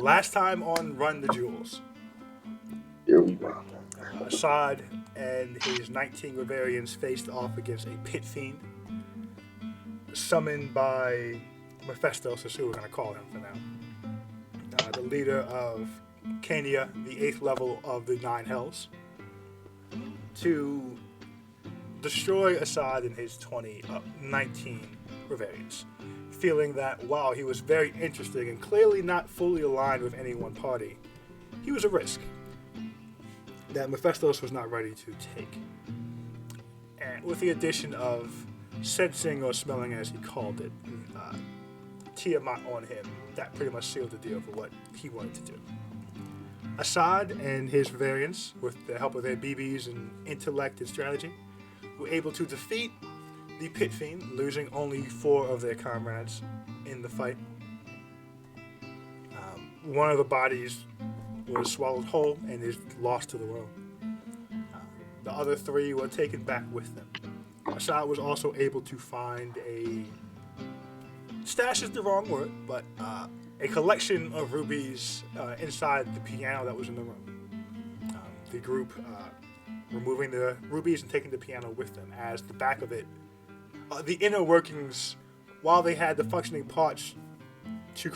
Last time on Run the Jewels, Here we go. Assad and his 19 Bavarians faced off against a pit fiend summoned by Mephistos, is who we're going to call him for now. The leader of Kenya, the 8th level of the Nine Hells, to destroy Assad and his 19 Bavarians, feeling that while he was very interesting and clearly not fully aligned with any one party, he was a risk that Mephistos was not ready to take. And with the addition of sensing or smelling, as he called it, Tiamat on him, that pretty much sealed the deal for what he wanted to do. Assad and his Bavarians, with the help of their BBs and intellect and strategy, were able to defeat the Pit Fiend, losing only 4 of their comrades in the fight. One of the bodies was swallowed whole and is lost to the world. The other 3 were taken back with them. Assad was also able to find a stash is the wrong word, but a collection of rubies inside the piano that was in the room. The group removing the rubies and taking the piano with them, as the back of it, the inner workings, while they had the functioning parts to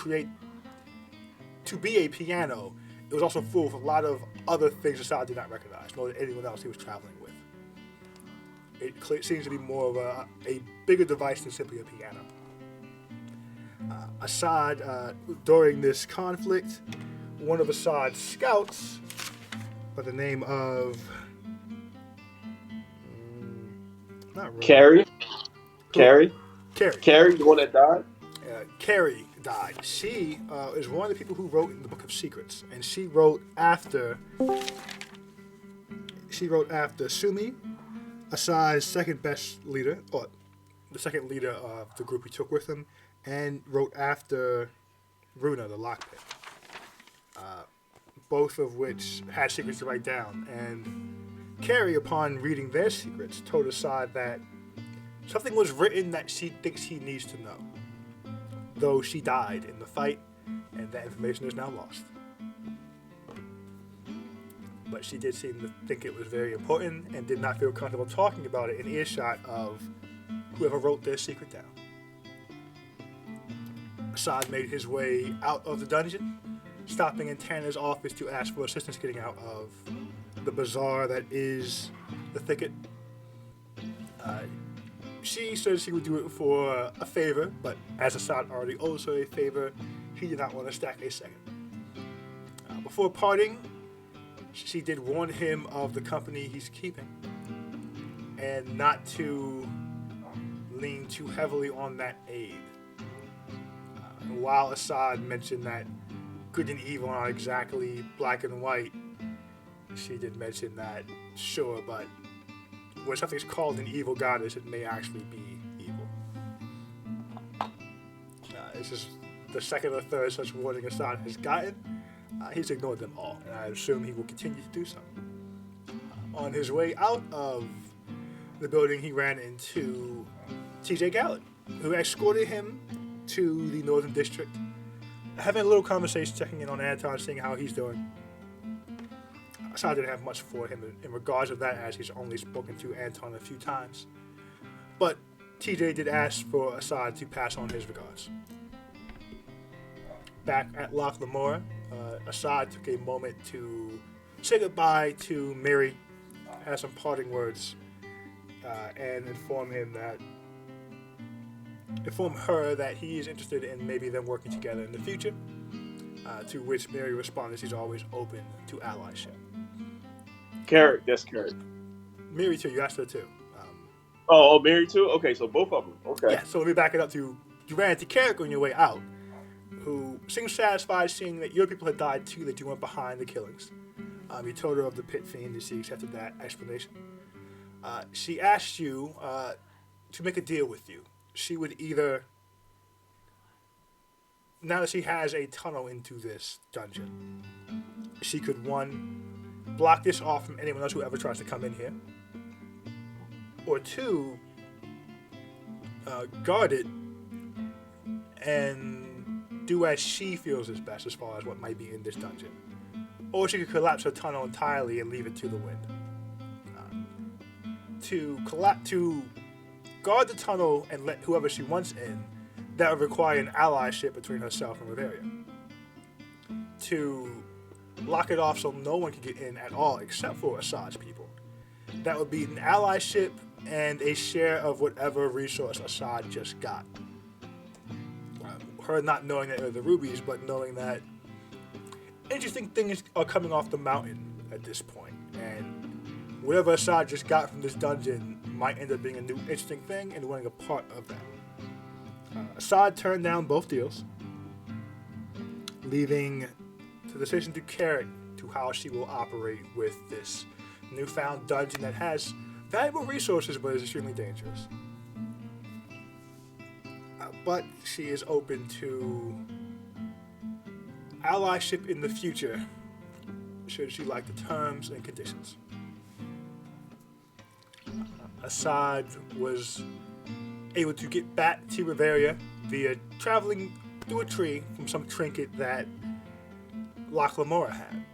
be a piano, it was also full of a lot of other things Assad did not recognize, nor did anyone else he was traveling with. It seems to be more of a bigger device than simply a piano. Assad, during this conflict, one of Assad's scouts, by the name of not really. Carrie? Carrie? Carrie. Carrie, the one that died? Carrie died. She is one of the people who wrote in the Book of Secrets, and she wrote after Sumi, Assad's second best leader, or the second leader of the group he took with him, and wrote after Runa, the Lockpit. Both of which had secrets to write down. And Carrie, upon reading their secrets, told Assad that something was written that she thinks he needs to know, though she died in the fight, and that information is now lost. But she did seem to think it was very important and did not feel comfortable talking about it in earshot of whoever wrote their secret down. Assad made his way out of the dungeon, stopping in Tanner's office to ask for assistance getting out of the bazaar that is the thicket. She said she would do it for a favor, but as Assad already owes her a favor, he did not want to stack a second. Before parting, she did warn him of the company he's keeping and not to lean too heavily on that aid. While Assad mentioned that good and evil aren't exactly black and white, she did mention that, sure, but when something's called an evil goddess, it may actually be evil. This is the second or third such warning Assad has gotten. He's ignored them all, and I assume he will continue to do so. On his way out of the building, he ran into TJ Gallant, who escorted him to the Northern District, having a little conversation, checking in on Anton, seeing how he's doing. Assad didn't have much for him in regards of that, as he's only spoken to Anton a few times. But TJ did ask for Assad to pass on his regards. Back at Loch Lamora, Assad took a moment to say goodbye to Mary, have some parting words, and inform her that he is interested in maybe them working together in the future, to which Mary responded she's always open to allyship. Carrie, that's Carrie. Mary too, you asked her too. Mary too? Okay, so both of them. Okay. Yeah, so let me back it up to, you ran into Carrick on your way out, who seemed satisfied seeing that your people had died too, that you went behind the killings. You told her of the pit fiend, and she accepted that explanation. She asked you to make a deal with you. She would either, now that she has a tunnel into this dungeon, she could, one, block this off from anyone else who ever tries to come in here, or two, guard it and do as she feels is best as far as what might be in this dungeon. Or she could collapse her tunnel entirely and leave it to the wind. To guard the tunnel and let whoever she wants in, that would require an allyship between herself and Reveria. To lock it off so no one can get in at all except for Assad's people, that would be an allyship and a share of whatever resource Assad just got. Her not knowing that they're the rubies, but knowing that interesting things are coming off the mountain at this point, and whatever Assad just got from this dungeon might end up being a new interesting thing and wanting a part of that. Assad turned down both deals, leaving the decision to Carrick to how she will operate with this newfound dungeon that has valuable resources but is extremely dangerous. But she is open to allyship in the future, should she like the terms and conditions. Assad was able to get back to Reveria via traveling through a tree from some trinket that Locke Lamora had.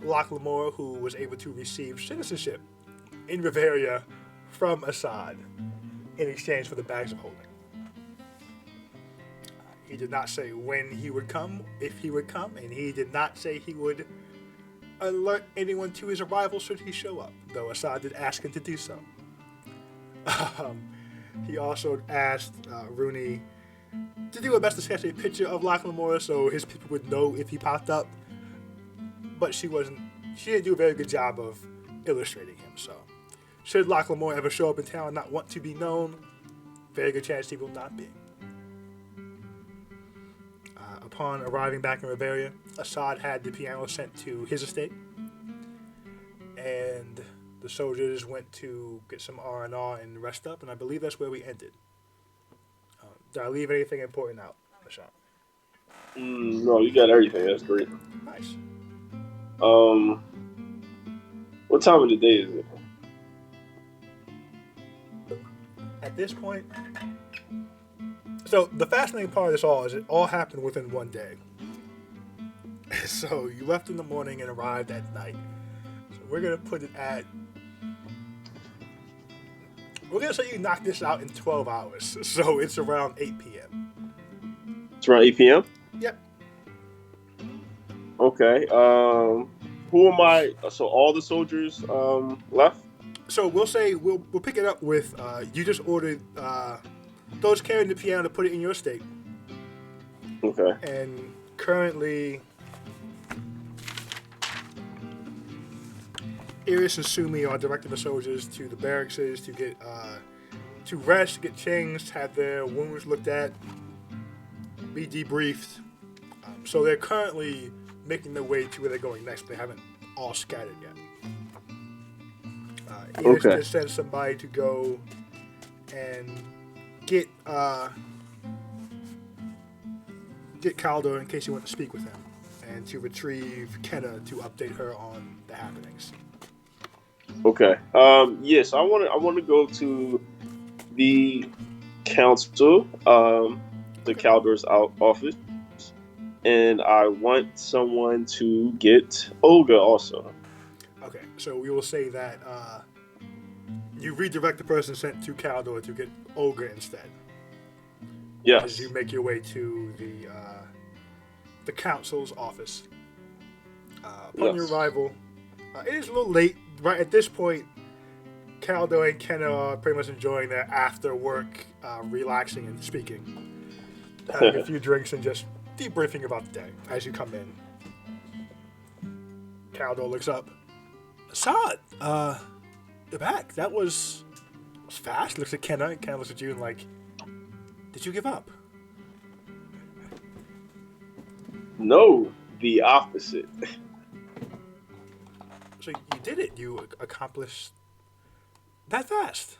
Locke Lamora, who was able to receive citizenship in Reveria from Assad in exchange for the bags of holding. He did not say when he would come, if he would come, and he did not say he would alert anyone to his arrival should he show up, though Assad did ask him to do so. He also asked Rooney to do her best to sketch a picture of Locke Lamora so his people would know if he popped up, but she didn't do a very good job of illustrating him, so should Locke Lamora ever show up in town and not want to be known, very good chance he will not be. Upon arriving back in Reveria, Assad had the piano sent to his estate, and the soldiers went to get some R&R and rest up, and I believe that's where we ended. Did I leave anything important out, Michelle? No, you got everything. That's great. Nice. What time of the day is it? At this point, so the fascinating part of this all is it all happened within one day. So you left in the morning and arrived at night. So we're going to put it at... We're going to say you knocked this out in 12 hours. So it's around 8 p.m. It's around 8 p.m.? Yep. Okay. Who am I? So all the soldiers left? So we'll say we'll pick it up with you just ordered those carrying the piano to put it in your estate. Okay. And currently, Iris and Sumi are directing the soldiers to the barracks to get to rest, get changed, have their wounds looked at, be debriefed. So they're currently making their way to where they're going next. They haven't all scattered yet. Iris Okay. just sent somebody to go and get Caldo in case you want to speak with him, and to retrieve Kenna to update her on the happenings. Okay. Yes, I want to go to the council, the Caldor's office, and I want someone to get Olga also. Okay, so we will say that you redirect the person sent to Caldor to get Olga instead. Yes. As you make your way to the council's office. Upon your arrival, it is a little late. Right at this point, Caldo and Kenna are pretty much enjoying their after work, relaxing and speaking, having a few drinks and just debriefing about the day. As you come in, Caldo looks up. Assad, you're back. That was fast. Looks at Kenna, and Kenna looks at you and like, did you give up? No, the opposite. So you did it. You accomplished that fast.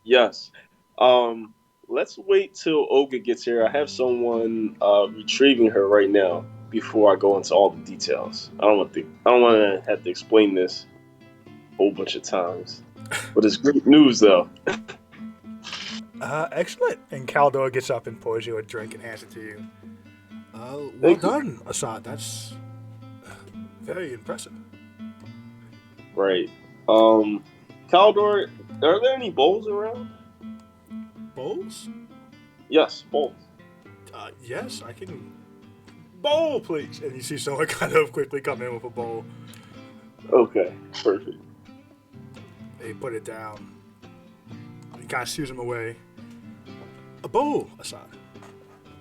Yes. Let's wait till Olga gets here. I have someone retrieving her right now before I go into all the details. I don't want to have to explain this a whole bunch of times. But it's great news though. Excellent. And Caldor gets up and pours you a drink and hands it to you. Well Thank you. done, Assad. That's very impressive. Right. Caldor, are there any bowls around? Bowls? Yes, bowls. Yes, I can. Bowl, please. And you see someone kind of quickly come in with a bowl. Okay, perfect. They put it down. He kind of shoos him away. A bowl, Assad.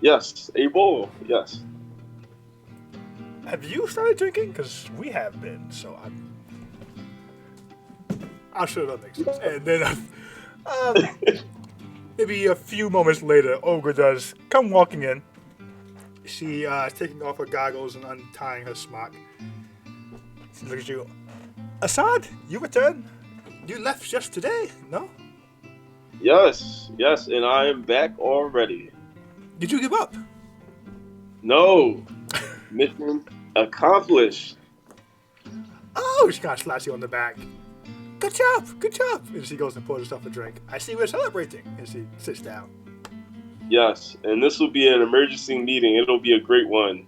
Yes, a bowl. Yes. Have you started drinking? Because we have been, so I'm sure that makes sense. And then, maybe a few moments later, Olga does come walking in. She is taking off her goggles and untying her smock. She looks at you. Assad, you returned? You left just today, no? Yes, and I am back already. Did you give up? No, mission accomplished. Oh, she kind of slaps you on the back. Good job. And she goes and pours herself a drink. I see we're celebrating. And she sits down. Yes, and this will be an emergency meeting. It'll be a great one.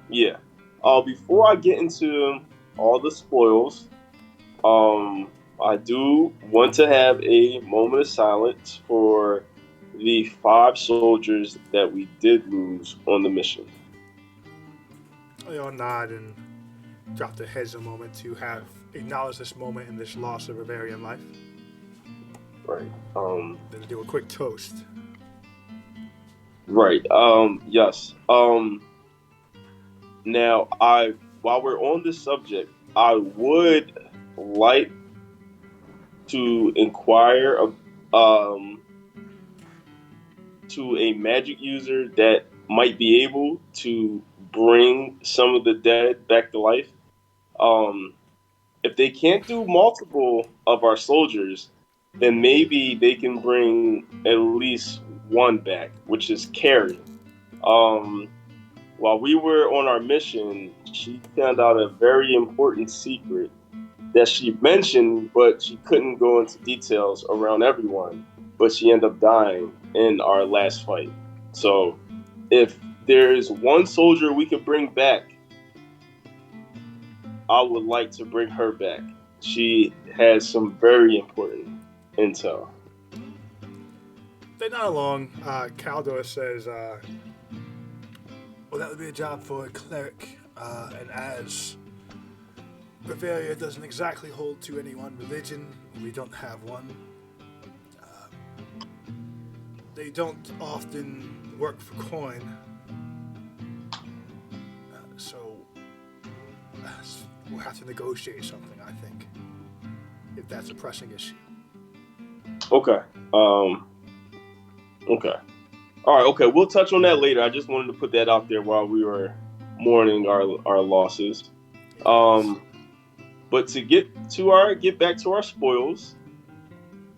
Yeah. Before I get into all the spoils, I do want to have a moment of silence for the 5 soldiers that we did lose on the mission. They all nod and drop their heads a moment to have acknowledged this moment in this loss of Bavarian life. Right. Then do a quick toast. Right. Yes. Now, while we're on this subject, I would like to inquire to a magic user that might be able to bring some of the dead back to life. If they can't do multiple of our soldiers, then maybe they can bring at least one back, which is Carrie. While we were on our mission, she found out a very important secret that she mentioned, but she couldn't go into details around everyone. But she ended up dying in our last fight. So if there's one soldier we could bring back, I would like to bring her back. She has some very important intel. They're not along. Caldor says, well, that would be a job for a cleric. And as Bavaria doesn't exactly hold to any one religion, we don't have one. They don't often work for coin. So we'll have to negotiate something, I think, if that's a pressing issue. Okay. Okay. All right. Okay. We'll touch on that later. I just wanted to put that out there while we were mourning our losses. But to get back to our spoils,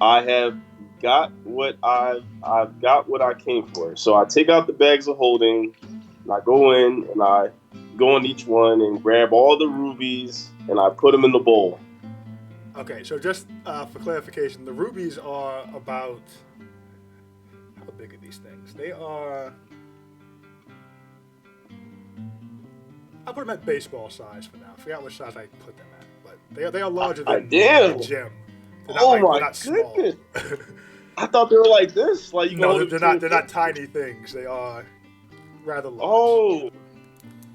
I have got what I've got what I came for. So I take out the bags of holding, and I go in and I go on each one and grab all the rubies and I put them in the bowl. Okay, so just for clarification, the rubies are about, how big are these things? They are, I'll put them at baseball size for now. I forgot which size I put them at, but they are larger than a gym. They're not goodness! I thought they were like this. Like no, they're not tiny things. They are rather large.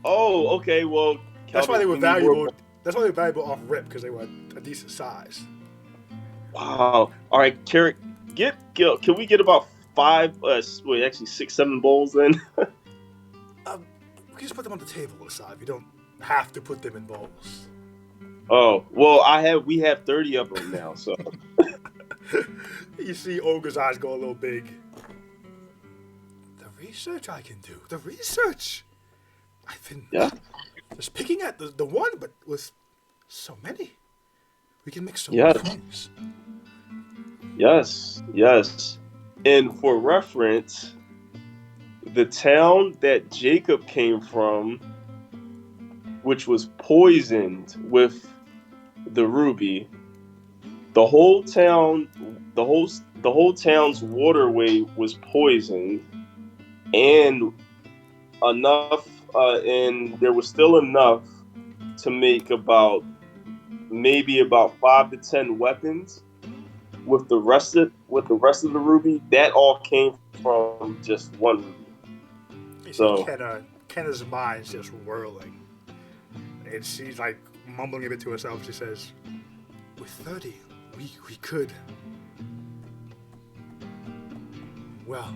Oh, okay. Well, that's why they were valuable. That's why they were valuable off rip, because they were a decent size. Wow. All right, Carrick, can we get about 5, actually 6, 7 bowls then? We can just put them on the table aside. We don't have to put them in bowls. Oh, well, we have 30 of them now, so. You see Olga's eyes go a little big. The research I can do. The research. I've been just picking at the one, but with so many. We can make so many things. Yes. And for reference, the town that Jacob came from, which was poisoned with the ruby, the whole town, the whole town's waterway was poisoned, and and there was still enough to make maybe about 5 to 10 weapons. With the rest of the ruby, that all came from just one ruby. You see So Kenna's mind's just whirling. And she's like mumbling a bit to herself. She says, with 30, we could. Well,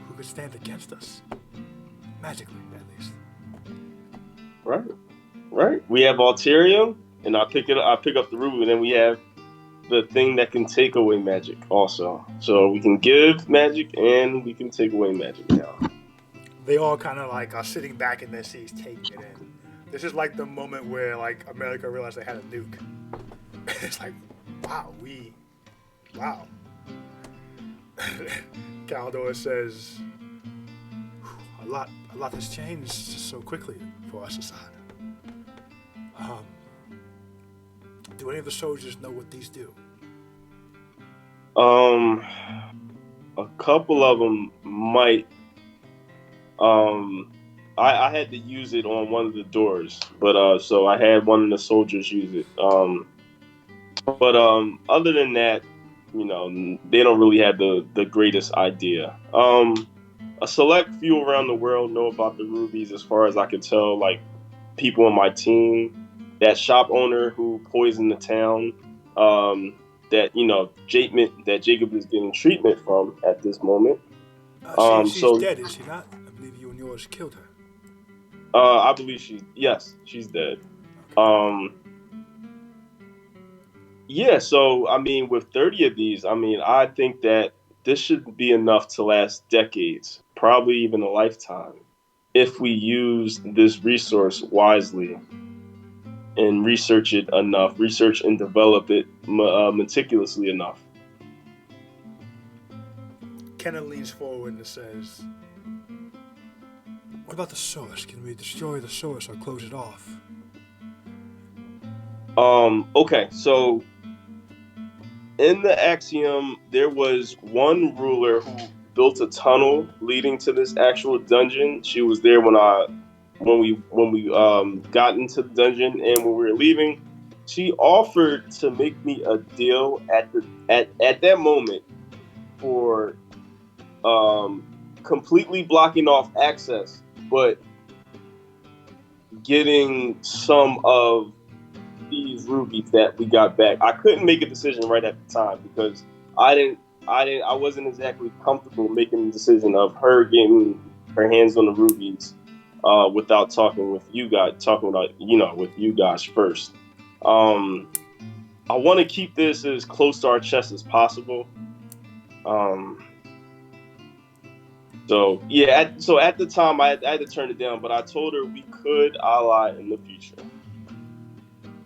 who could stand against us? Magically, at least. right, right. We have Alterium, and I pick up the ruby, and then we have the thing that can take away magic also. So we can give magic and we can take away magic now. They all kind of like are sitting back in their seats, taking it in. This is like the moment where like America realized they had a nuke. It's like, wow, wow. Caldor says, a lot has changed so quickly for us, Assad. Do any of the soldiers know what these do? A couple of them might. I had to use it on one of the doors, but so I had one of the soldiers use it. But other than that, they don't really have the greatest idea. A select few around the world know about the rubies, as far as I could tell. Like people on my team, that shop owner who poisoned the town, that Jacob is getting treatment from at this moment. She's dead, is she not? I believe you and yours killed her. I believe she's dead. Um, yeah, so I mean, with 30 of these, I mean, I think that this should be enough to last decades, probably even a lifetime, if we use this resource wisely and research and develop it meticulously enough. Kenna leans forward and says, what about the source? Can we destroy the source or close it off? Okay, so in the Axiom, there was one ruler who built a tunnel leading to this actual dungeon. She was there when we got into the dungeon, and when we were leaving, she offered to make me a deal at that moment for completely blocking off access, but getting some of these rubies that we got back. I couldn't make a decision right at the time because I wasn't exactly comfortable making the decision of her getting her hands on the rubies without talking with you guys, with you guys first. I want to keep this as close to our chest as possible. So yeah, so at the time I had to turn it down, but I told her we could ally in the future.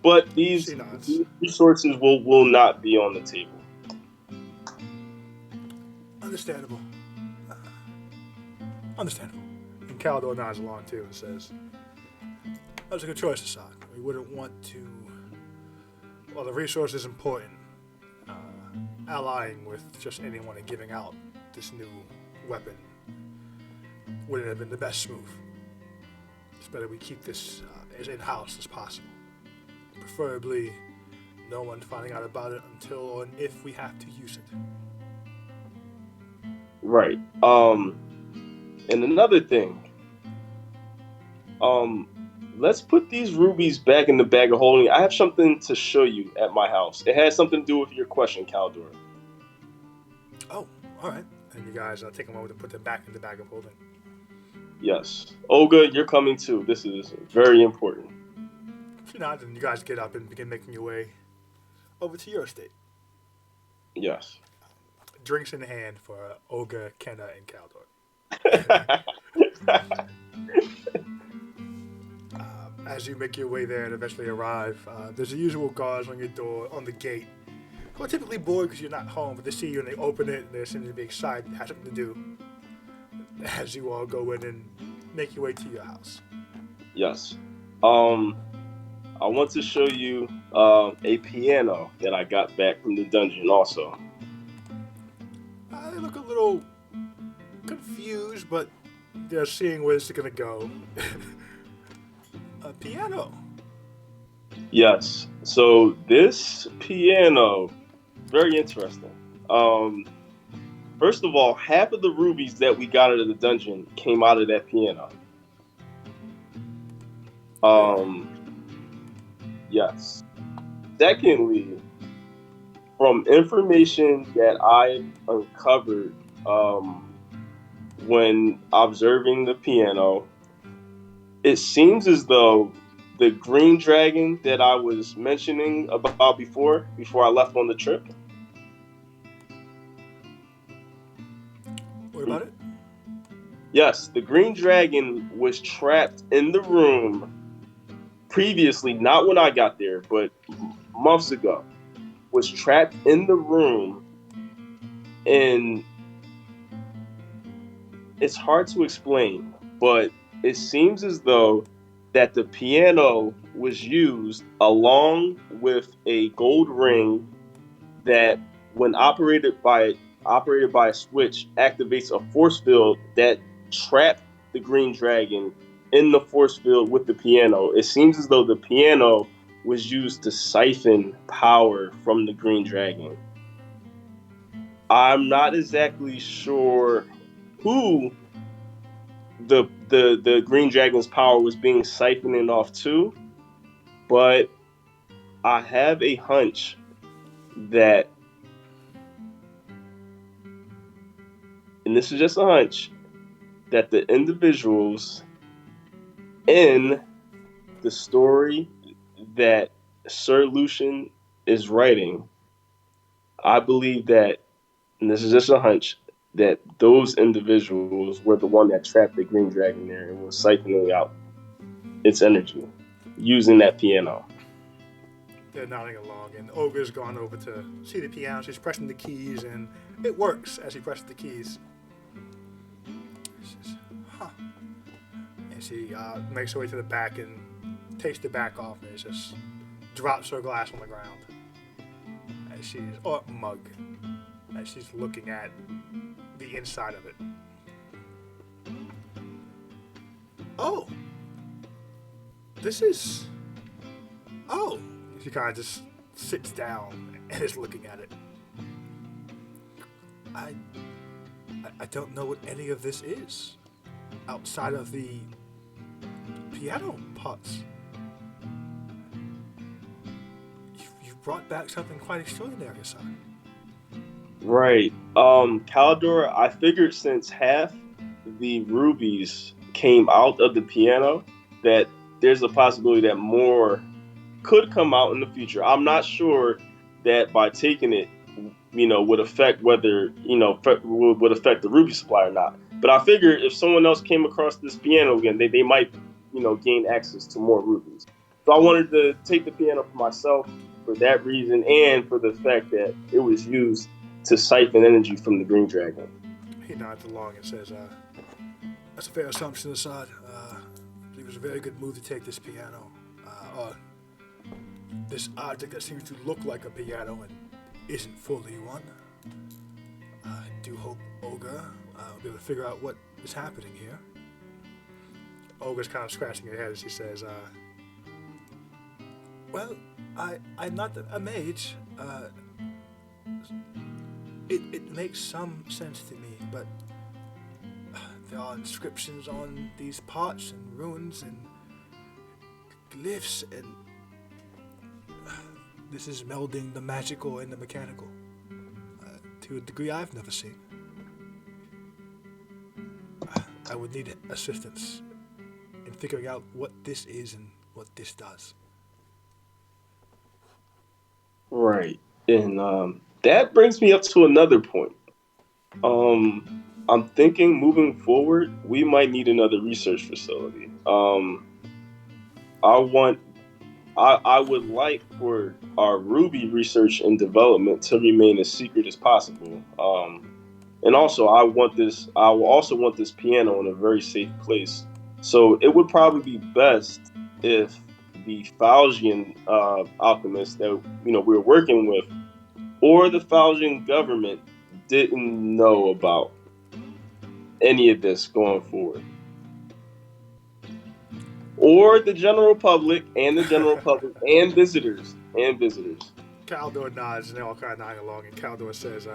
But these resources will not be on the table. Understandable. Understandable. And Caldor nods along too and says, that was a good choice, Assad. We wouldn't want to. Well, the resource is important. Allying with just anyone and giving out this new weapon wouldn't have been the best move. It's better we keep this as in-house as possible. Preferably, no one finding out about it until or if we have to use it. Right. And another thing. Let's put these rubies back in the bag of holding. I have something to show you at my house. It has something to do with your question, Caldor. Oh, all right. And you guys take a moment to put them back in the bag of holding. Yes. Olga, you're coming too. This is very important. She nods, and you guys get up and begin making your way over to your estate. Yes. Drinks in hand for Olga, Kenna, and Caldor. As you make your way there and eventually arrive, there's the usual guards on your door, on the gate, who are typically bored because you're not home, but they see you and they open it and they seem to be excited, have something to do, as you all go in and make your way to your house. Yes. I want to show you a piano that I got back from the dungeon also. They look a little confused, but they're seeing where this is gonna go. A piano. Yes. So this piano, very interesting. Um, First of all, half of the rubies that we got out of the dungeon came out of that piano. Really? Yes. Secondly, from information that I uncovered when observing the piano, it seems as though the green dragon that I was mentioning about before I left on the trip. What about it? Yes, the green dragon was trapped in the room previously, not when I got there, but months ago. Was trapped in the room, and it's hard to explain, but it seems as though that the piano was used along with a gold ring that, when operated by a switch, activates a force field that trapped the green dragon in the force field with the piano. It seems as though the piano was used to siphon power from the green dragon. I'm not exactly sure who the green dragon's power was being siphoned off to, but I have a hunch that, and this is just a hunch, that the individuals in the story that Sir Lucian is writing, I believe that, and this is just a hunch, that those individuals were the one that trapped the green dragon there and was siphoning out its energy using that piano. They're nodding along, and Ogre's gone over to see the piano. She's pressing the keys, and it works as she presses the keys. She says, huh. And she makes her way to the back and takes the back off, and it just drops her glass on the ground. Or mug, as she's looking at the inside of it. Oh, this is. Oh, she kind of just sits down and is looking at it. I don't know what any of this is outside of the piano parts. You've brought back something quite extraordinary, son. Right. Caldor, I figured since half the rubies came out of the piano, that there's a possibility that more could come out in the future. I'm not sure that by taking it, would affect whether, would affect the ruby supply or not. But I figured if someone else came across this piano again, they might, gain access to more rubies. So I wanted to take the piano for myself for that reason, and for the fact that it was used to siphon energy from the green dragon. He nods along and says, that's a fair assumption, Assad. I believe it was a very good move to take this piano. Or this object that seems to look like a piano and isn't fully one. I do hope Ogre will be able to figure out what is happening here. Ogre's kind of scratching her head as she says, well, I'm not a mage. It makes some sense to me, but there are inscriptions on these parts and runes and glyphs, and this is melding the magical and the mechanical to a degree I've never seen. I would need assistance in figuring out what this is and what this does. Right. And that brings me up to another point. I'm thinking moving forward, we might need another research facility. I want, I would like for our Ruby research and development to remain as secret as possible. And also, I will also want this piano in a very safe place. So it would probably be best if the Falgian alchemists that we were working with, or the Falgian government didn't know about any of this going forward, or the general public and visitors. Caldor nods, and they all kind of nod along, and Caldor says,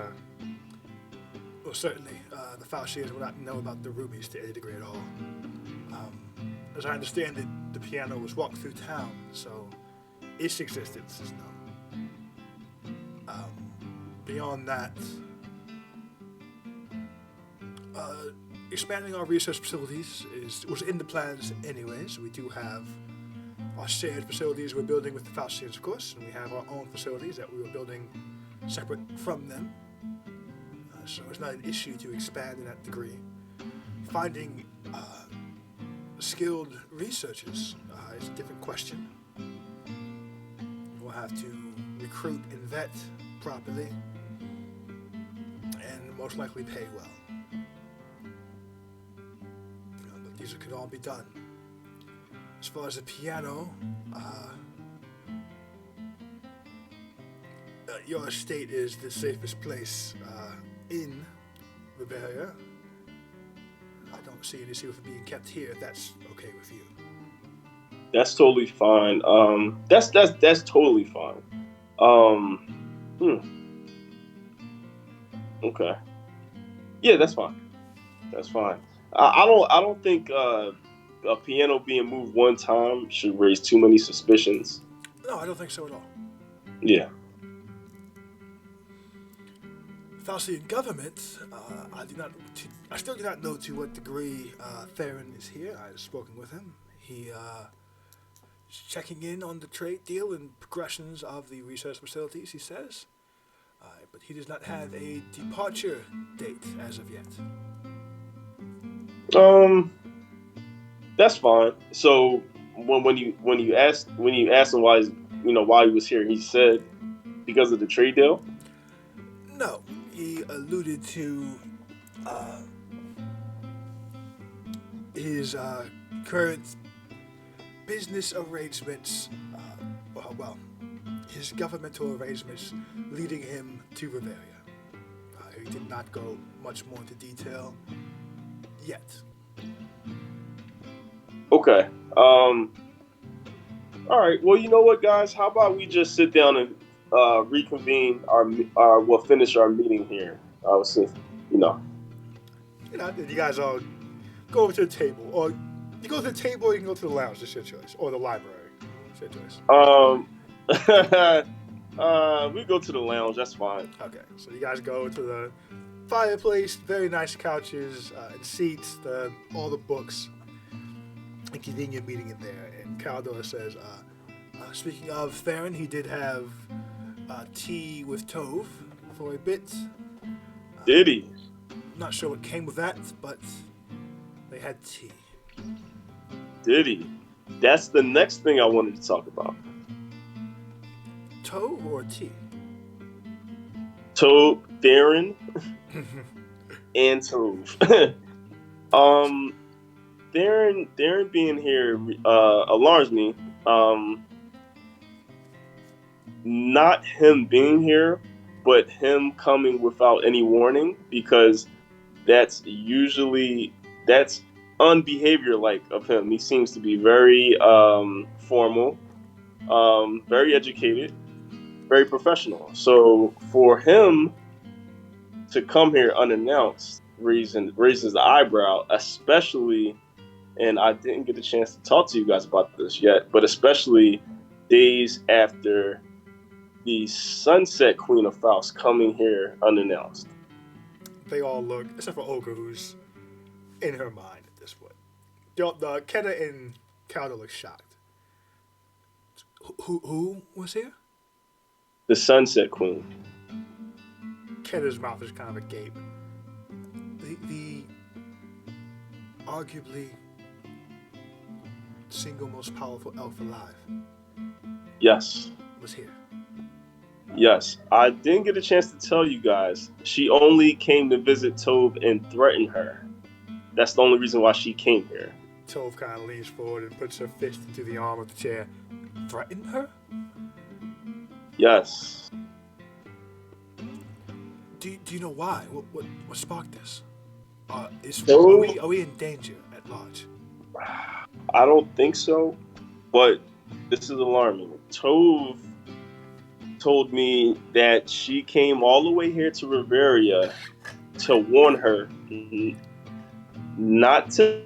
well, certainly, the Falchians will not know about the rubies to any degree at all. As I understand it, the piano was walked through town, so its existence is known. Beyond that, expanding our research facilities was in the plans anyways. We do have our shared facilities we're building with the Falchians, of course, and we have our own facilities that we were building separate from them. So it's not an issue to expand in that degree. Finding skilled researchers is a different question. We'll have to recruit and vet properly, and most likely pay well. But these could all be done. As far as the piano, your estate is the safest place in Bavaria. I don't see an issue with it being kept here, if that's okay with you. That's totally fine. That's totally fine. Okay. Yeah, that's fine. That's fine. I don't think a piano being moved one time should raise too many suspicions. No, I don't think so at all. Yeah. Falchian government, I still do not know to what degree Theron is here. I've spoken with him. He is checking in on the trade deal and progressions of the research facilities, he says. But he does not have a departure date as of yet. That's fine. So when you asked him why he was here, he said because of the trade deal. No, he alluded to his current business arrangements. His governmental arrangements leading him to Bavaria. He did not go much more into detail yet. Okay. All right. Well, you know what, guys? How about we just sit down and reconvene we'll finish our meeting here. Since you guys all go over to the table, or you go to the table, or you can go to the lounge. It's your choice, or the library. It's your choice. We go to the lounge. That's fine. Okay, so you guys go to the fireplace. Very nice couches and seats. All the books. And convenient meeting in there. And Caldor says, speaking of Theron, he did have tea with Tove for a bit. Did he? Not sure what came with that, but they had tea. Did he? That's the next thing I wanted to talk about. Tove or tea? Tove, Theron, and Tove. Theron being here alarms me. Not him being here, but him coming without any warning, because that's unbehavior-like of him. He seems to be very formal, very educated, very professional. So for him to come here unannounced raises the eyebrow, especially. And I didn't get the chance to talk to you guys about this yet, but especially days after the Sunset Queen of Faust coming here unannounced. They all look, except for Olga, who's in her mind at this point. Kenna and Caldor look shocked. Who was here? The Sunset Queen. Kenna's mouth is kind of agape. The arguably single most powerful elf alive. Yes. Was here. Yes. I didn't get a chance to tell you guys. She only came to visit Tove and threaten her. That's the only reason why she came here. Tove kind of leans forward and puts her fist into the arm of the chair. threaten her? Yes. Do you know why? What sparked this? So Are we in danger at large? I don't think so, but this is alarming. Tove told me that she came all the way here to Riveria to warn her not to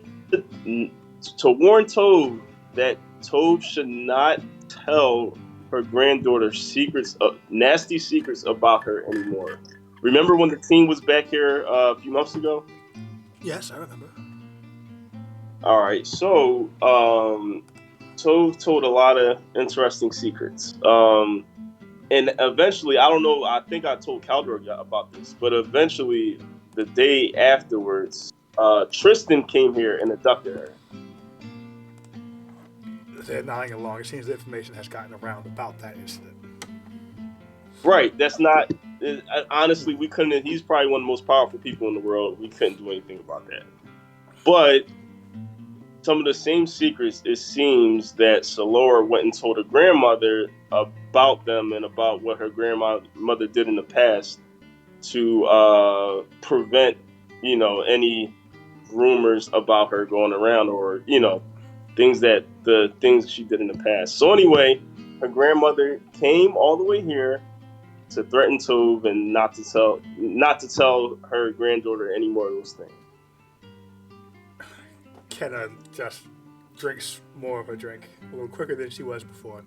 warn Tove that Tove should not tell her granddaughter secrets, nasty secrets about her anymore. Remember when the team was back here a few months ago? Yes, I remember. All right, so Tove told a lot of interesting secrets. And eventually, I don't know. I think I told Caldor about this, but eventually, the day afterwards, Tristan came here and abducted her. They're nodding along. It seems the information has gotten around about that incident. Right. That's not. Honestly, we couldn't. He's probably one of the most powerful people in the world. We couldn't do anything about that. But some of the same secrets, it seems that Salora went and told her grandmother about them and about what her grandmother did in the past to prevent, any rumors about her going around, or the things she did in the past. So anyway, her grandmother came all the way here to threaten Tove and not to tell her granddaughter any more of those things. Kenna just drinks more of her drink a little quicker than she was before.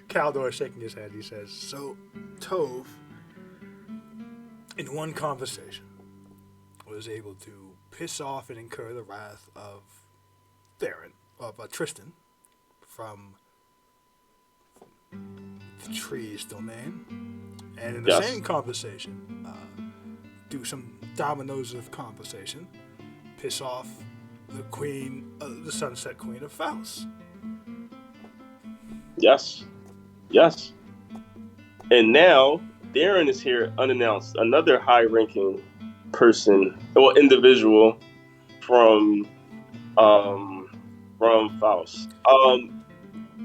Caldor shaking his head. He says, "So, Tove, in one conversation, was able to piss off and incur the wrath of Tristan, from the tree's domain, and in the Yes. same conversation, do some dominoes of conversation, piss off the queen, the Sunset Queen of Faust." Yes. Yes. And now Darren is here unannounced. Another high-ranking person or individual from Faust.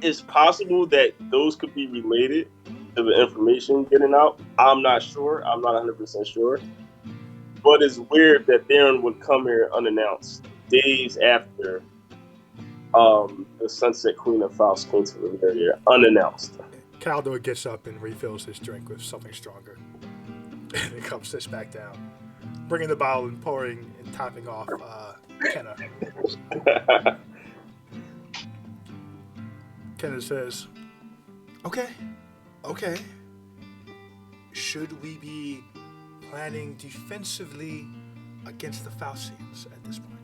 It's possible that those could be related to the information getting out. I'm not sure. I'm not 100% sure. But it's weird that Darren would come here unannounced days after the Sunset Queen of Faust came to the area unannounced. Caldor gets up and refills his drink with something stronger. And he comes, sits back down, bringing the bottle and pouring and topping off Kenna. Kenna says, Okay. Should we be planning defensively against the Faustians at this point?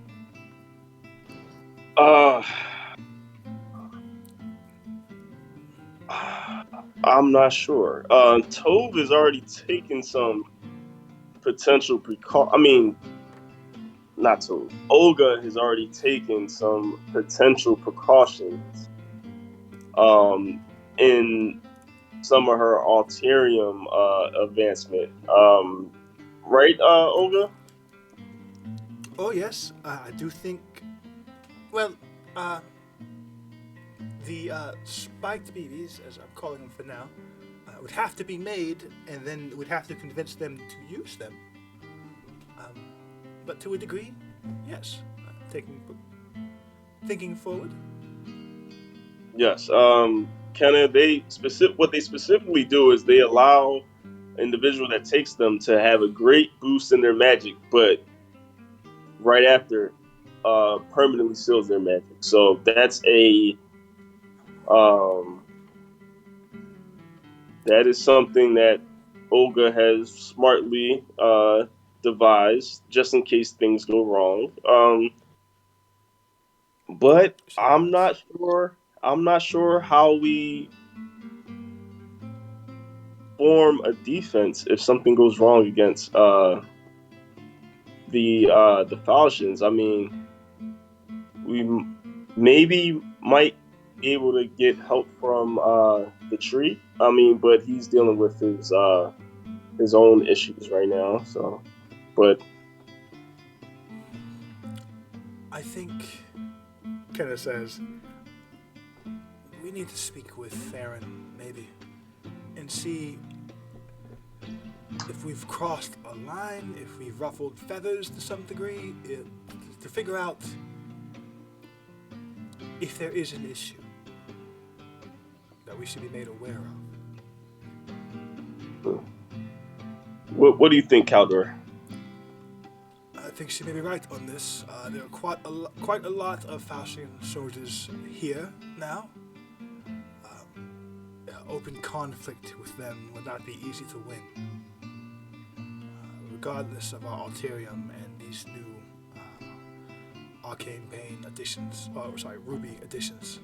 I'm not sure. Tove has already taken some potential precaution. I mean, not Tove. Olga has already taken some potential precautions in some of her Alterium advancement. Right, Olga? Oh, yes. I do think. Well, the spiked BBs, as I'm calling them for now, would have to be made, and then we'd have to convince them to use them. But to a degree, yes. Thinking forward. Yes. What they specifically do is they allow an individual that takes them to have a great boost in their magic, but right after, permanently seals their magic. So that is something that Olga has smartly devised just in case things go wrong. But She I'm nods. not sure. I'm not sure how we form a defense if something goes wrong against the Falchions. I mean, we maybe might be able to get help from the tree. I mean, but he's dealing with his own issues right now. So, but I think, Kenna says, we need to speak with Theron, maybe, and see if we've crossed a line, if we've ruffled feathers to some degree, to figure out if there is an issue that we should be made aware of. What do you think, Caldor? I think she may be right on this. There are quite a lot of Faustian soldiers here now. Open conflict with them would not be easy to win. Regardless of our Alterium and these new Arcane Bane additions, Ruby additions.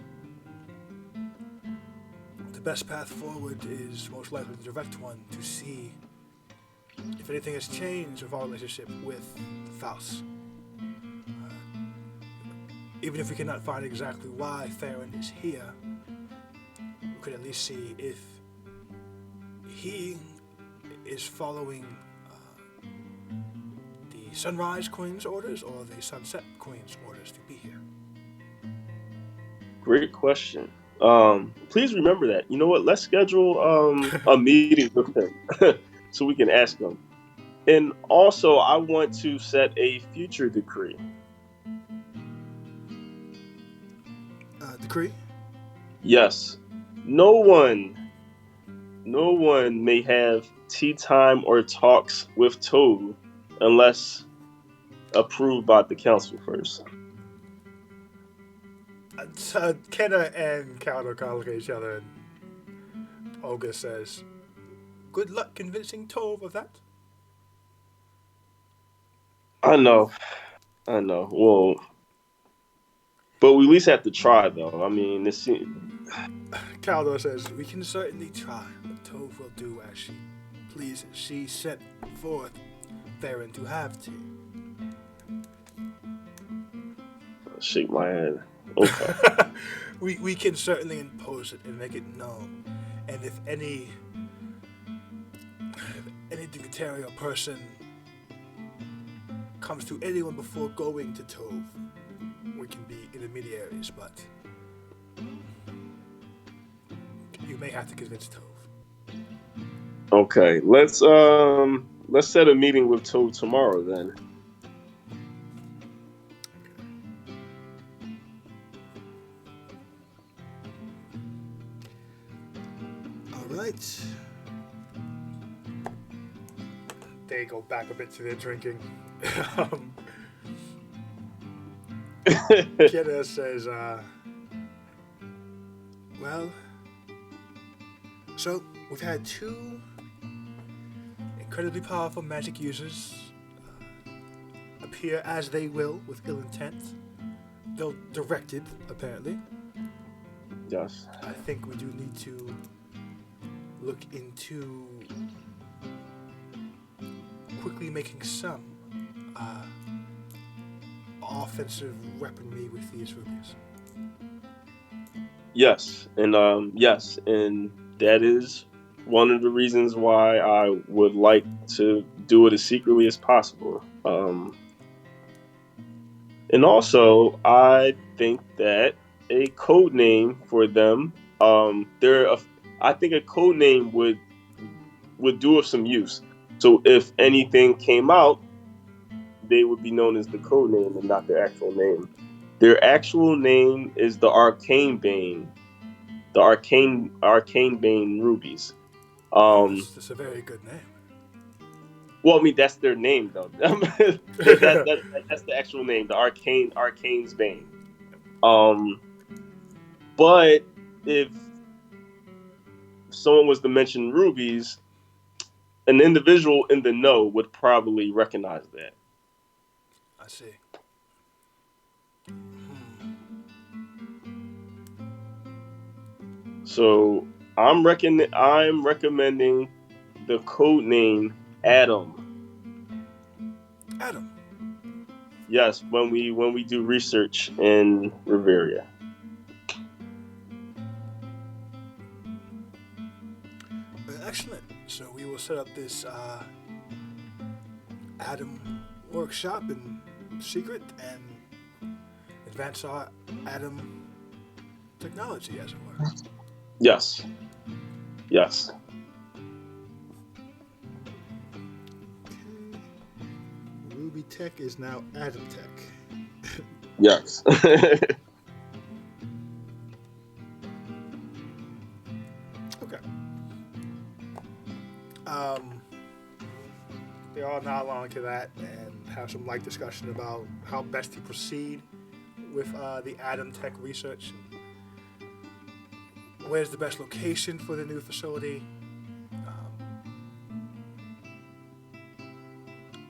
The best path forward is most likely the direct one, to see if anything has changed with our relationship with Faust. Even if we cannot find exactly why Theron is here, we could at least see if he is following the Sunrise Queen's orders or the Sunset Queen's orders to be here. Great question. Please remember that. You know what? Let's schedule a meeting with him so we can ask him. And also, I want to set a future decree. Decree? Yes. No one may have tea time or talks with Toad unless approved by the council first. Kenna and Caldor look at each other, and Olga says, "Good luck convincing Tove of that." I know. Well, but we at least have to try, though. I mean, this. Caldor says, "We can certainly try, but Tove will do as she pleases. She sent forth Theron to have tea." Shake my head. Okay. we can certainly impose it and make it known. And if any dignitary or person comes to anyone before going to Tove, we can be intermediaries, but you may have to convince Tove. Okay, let's set a meeting with Toad tomorrow then. All right. They go back a bit to their drinking. Kenna says, well, so we've had two incredibly powerful magic users appear as they will with ill intent. They're directed, apparently. Yes. I think we do need to look into quickly making some offensive weaponry with these rubies. Yes, and that is one of the reasons why I would like to do it as secretly as possible. And also, I think that a code name for them, I think a code name would do us some use. So if anything came out, they would be known as the code name and not their actual name. Their actual name is the Arcane Bane. The Arcane Bane rubies. That's a very good name. Well, I mean that's their name though. That's the actual name, the Arcane's Bane. But if someone was to mention rubies, an individual in the know would probably recognize that. I see. So I'm recommending the code name Adam. Adam. Yes, when we do research in Riveria. Excellent. So we will set up this Adam workshop in secret and advance our Adam technology, as it were. Yes. Yes. Okay. Ruby Tech is now Atom Tech. Yes. Okay. Um, they all nod along to that and have some light discussion about how best to proceed with the Atom Tech research. Where's the best location for the new facility?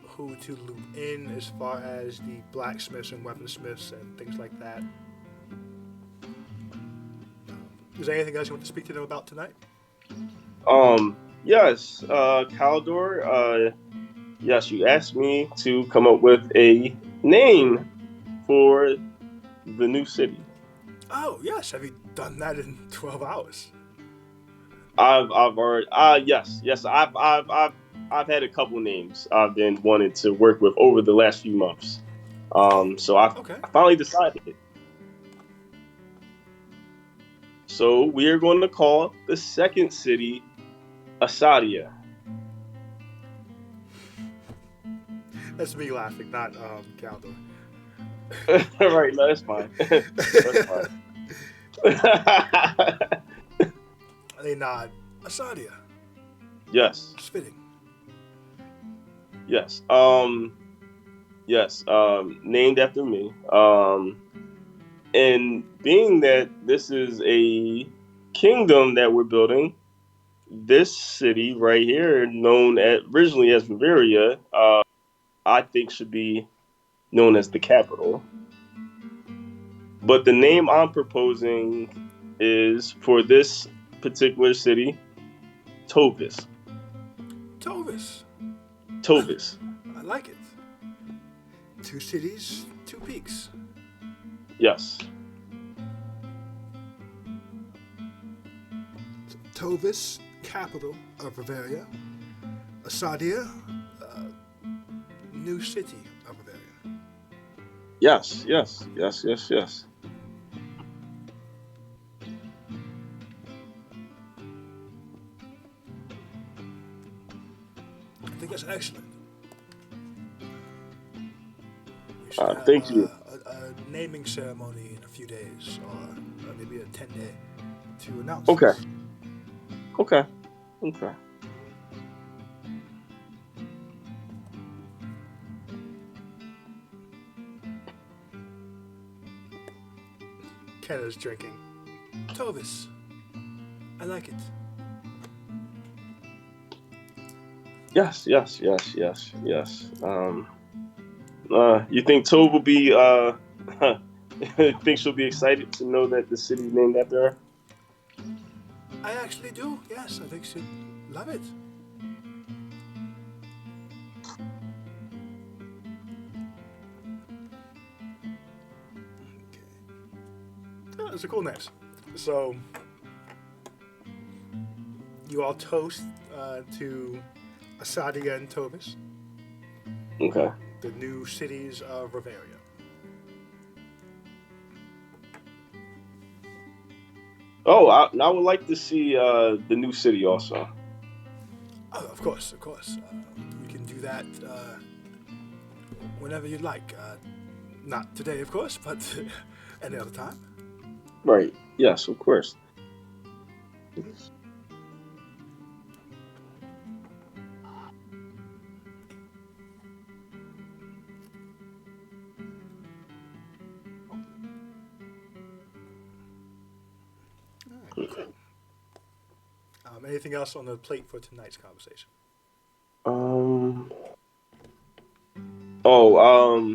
Who to loop in as far as the blacksmiths and weaponsmiths and things like that. Is there anything else you want to speak to them about tonight? Yes, Caldor, yes, you asked me to come up with a name for the new city. Oh, yes. Have you done that in 12 hours? I've already, yes, I've had a couple names I've been wanting to work with over the last few months. So Okay. I finally decided. So we are going to call the second city Asadia. That's me laughing, not Caldor. Right, no, that's fine. That's fine. They nod. Asadia. Yes, It's fitting. yes, yes. Named after me. And being that this is a kingdom that we're building, this city right here, known originally as Bavaria, I think should be known as the capital. But the name I'm proposing is for this particular city, Tovis. Tovis. Tovis. I like it. Two cities, two peaks. Yes. Tovis, capital of Bavaria. Asadia, new city of Bavaria. Yes. Yes. Yes. Yes. Yes. I think that's excellent. We should have Thank you. a naming ceremony in a few days, or maybe a 10-day to announce Okay. this. Okay. Okay. Kenna's drinking. Tovis. I like it. Yes. Yes. Yes. Yes. Yes. You think Tove will be? Think she'll be excited to know that the city's named after her? I actually do. Yes, I think she'd love it. Okay. Oh, that's a cool name. So, you all toast to Asadia and Tovis, Okay. the new cities of Bavaria. Oh, I would like to see the new city also. Oh, of course, of course. We can do that whenever you'd like. Not today, of course, but any other time. Right. Yes, of course. All right, cool. Anything else on the plate for tonight's conversation? Um.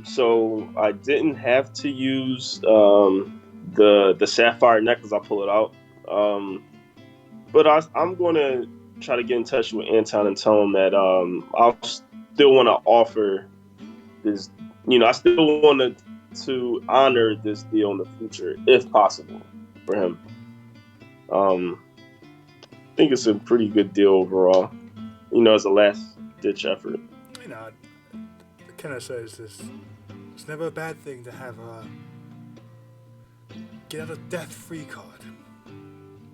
So I didn't have to use the sapphire necklace. I pull it out. But I'm going to try to get in touch with Anton and tell him that I'll still want to offer this. I still want to honor this deal in the future, if possible, for him. I think it's a pretty good deal overall. As a last ditch effort. You know, Kenna says this. It's never a bad thing to have get out of death free card.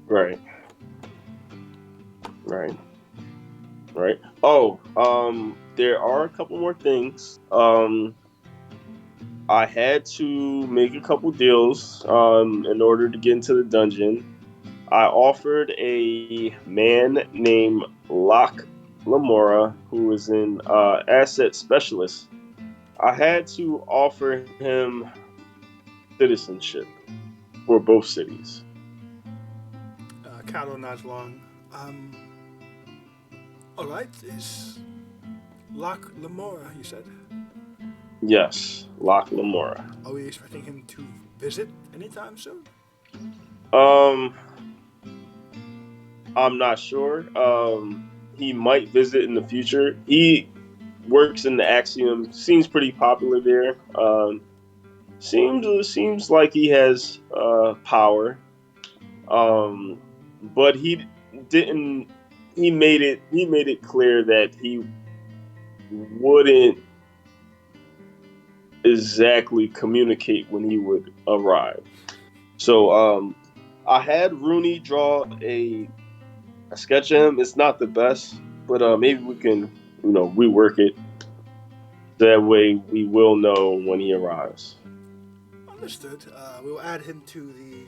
Right. Right. Right. Oh, there are a couple more things. I had to make a couple deals in order to get into the dungeon. I offered a man named Locke Lamora, who is an asset specialist. I had to offer him citizenship for both cities. Carlo nods along. All right, is Locke Lamora, you said? Yes, Locke Lamora. Are we expecting him to visit anytime soon? Um, I'm not sure. He might visit in the future. He works in the Axiom. Seems pretty popular there. Seems like he has power. But he didn't. He made it clear that he wouldn't exactly communicate when he would arrive. So I had Rooney draw a sketch of him. It's not the best, but maybe we can, rework it. That way we will know when he arrives. Understood. We'll add him to the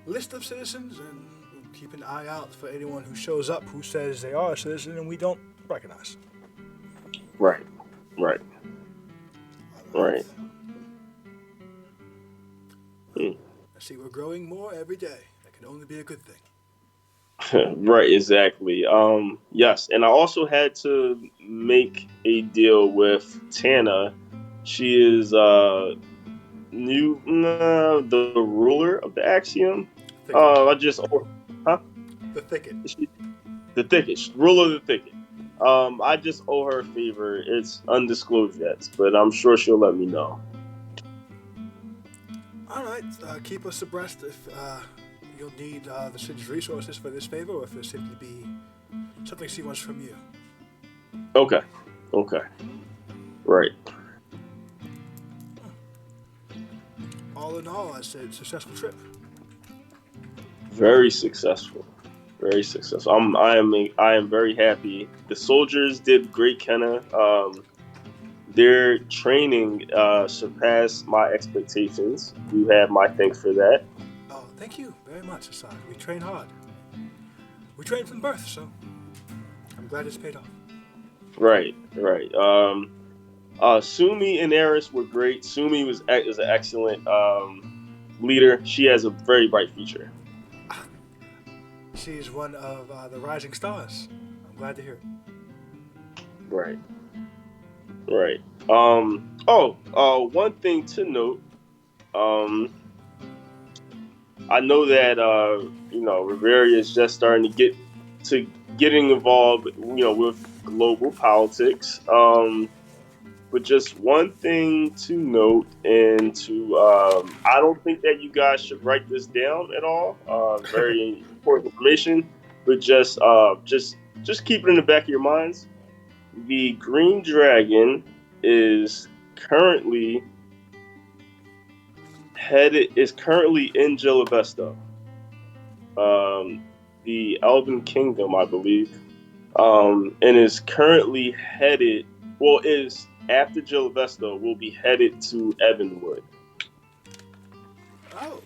list of citizens and we'll keep an eye out for anyone who shows up who says they are a citizen and we don't recognize. Right. Right. Right. I see we're growing more every day. That can only be a good thing. Right, exactly. Yes, and I also had to make a deal with Tana. She is the ruler of the Axiom. Thicket. I just huh? The thicket. The thicket, ruler of the thicket. I just owe her a favor. It's undisclosed yet, but I'm sure she'll let me know. All right. Keep us abreast if you'll need the city's resources for this favor, or if it'll simply be something she wants from you. Okay. Right. All in all, it's a successful trip. Very successful. Very successful. I am very happy. The soldiers did great, Kenna. Their training surpassed my expectations. You have my thanks for that. Oh, thank you very much, Assad. We train hard. We train from birth, so I'm glad it's paid off. Right. Sumi and Eris were great. Sumi is an excellent leader. She has a very bright future. She's one of the rising stars. I'm glad to hear it. Right. One thing to note. I know that Riveria is just starting to getting involved, with global politics. But just one thing to note, and I don't think that you guys should write this down at all. Very important information, but just keep it in the back of your minds. The Green Dragon is currently in Jalavesto, the Elven Kingdom, I believe, and is currently headed. Well, is after Jalavesto will be headed to Evanwood. Oh,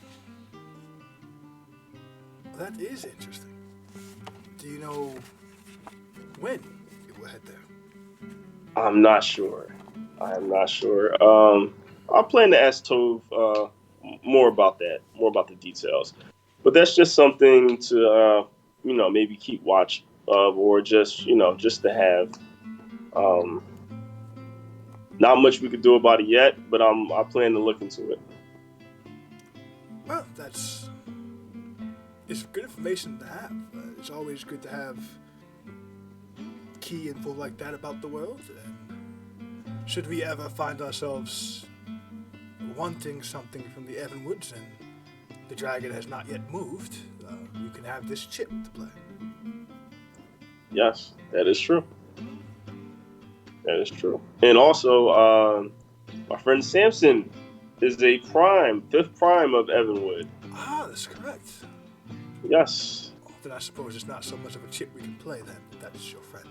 that is interesting. Do you know when it will head there? I'm not sure. I am not sure. I plan to ask Tove more about that, more about the details. But that's just something to maybe keep watch of, or just to have. Um, Not much we could do about it yet, but I plan to look into it. Well, it's good information to have. It's always good to have key info like that about the world. And should we ever find ourselves wanting something from the Evanwoods and the dragon has not yet moved, you can have this chip to play. Yes, that is true. That is true. And also, my friend Samson is a prime, fifth prime of Evanwood. Ah, that's correct. Yes. Well, then I suppose it's not so much of a chip we can play then. That's your friend.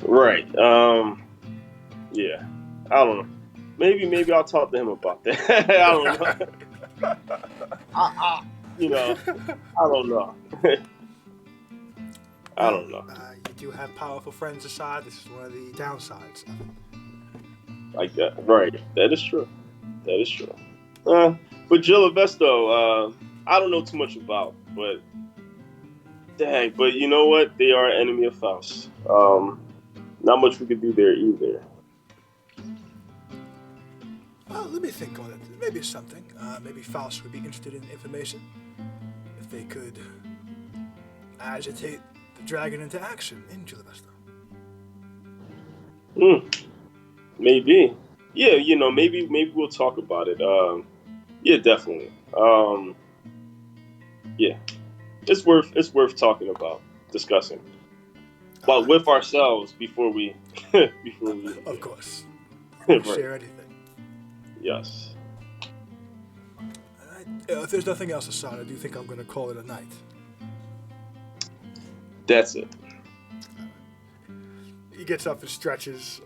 Right. Yeah. I don't know. Maybe I'll talk to him about that. I don't know. You know, I don't know. I don't know. You do have powerful friends aside. This is one of the downsides of it. Like that. Right. That is true. That is true. But Jill Avesto, I don't know too much about, but dang, but you know what? They are an enemy of Faust. Not much we could do there either. Well, let me think on it. Maybe it's something. Maybe Faust would be interested in information. If they could agitate the dragon into action in Chula Vista. Maybe. Yeah, maybe we'll talk about it. Yeah, definitely. Yeah, it's worth talking about, discussing, but with ourselves before we before we. Of course. Right. Share anything. Yes. If there's nothing else aside, I do think I'm going to call it a night. That's it. He gets up and stretches.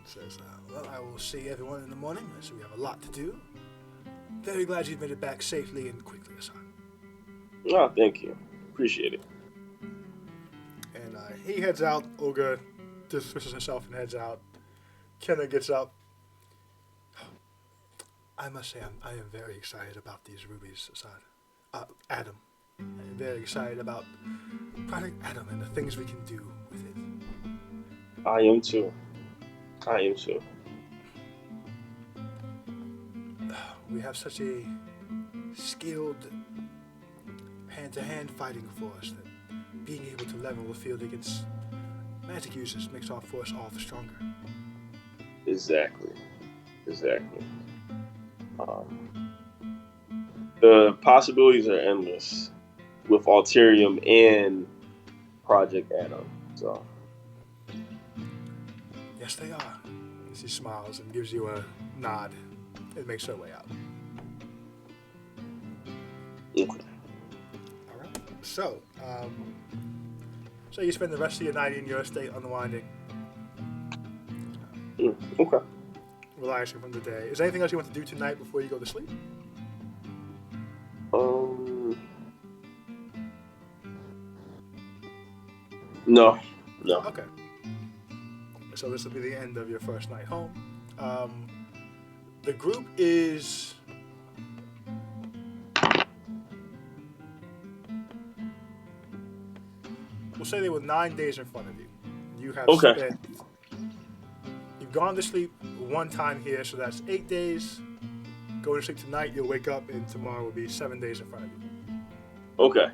Says, well, I will see everyone in the morning. So we have a lot to do. Very glad you made it back safely and quickly, Hassan. Oh, thank you. Appreciate it. And he heads out. Olga dismisses herself and heads out. Kenna gets up. I must say, I am very excited about these rubies, Assad. Adam. I'm very excited about Project Adam and the things we can do with it. I am too. We have such a skilled hand-to-hand fighting force that being able to level the field against magic users makes our force all the stronger. Exactly. The possibilities are endless with Alterium and Project Adam. So. Yes, they are. She smiles and gives you a nod and makes her way out. Okay. All right. So you spend the rest of your night in your estate unwinding. Okay. Relaxing from the day. Is there anything else you want to do tonight before you go to sleep? No. Okay. So this will be the end of your first night home. The group is... We'll say they were 9 days in front of you. You have spent... You've gone to sleep one time here, so that's 8 days. Go to sleep tonight, you'll wake up, and tomorrow will be 7 days in front of you. Okay.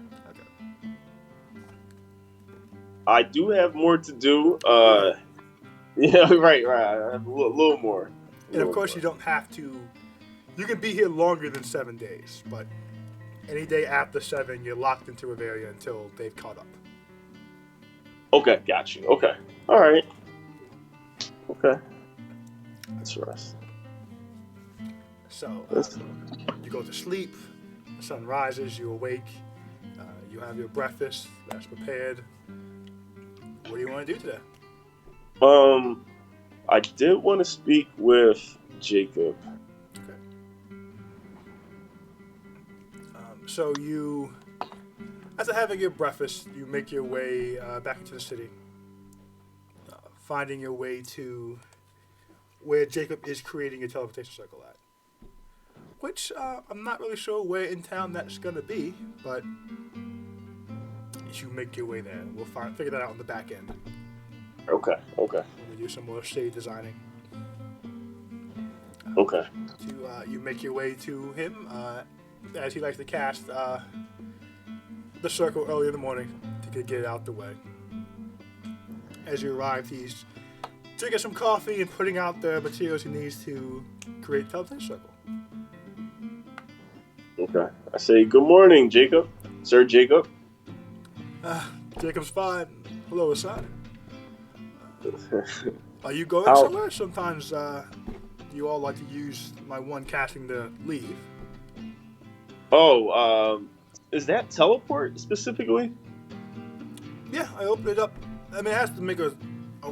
I do have more to do. Yeah, right. I have a little more. And of course, you don't have to. You can be here longer than 7 days, but any day after 7, you're locked into Reveria until they've caught up. Okay, got you. Okay, all right. Okay, that's rest. So you go to sleep. The sun rises. You awake. You have your breakfast that's prepared. What do you want to do today? I did want to speak with Jacob. Okay. So you, after having your breakfast, you make your way back into the city, finding your way to where Jacob is creating a teleportation circle at. Which I'm not really sure where in town that's gonna be, but you make your way there. We'll figure that out on the back end. Okay. We'll do some more shade designing. Okay. You make your way to him, as he likes to cast the circle early in the morning to get it out the way. As you arrive, he's drinking some coffee and putting out the materials he needs to create a teleportation circle. Okay. I say, good morning, Jacob. Sir Jacob. Jacob's fine. Hello, Assad. Are you going somewhere? Sometimes you all like to use my one casting to leave? Oh, is that teleport specifically? Yeah, I open it up. I mean, it has to make a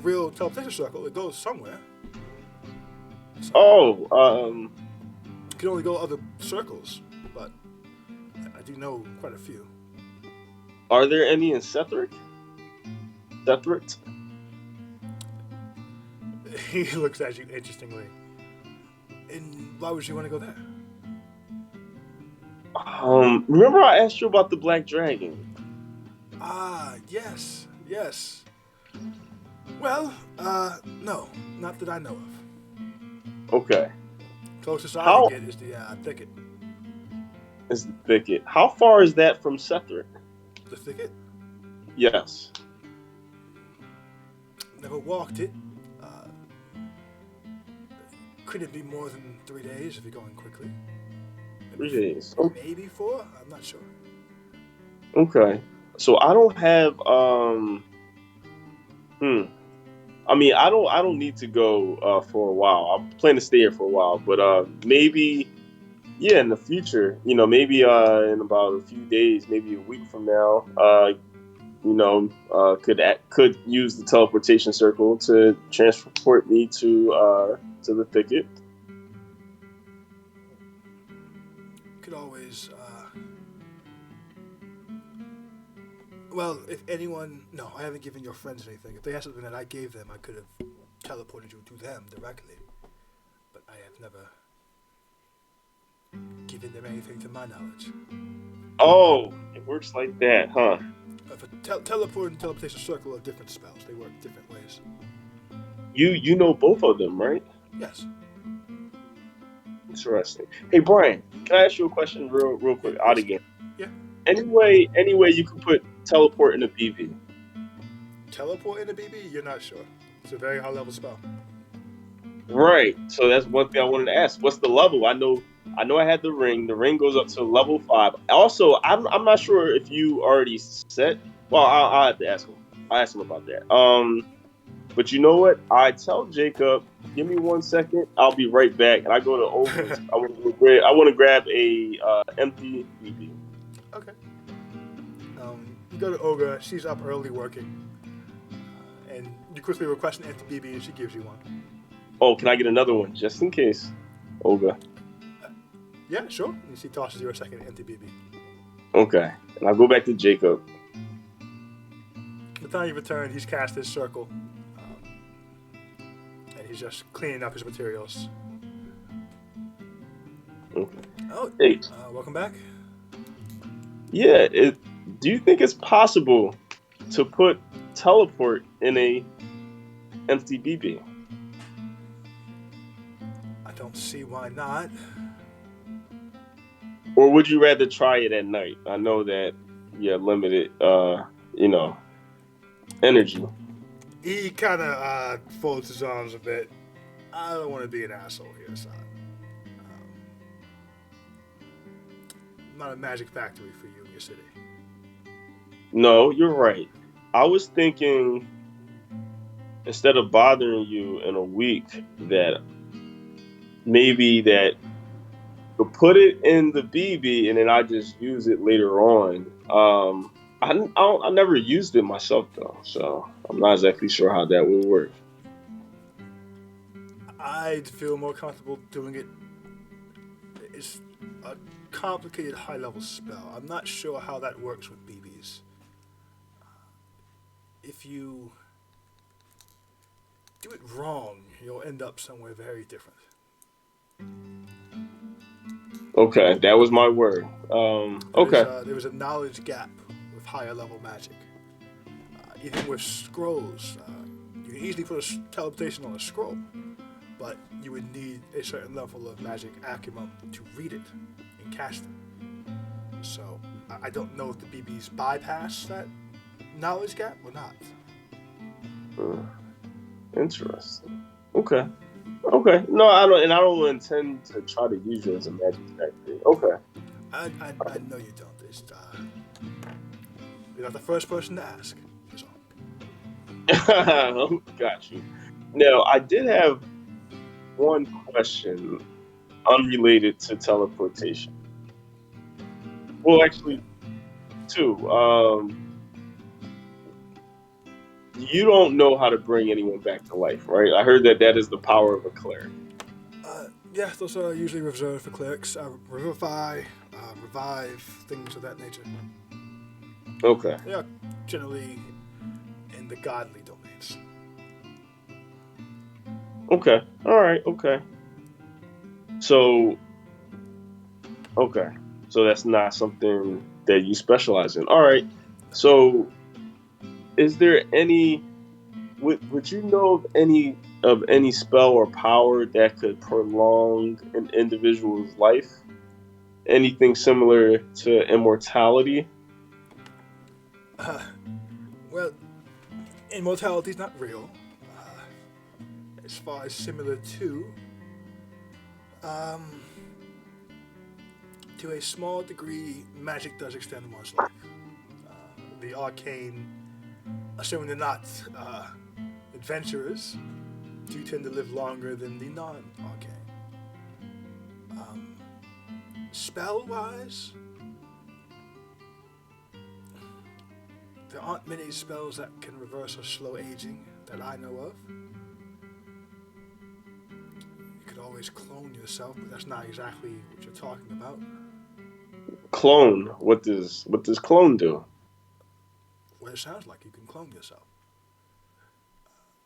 real teleportation circle. It goes somewhere. So Oh, it can only go other circles, but I do know quite a few. are there any in Sethric? Sethric? He looks at you interestingly. And why would you want to go there? Remember I asked you about the Black Dragon? Ah, yes, yes. Well, no, not that I know of. Okay. Closest I How can get is the thicket. is the thicket? How far is that from Sethric? The thicket? Yes. Never walked it. Could it be more than 3 days if you're going quickly? 3 days. Okay. Maybe 4? I'm not sure. Okay. So I don't have I mean, I don't need to go for a while. I plan to stay here for a while, but maybe yeah, in the future, maybe in about a few days, maybe a week from now, could use the teleportation circle to transport me to the thicket. Could always, well, if anyone, no, I haven't given your friends anything. If they had something that I gave them, I could have teleported you to them directly. But I have never given them anything to my knowledge. Oh, it works like that, huh? Teleport and teleportation circle are different spells. They work different ways. You know both of them, right? Yes. Interesting. Hey Brian, can I ask you a question real quick out Yes. again? Yeah. Any way you can put teleport in a BB? Teleport in a BB? You're not sure. It's a very high level spell. Right. So that's one thing I wanted to ask. What's the level? I had the ring. The ring goes up to level 5. Also, I'm not sure if you already set. Well, I'll have to ask him. I'll ask him about that. But you know what? I tell Jacob, give me 1 second. I'll be right back. And I go to Ova's. I want to grab a empty BB. Okay. You go to Olga. She's up early working. And you quickly request an empty BB and she gives you one. Oh, can I get another one just in case, Olga? Yeah, sure. And she tosses you a second empty BB. Okay. And I'll go back to Jacob. By the time you return, he's cast his circle. And he's just cleaning up his materials. Okay. Oh, hey. Welcome back. Yeah. Do you think it's possible to put teleport in a empty BB? I don't see why not. Or would you rather try it at night? I know that you have limited, energy. He kind of folds his arms a bit. I don't want to be an asshole here, son. Not a magic factory for you in your city. No, you're right. I was thinking instead of bothering you in a week, that maybe that to put it in the BB and then I just use it later on. I never used it myself though, so I'm not exactly sure how that would work. I'd feel more comfortable doing it. It's a complicated high-level spell. I'm not sure how that works with BBs. If you do it wrong, you'll end up somewhere very different. Okay, that was my word. Okay. There was a knowledge gap with higher level magic. Even with scrolls, you can easily put a teleportation on a scroll, but you would need a certain level of magic acumen to read it and cast it. So I don't know if the BBs bypass that knowledge gap or not. Interesting. Okay. No, I don't, and I don't intend to try to use you as a magic factory. Okay. I know you don't. It's, you're not the first person to ask. So. Got you. Now, I did have one question unrelated to teleportation. Well, Yeah. actually, two. You don't know how to bring anyone back to life, right? I heard that that is the power of a cleric. Yeah, those are usually reserved for clerics. Revivify, revive, things of that nature. Okay. They are generally in the godly domains. Okay. All right. Okay. So, okay. So that's not something that you specialize in. All right. So, is there any would you know of any spell or power that could prolong an individual's life? Anything similar to immortality? Well, immortality is not real. As far as similar um, to a small degree, magic does extend one's life. The arcane, assuming they're not adventurers, do tend to live longer than the non-arcane. Um, Spell-wise, there aren't many spells that can reverse or slow aging that I know of. You could always clone yourself, but that's not exactly what you're talking about. Clone. What does clone do? Well, it sounds like you can clone yourself.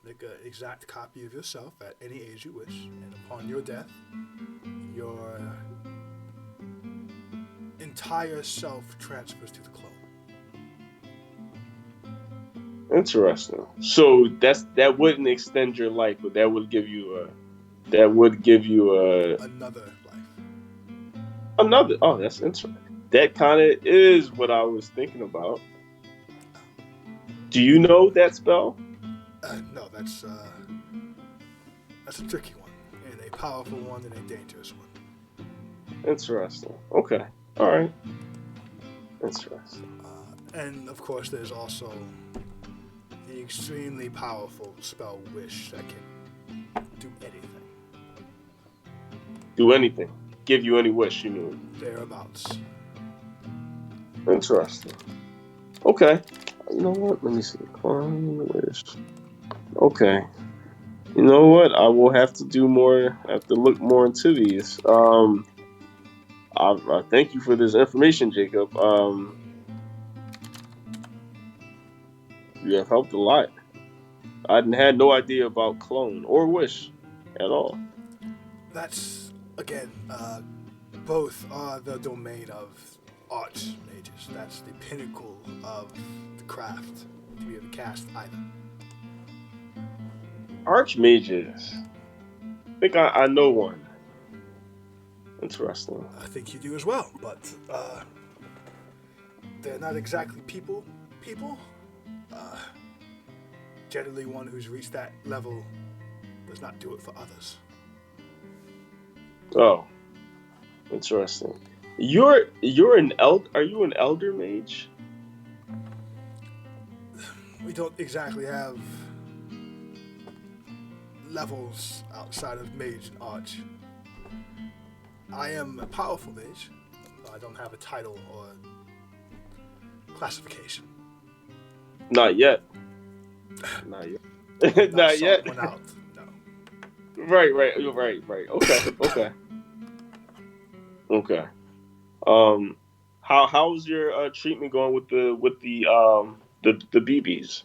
Make an exact copy of yourself at any age you wish, and upon your death, your entire self transfers to the clone. Interesting. So that wouldn't extend your life, but that would give you a Another life. another. Oh, that's interesting. That kind of is what I was thinking about. Do you know that spell? No, that's a tricky one, and a powerful one, and a dangerous one. Interesting. Okay. All right. Interesting. And of course, there's also the extremely powerful spell Wish that can do anything. Do anything. Give you any wish you need. Thereabouts. Interesting. Okay. You know what? Let me see. Climb wish. Okay. You know what? I will have to do more. I have to look more into these. I thank you for this information, Jacob. You have helped a lot. I had no idea about clone or wish at all. That's, again, both are the domain of archmages. That's the pinnacle of the craft to be able to cast either. Archmages. I think I know one. Interesting. I think you do as well, but they're not exactly people. People. Uh, Generally, one who's reached that level does not do it for others. Oh, interesting. You're an eld. Are you an elder mage? We don't exactly have levels outside of mage and arch. I am a powerful mage. I don't have a title or classification. Not yet. Not yet. Not Not sought yet. one out. No. Right, right, right. Okay, okay, okay. Um, how's your treatment going with the BBs,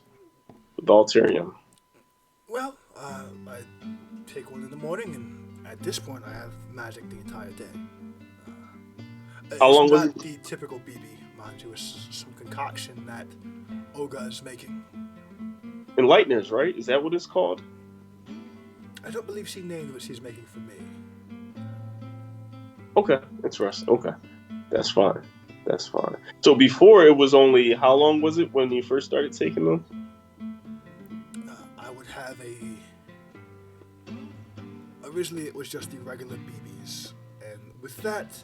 the Altarium? Well, I take one in the morning, and at this point, I have magic the entire day. How It's long was it? not the typical BB, mind you. It's some concoction that Olga is making. Enlighteners, right? Is that what it's called? I don't believe she named what she's making for me. Okay, interesting. Okay, that's fine. That's fine. So before it was only how long was it when you first started taking them? I would have a. Originally, it was just the regular BBs, and with that,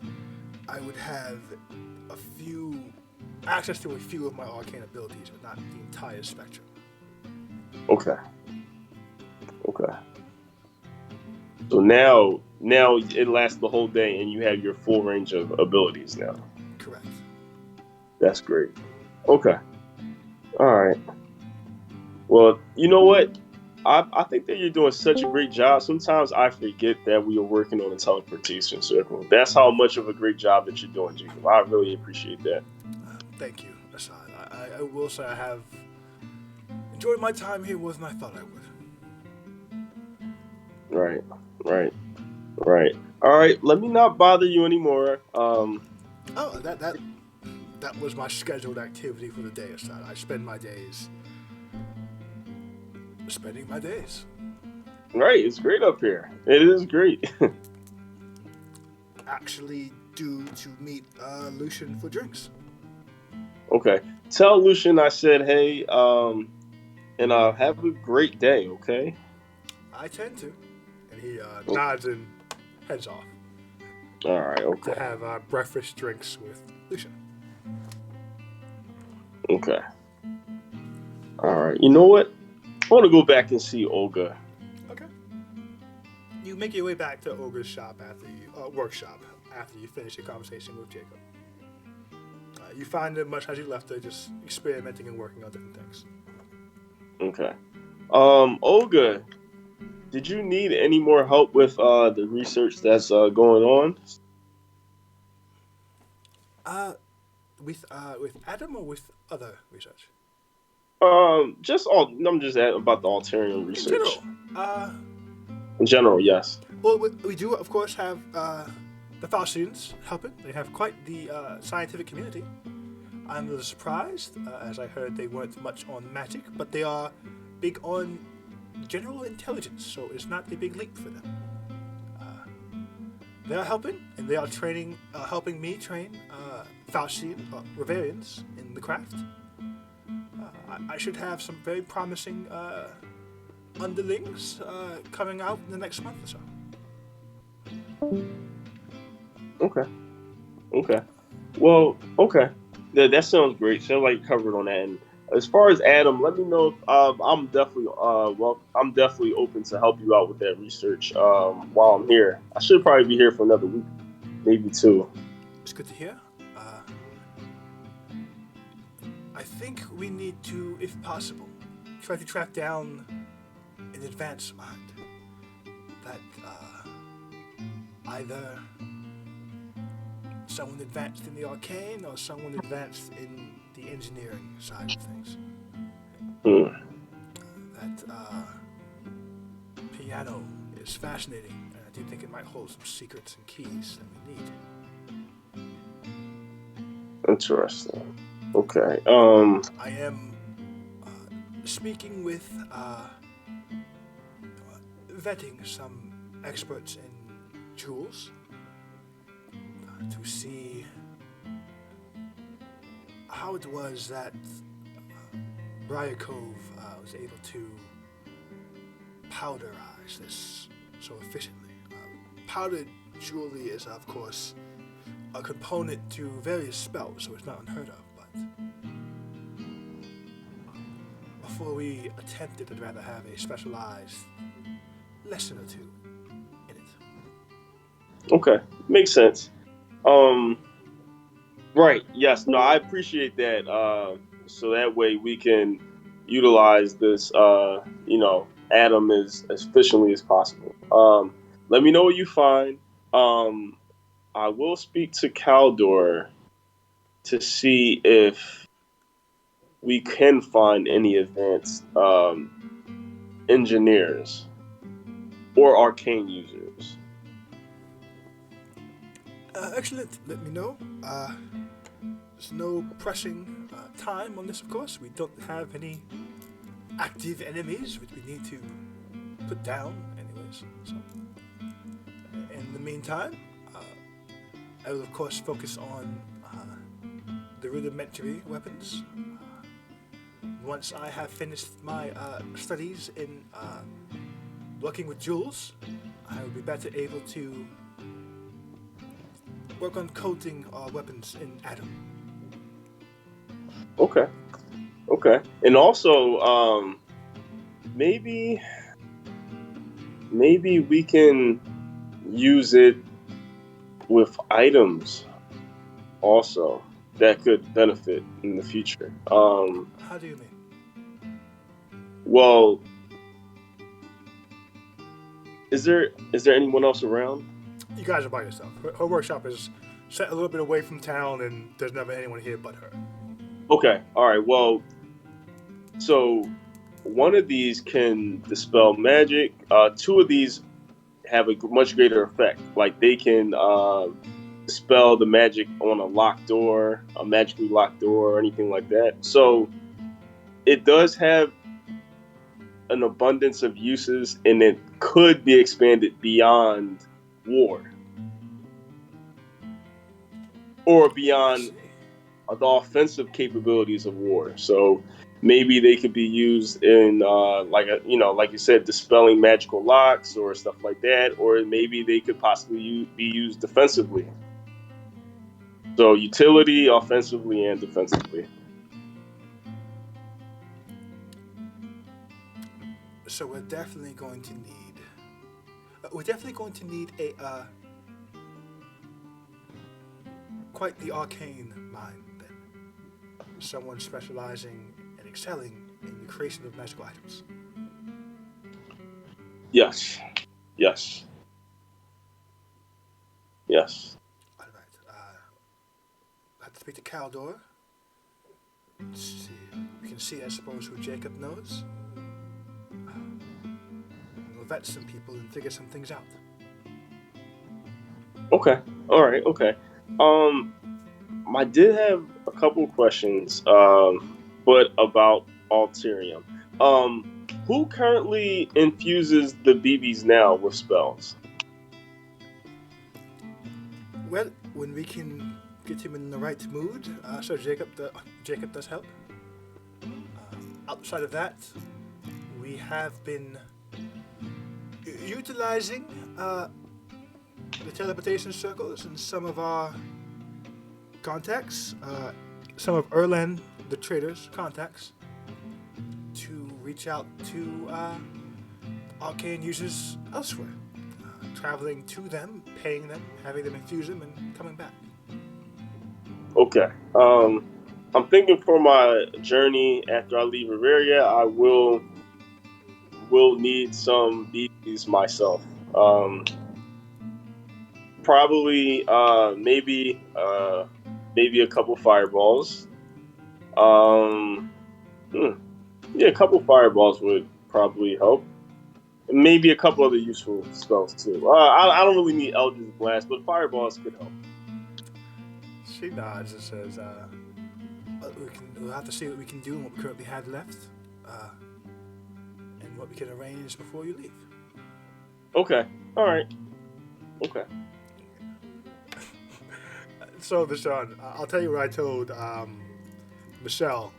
I would have a few access to a few of my arcane abilities, but not the entire spectrum. Okay, okay. So now it lasts the whole day, and you have your full range of abilities now. Correct. That's great. Okay. All right. Well, you know what? I think that you're doing such a great job. Sometimes I forget that we are working on a teleportation circle. That's how much of a great job that you're doing, Jacob. I really appreciate that. Thank you, Assad. I will say I have enjoyed my time here more than I thought I would. Right, right, right. All right. Let me not bother you anymore. Oh, that was my scheduled activity for the day, Assad. I spend my days spending my days. Right. It's great up here. It is great. Actually, due to meet Lucian for drinks. Okay. Tell Lucian I said hey. And have a great day. Okay. I tend to, and he nods and heads off All right. to Okay. have breakfast drinks with Lucian. Okay. All right. You know what? I want to go back and see Olga. Okay. You make your way back to Ogre's shop after you workshop after you finish your conversation with Jacob. You find her much as you left her, just experimenting and working on different things. Okay. Olga, did you need any more help with the research that's going on? Uh, with Adam or with other research? Just all. I'm just about the Altarian In research general, in general. Yes. well, we do of course have the Faustians helping. They have quite the scientific community. I'm a little surprised, as I heard they weren't much on magic, but they are big on general intelligence, so it's not a big leap for them. They are helping, and they are training, helping me train Faustian Revarians in the craft. I should have some very promising underlings coming out in the next month or so. Okay. Okay. Well. Okay. That sounds great. Sounds like you covered on that. And as far as Adam, let me know. If, I'm definitely I'm definitely open to help you out with that research. While I'm here, I should probably be here for another week, maybe two. It's good to hear. I think we need to, if possible, try to track down an advanced mind that either someone advanced in the arcane or someone advanced in the engineering side of things. Hmm. That piano is fascinating, and I do think it might hold some secrets and keys that we need. Interesting. Okay. I am speaking with vetting some experts in jewels to see how it was that Briar Cove was able to powderize this so efficiently. Powdered jewelry is, of course, a component to various spells, so it's not unheard of, but before we attempt it, I'd rather have a specialized lesson or two in it. Okay. Makes sense. Um. Right. Yes. No. I appreciate that. So that way we can utilize this. Adam as efficiently as possible. Let me know what you find. Um. I will speak to Caldor to see if we can find any advanced engineers or arcane users. Excellent. Let me know. There's no pressing time on this, of course. We don't have any active enemies which we need to put down, anyways. So, in the meantime, I will, of course, focus on the rudimentary weapons. Once I have finished my studies in working with jewels, I will be better able to work on coating our weapons in Adam. Okay. Okay. And also, maybe maybe we can use it with items also that could benefit in the future. How do you mean? Well, is there anyone else around? You guys are by yourself. Her workshop is set a little bit away from town, and there's never anyone here but her. Okay, all right. Well, so one of these can dispel magic. Two of these have a much greater effect. Like they can dispel the magic on a locked door, a magically locked door, or anything like that. So it does have an abundance of uses, and it could be expanded beyond war or I beyond see. the offensive capabilities of war. So maybe they could be used in like you said, dispelling magical locks or stuff like that, or maybe they could possibly be used defensively. So utility, offensively, and defensively. So we're definitely going to need. We're definitely going to need a quite the arcane mind then. Someone specializing and excelling in the creation of magical items. Yes, yes, yes. All right. I have to speak to Caldor. Let's see. We can see, I suppose, who Jacob knows. We'll vet some people and figure some things out. Okay, all right, okay. Um, I did have a couple questions, but about Alterium. Who currently infuses the BBs now with spells? Well, when we can get him in the right mood, so Jacob does help. Outside of that, we have been utilizing the teleportation circles and some of our contacts, some of Erlen, the trader's contacts, to reach out to arcane users elsewhere. Traveling to them, paying them, having them infuse them, and coming back. Okay. I'm thinking for my journey after I leave Riveria, I will need some BBs myself. Probably maybe a couple fireballs. Um, hmm, yeah, a couple fireballs would probably help. Maybe a couple other useful spells too. I don't really need Eldritch Blast, but fireballs could help. She nods and says, we'll have to see what we can do and what we currently have left, uh, and what we can arrange before you leave. Okay. All right. Okay. So, Deshaun, I'll tell you what I told Michelle.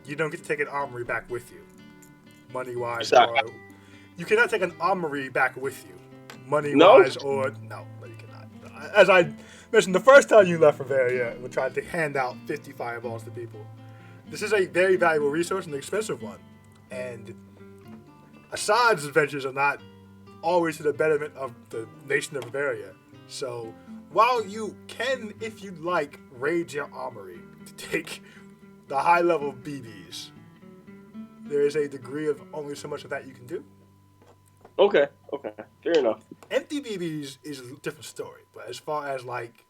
You don't get to take an armory back with you, money wise, Sorry. or you cannot take an armory back with you, money No. wise, or no, you cannot. As I mentioned, the first time you left Bavaria, we tried to hand out 50 fireballs to people. This is a very valuable resource and an expensive one, and Assad's adventures are not always to the betterment of the nation of Bavaria. So, while you can, if you'd like, raid your armory to take the high level BBs, there is a degree of only so much of that you can do. Okay. Okay. Fair enough. Empty BBs is a different story, but as far as like,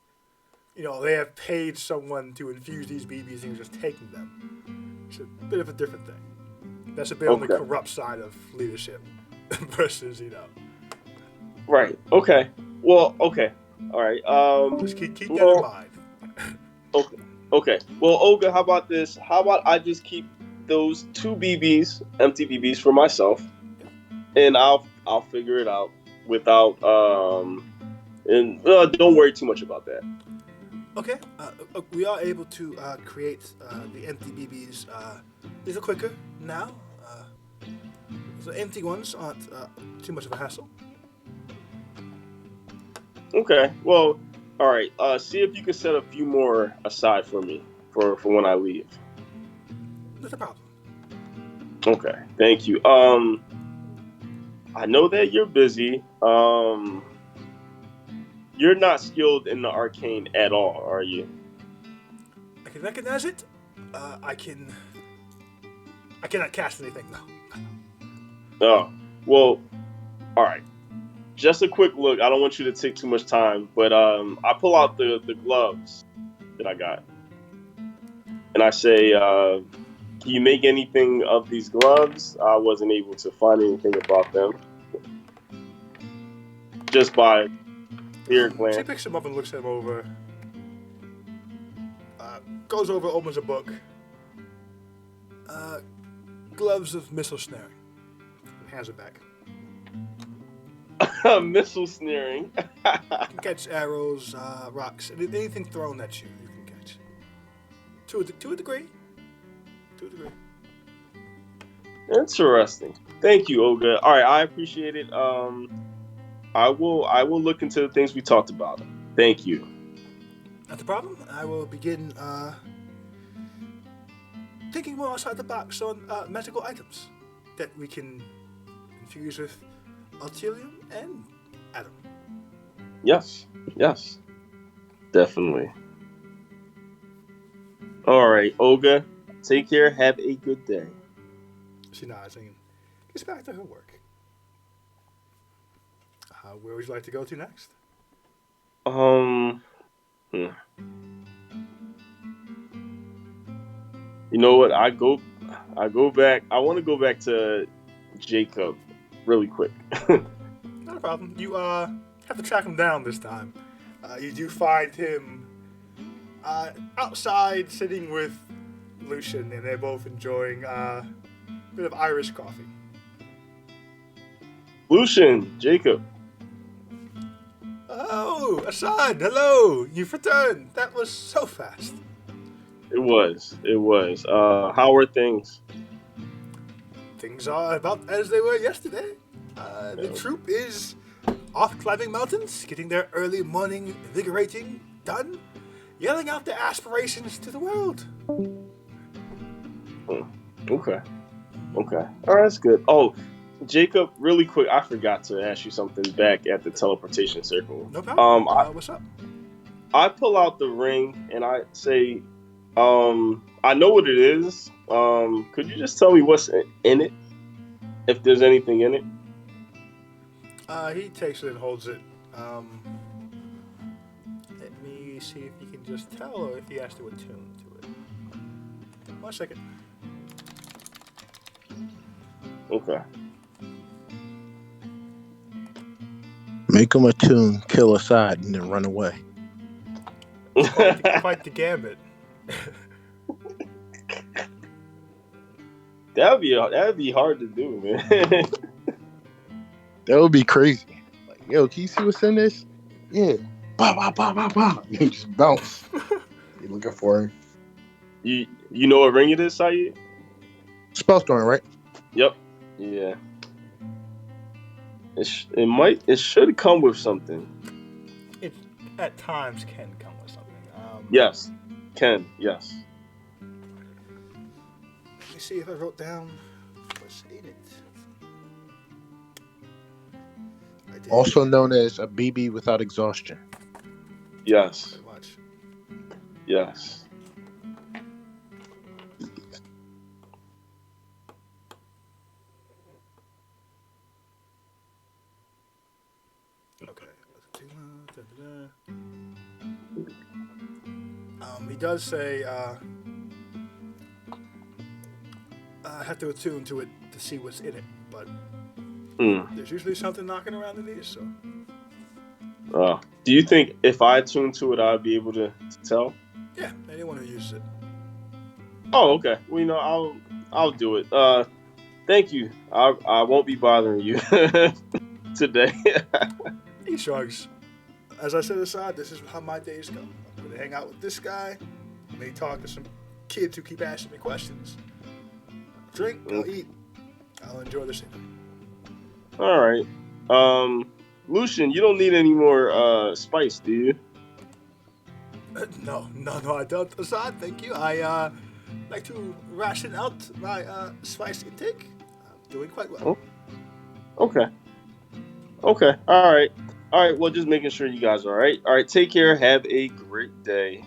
they have paid someone to infuse these BBs and you're just taking them, it's a bit of a different thing. That's a bit on the Okay. corrupt side of leadership versus, Right. Okay. Well. Okay. All right. just keep that in Well. mind. Okay. Okay. Well, Olga, how about this? How about I just keep those two BBs, empty BBs, for myself, and I'll figure it out without and don't worry too much about that. Okay, we are able to create the empty BBs a little quicker now. The empty ones aren't too much of a hassle. Okay. Well. All right. See if you can set a few more aside for me for when I leave. Not a problem. Okay. Thank you. I know that you're busy. You're not skilled in the arcane at all, are you? I can recognize it. I can. I cannot cast anything though. Oh, well, all right. Just a quick look. I don't want you to take too much time, but I pull out the gloves that I got, and I say, "Can you make anything of these gloves?" I wasn't able to find anything about them just by ear She glance. picks him up and looks him over. Goes over, opens a book. Gloves of missile snaring. And hands it back. Missile sneering. You can catch arrows, rocks, anything thrown at you. You can catch. To a degree. To a degree. Interesting. Thank you, Olga. All right, I appreciate it. I will look into the things we talked about. Thank you. Not the problem. I will begin thinking more outside the box on magical items that we can infuse with Altilium and Adam. Yes. Yes. Definitely. All right, Olga. Take care. Have a good day. She nods and gets back to her work. Where would you like to go to next? Um. hmm. You know what? I go back. I want to go back to Jacob really quick. Not a problem. You have to track him down this time. You do find him outside sitting with Lucian, and they're both enjoying a bit of Irish coffee. Lucian, Jacob. Oh, Assad, hello! You've returned. That was so fast. It was. It was. How are things? Things are about as they were yesterday. The troop is off climbing mountains, getting their early morning invigorating done, yelling out their aspirations to the world. Okay. Okay. All right, that's good. Oh, Jacob, really quick, I forgot to ask you something back at the teleportation circle. No problem. I, What's up? I pull out the ring and I say, I know what it is. Could you just tell me what's in it? If there's anything in it? He takes it and holds it. Let me see if he can just tell or if he has to attune to it. 1 second. Okay. Make him attune, kill Assad, and then run away. Quite the gambit. That'd be hard to do, man. That would be crazy. Like, yo, can you see what's in this? Yeah. Bah, bah, bah, bah, bah. You just bounce. You looking for him. You know what ring it is, Saeed? Spellstorm, right? Yep. Yeah. It should come with something. It at times can come with something. Yes. Yes. Let me see if I wrote down what's in it. I did. Also known as a BB without exhaustion. Yes. Very much. Yes. Okay. He does say, I have to attune to it to see what's in it, but there's usually something knocking around in these, so. Do you think if I tune to it, I'd be able to tell? Yeah, anyone who uses it. Oh, okay. Well, I'll do it. Thank you. I won't be bothering you today. He shrugs. As I said aside, this is how my days go. I'm going to hang out with this guy. I may talk to some kids who keep asking me questions. I'll drink, I'll eat. I'll enjoy the city. All right. Lucian, you don't need any more spice, do you? No, I don't. Assad, thank you. I like to ration out my spice intake. I'm doing quite well. Okay. Okay. All right. All right. Well, just making sure you guys are all right. All right. Take care. Have a great day.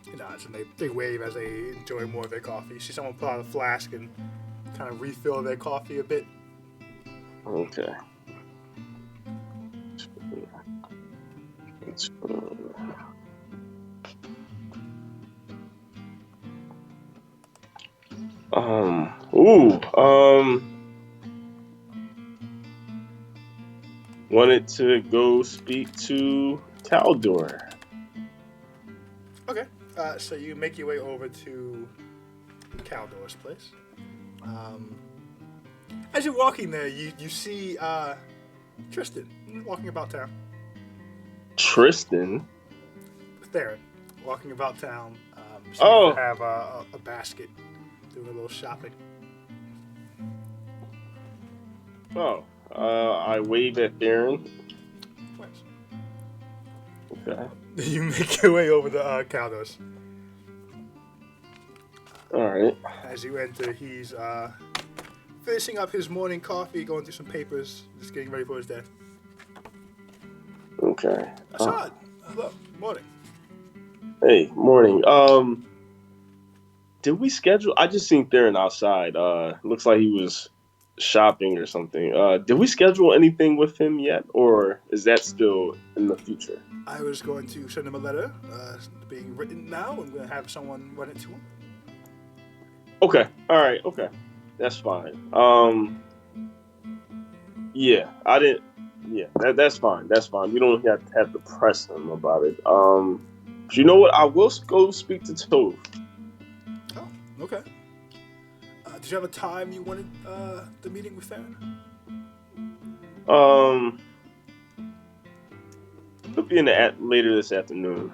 He nods and they wave as they enjoy more of their coffee. You see someone pull out a flask and kind of refill their coffee a bit. Okay. Ooh. Wanted to go speak to Taldor. Okay. So you make your way over to Caldor's place. As you're walking there, you see Tristan walking about town. Tristan. Theron walking about town. Seems to Oh. have a basket, doing a little shopping. Oh. I wave at Theron. Nice. Okay. You make your way over to Caldor's. All right. As you enter, he's finishing up his morning coffee, going through some papers, just getting ready for his day. Okay. Assad, hello, morning. Hey, morning. Did we schedule? I just seen Theron outside. Looks like he was shopping or something. Did we schedule anything with him yet, or is that still in the future? I was going to send him a letter, being written now. I'm going to have someone run it to him. Okay. All right. Okay. That's fine. Yeah, I didn't. Yeah, that's fine. That's fine. We don't have to press him about it. But you know what? I will go speak to Tove. Oh, okay. Did you have a time you wanted the meeting with Theron? It'll be later this afternoon.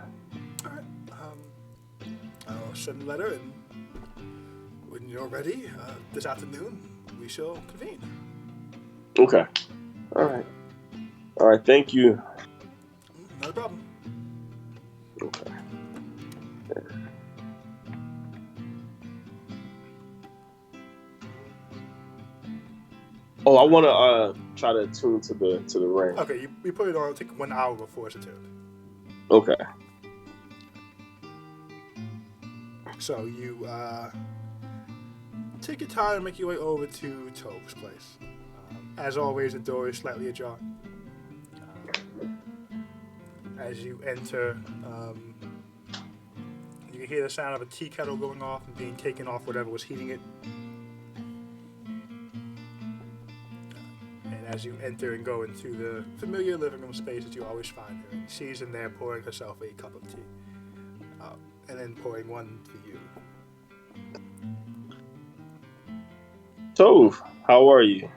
All right. I'll send a letter, and when you're ready, this afternoon, we shall convene. Okay. All right. All right. Thank you. Not a problem. Okay. Oh, I want to try to tune to the ring. Okay, you put it on. It'll take 1 hour before it's attuned. Okay. So you take your time and make your way over to Tove's place. As always, the door is slightly ajar. As you enter, you can hear the sound of a tea kettle going off and being taken off whatever was heating it. And as you enter and go into the familiar living room space that you always find her, and she's in there pouring herself a cup of tea, and then pouring one for you. Tove, how are you?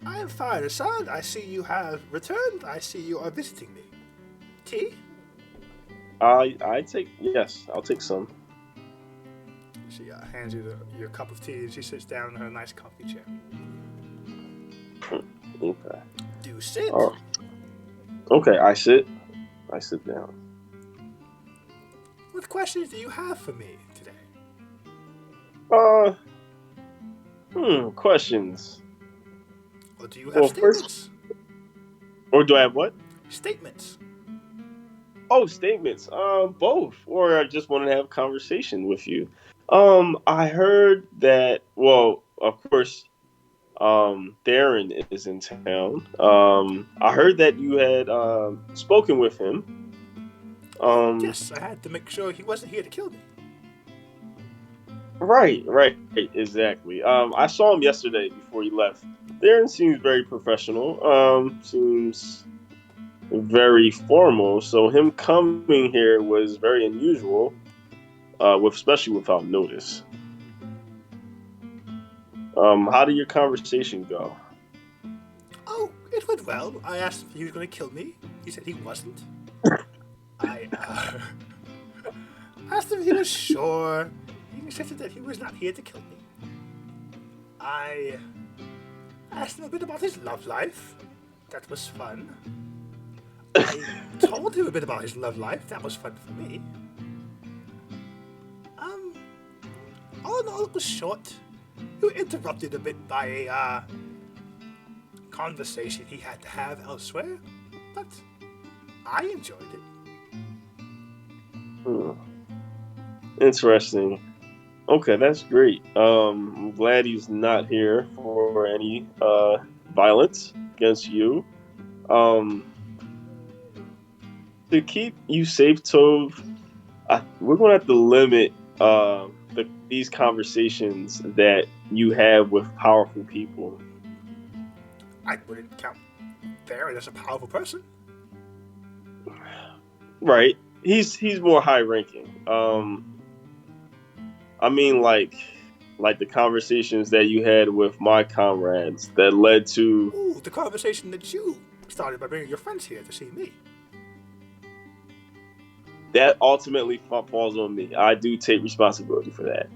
I am fine, Assad. I see you have returned. I see you are visiting me. Tea? I'll take some. She hands you your cup of tea, and she sits down in her nice comfy chair. Okay. Do sit. Oh. Okay, I sit down. What questions do you have for me today? Questions. Or do you have statements? Or do I have what? Statements. Oh, statements. Both. Or I just want to have a conversation with you. I heard that. Well, of course, Theron is in town. I heard that you had spoken with him. Yes, I had to make sure he wasn't here to kill me. Right, exactly. I saw him yesterday before he left. Theron seems very professional. Seems very formal. So him coming here was very unusual, especially without notice. How did your conversation go? Oh, it went well. I asked if he was going to kill me. He said he wasn't. I asked him if he was sure. He insisted that he was not here to kill me. I asked him a bit about his love life. That was fun. I told him a bit about his love life. That was fun for me. All in all, it was short. You were interrupted a bit by conversation he had to have elsewhere, but I enjoyed it. Hmm. Interesting. Okay, that's great. I'm glad he's not here for any violence against you. Um, to keep you safe, Tove, we're going to have to limit these conversations that you have with powerful people. I wouldn't count Theron as a powerful person. Right? He's more high ranking. I mean, like the conversations that you had with my comrades that led to Ooh, the conversation that you started by bringing your friends here to see me. that ultimately falls on me. I do take responsibility for that.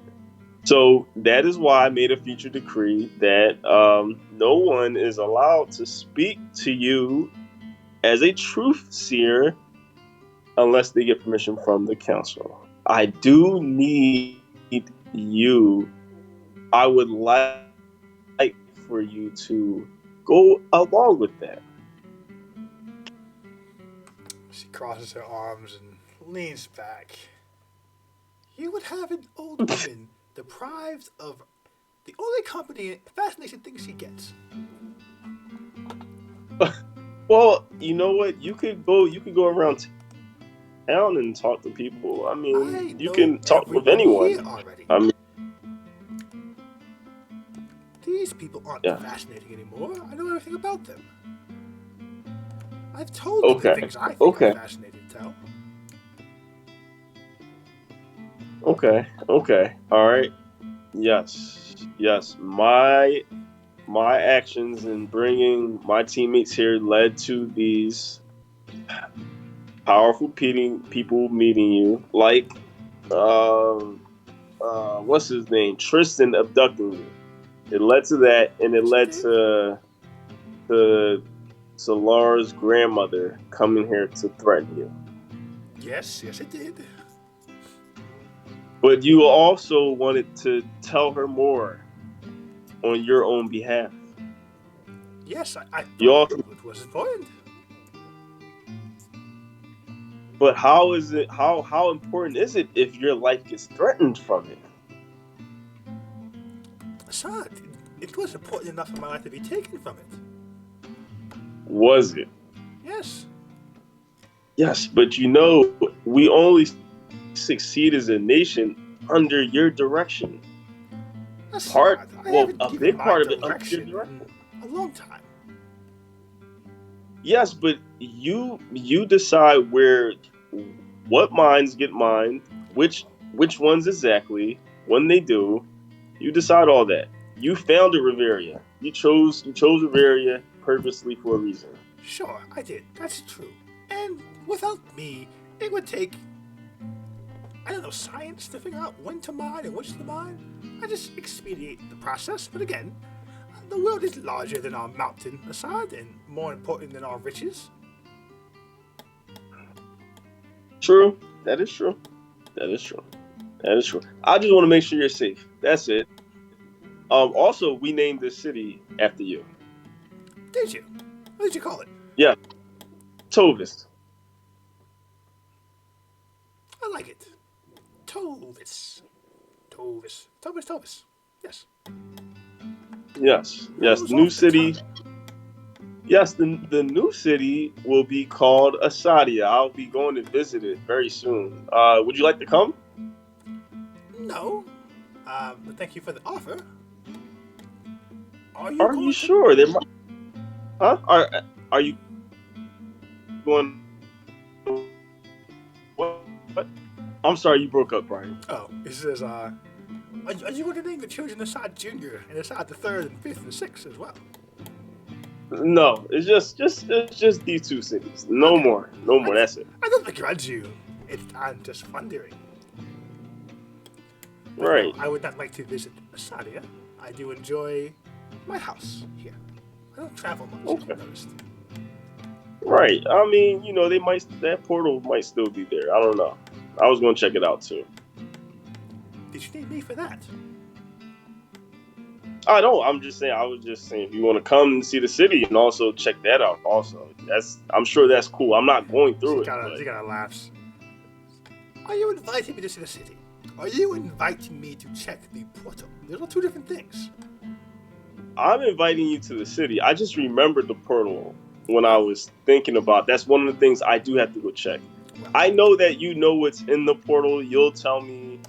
So that is why I made a future decree that no one is allowed to speak to you as a truth seer unless they get permission from the council. I do need you. I would like for you to go along with that. She crosses her arms and leans back. You would have an old woman deprived of the only company and fascination thing she gets. Well, you know what? You could go around town and talk to people. I I mean, you know can talk with everyone here anyone. already. I mean, These people aren't yeah. fascinating anymore. I know everything about them. I've told them the Okay. things I think Okay. are fascinating to tell. Okay. All right. Yes. My actions in bringing my teammates here led to these powerful people meeting you, like what's his name, Tristan abducting you. It led to that, and it Yes, it led did. to Solar's grandmother coming here to threaten you. Yes, it did. But you also wanted to tell her more on your own behalf. Yes, I You thought also, it was important. but how is it? How important is it if your life gets threatened from it? Assad, it was important enough for my life to be taken from it. Was it? Yes. Yes, but we only succeed as a nation under your direction. Assad, I haven't A given big my part of it under your direction direction. in a long time. Yes, but you decide what mines get mined, which ones exactly, when they do. You decide all that. You founded Riveria. You chose Riveria purposely for a reason. Sure, I did. That's true. And without me, it would take, I don't know, science to figure out when to mine and which to mine. I just expedite the process. But again, the world is larger than our mountain, Assad, and more important than our riches. True. That is true. That is true. That is true. I just want to make sure you're safe. That's it. Also, we named this city after you. Did you? What did you call it? Yeah, Tovis. I like it. Tovis. Tovis. Yes. Yes. Rolls New off the city. tongue. Yes, the new city will be called Asadia. I'll be going to visit it very soon. Would you like to come? No. But thank you for the offer. Are you Are you going to? sure? There might, huh? Are you going? What? I'm sorry, you broke up, Brian. Oh, it says, are you going to name the children Assad Jr. and Assad the 3rd and 5th and 6th as well? No, it's just these two cities. No Okay. more. No more. That's it. I don't begrudge you. I'm just wondering. But no, Right. I would not like to visit Assadia. I do enjoy my house here. I don't travel much, Okay. I've noticed. Right. I mean, that portal might still be there. I don't know. I was gonna check it out too. Did you need me for that? I don't. I'm just saying. I was just saying, if you want to come and see the city and also check that out, also, I'm sure that's cool. I'm not going She through it, kind but of laughs. Are you inviting me to see the city? Are you inviting me to check the portal? Those are two different things. I'm inviting you to the city. I just remembered the portal when I Well, was thinking about. That's one of the things I do have to go check. well, I know that you know what's in the portal. You'll tell me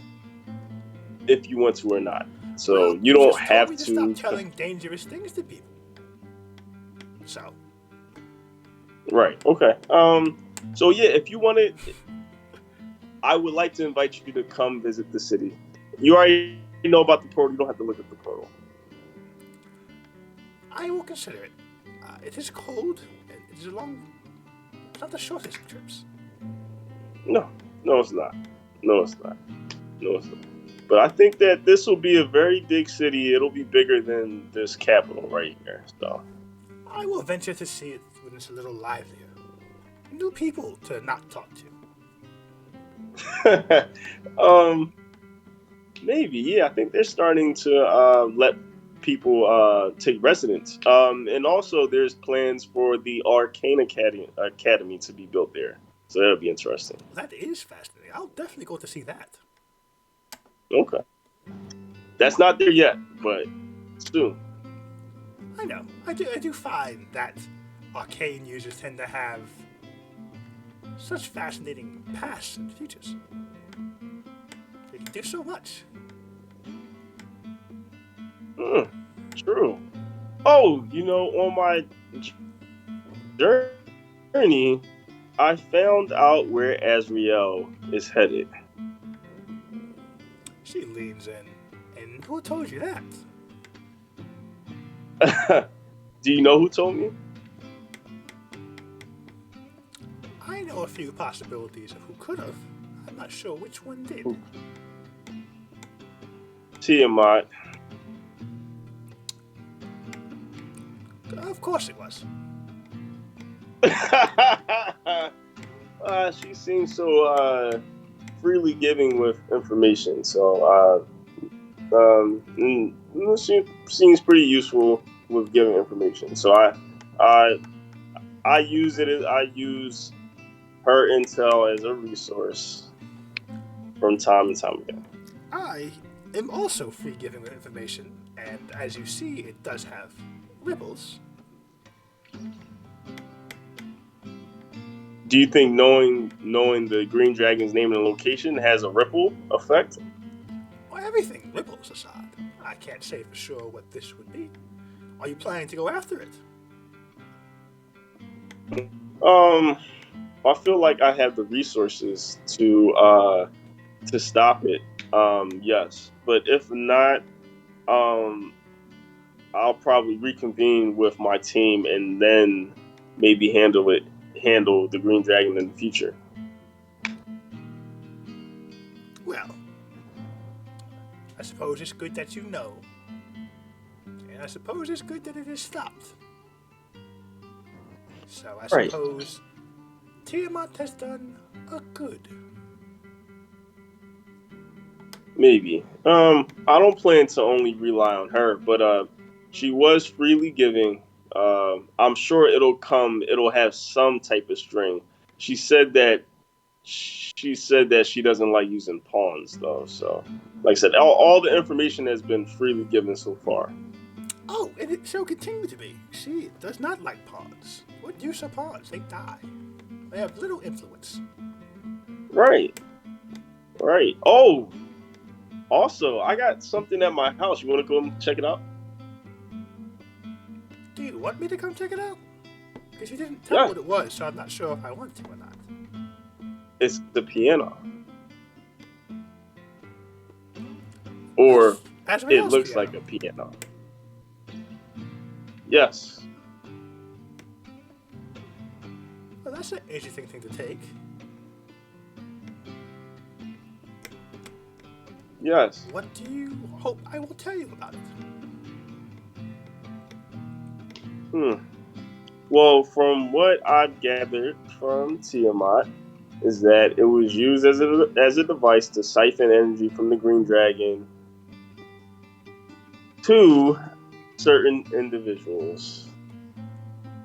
if you want to or not. So well, you you don't just told have me to stop to. telling dangerous things to people. So, Right. Okay. So yeah, if you want it, I would like to invite you to come visit the city. You already know about the portal. You don't have to look at the portal. I will consider it. It is cold, and it is long, but not the shortest of trips. No, no, it's not. No, it's not. No, it's not. But I think that this will be a very big city. It'll be bigger than this capital right here. So, I will venture to see it when it's a little livelier. New people to not talk to. maybe, yeah. I think they're starting to let people take residence. And also, there's plans for the Arcane Academy to be built there. So that'll be interesting. That is fascinating. I'll definitely go to see that. Okay, that's not there yet, but soon. I know. I do find that arcane users tend to have such fascinating pasts and futures. They can do so much. Hmm, true. Oh, on my journey, I found out where Azriel is headed. She leans in. And who told you that? Do you know who told me? I know a few possibilities of who could have. I'm not sure which one did. Tiamat. Of course it was. She seems so freely giving with information, so she seems pretty useful with giving information. So I use it. I use her intel as a resource from time to time again. I am also free giving with information, and as you see, it does have ripples. Do you think knowing the Green Dragon's name and location has a ripple effect? Well, everything ripples aside. I can't say for sure what this would be. Are you planning to go after it? I feel like I have the resources to stop it. Yes, but if not, I'll probably reconvene with my team and then maybe handle the Green Dragon in the future. Well, I suppose it's good that you know. And I suppose it's good that it is stopped. So I Right. suppose Tiamat has done a good. Maybe. I don't plan to only rely on her, but she was freely giving. I'm sure it'll have some type of string. She said that she doesn't like using pawns though. So, like I said, all the information has been freely given so far. Oh, and it shall continue to be. She does not like pawns. What use are pawns? They die. They have little influence. Right. Right. Oh, also, I got something at my house. You want to go and check it out? Do you want me to come check it out? Because you didn't tell me Yeah. what it was, so I'm not sure if I want to or not. It's the piano. Or As it looks like a piano. Yes. Well, that's an interesting thing to take. Yes. What do you hope I will tell you about it? Well, from what I've gathered from Tiamat, is that it was used as a device to siphon energy from the Green Dragon to certain individuals.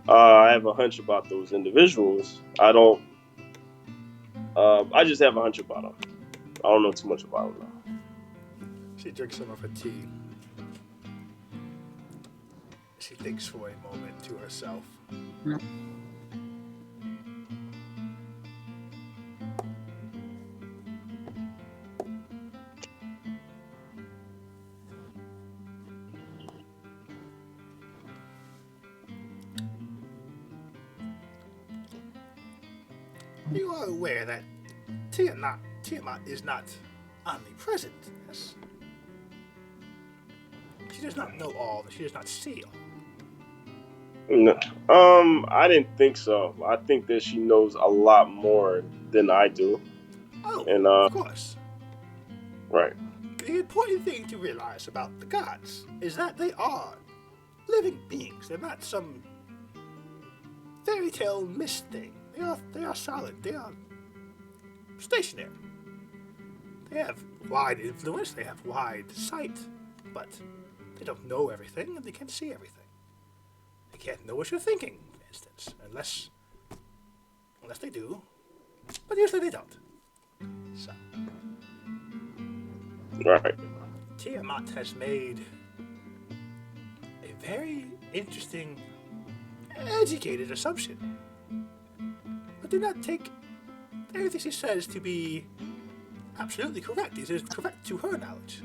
I have a hunch about those individuals. I don't. I just have a hunch about them. I don't know too much about them. She drinks some of her tea. She thinks for a moment to herself. You are aware that Tiamat is not omnipresent, yes? She does not know all, she does not see all. No. I didn't think so. I think that she knows a lot more than I do. Oh, And of course. right. The important thing to realize about the gods is that they are living beings. They're not some fairy tale mist thing. They are solid. They are stationary. They have wide influence. They have wide sight, but they don't know everything and they can't see everything. They can't know what you're thinking, for instance, unless they do. But usually they don't. So. Right. Tiamat has made a very interesting, educated assumption. But do not take everything she says to be absolutely correct. It is correct to her knowledge.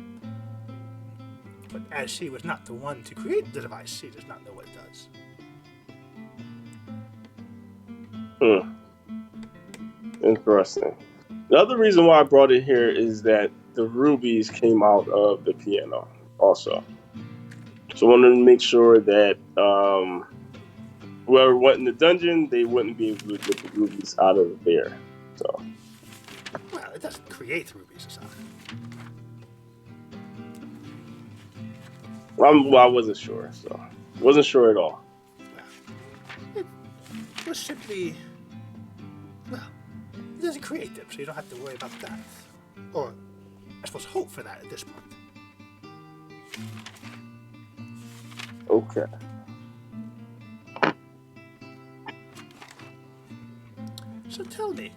But as she was not the one to create the device, she does not know what it does. Interesting. The other reason why I brought it here is that the rubies came out of the piano also. So I wanted to make sure that whoever went in the dungeon, they wouldn't be able to get the rubies out of there. So. Well, it doesn't create rubies, aside. I wasn't sure, so wasn't sure at all. Well, it was simply, well, it doesn't create them, so you don't have to worry about that. Or, I suppose, hope for that at this point. Okay. So tell me,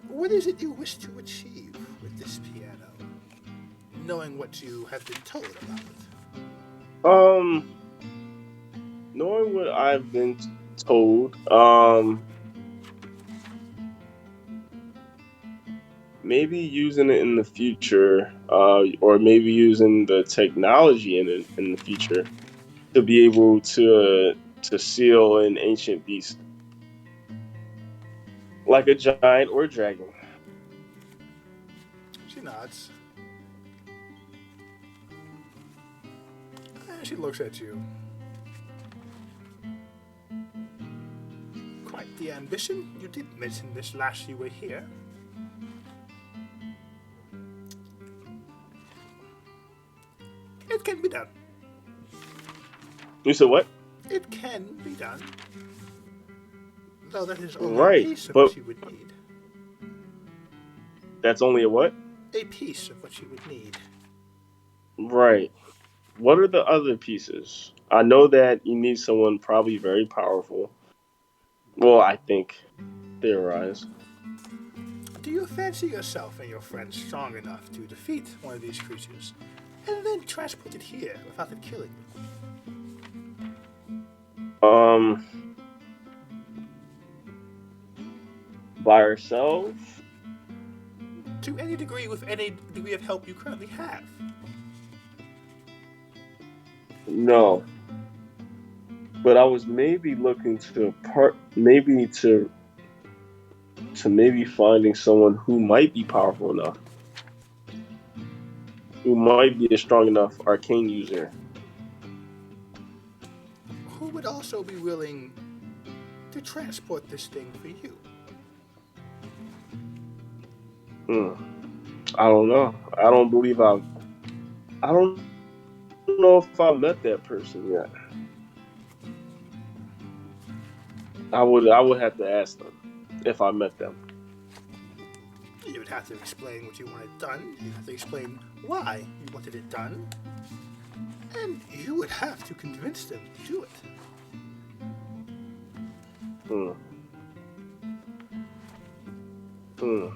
what is it you wish to achieve with this piano? Knowing what you have been told about it. Knowing what I've been told, maybe using it in the future, or maybe using the technology in the future to be able to seal an ancient beast, like a giant or a dragon. She nods. And she looks at you. Quite the ambition. You did mention this last you were here. It can be done. You said what? It can be done. Though that is only Right, a piece of but what you would need. that's only a what? A piece of what you would need. Right. What are the other pieces? I know that you need someone probably very powerful. Well, I think, theorize. Do you fancy yourself and your friends strong enough to defeat one of these creatures and then transport it here without it killing you? By ourselves? To any degree, with any degree of help you currently have. No. But I was maybe looking to maybe finding someone who might be powerful enough, who might be a strong enough arcane user. Who would also be willing to transport this thing for you? I don't know. I don't know if I met that person yet. I would have to ask them if I met them. You would have to explain what you want it done. You have to explain why you wanted it done. And you would have to convince them to do it. Hmm. Hmm.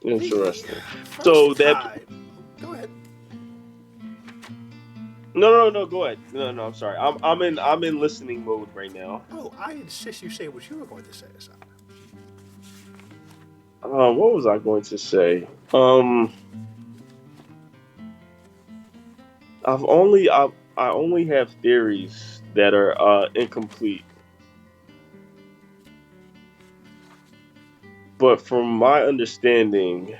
Interesting. The So first that time, go ahead. no, go ahead. No, I'm sorry. I'm in listening mode right now. Oh, I insist you say what you were going to say, Asad. What was I going to say? I only have theories that are incomplete. But from my understanding,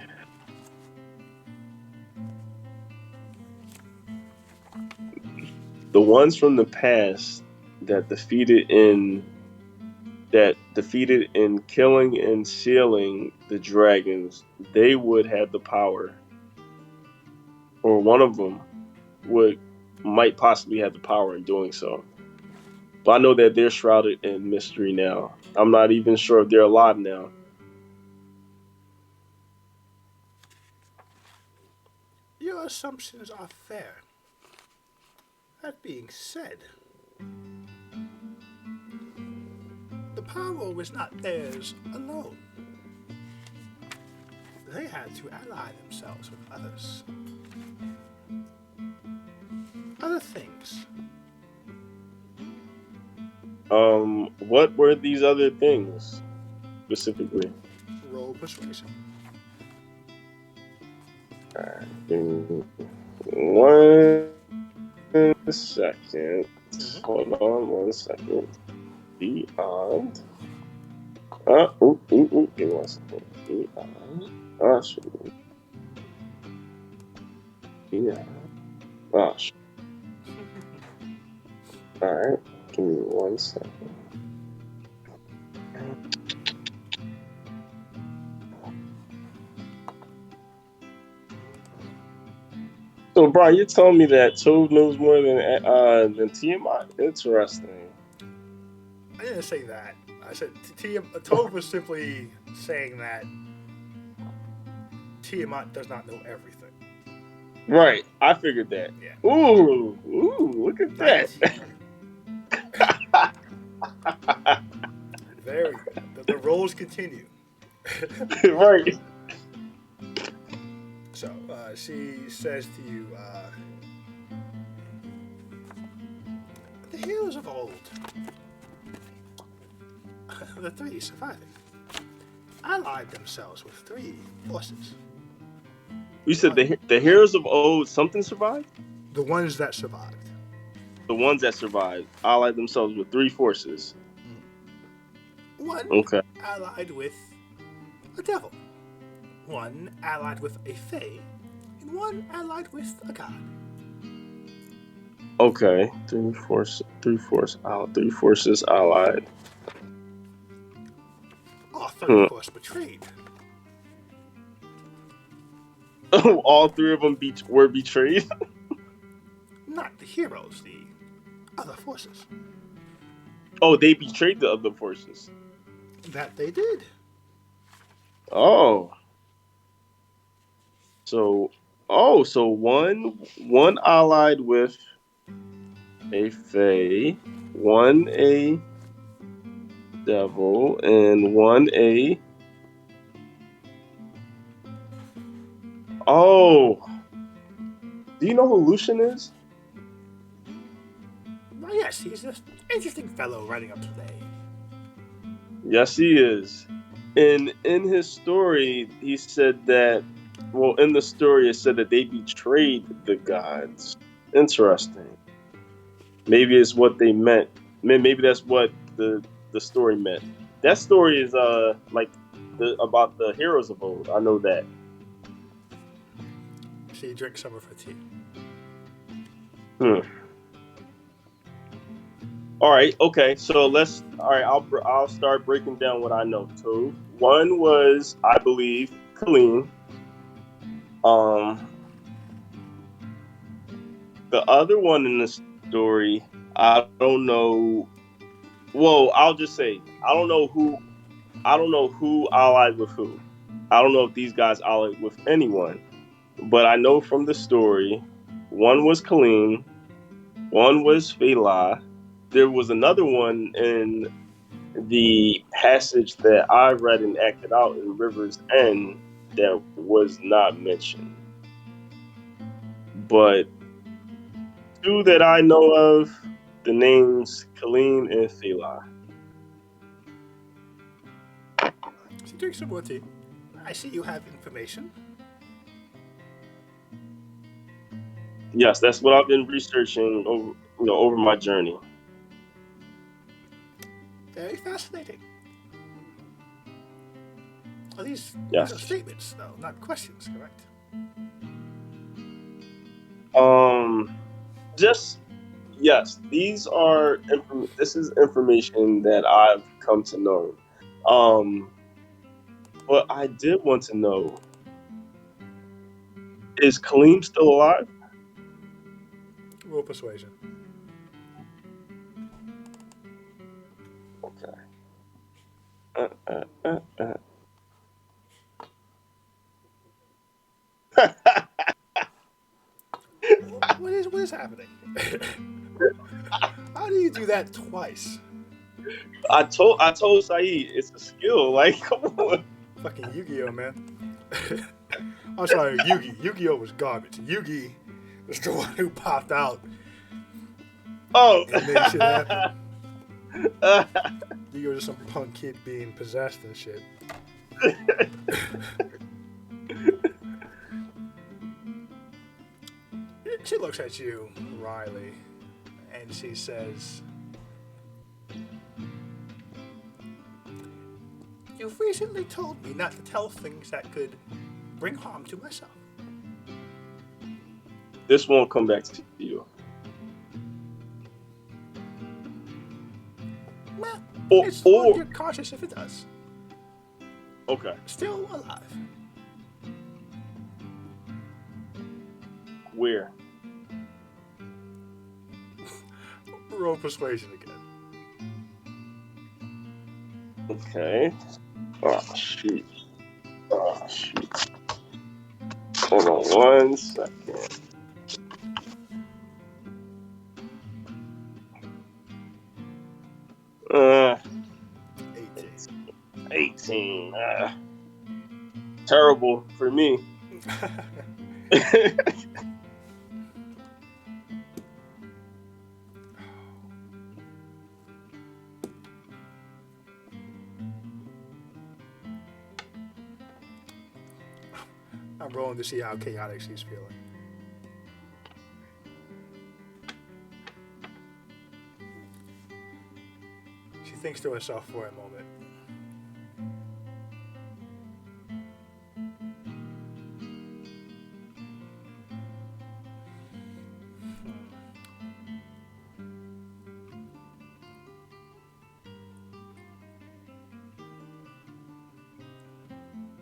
the ones from the past that defeated in killing and sealing the dragons, they would have the power, or one of them might possibly have the power in doing so. But I know that they're shrouded in mystery now. I'm not even sure if they're alive now. Your assumptions are fair. That being said, the power was not theirs alone. They had to ally themselves with others. Other things. What were these other things specifically? Roll persuasion. Give me 1 second. Hold on 1 second. Beyond. Give me 1 second. Beyond. Shoot. Beyond. Shoot. Alright. Give me 1 second. So, Brian, you're telling me that Toad knows more than Tiamat? Interesting. I didn't say that. I said Tove was simply saying that Tiamat does not know everything. Right, I figured that. Yeah. Ooh, look at that. Very. The roles continue. Right. So she says to you, the heroes of old, the three surviving, allied themselves with three forces. You said the heroes of old something survived? The ones that survived. The ones that survived allied themselves with three forces. One allied with a devil, one allied with a fae, and one allied with a god. Okay, three forces allied. All three, of course, betrayed. All three of them were betrayed? Not the heroes, the other forces. Oh, they betrayed the other forces. That they did. Oh. So one allied with a fae, one a devil, and one a. Oh. Do you know who Lucian is? Well, yes, he's an interesting fellow writing a play. Yes, he is. And in his story, he said that. Well, in the story, it said that they betrayed the gods. Interesting. Maybe it's what they meant. Maybe that's what the story meant. That story is like about the heroes of old. I know that. She drinks some of her tea. All right. Okay. So All right. I'll start breaking down what I know. So one was, I believe, Colleen. The other one in the story, I don't know. Well, I'll just say I don't know I don't know who allied with who. I don't know if these guys allied with anyone, but I know from the story, one was Kaleem, one was Fela. There was another one in the passage that I read and acted out in River's End that was not mentioned. But two that I know of, the names Kaleem and Fela. So drink some more tea. I see you have information. Yes, that's what I've been researching over my journey. Very fascinating. Are these are Yes. statements, though, not questions, correct? Um, just yes, this is information that I've come to know. Um, but I did want to know, is Kaleem still alive? Roll persuasion. Okay. Uh, uh, uh, uh. What is happening? How do you do that twice? I told Saeed it's a skill. Like, come on. Fucking Yu-Gi-Oh, man. I'm sorry, Yugi. Yu-Gi-Oh was garbage. Yugi was the one who popped out Oh. and made shit happen. Yu-Gi-Oh was just some punk kid being possessed and shit. She looks at you, Riley, and she says, "You've recently told me not to tell things that could bring harm to myself." This won't come back to you. Well, it's Or you're cautious if it does. okay. Still alive. Where? Roll persuasion again. Okay. Oh shoot. Oh shoot. Hold on 1 second. Uh, 18. 18. Terrible for me. I'm rolling to see how chaotic she's feeling. She thinks to herself for a moment.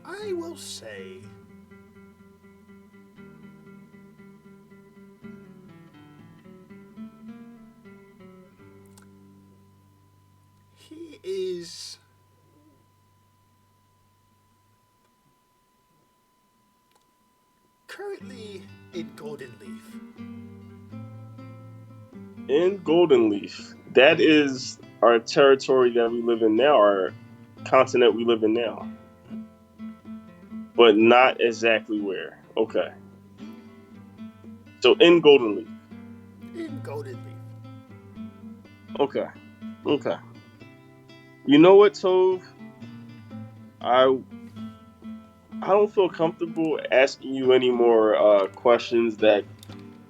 I will say he is currently in Golden Leaf. In Golden Leaf. That is our territory that we live in now, our continent we live in now. But not exactly where. Okay. So in Golden Leaf. In Golden Leaf. Okay. Okay. You know what, Tove? I don't feel comfortable asking you any more questions that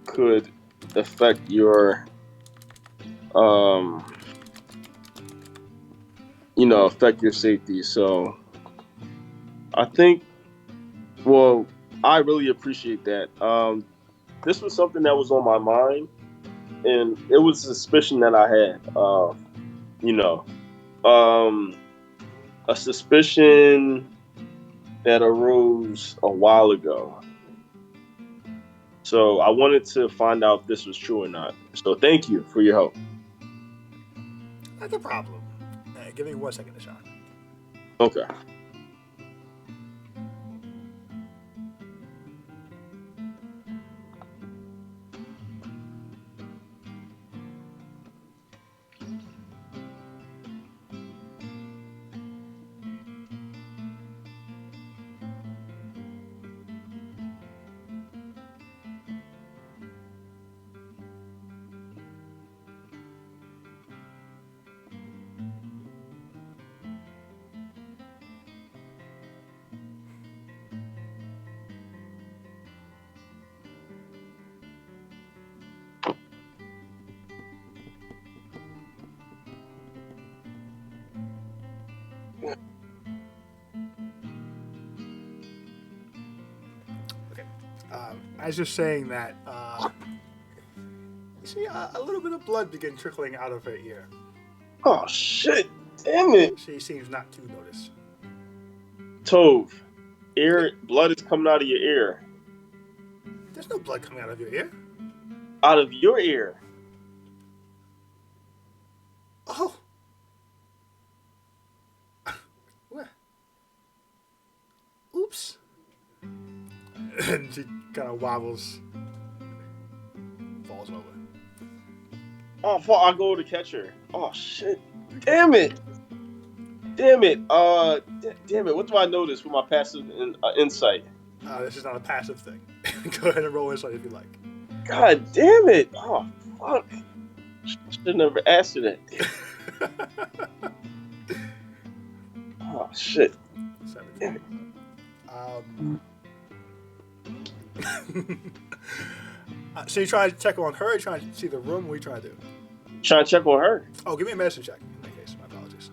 could affect your affect your safety. So I think, well, I really appreciate that. This was something that was on my mind, and it was a suspicion that I had. You know, a suspicion that arose a while ago. So I wanted to find out if this was true or not. So thank you for your help. Not a problem. Give me 1 second, Deshaun. Okay. Okay. As you're saying that, you see a little bit of blood begin trickling out of her ear. Oh shit! Damn it, She seems not to notice. Tove. Ear blood is coming out of your ear. There's no blood coming out of your ear. Out of your ear. Oh. Where? Oops. And she kind of wobbles, falls over. Oh fuck! I go to catch her. Oh shit! Damn it! Damn it! Damn it! What do I notice with my passive insight? This is not a passive thing. Go ahead and roll insight if you like. God damn it! Oh fuck! Should never asked her that. Oh shit! 17. So you trying to check on her? Or you trying to see the room? What are you trying to do? Trying to check on her. Oh, give me a medicine check. In that case, my apologies.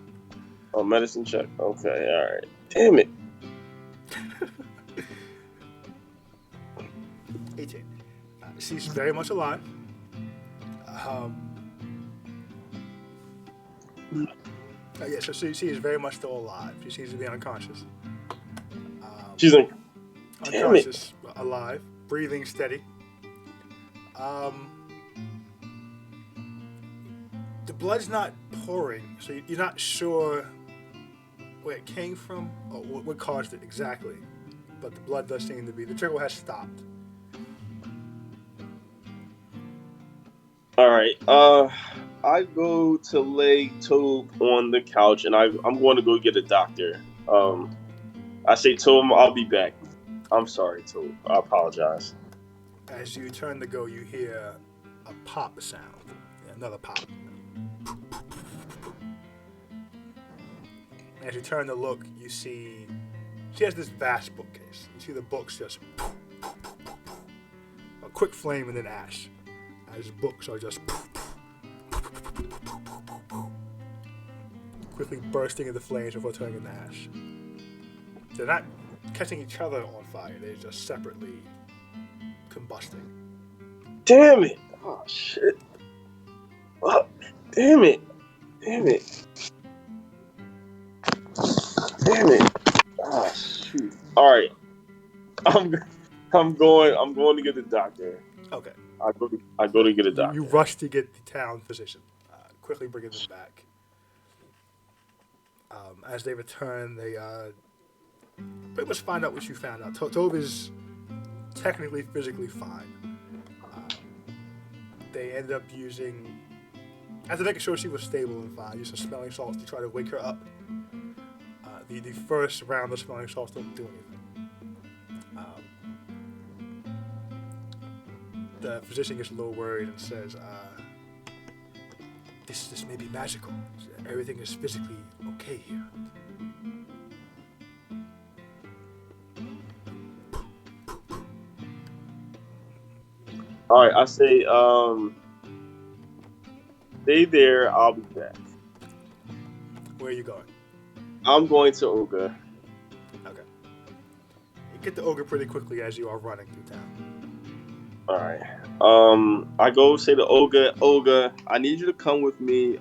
Oh, medicine check. Okay, all right. Damn it! 18. She's very much alive. Yeah, so she is very much still alive. She seems to be unconscious. She's like, damn it! Unconscious, alive, breathing steady. The blood's not pouring, so you're not sure where it came from or what caused it exactly. But the blood does seem to be. The trickle has stopped. All right. I go to lay Tobe on the couch, and I'm going to go get a doctor. I say, Tobe, I'll be back. I'm sorry, Tobe. I apologize. As you turn to go, you hear a pop sound. Yeah, another pop. As you turn to look, you see she has this vast bookcase. You see the books just a quick flame and then ash. As books are just quickly bursting into flames before turning into ash. They're not catching each other on fire. They're just separately combusting. Damn it! Oh shit! Oh, damn it! Damn it! Damn it! Oh shoot! All right, I'm going to get the doctor. Okay. I go to get a doctor. You rush to get the town physician. Quickly bringing them back. As they return, they pretty much find out what you found out. Tove is technically physically fine. They ended up using, after making sure she was stable and fine, used some smelling salts to try to wake her up. The first round of smelling salts don't do anything. The physician gets a little worried and says, this may be magical. Everything is physically okay here. All right, I say, stay there. I'll be back. Where are you going? I'm going to Olga. Okay. You get to Ogre pretty quickly as you are running through town. All right. I go say to Olga, I need you to come with me.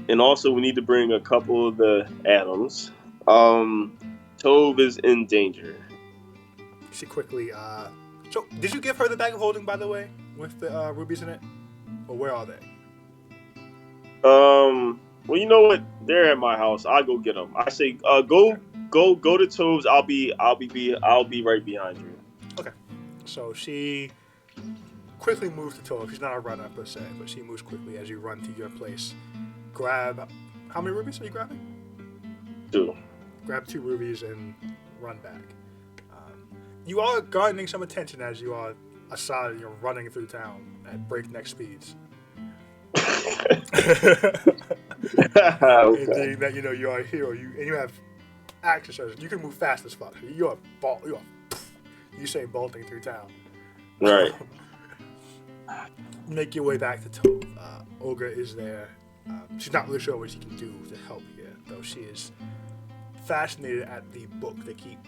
And also we need to bring a couple of the atoms. Tove is in danger. She quickly, so did you give her the bag of holding, by the way, with the rubies in it? Or where are they? Well, you know what? They're at my house. I'll go get them. I say, Okay. go to Toves. I'll be right behind you. Okay. So she quickly moves to Tove. She's not a runner per se, but she moves quickly as you run to your place. Grab. How many rubies are you grabbing? Too. Grab 2 rubies and run back. You are garnering some attention as you are Assad. You're running through town at breakneck speeds. And Okay. being that you are a hero, you have action surge. You can move fast as fuck. You say bolting through town. Right. Make your way back to Tove. Olga is there. She's not really sure what she can do to help here, though she is fascinated at the book they keep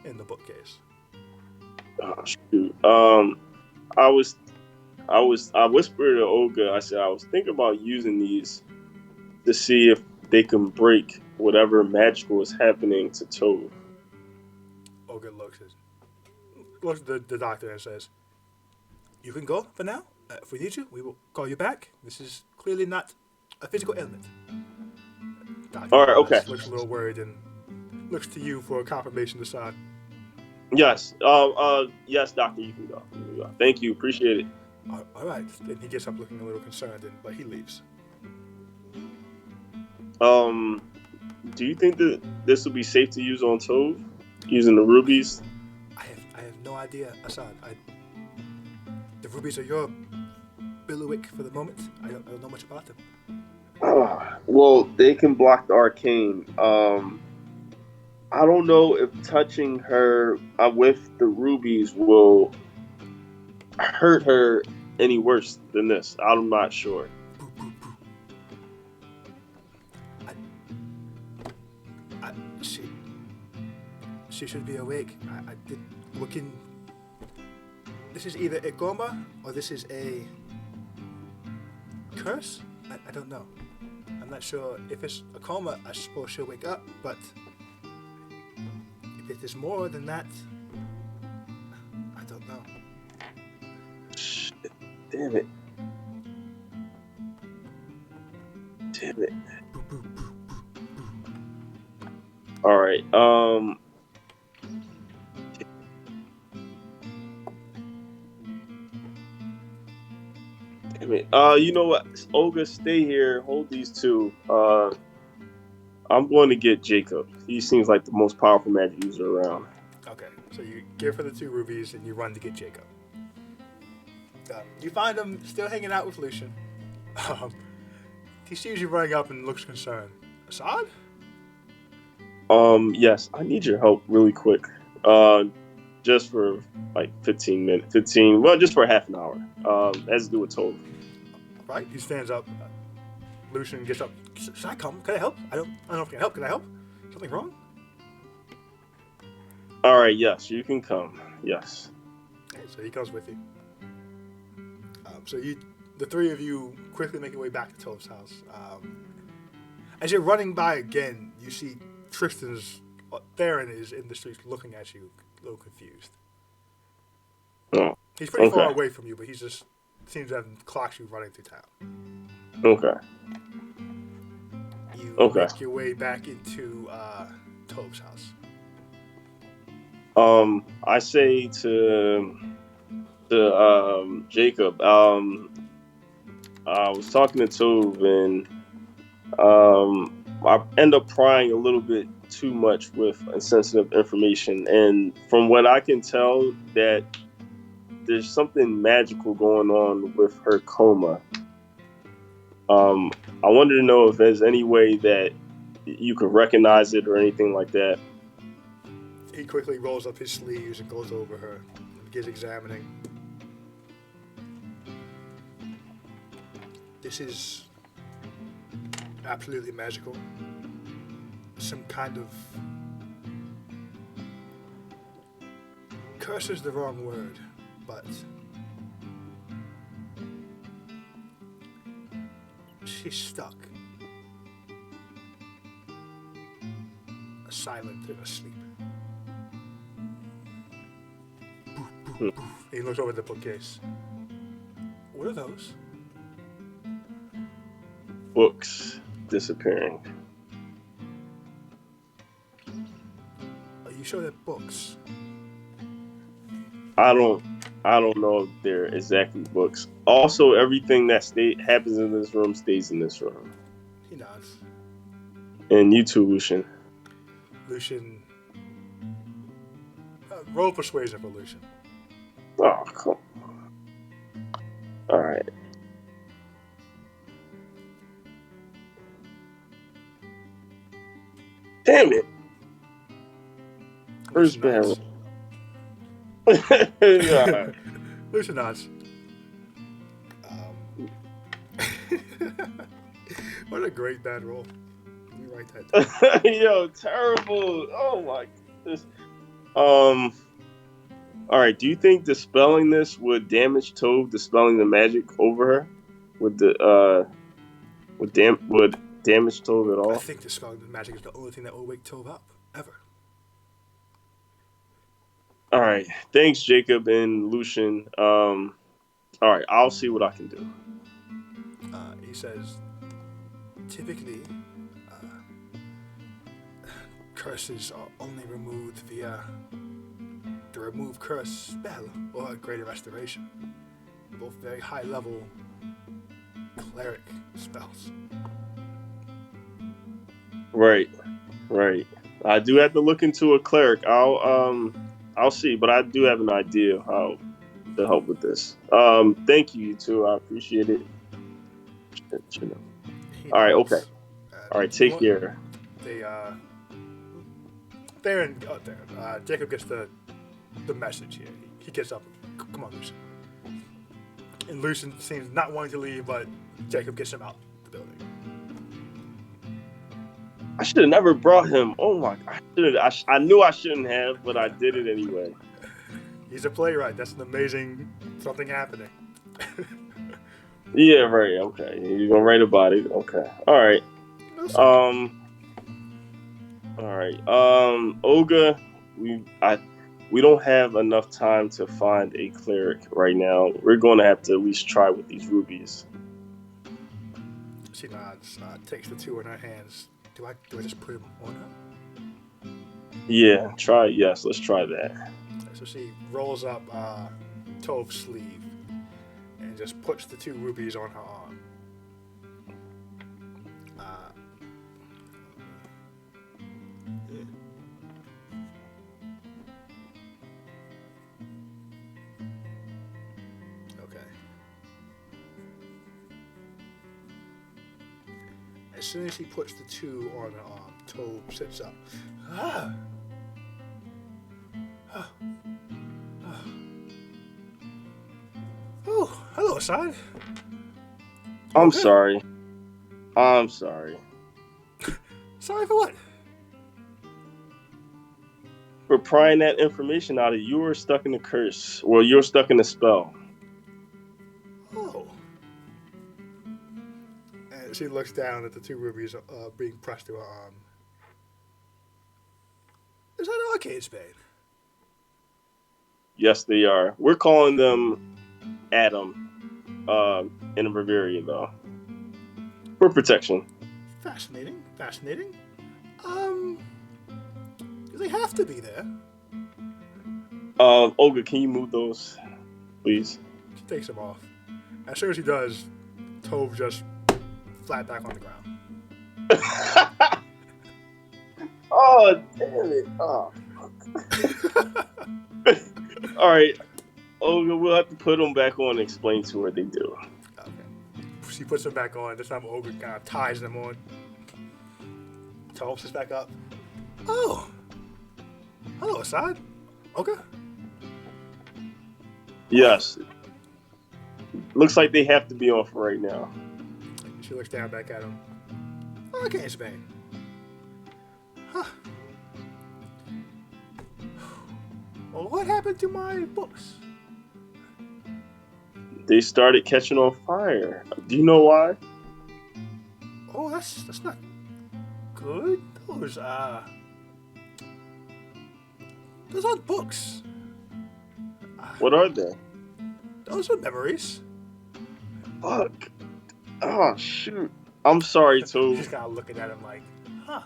in the bookcase. Oh, shoot. I whispered to Olga. I said I was thinking about using these to see if they can break whatever magical is happening to Tove. Olga looks at the doctor and says, "You can go for now. If we need you, we will call you back. This is clearly not a physical ailment." Doctor All right. Okay. looks a little worried and looks to you for a confirmation to sign. Yes. Yes, doctor. You can go. Thank you. Appreciate it. All right. Then he gets up looking a little concerned, but he leaves. Do you think that this will be safe to use on Tove using the rubies? I have no idea, Assad. The rubies are your Billuwick for the moment. I don't know much about them. Well, they can block the arcane. I don't know if touching her with the rubies will hurt her any worse than this. I'm not sure. Boo, boo, boo. She should be awake. I did. We can. This is either a coma or this is a curse. I don't know. I'm not sure. If it's a coma, I suppose she'll wake up. But if it is more than that, I don't know. Shit. Damn it. Damn it. Boo, boo, boo, boo, boo. All right. Damn it. You know what? Olga, stay here. Hold these 2. I'm going to get Jacob. He seems like the most powerful magic user around. Okay, so you give her the 2 rubies and you run to get Jacob. You find him still hanging out with Lucian. He sees you running up and looks concerned. Assad? Yes, I need your help really quick. Just for like 15 minutes. Well, just for half an hour. Has to do with Tove. Right? He stands up. Lucian gets up. Should I come? Can I help? I don't know if I can help. Can I help? Something wrong? All right, yes, you can come. Yes. Okay, so he comes with you. So the 3 of you, quickly make your way back to Tove's house. As you're running by again, you see Theron is in the streets looking at you, a little confused. Oh, He's pretty far okay. away from you, but he just seems to have clocked you running through town. Okay. You Okay. make your way back into Tove's house. I say to Jacob, I was talking to Tove and I end up prying a little bit too much with insensitive information, and from what I can tell, that there's something magical going on with her coma. I wanted to know if there's any way that you could recognize it or anything like that. He quickly rolls up his sleeves and goes over her and begins examining. This is absolutely magical. Some kind of... curse is the wrong word, but... she's stuck. Silent and asleep. Boof, boof, boof. He looks over the bookcase. What are those? books disappearing. Are you sure they're books? I don't know if they're exactly books. Also, everything that happens in this room stays in this room. He nods. And you too, Lucian. Lucian. Roll persuasion for Lucian. Oh, come on. All right. Damn it. First Lucian nods. yeah. Lucian nods. What a great bad roll. Let me write that down. Yo, terrible. Oh my goodness. All right. Do you think dispelling this would damage Tove? Dispelling the magic over her would damage Tove at I all? think dispelling the magic is the only thing that will wake Tove up, ever. All right. Thanks, Jacob and Lucian. All right. I'll see what I can do. He says, typically, curses are only removed via the remove curse spell or a greater restoration. Both very high level cleric spells. Right. I do have to look into a cleric. I'll see, but I do have an idea of how to help with this. Thank you two. I appreciate it. You know. All right. Okay. All right. Take care. Jacob gets the message here. He gets up. Come on, Lucian. And Lucian seems not wanting to leave, but Jacob gets him out the building. I should have never brought him. Oh my! I knew I shouldn't have, but I did it anyway. He's a playwright. That's an amazing something happening. Yeah. Right. Okay. You're gonna write about it. Okay. All right. All right. Olga, we don't have enough time to find a cleric right now. We're going to have to at least try with these rubies. She nods, takes the two in her hands. Do I just put them on her? Yeah, try. Yes, let's try that. So she rolls up Tove's sleeve and just puts the two rubies on her arm. Okay. As soon as she puts the two on her arm, Tove sits up. Oh, hello, Assad. I'm sorry. Sorry Sorry for what? for prying that information out of you. Were stuck in the curse. Well, you're stuck in the spell. Oh. And she looks down at the two rubies being pressed to her arm. Is that an arcade spade? Yes, they are. We're calling them Adam in Bavaria, though, for protection. Fascinating. Do they have to be there? Olga, can you move those, please? She takes them off. As soon as she does, Tove just flat back on the ground. Oh, damn it. Oh, all right. Olga, we'll have to put them back on and explain to her they do. Okay. She puts them back on. This time Olga kind of ties them on. Tove sits back up. Oh. Hello, Assad. Olga? Yes. Looks like they have to be on for right now. She looks down back at him. Okay, Spain. Huh. Well, what happened to my books? They started catching on fire. Do you know why? Oh, that's not good. Those aren't books. What are they? Those are memories. Fuck. Oh, shoot. I'm sorry, She's Tove. just kind of looking at him like, huh.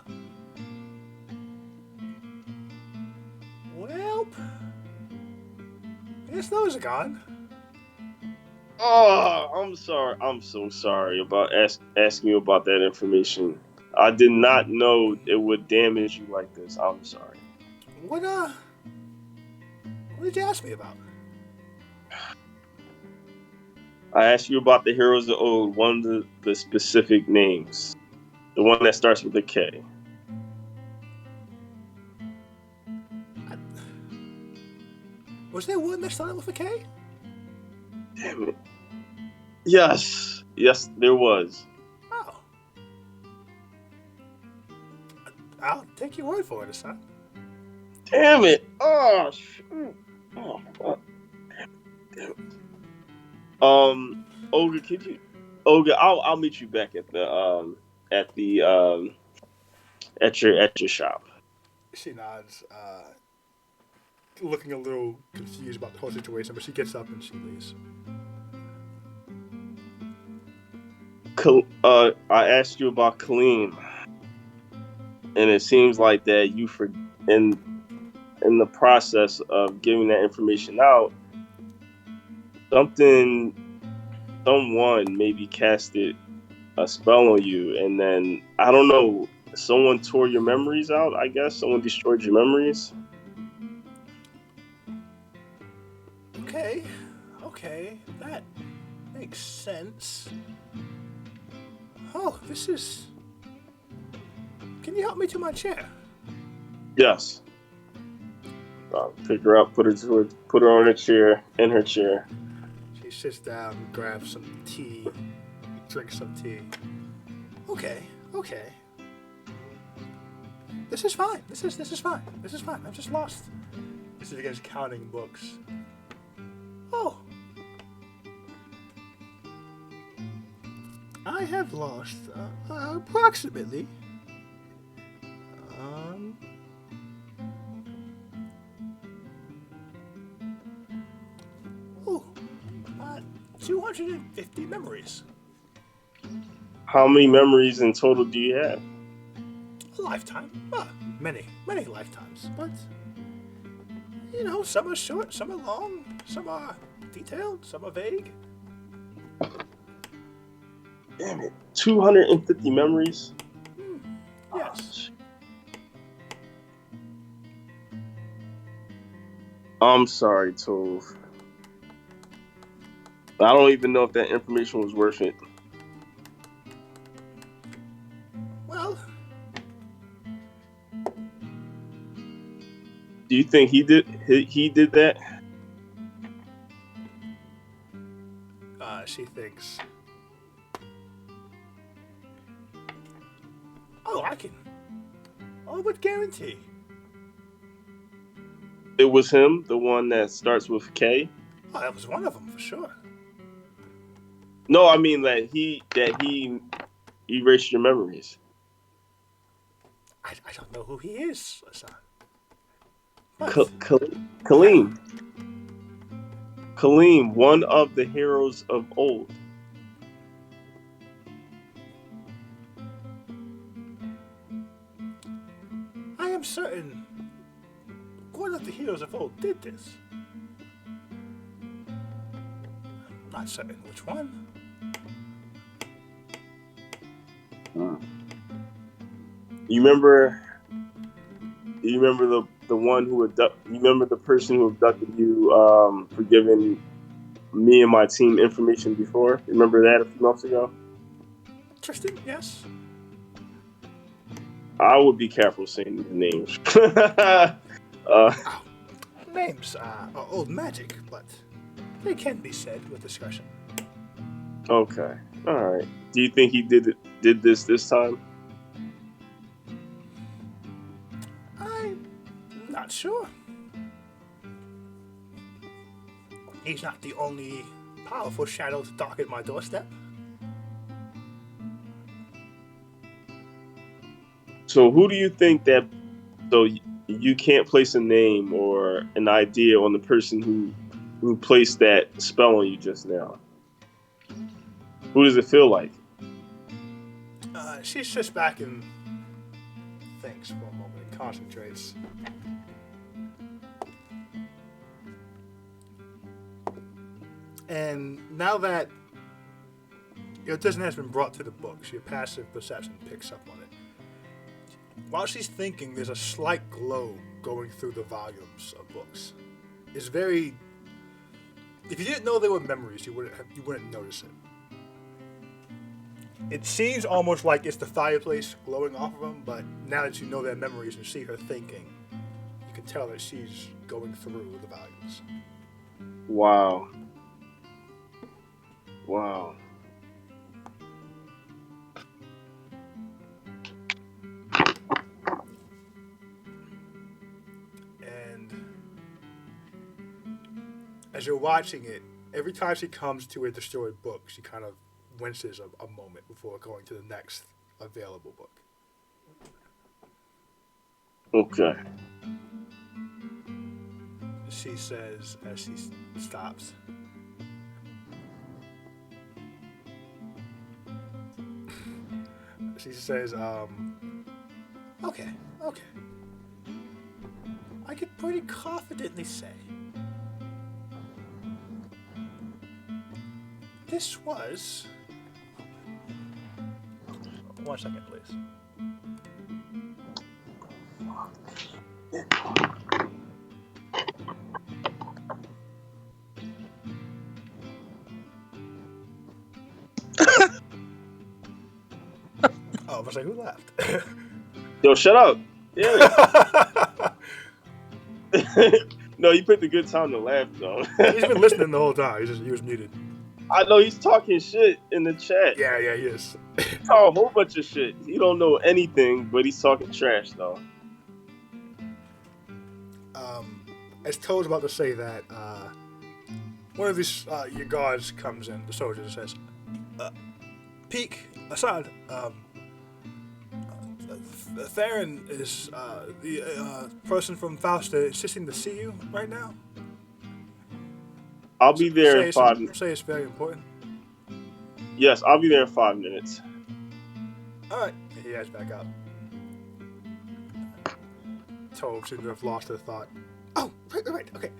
Well, I guess those are gone. Oh, I'm sorry. I'm so sorry about asking you about that information. I did not know it would damage you like this. I'm sorry. What did you ask me about? I asked you about the heroes of old, one of the specific names. The one that starts with a K. Was there one that started with a K? Damn it. Yes. Yes, there was. Oh. I'll take your word for it, son. Damn it. Oh, shoot. Oh, fuck. Damn it. Olga, Olga, I'll meet you back at your shop. She nods, looking a little confused about the whole situation, but she gets up and she leaves. I asked you about Kaleem, and it seems like that in the process of giving that information out, someone maybe casted a spell on you, and then I don't know, someone tore your memories out. I guess someone destroyed your memories. Okay, that makes sense. Oh, this is. Can you help me to my chair? Yes. Pick her up, put her on in her chair. She sits down, grabs some tea, drinks some tea. Okay. This is fine. This is fine. I'm just lost. She begins counting books. Oh. I have lost approximately. Oh, 250 memories. How many memories in total do you have? A lifetime. Many lifetimes. But, some are short, some are long, some are detailed, some are vague. Damn it. 250 memories? Yes. I'm sorry, Tove. I don't even know if that information was worth it. Well, do you think he did that? She thinks. Oh, I can. Oh, but guarantee. It was him, the one that starts with K? Oh, that was one of them for sure. No, I mean that he erased your memories. I don't know who he is, son. Kaleem. Kaleem, one of the heroes of old. I am certain one of the heroes of old did this. Not certain which one. You remember the one who you remember the person who abducted you for giving me and my team information before? Remember that a few months ago? Interesting, yes. I would be careful saying these names. Names are old magic, but they can be said with discretion. Okay. All right. Do you think he did this time? I'm not sure. He's not the only powerful shadow to darken my doorstep. So who do you think that? So you can't place a name or an idea on the person who placed that spell on you just now. Who does it feel like? She sits back and thinks for a moment and concentrates. And now that your attention has been brought to the books, your passive perception picks up on it. While she's thinking, there's a slight glow going through the volumes of books. It's very. If you didn't know they were memories, you wouldn't notice it. It seems almost like it's the fireplace glowing off of them, but now that you know their memories and see her thinking, you can tell that she's going through the volumes. Wow. Wow. And as you're watching it, every time she comes to a destroyed book, she kind of winces a moment before going to the next available book. Okay. She says as she stops. She says, okay. I could pretty confidently say this was. 1 second, please. Oh, I was like, who laughed? Yo, shut up. Yeah. No, you picked a good time to laugh, though. He's been listening the whole time. He was muted. I know he's talking shit in the chat. Yeah, he is. He's talking a whole bunch of shit. He don't know anything, but he's talking trash, though. As Toad's about to say that, one of these your guards comes in, the soldier, and says, Peak, Assad, Theron is the person from Fausta insisting to see you right now. I'll be there in 5 minutes. Say it's very important. Yes, I'll be there in 5 minutes. All right. He heads back out. Toad seems to have lost her thought. Oh, right. Okay.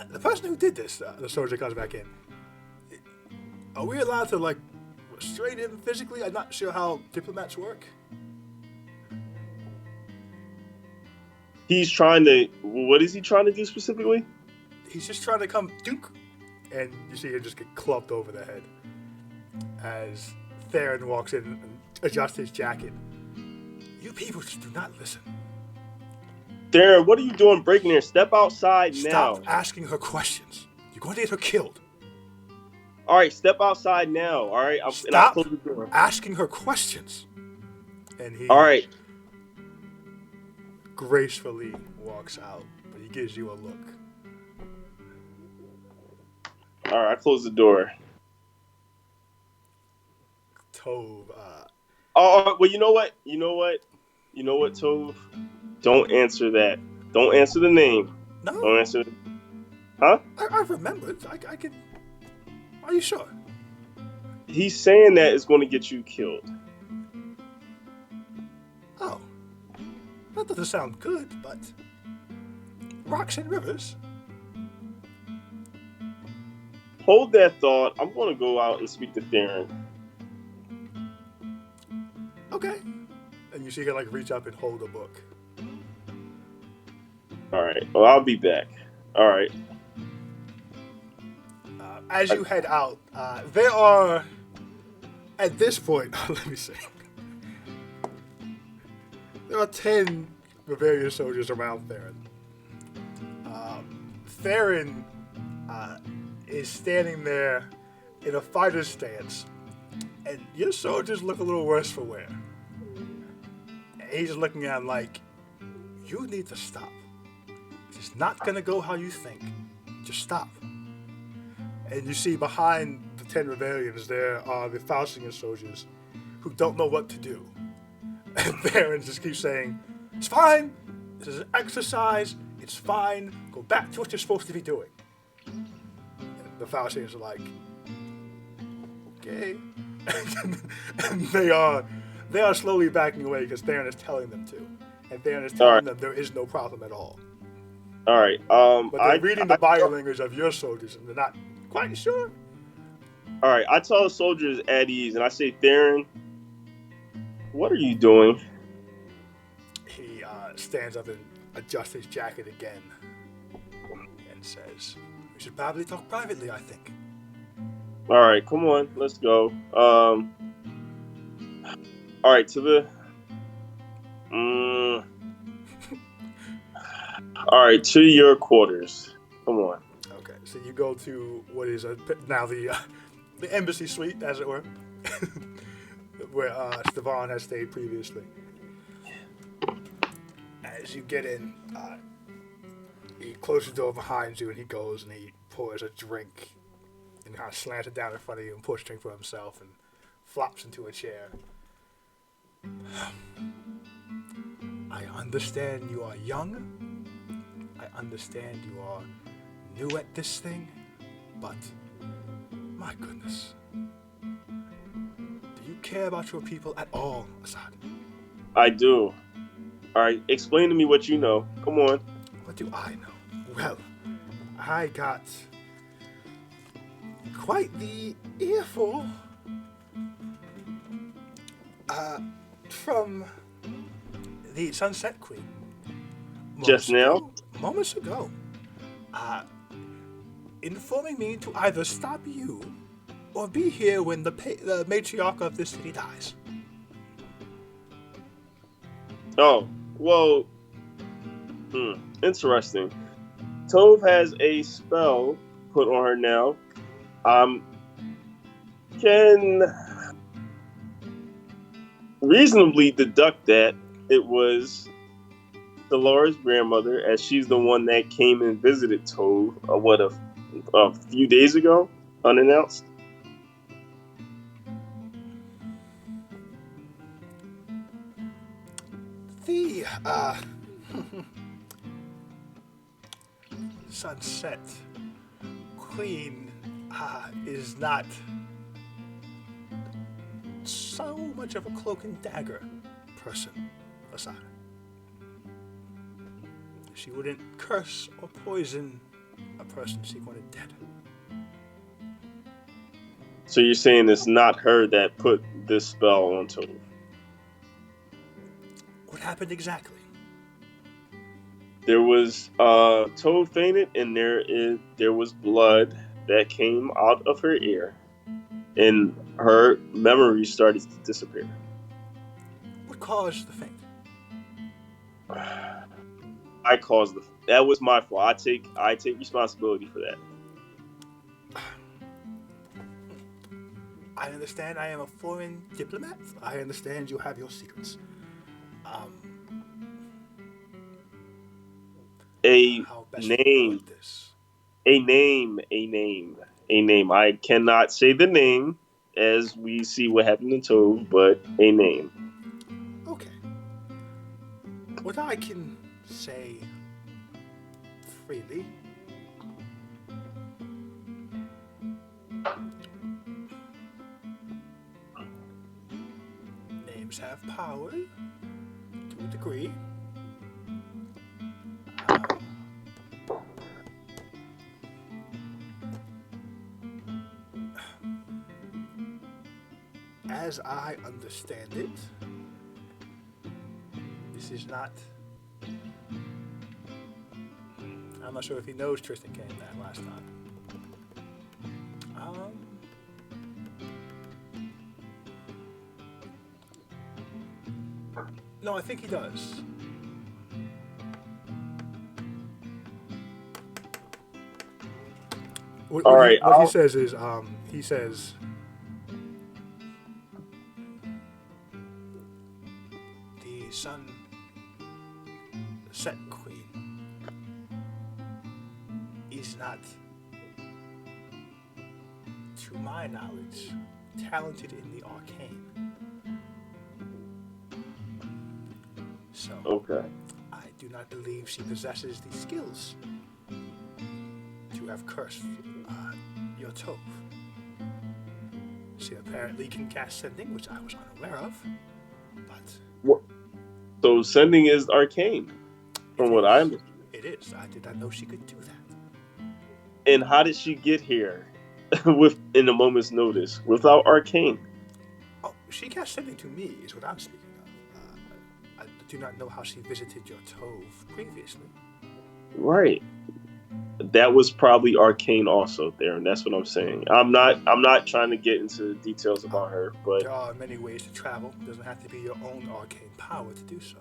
The person who did this, the soldier comes back in. Are we allowed to, like, restrain him physically? I'm not sure how diplomats work. He's trying to. What is he trying to do specifically? He's just trying to come dunk. And you see him just get clubbed over the head as Theron walks in and adjusts his jacket. You people just do not listen. Theron, what are you doing breaking here? Step outside now. Stop asking her questions. You're going to get her killed. All right, step outside now. All right, Stop close the door. asking her questions. And he All right. gracefully walks out, but he gives you a look. All right, I close the door. Tove, Oh, well, you know what, Tove? Don't answer that. Don't answer the name. no, Don't answer. Huh? I remembered. I can. Are you sure? He's saying that it's going to get you killed. Oh, that doesn't sound good, but rocks and rivers. Hold that thought. I'm going to go out and speak to Theron. Okay. And you see her like reach up and hold a book. All right. Well, I'll be back. All right. As you head out, there are, at this point, let me see. There are 10 Bavarian soldiers around Theron. Theron is standing there in a fighter's stance, and your soldiers look a little worse for wear. And he's just looking at him like, you need to stop. It's not going to go how you think. Just stop. And you see behind the 10 Rebellions, there are the Faustian soldiers who don't know what to do. And Theron just keeps saying, it's fine. This is an exercise. It's fine. Go back to what you're supposed to be doing. And the Faustians are like, okay. And They are slowly backing away because Theron is telling them to. And Theron is All telling right. them there is no problem at all. All right. But they're reading the body language of your soldiers, and they're not quite sure. All right. I tell the soldiers at ease, and I say, Theron, what are you doing? He stands up and adjusts his jacket again and says, "We should probably talk privately, I think." All right, come on, let's go. All right, to the. All right, to your quarters. Come on. Okay, so you go to what is now the embassy suite, as it were, where Stavon has stayed previously. As you get in, he closes the door behind you, and he goes and he pours a drink and kind of slants it down in front of you and pours a drink for himself and flops into a chair. I understand you are young. I understand you are new at this thing, but my goodness. Do you care about your people at all, Assad? I do. All right, explain to me what you know. Come on. What do I know? Well, I got quite the earful from the Sunset Queen. Just now? Moments ago. Informing me to either stop you or be here when the matriarch of this city dies. Oh, well, interesting. Tove has a spell put on her now. Can reasonably deduct that it was Dolores' grandmother, as she's the one that came and visited Tove, a few days ago, unannounced. The Sunset Queen is not so much of a cloak and dagger person, Asada. She wouldn't curse or poison a person she wanted dead. So you're saying it's not her that put this spell on Tove? What happened exactly? There was Tove fainted, and there was blood that came out of her ear, and her memory started to disappear. What caused the faint? I caused that was my fault. I take responsibility for that. I understand I am a foreign diplomat. I understand you have your secrets. How best to avoid this? A name. I cannot say the name, as we see what happened to Tove, but a name. Okay. What I can say freely names have power to a degree. As I understand it, this is not. I'm not sure if he knows Tristan came that last time. No, I think he does. What he says is, he says, the Sunset Queen is not, to my knowledge, talented in the arcane. So, Okay. I do not believe she possesses the skills to have cursed your Tove. She apparently can cast sending, which I was unaware of. What? So sending is arcane, from what I understand. It is. I did not know she could do that. And how did she get here with in a moment's notice without arcane? Oh, she cast sending to me, is what I'm speaking of. I do not know how she visited your Tove previously. Right. That was probably arcane also there, and that's what I'm saying. I'm not trying to get into the details about her, but There are many ways to travel. It doesn't have to be your own arcane power to do so.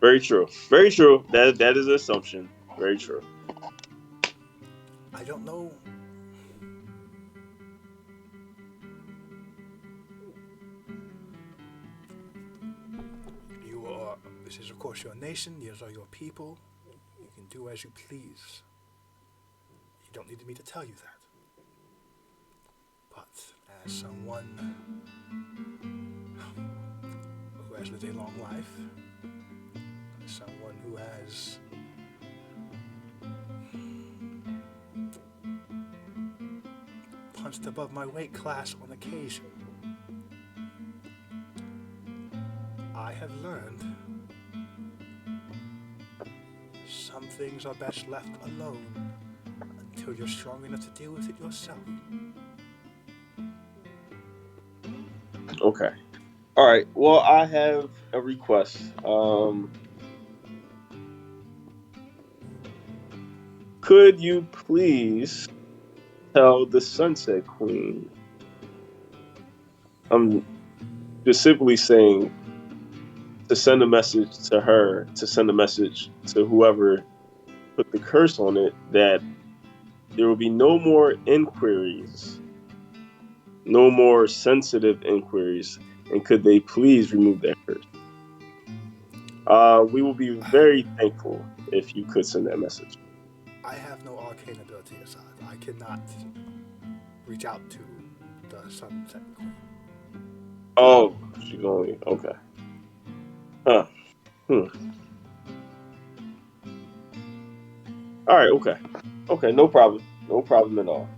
very true. Very true. That is an assumption. Very true. I don't know. You are. This is, of course, your nation. These are your people. You can do as you please. You don't need me to tell you that. But as someone who has lived a long life, as someone who has punched above my weight class on occasion, I have learned some things are best left alone until you're strong enough to deal with it yourself. Okay. All right. Well, I have a request. Could you please tell the Sunset Queen? I'm specifically saying to send a message to her, to send a message to whoever put the curse on it, that there will be no more inquiries, no more sensitive inquiries, and could they please remove that curse? We will be very thankful if you could send that message. I have no arcane ability aside. I cannot reach out to the Sunset Queen. Oh, she's only okay. Huh. All right. Okay. Okay. No problem. No problem at all.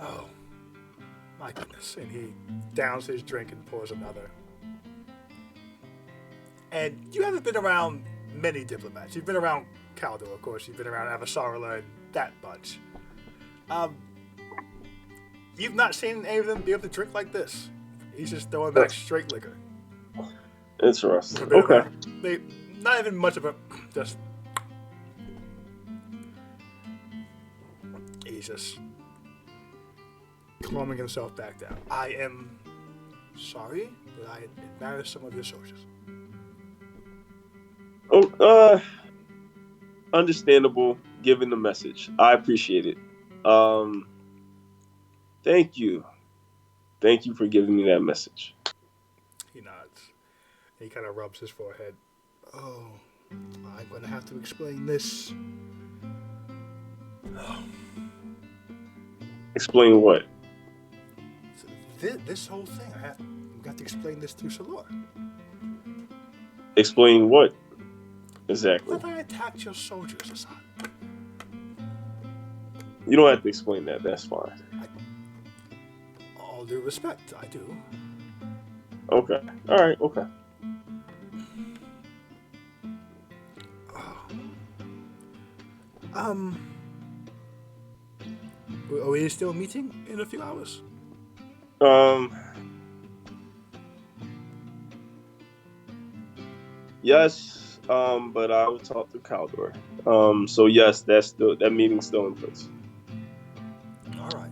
Oh, my goodness. And he downs his drink and pours another. And you haven't been around many diplomats. You've been around Caldor, of course. You've been around Avasarala and that bunch. You've not seen any of them be able to drink like this. He's just throwing back straight liquor. Interesting. Okay. Not even much of a... Just... He's just calming himself back down. I am sorry that I embarrassed some of your soldiers. Oh, understandable. Given the message, I appreciate it. Thank you. Thank you for giving me that message. He nods. He kind of rubs his forehead. Oh, I'm going to have to explain this. Oh. Explain what? So this whole thing, I've got to explain this to Salor. Explain what? Exactly. That I attacked your soldiers, Assad. You don't have to explain that. That's fine. All due respect, I do. Okay. All right. Okay. Are we still meeting in a few hours? Yes. But I will talk to Caldor. So yes, that meeting's still in place. All right.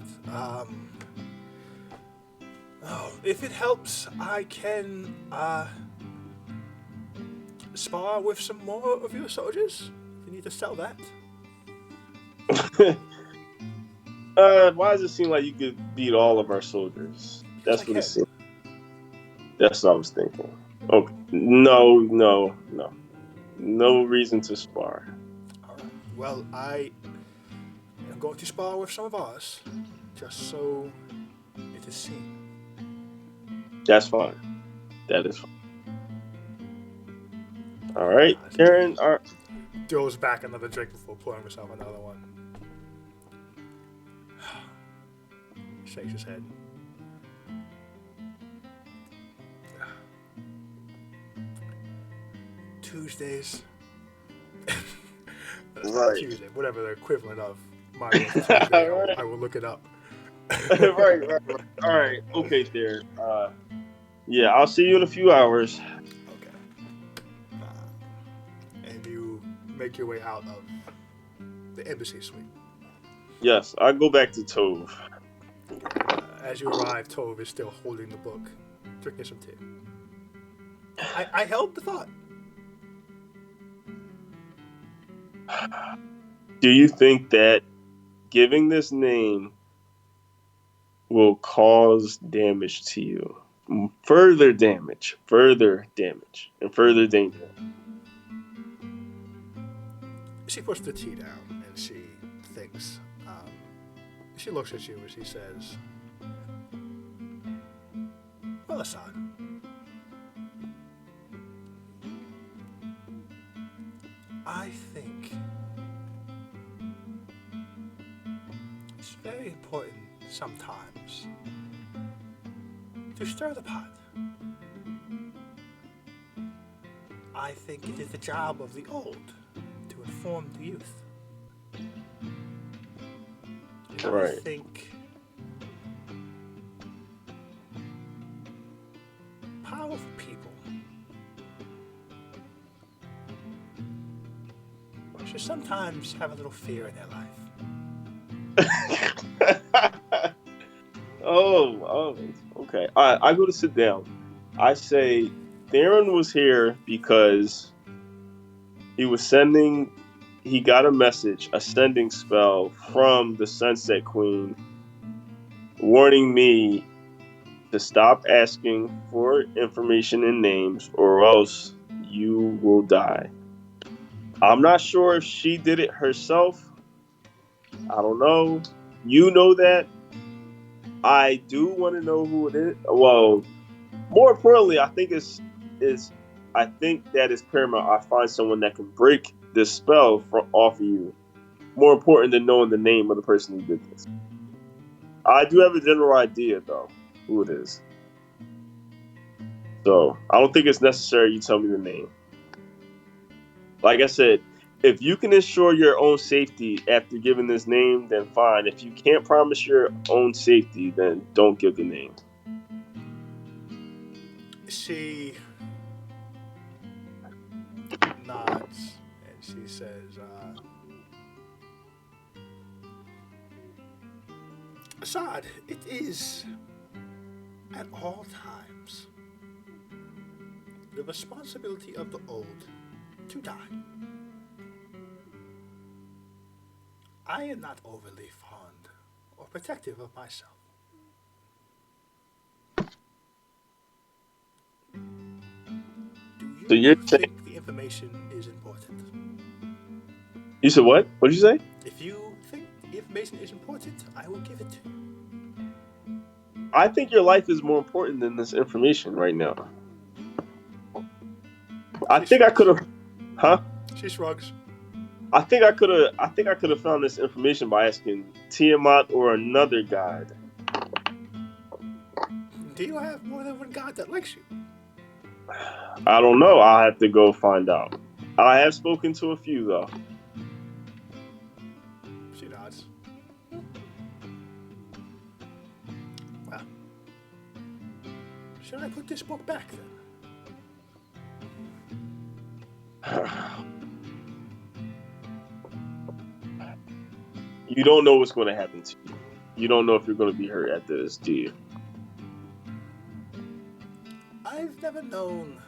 If it helps, I can spar with some more of your soldiers. If you need to sell that. Why does it seem like you could beat all of our soldiers? That's what it seems. That's what I was thinking. Okay. No reason to spar. All right. Well, I am going to spar with some of ours, just so it is seen. That's fine. That is fine. All right, Karen. Throws back another drink before pouring himself another one. shakes his head. Tuesdays. Right. Tuesday, whatever the equivalent of my Tuesday. Right. I will look it up. right. All right. Okay, there. Yeah, I'll see you in a few hours. Okay. And you make your way out of the embassy suite. Yes, I go back to Tove. As you arrive, Tove is still holding the book, drinking some tea. I held the thought. Do you think that giving this name will cause damage to you? Further damage, and further danger. She puts the tea down and she thinks. She looks at you and she says, "Well, Assad, I think it's very important sometimes to stir the pot. I think it is the job of the old to inform the youth. And Right. I think powerful people should sometimes have a little fear in their life." Oh, okay. I go to sit down. I say, Theron was here because he got a message, a sending spell from the Sunset Queen, warning me to stop asking for information and names or else you will die. I'm not sure if she did it herself. I don't know. You know that. I do want to know who it is. Well, more importantly, I think I think that is paramount. I find someone that can break this spell off of you. More important than knowing the name of the person who did this. I do have a general idea, though, who it is. So I don't think it's necessary you tell me the name. Like I said, if you can ensure your own safety after giving this name, then fine. If you can't promise your own safety, then don't give the name. She nods and she says, "Assad, it is at all times the responsibility of the old to die. I am not overly fond or protective of myself. Do So you you're saying, think the information is important? you said what? What did you say? If you think the information is important, I will give it to you." I think your life is more important than this information right now. I think I could have, huh? She shrugs. I think I could have found this information by asking Tiamat or another god. Do you have more than one god that likes you? I don't know. I'll have to go find out. I have spoken to a few though. She nods. Well, should I put this book back then? You don't know what's going to happen to you. You don't know if you're going to be hurt at this, do you? I've never known.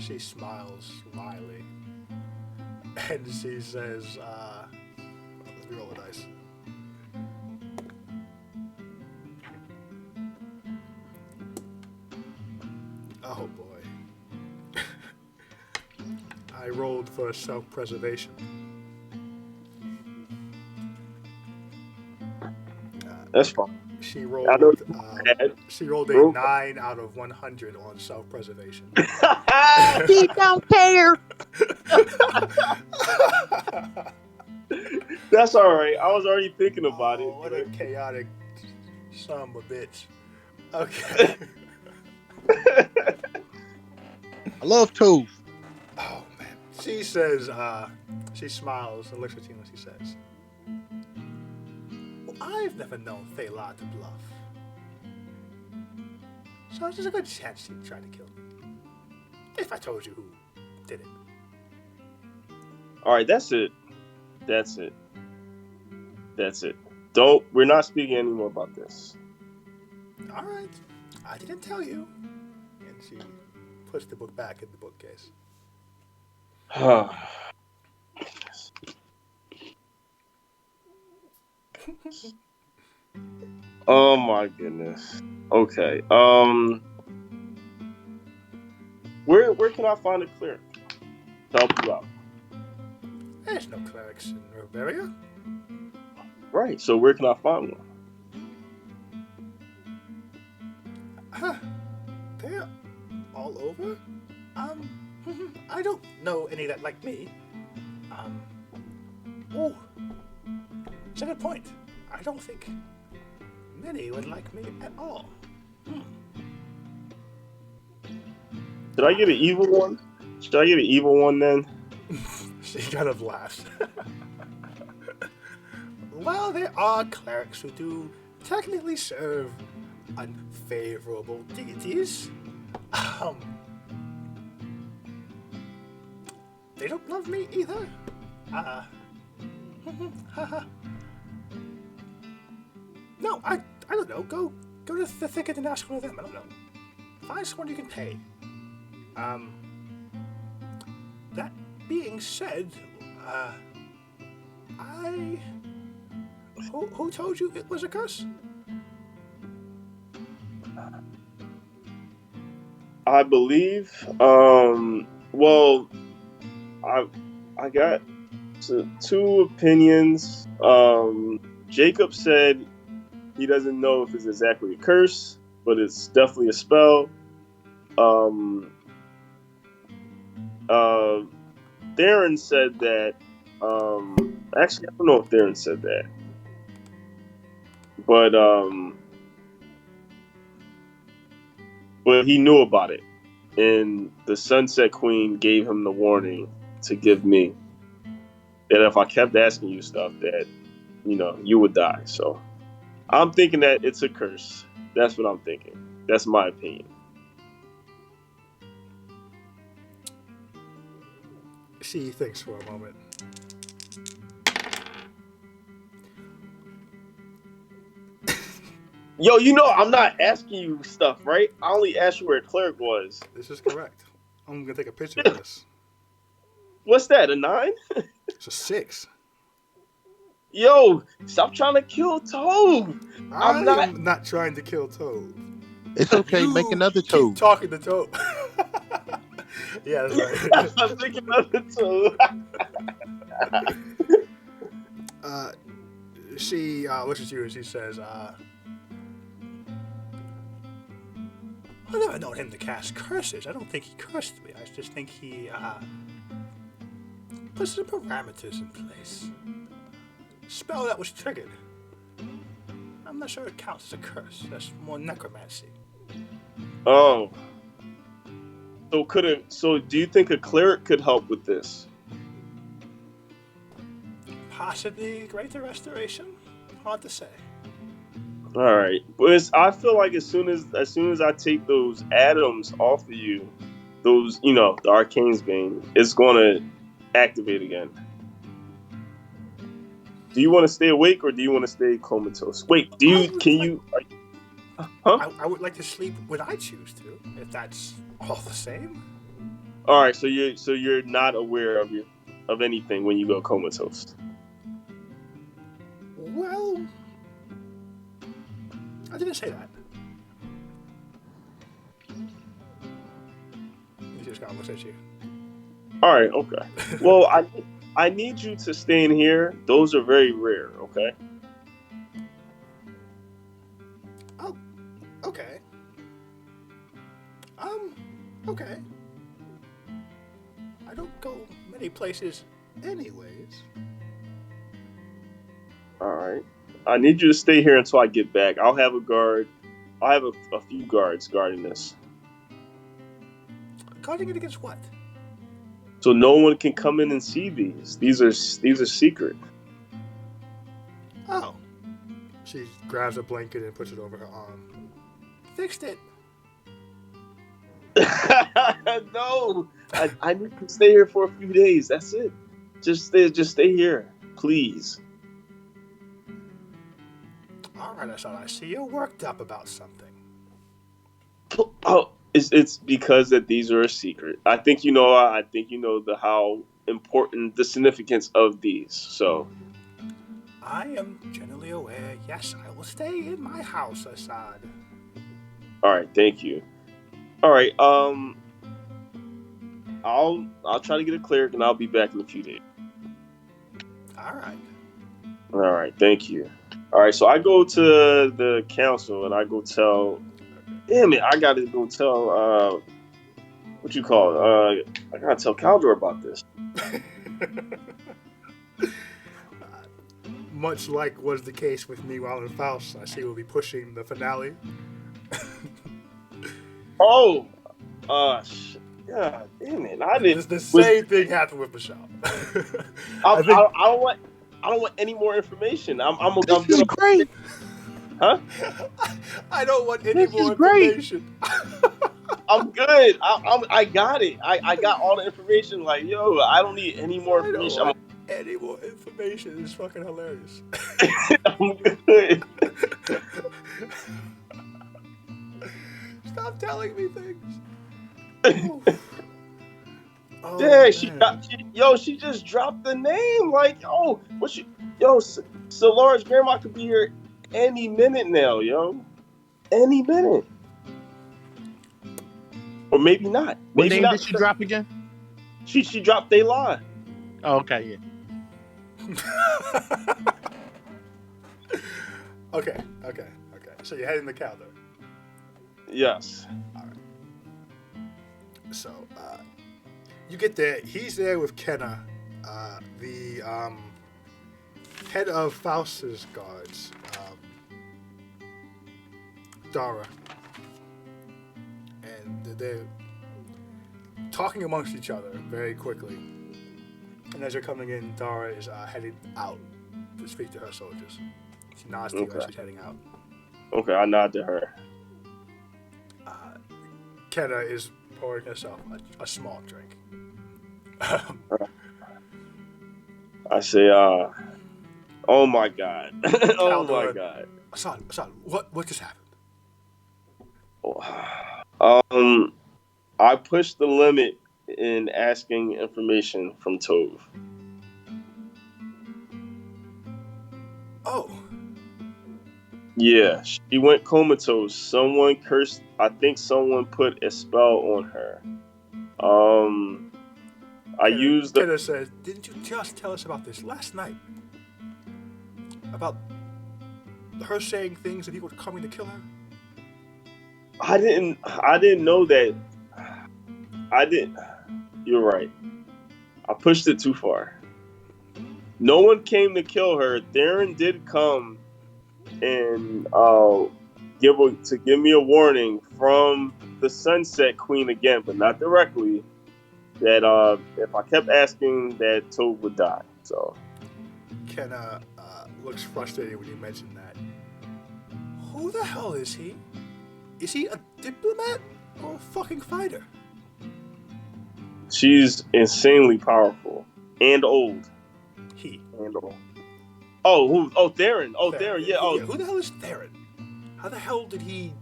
She smiles wryly. And she says, let me roll a dice. Oh boy. I rolled for self-preservation. That's fine. She I know rolled. Dad. She rolled a Roll. 9 out of 100 on self-preservation. He don't care. That's all right. I was already thinking about it. Oh, what a chaotic son of a bitch. Okay. I love Toad. Oh man. She says, she smiles and looks at you and she says, well, I've never known Thaylor to bluff. So there's a good chance he'd try to kill me. If I told you who did it. All right, that's it. That's it. We're not speaking anymore about this. Alright. I didn't tell you. And she puts the book back in the bookcase. Oh my goodness. Okay. Where can I find a cleric to help you out? There's no clerics in Roveria. Right. So where can I find one? Huh. They're all over? I don't know any that like me. Oh, it's a good point. I don't think many would like me at all. Did I get an evil one? Should I get an evil one then? She kind of laughs. Well, there are clerics who do technically serve unfavorable deities. They don't love me either. No, I don't know. Go to the thicket and ask one of them. I don't know. Find someone you can pay. That being said, who told you it was a curse? I believe. Well, I got two opinions. Jacob said he doesn't know if it's exactly a curse, but it's definitely a spell. Theron said that. Actually, I don't know if Theron said that, but he knew about it, and the Sunset Queen gave him the warning to give me that if I kept asking you stuff, that you would die. So I'm thinking that it's a curse. That's what I'm thinking. That's my opinion. She thinks for a moment. Yo, I'm not asking you stuff, right? I only asked you where a cleric was. This is correct. I'm gonna take a picture of this. What's that, a 9? It's a 6. Yo, stop trying to kill Toad. I'm not trying to kill Toad. It's okay. You Make another keep Toad. talking to Toad. Yeah, that's right. I'm thinking another Toad. She looks at you and she says, I've never known him to cast curses. I don't think he cursed me. I just think he put some parameters in place. Spell that was triggered. I'm not sure it counts as a curse. That's more necromancy. Oh. So do you think a cleric could help with this? Possibly Greater Restoration? Hard to say. All right, but I feel like as soon as I take those atoms off of you, those the Arcane's Bane, it's gonna activate again. Do you want to stay awake or do you want to stay comatose? Wait, I would like to sleep when I choose to, if that's all the same. All right, so you're not aware of anything when you go comatose. Well, I didn't say that. He just kind of looks at you. All right, okay. Well, I need you to stay in here. Those are very rare, okay? Oh, okay. Okay. I don't go many places anyways. All right. I need you to stay here until I get back. I'll have a guard. I'll have a few guards guarding this, Guarding it against what? so no one can come in and see these. These are secret. Oh. She grabs a blanket and puts it over her arm. Fixed it. No, I need to stay here for a few days. That's it. Just stay here, please. All right, I see you're worked up about something. Oh, it's because that these are a secret. I think you know. I think you know how important the significance of these. So, I am generally aware. Yes, I will stay in my house, Assad. all right. Thank you. All right. I'll try to get a cleric, and I'll be back in a few days. All right. All right. Thank you. All right. So I go to the council, and I go tell. Damn it! I gotta go tell. What you call it? I gotta tell Caldor about this. Much like was the case with me while in Faust, I see we'll be pushing the finale. Oh, yeah, damn it! I didn't. The same thing happened with Michelle. I don't want any more information. I'm This is great. Huh? I don't want any This more is great. information. I'm good. I got it. I got all the information. Like, yo, I don't need any more I don't information. want any more information. It's fucking hilarious. I'm good. Stop telling me things. Oh, Yeah, man. she just dropped the name. Like, oh, Solar's grandma could be here any minute now, yo. Any minute. Or maybe not. What Maybe name not. did she drop again? She dropped they lie. Oh, okay, yeah. Okay. So you're heading to Calder. Yes. All right. So you get there. He's there with Kenna, the head of Faust's guards, Dara, and they're talking amongst each other very quickly. And as they're coming in, Dara is heading out to speak to her soldiers. She nods to you as she's heading out. Okay, I nod to her. Kenna is pouring herself a small drink. I say, oh my god. Oh my god. Assad, what just happened? I pushed the limit in asking information from Tove. Oh. Yeah, she went comatose. Someone cursed. I think someone put a spell on her. I used the. Kenna says, didn't you just tell us about this last night? About her saying things that people were coming to kill her? I didn't know that. You're right. I pushed it too far. No one came to kill her. Theron did come and give me a warning from the Sunset Queen again, but not directly. That if I kept asking, that Tove would die. So Kenna looks frustrated when you mention that. Who the hell is he? Is he a diplomat or a fucking fighter? she's insanely powerful and old. He. And old. Oh, who? Oh, Theron. Oh, Theron. Theron. Yeah. Oh, Who the hell is Theron? How the hell did he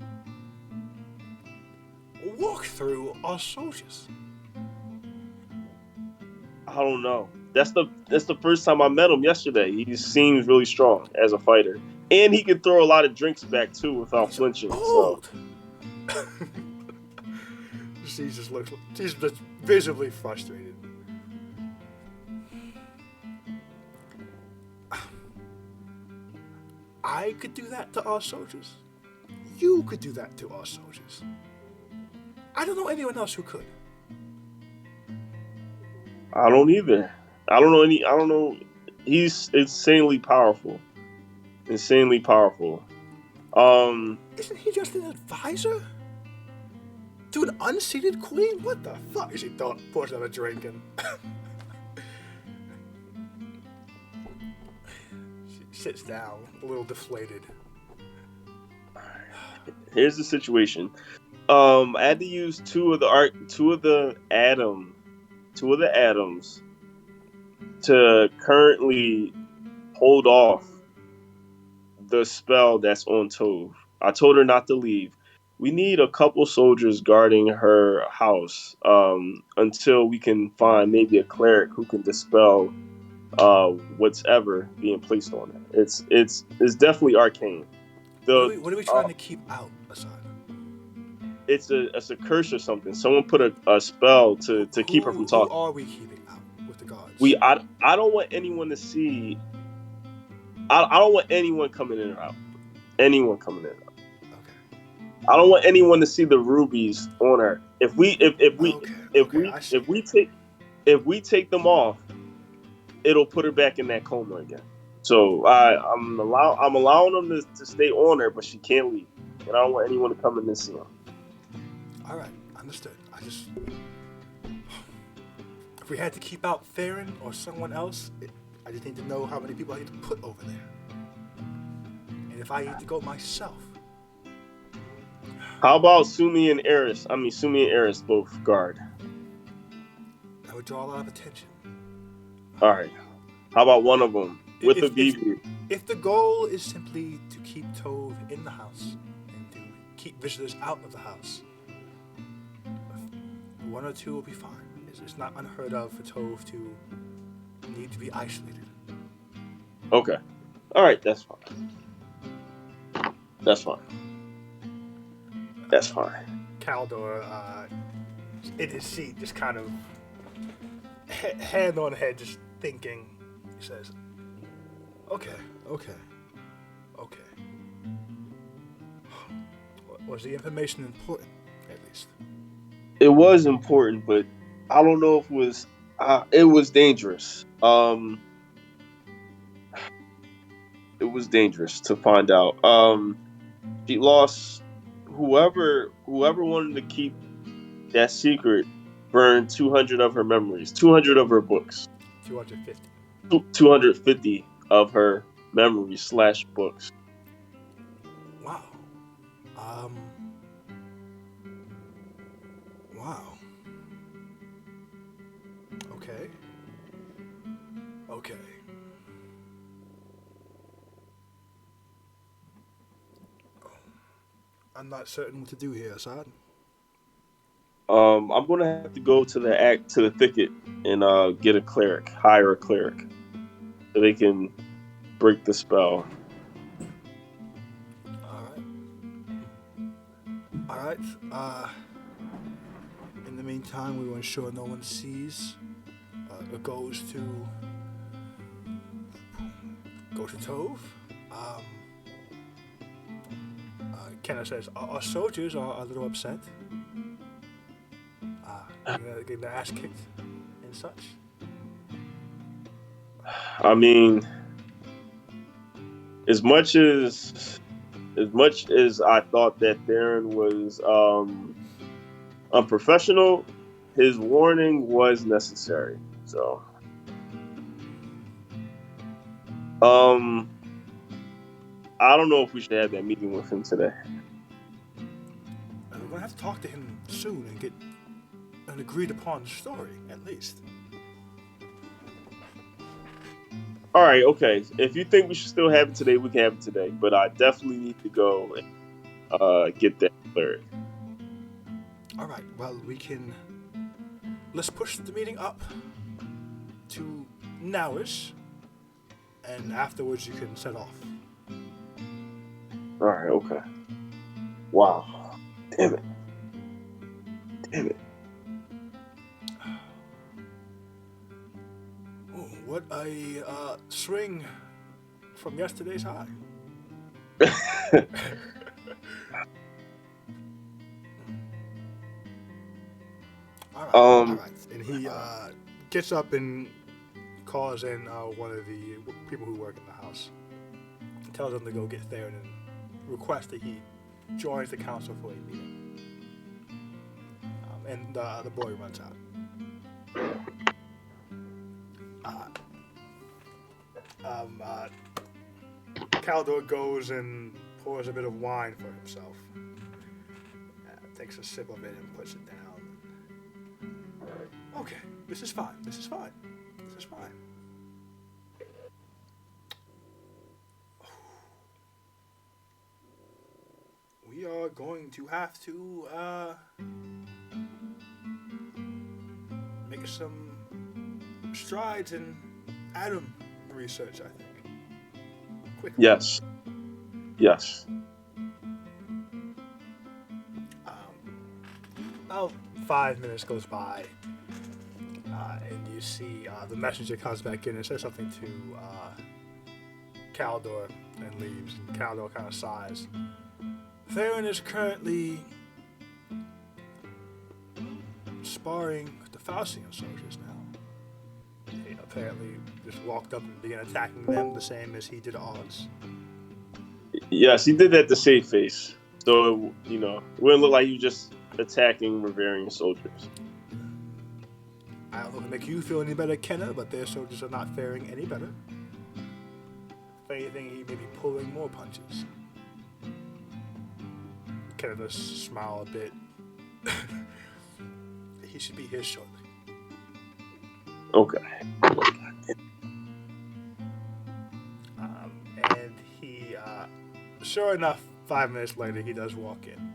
walk through our soldiers? I don't know. That's the first time I met him yesterday. He seems really strong as a fighter, and he can throw a lot of drinks back too without flinching. Old. She's just visibly frustrated. I could do that to our soldiers. You could do that to our soldiers. I don't know anyone else who could. I don't either. I don't know. He's insanely powerful. insanely powerful. Um, Isn't he just an advisor to an unseated queen? What the fuck? She pours out a drink and she sits down, a little deflated. here's the situation. I had to use two of the atoms to currently hold off the spell that's on Tove. I told her not to leave. We need a couple soldiers guarding her house until we can find maybe a cleric who can dispel whatever being placed on it. It's definitely arcane. The What are we trying to keep out, Assad? it's a curse or something. Someone put a spell to keep her from Who talking. are we keeping out with the guards? I don't want anyone to see. I don't want anyone coming in or out. Anyone coming in or out. Okay. I don't want anyone to see the rubies on her. If we take them off, it'll put her back in that coma again. So I'm allowing them to stay on her, but she can't leave. And I don't want anyone to come in and see her. All right, understood. If we had to keep out Theron or someone else, I just need to know how many people I need to put over there. And if I need to go myself. How about Sumi and Eris? Sumi and Eris both guard. That would draw a lot of attention. All right. How about one of them with the if, BB? If the goal is simply to keep Tove in the house and to keep visitors out of the house, one or two will be fine. It's not unheard of for Tove to need to be isolated. Okay. All right, that's fine. Caldor, in his seat, just kind of hand on head, just thinking. He says, Okay. Was the information important, at least? It was important, but I don't know if it was dangerous. It was dangerous to find out. She lost whoever wanted to keep that secret burned 200 of her memories, 200 of her books. 250. 250 of her memories / books. Wow. Wow. Okay. I'm not certain what to do here, Assad. I'm gonna have to go to the thicket and hire a cleric, so they can break the spell. All right. In the meantime, we will ensure no one sees or goes to Tove. Kenna says our soldiers are a little upset. Getting their ass kicked and such. As much as I thought that Theron was unprofessional, his warning was necessary. So, I don't know if we should have that meeting with him today. We're gonna have to talk to him soon and get an agreed upon story, at least. All right, okay. If you think we should still have it today, we can have it today. But I definitely need to go and get that cleared. All right. Well, let's push the meeting up to nowish, and afterwards you can set off. All right. Okay. Wow. Damn it. What a swing from yesterday's high. All right. And he gets up and calls in one of the people who work in the house tells them to go get Theron and requests that he joins the council for a meeting. And the boy runs out. Caldor goes and pours a bit of wine for himself. Takes a sip of it and puts it down. Okay, this is fine. This is fine. This is fine. We are going to have to make some strides in atom research, I think. Quickly. Yes. Yes. About 5 minutes goes by, and you see the messenger comes back in and says something to Caldor and leaves. And Caldor kind of sighs. Theron is currently sparring with the Faustian soldiers now. He apparently just walked up and began attacking them the same as he did ours. Yes, he did that to save face. So, you know, it wouldn't look like you just attacking Riverian soldiers. I don't know if it make you feel any better, Kenna, but their soldiers are not faring any better. If anything, he may be pulling more punches. Kenna does smile a bit. He should be here shortly. Okay. And he, sure enough, 5 minutes later, he does walk in.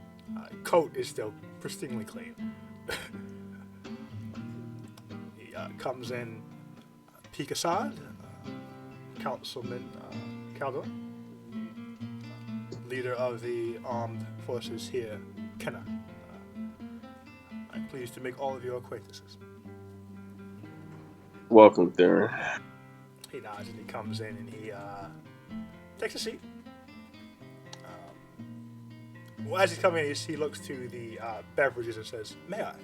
Coat is still pristinely clean. He comes in, Peek Assad, Councilman Caldor, leader of the armed forces here, Kenna. I'm pleased to make all of your acquaintances. Welcome, Theron. He nods and he comes in and he takes a seat. Well, as he's coming in, he looks to the beverages and says, "May I?"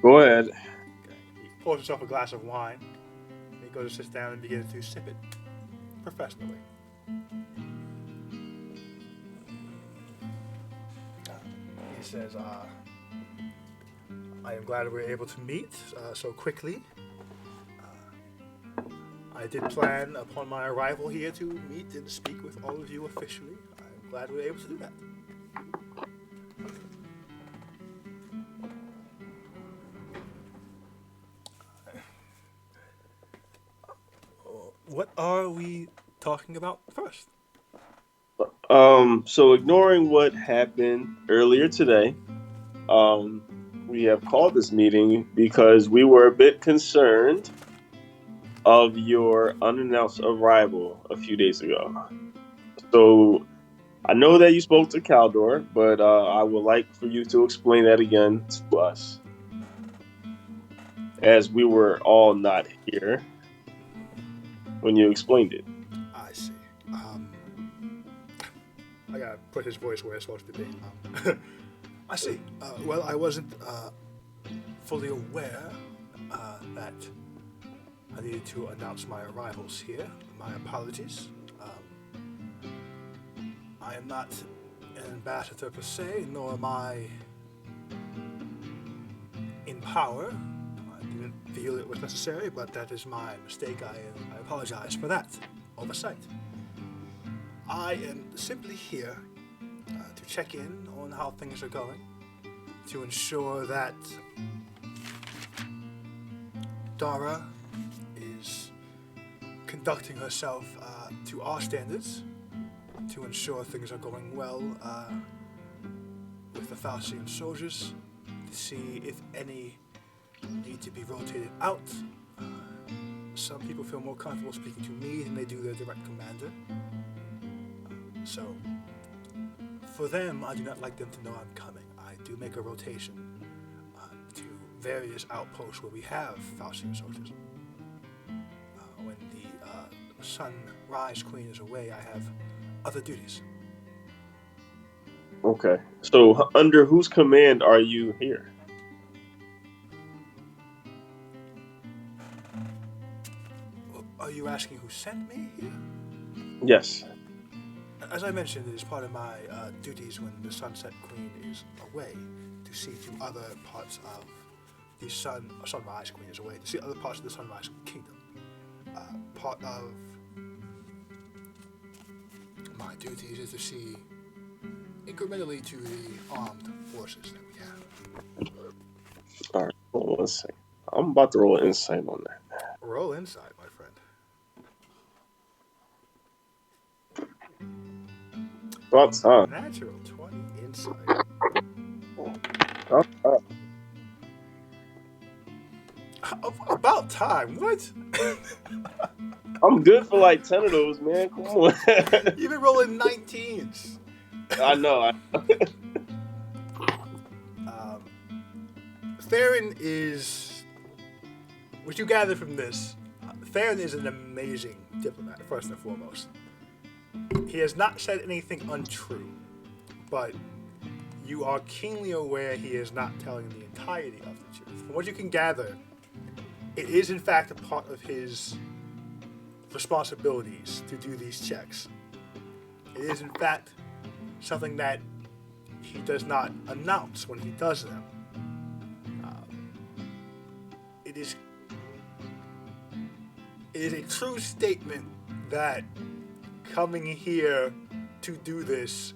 Go ahead. Okay. He pours himself a glass of wine. And he goes and sits down and begins to sip it professionally. He says, "I am glad we were able to meet so quickly. I did plan upon my arrival here to meet and speak with all of you officially. I'm glad we were able to do that." What are we talking about first? So ignoring what happened earlier today, we have called this meeting because we were a bit concerned of your unannounced arrival a few days ago. So I know that you spoke to Caldor, but I would like for you to explain that again to us, as we were all not here when you explained it. I see. I gotta put his voice where it's supposed to be. I see. Well, I wasn't fully aware that I needed to announce my arrivals here. My apologies. I am not an ambassador per se, nor am I in power. I didn't feel it was necessary, but that is my mistake. I apologize for that oversight. I am simply here to check in on how things are going, to ensure that Dara is conducting herself to our standards, to ensure things are going well with the Faustian soldiers, to see if any need to be rotated out. Some people feel more comfortable speaking to me than they do their direct commander. So, for them, I do not like them to know I'm coming. I do make a rotation to various outposts where we have Faustian soldiers. When the Sunrise Queen is away, I have other duties. Okay. So under whose command are you here? Are you asking who sent me here? Yes. As I mentioned, it is part of my duties when the Sunset Queen is away to see to other parts of the Sunrise Queen is away to see other parts of the Sunrise Kingdom. Part of my duties is to see incrementally to the armed forces that we have. All right. Hold on one second. I'm about to roll insight on that. Roll insight, my friend. About time. Natural 20 insight. Oh, About time. What? I'm good for like 10 of those, man. Come on. You've been rolling 19s. I know. Theron is, what you gather from this, Theron is an amazing diplomat, first and foremost. He has not said anything untrue, but you are keenly aware he is not telling the entirety of the truth. From what you can gather, it is in fact a part of his responsibilities to do these checks. It is in fact something that he does not announce when he does them. It is a true statement that coming here to do this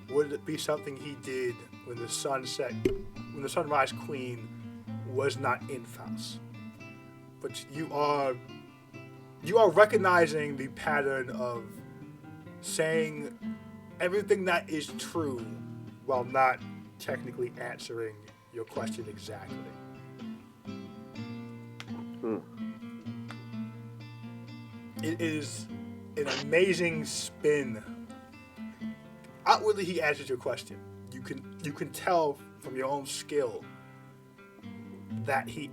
would be something he did when the Sunrise Queen was not in Faust. But you are recognizing the pattern of saying everything that is true while not technically answering your question exactly. It is an amazing spin. Outwardly, he answers your question. You can tell from your own skill that he.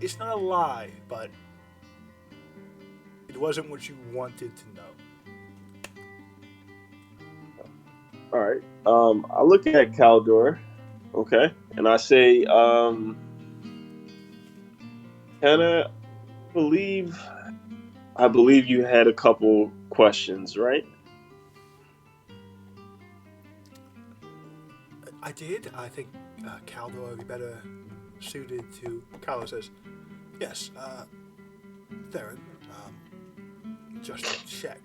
It's not a lie, but it wasn't what you wanted to know. All right. I look at Caldor, okay, and I say, Hannah, I believe you had a couple questions, right? I did. I think Caldor would be better suited to. Caldor says, "Yes, Theron. Just to check.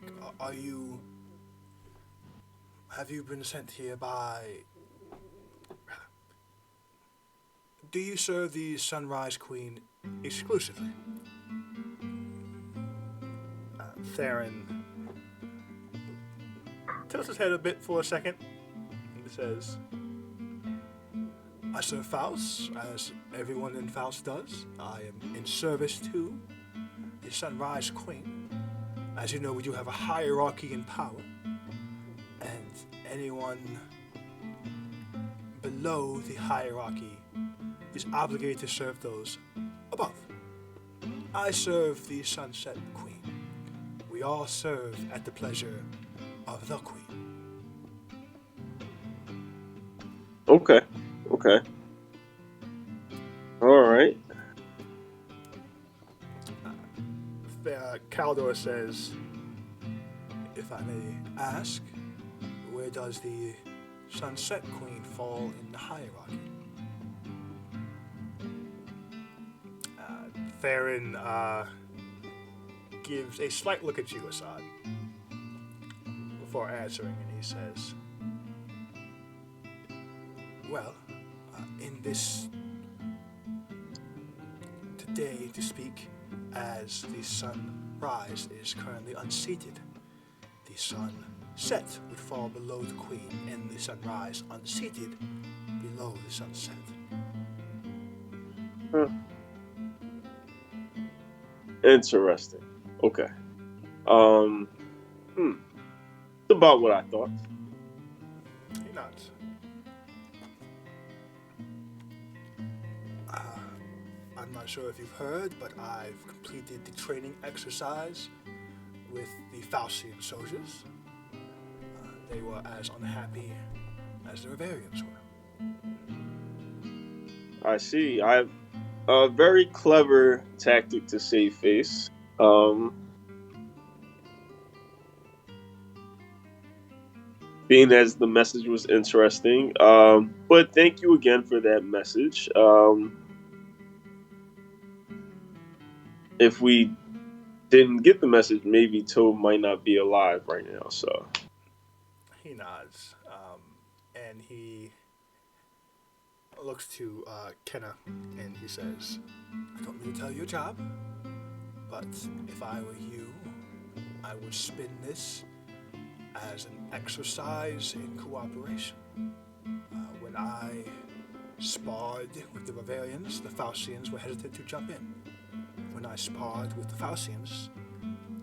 Have you been sent here by? Do you serve the Sunrise Queen exclusively?" Theron tilts his head a bit for a second and says, "I serve Faust, as everyone in Faust does. I am in service to the Sunrise Queen. As you know, we do have a hierarchy in power, and anyone below the hierarchy is obligated to serve those above. I serve the Sunset Queen. We all serve at the pleasure of the Queen." Okay. All right. Caldor says, "If I may ask, where does the Sunset Queen fall in the hierarchy?" Theron gives a slight look at you, Assad, before answering, and he says, "Well, in this today to speak, as the sunrise is currently unseated, the sunset would fall below the Queen, and the sunrise unseated below the sunset." Interesting. Okay. It's about what I thought. He nods. I'm not sure if you've heard, but I've completed the training exercise with the Faustian soldiers. They were as unhappy as the Bavarians were. I see. I have a very clever tactic to save face. Um, being as the message was interesting. But thank you again for that message. If we didn't get the message, maybe Toad might not be alive right now. So, He nods, and he looks to Kenna, and he says, "I don't mean to tell you your job, but if I were you, I would spin this as an exercise in cooperation. When I sparred with the Bavarians, the Faustians were hesitant to jump in. When I sparred with the Faustians,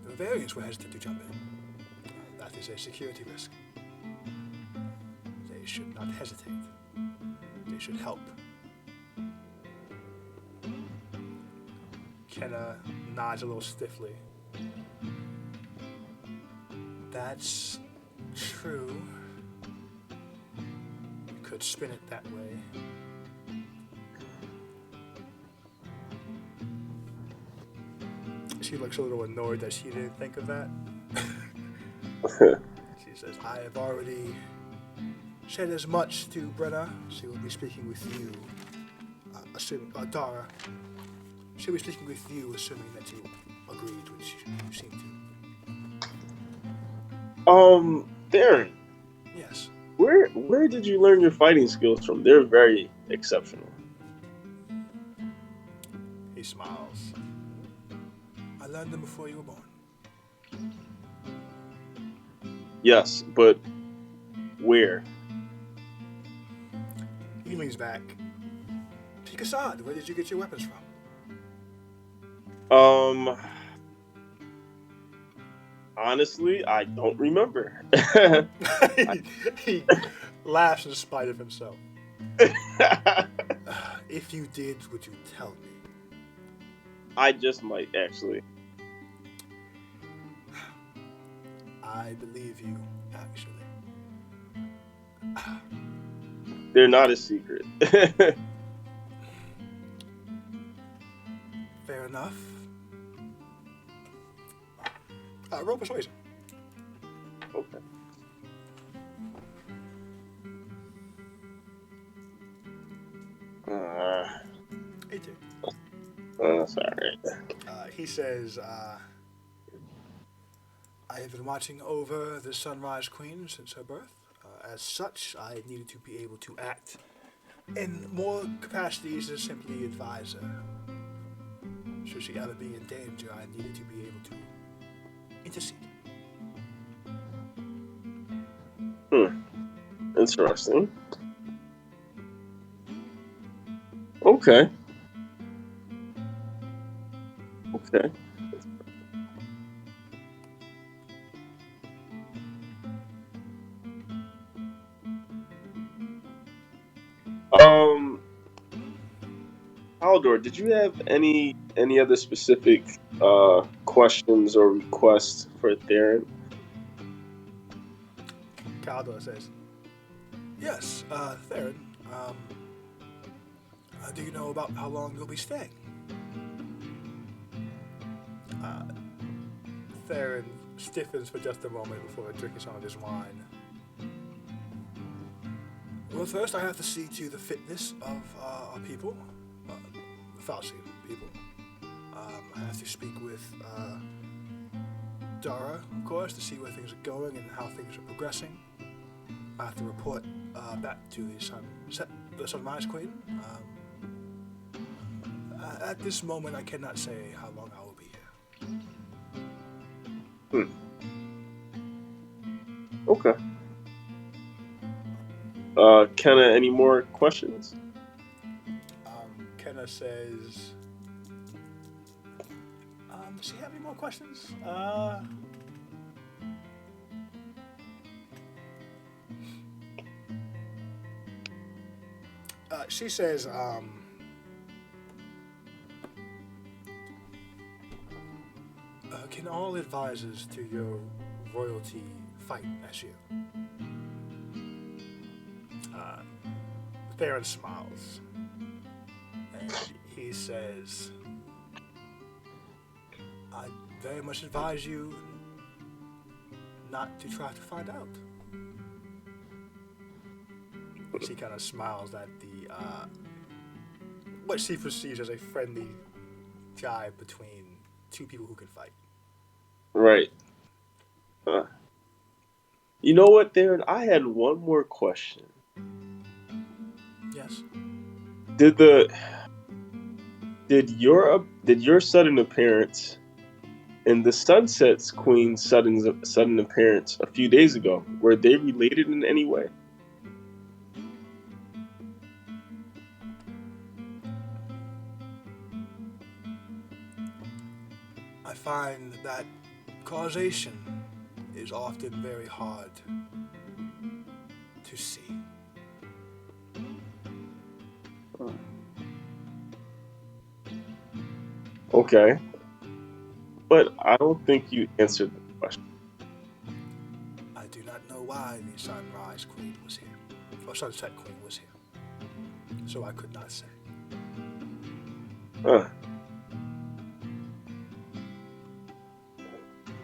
the Bavarians were hesitant to jump in. That is a security risk. They should not hesitate. They should help." Kenna nods a little stiffly. "That's true. You could spin it that way." She looks a little annoyed that she didn't think of that. She says, "I have already said as much to Brenna. She will be speaking with you, assuming, Dara. She'll be speaking with you, assuming that you agreed, which you seem to." Darren, "Yes." where did you learn your fighting skills from? They're very exceptional. He smiles. "I learned them before you were born." Yes, but where? He leans back. "Peek Assad, where did you get your weapons from?" Honestly, I don't remember. He laughs in spite of himself. "If you did, would you tell me?" I just might actually. "I believe you, actually." They're not a secret. "Fair enough." Roll persuasion. Okay. Uh, 18. Sorry. He says, "I have been watching over the Sunrise Queen since her birth. As such, I needed to be able to act in more capacities than simply advisor. Should she ever be in danger, I needed to be able to intercede." Interesting. Okay. Okay. Haldor, did you have any other specific questions or requests for Theron? Caldor says, "Yes, Theron, do you know about how long you'll be staying?" Theron stiffens for just a moment before drinking some of his wine. "Well, first I have to see to the fitness of our people, the Faustian people. I have to speak with Dara, of course, to see where things are going and how things are progressing. I have to report back to the Sunrise Queen. At this moment, I cannot say how long I will be here." Okay. Kenna, any more questions? Kenna says, "Does she have any more questions?" She says, "Can all advisors to your royalty fight as you?" Theron smiles. says, I very much advise you not to try to find out. She kind of smiles at the what she perceives as a friendly jibe between two people who can fight. Right. You know what, Darren? I had one more question. Yes. Did your sudden appearance and the Sunset's Queen's sudden appearance a few days ago, were they related in any way? I find that causation is often very hard to see. Okay. But I don't think you answered the question. I do not know why the Sunrise Queen was here, or Sunset Queen was here, so I could not say.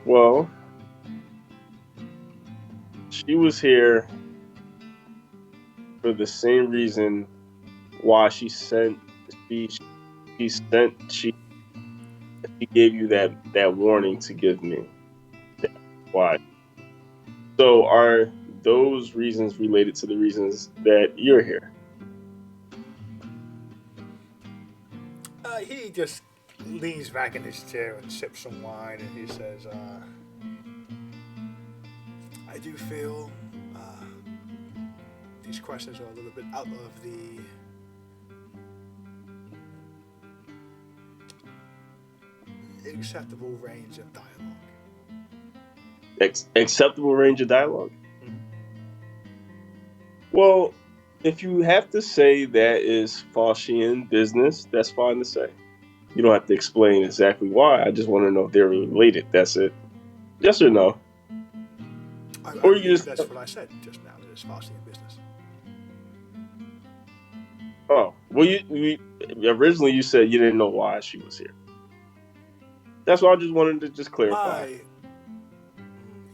Well, she was here for the same reason why she gave you that warning to give me. Why? So are those reasons related to the reasons that you're here? He just leans back in his chair and sips some wine, and he says, I do feel these questions are a little bit out of the acceptable range of dialogue. Acceptable range of dialogue? Mhm. Well, if you have to say that is Faustian business, that's fine to say. You don't have to explain exactly why. I just want to know if they're related. That's it. Yes or no? I Or you believe just that's what I said just now, that it's Faustian business. oh well, you originally you said you didn't know why she was here. That's why I just wanted to just clarify.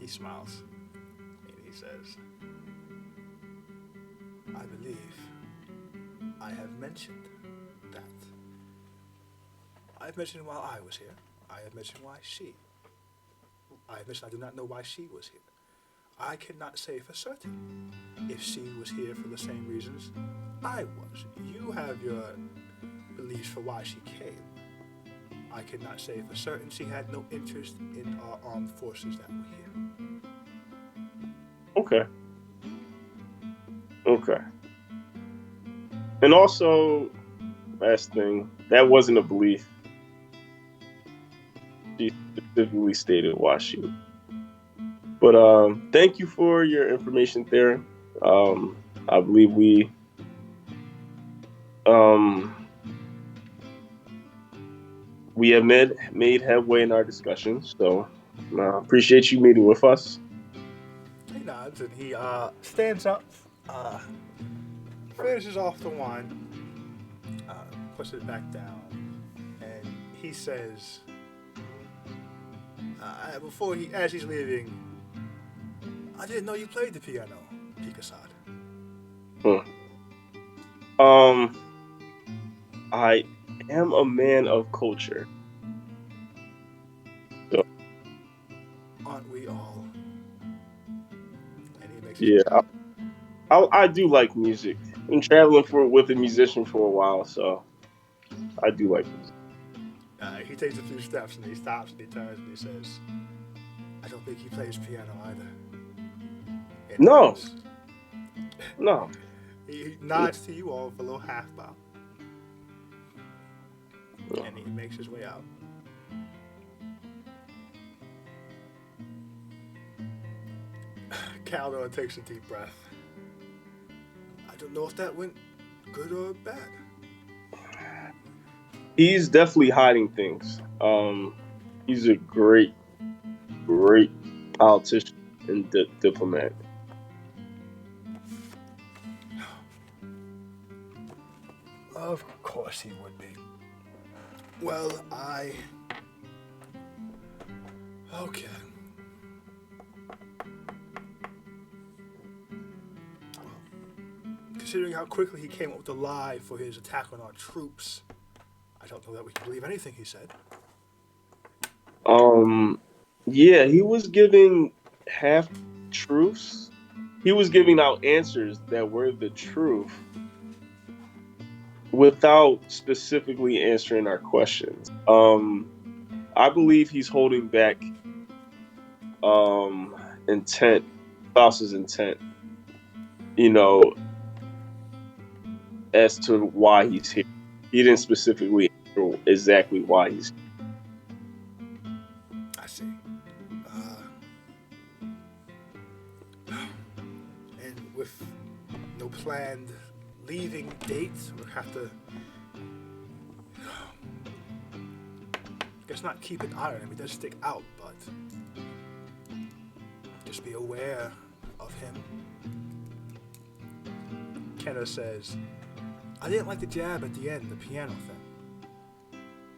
He smiles and he says, I believe I have mentioned that. I've mentioned while I was here. I have mentioned why she. I have mentioned I do not know why she was here. I cannot say for certain if she was here for the same reasons I was. You have your beliefs for why she came. I cannot say for certain she had no interest in our armed forces that were here. Okay. And also, last thing, that wasn't a belief. She specifically stated why she was. But thank you for your information, Theron. I believe we have made headway in our discussions. So appreciate you meeting with us. He nods and he stands up, finishes off the wine, puts it back down, and he says, as he's leaving, I didn't know you played the piano, Picasad. I am a man of culture. So, Aren't we all? And he makes yeah, I do like music. I've been traveling with a musician for a while, so I do like music. He takes a few steps and he stops and he turns and he says, I don't think he plays piano either. And No. No. He nods to you all with a little half bow. And he makes his way out. Caldor takes a deep breath. I don't know if that went good or bad. He's definitely hiding things. He's a great politician and diplomat. Of course he would be. Well, okay. Considering how quickly he came up with the lie for his attack on our troops, I don't know that we can believe anything he said. Yeah, he was giving half truths. He was giving out answers that were the truth without specifically answering our questions. I believe he's holding back intent, Faust's intent, you know, as to why he's here. He didn't specifically answer exactly why he's here. I see. And with no planned leaving dates, we'll have to, I guess, not keep an eye on him. He does stick out, but just be aware of him. Kenna says, I didn't like the jab at the end, the piano thing.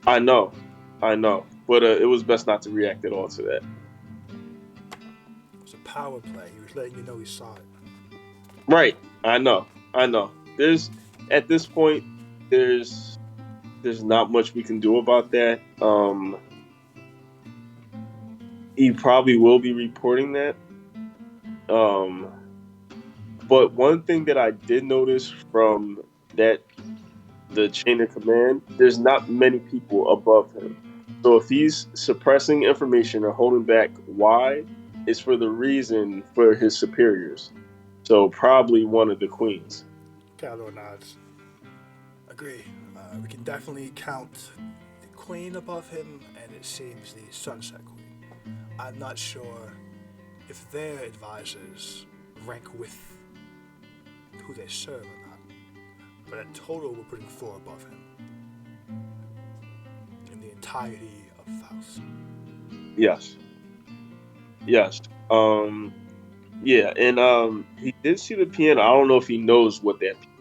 I know, but it was best not to react at all to that. It was a power play. He was letting you know he saw it. Right, I know. There's at this point, there's not much we can do about that. He probably will be reporting that. But one thing that I did notice from the chain of command, there's not many people above him. So if he's suppressing information or holding back, why? It's for the reason for his superiors. So probably one of the queens. Caldor nods. Agree. We can definitely count the queen above him, and it seems the Sunset Queen. I'm not sure if their advisors rank with who they serve or not, but in total we're putting 4 above him in the entirety of Faust. Yes. Yeah, and he did see the piano. I don't know if he knows what that piano is,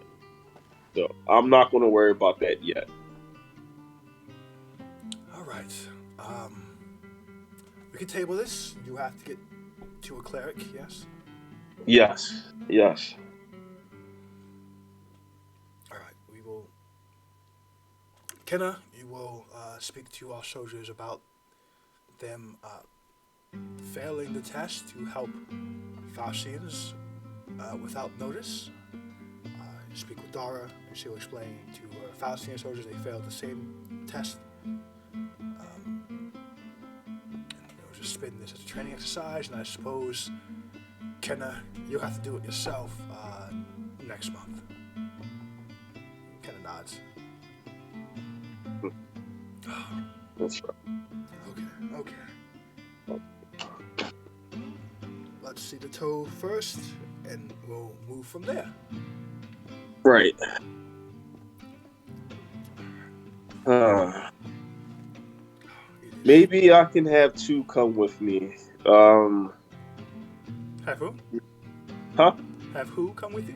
so I'm not going to worry about that yet. All right. We can table this. You have to get to a cleric, yes? Yes. All right. We will... Kenna, you will speak to our soldiers about them failing the test to help Faustians without notice. Speak with Dara, and she'll explain to Faustian soldiers they failed the same test. Just spin this as a training exercise, and I suppose, Kenna, you'll have to do it yourself next month. Kenna nods. That's right. Okay. Let's see the toe first, and we'll move from there. Right. Maybe I can have 2 come with me. Have who? Huh? Have who come with you?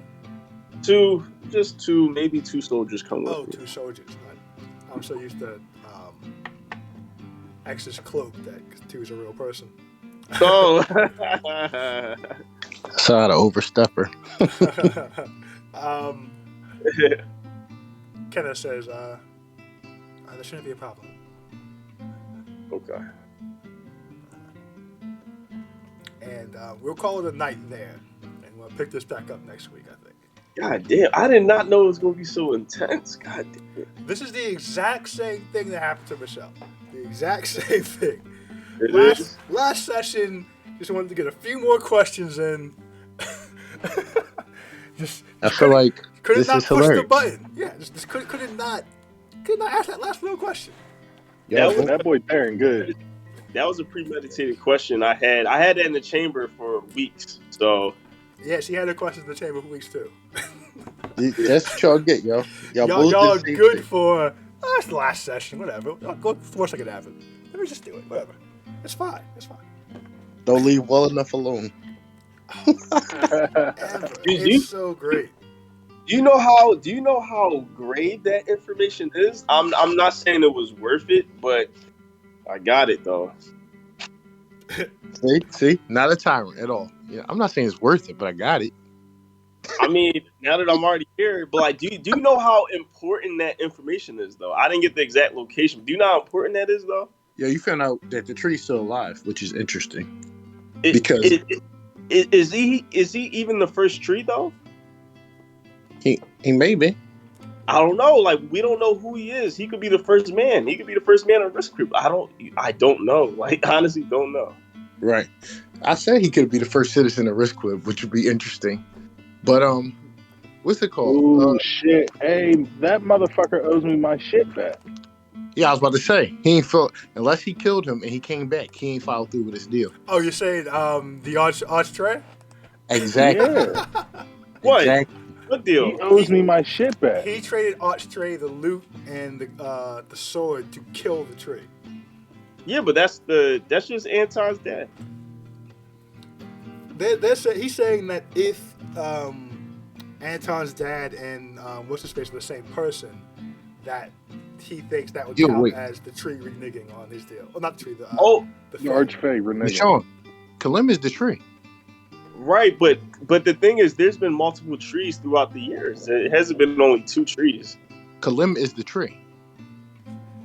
2, just 2, maybe 2 soldiers come with me. 2 soldiers. I'm so used to X's cloak that 2 is a real person. Oh. So how to overstep her. Kenneth says, there shouldn't be a problem. Okay. And we'll call it a night there. And we'll pick this back up next week, I think. God damn, I did not know it was going to be so intense. God damn it. This is the exact same thing that happened to Michelle. The exact same thing. Last session, just wanted to get a few more questions in. I feel like could this not is push hilarious. the button. Yeah, just could not ask that last little question. That boy pairing good. That was a premeditated question I had. I had that in the chamber for weeks. So yeah, she had her questions in the chamber for weeks too. That's what y'all get, yo. Y'all are good for that's the last session, whatever. I'll go for the worst I can have it. Let me just do it, whatever. It's fine. Don't leave well enough alone. Ever. It's so great. Do you know how grave that information is? I'm not saying it was worth it, but I got it though. See, not a tyrant at all. Yeah, I'm not saying it's worth it, but I got it. I mean, now that I'm already here, but like, do you know how important that information is though? I didn't get the exact location. Do you know how important that is though? Yeah, you found out that the tree's still alive, which is interesting. Is he even the first tree though? He may be. I don't know. Like, we don't know who he is. He could be the first man. He could be the first man on Risk Creep. I don't know. Like, honestly, don't know. Right. I said he could be the first citizen of Risk Quib, which would be interesting. But what's it called? Oh shit! Hey, that motherfucker owes me my shit back. Yeah, I was about to say he ain't unless he killed him and he came back. He ain't followed through with his deal. Oh, you're saying the Archtrey? Exactly. Yeah. What? Exactly. What deal? He owes me my shit back. He traded Archtrey the loot and the sword to kill the tree. Yeah, but that's just Anton's dad. He's saying that if Anton's dad and what's his face are the same person, that he thinks that would count as the tree reneging on his deal. Well, not the tree. The Archfey reneging. Sean, Kalim is the tree. Right, but the thing is, there's been multiple trees throughout the years. It hasn't been only 2 trees. Kalim is the tree.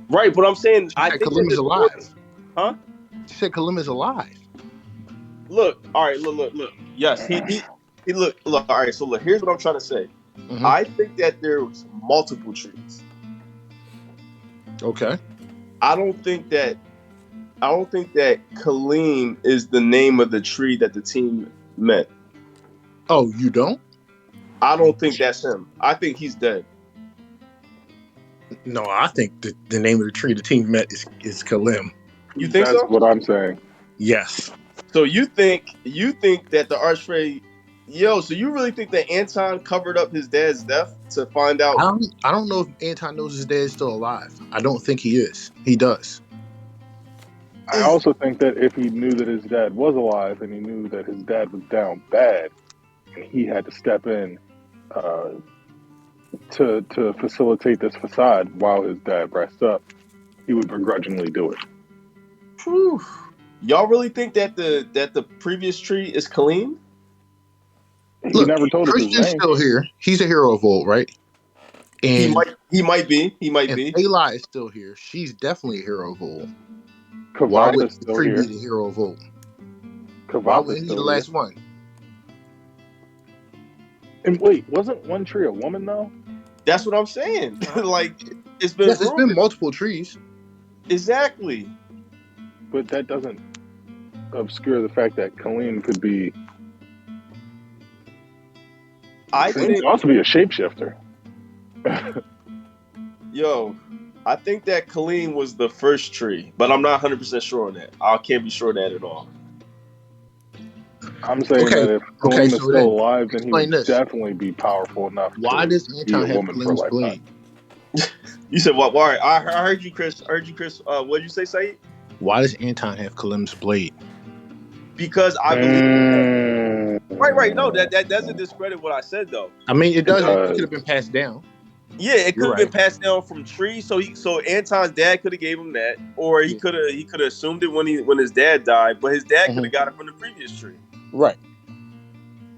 Right, but I'm saying I think Kalim is alive. Huh? She said Kalim is alive. Look, all right, look. Yes, he look. All right, so look. Here's what I'm trying to say. Mm-hmm. I think that there's multiple trees. Okay. I don't think that Kalim is the name of the tree that the team met. Oh, you don't? I don't think that's him. I think he's dead. No, I think the name of the tree the team met is Kalim. You think That's so? what I'm saying. Yes. So you think that the Archfey, so you really think that Anton covered up his dad's death to find out? I don't know if Anton knows his dad is still alive. I don't think he is. He does. I also think that if he knew that his dad was alive and he knew that his dad was down bad, and he had to step in to facilitate this facade while his dad rests up, he would begrudgingly do it. Whew. Y'all really think that the previous tree is Kalim? He never told us his Christian's name. still here. He's a hero of old, right? And he might be. Ayla is still here. She's definitely a hero of old. Kavak is still Tree here. be the hero of old? Why Kavak would is he be still the here. last one? And wait, wasn't one tree a woman though? That's what I'm saying. Like, it's been Yes, it's been multiple trees. Exactly. But that doesn't obscure the fact that Kalim could be. I He think could also be a shapeshifter. I think that Kalim was the first tree, but I'm not 100% sure on that. I can't be sure of that at all. I'm saying that if Kalim is still alive, then he would this. definitely be powerful enough. Why does be Anton a have woman for a Kalim's lifetime? blade? You said what? Why? I heard you, Chris. What did you say, Saeed? Why does Anton have Kalim's blade? Because I believe. Right. No, that doesn't discredit what I said, though. I mean, it does. It could have been passed down. Yeah, it could have been passed down from trees. So Anton's dad could have gave him that, or he could have assumed it when his dad died. But his dad could have got it from the previous tree. Right.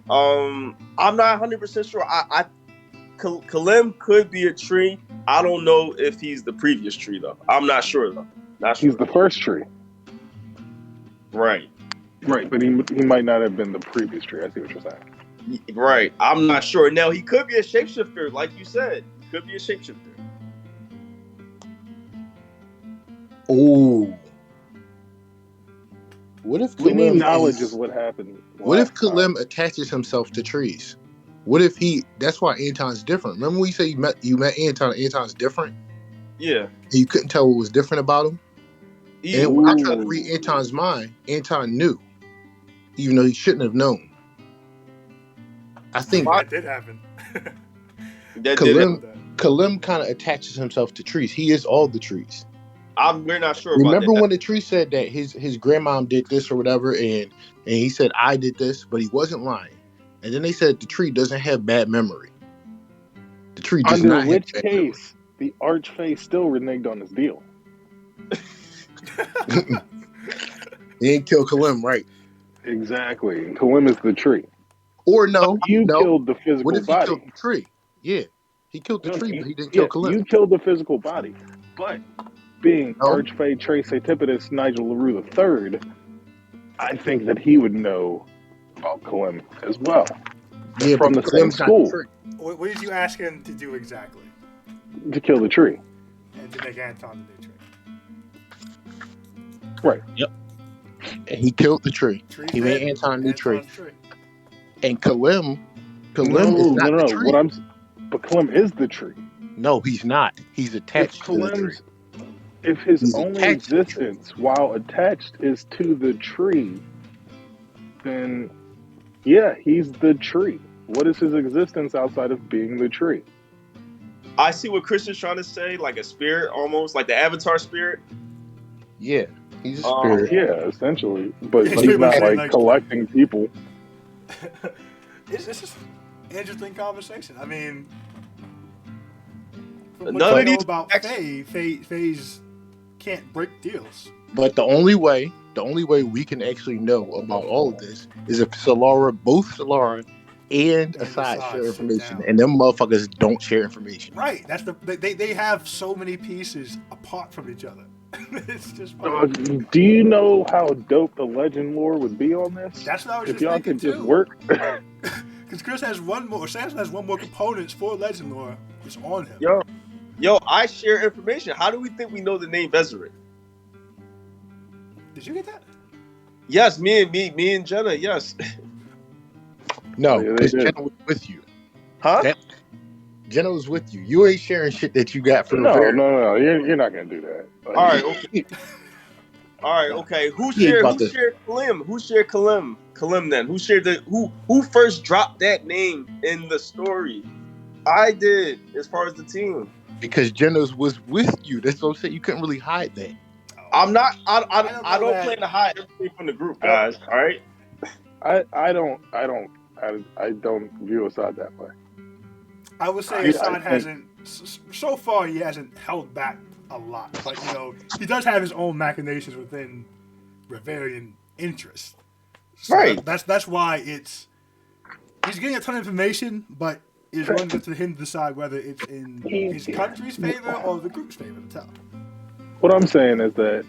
I'm not 100% sure. Kalim could be a tree. I don't know if he's the previous tree though. I'm not sure though. He's the first tree. Right. Right, but he might not have been the previous tree. I see what you're saying. Right. I'm not sure. Now he could be a shapeshifter, like you said. He could be a shapeshifter. Oh. What if we need knowledge of what happened? What if Kalim attaches himself to trees? What if that's why Anton's different. Remember when you say you met Anton, Anton's different? Yeah. And you couldn't tell what was different about him? And when I tried to read Anton's mind, Anton knew. Even though he shouldn't have known. I think that did happen. Kalim kind of attaches himself to trees. He is all the trees. We're not sure about that. Remember when the tree said that his grandmom did this or whatever, and he said, I did this, but he wasn't lying. And then they said the tree doesn't have bad memory. The tree does Under not which have case, the Archfey still reneged on his deal. He ain't kill Kalim, right? Exactly. And Kalim is the tree. Or no. You killed the What physical if he killed body. the tree? Yeah. He killed the No, tree, but he didn't yeah, kill Kalim. you killed the physical body. But being No. Archfey Trace Atypitus Nigel LaRue III, I think that he would know about Kalim as well. Yeah, From but the same Kalim's not the school tree. What did you ask him to do exactly? to kill the tree. And to make Anton the new tree. Right. And he killed the tree. Tree's He made dead. Anton a new tree. Anton's tree. And Kalim is No, not the tree. But Kalim is the tree. No, he's not. He's attached to the tree. If his He's only attached to the tree. existence while attached is to the tree, then yeah, he's the tree. What is his existence outside of being the tree? I see what Christian's trying to say, like a spirit almost, like the Avatar spirit. Yeah, he's a spirit. Yeah, essentially. But He's he's not pretty much like collecting people. It's just an interesting conversation. I mean, from None what of you know these about Faye's can't break deals. But the only way we can actually know about all of this is if both Solara and Assad share information, and them motherfuckers don't share information. Right. That's they have so many pieces apart from each other. It's just Do you know how dope the legend lore would be on this? That's what I was if just y'all thinking could just too. work. Because Chris has one more. Samson has one more components for legend lore. It's on him. Yo, I share information. How do we think we know the name Vezerit? Did you get that? Yes, me and Jenna. Yes. No, Yeah, they because did. Jenna was with you. Huh? Jenna was with you. You ain't sharing shit that you got from the No, very. you're not gonna do that. Like, All right, okay. All right, okay. Who He ain't shared about to- Kalim? Who shared Kalim? Kalim then. Who shared who first dropped that name in the story? I did, as far as the team. Because Jenna was with you. That's what I'm saying. You couldn't really hide that. I'm not I don't that. plan to hide everything from the group, guys. All right? I don't view Assad that way. I would say Assad hasn't. So far, he hasn't held back a lot. But he does have his own machinations within Reverian interest. So Right. That's why he's getting a ton of information, but it's going to him to decide whether it's in his country's favor or the group's favor to tell. What I'm saying is that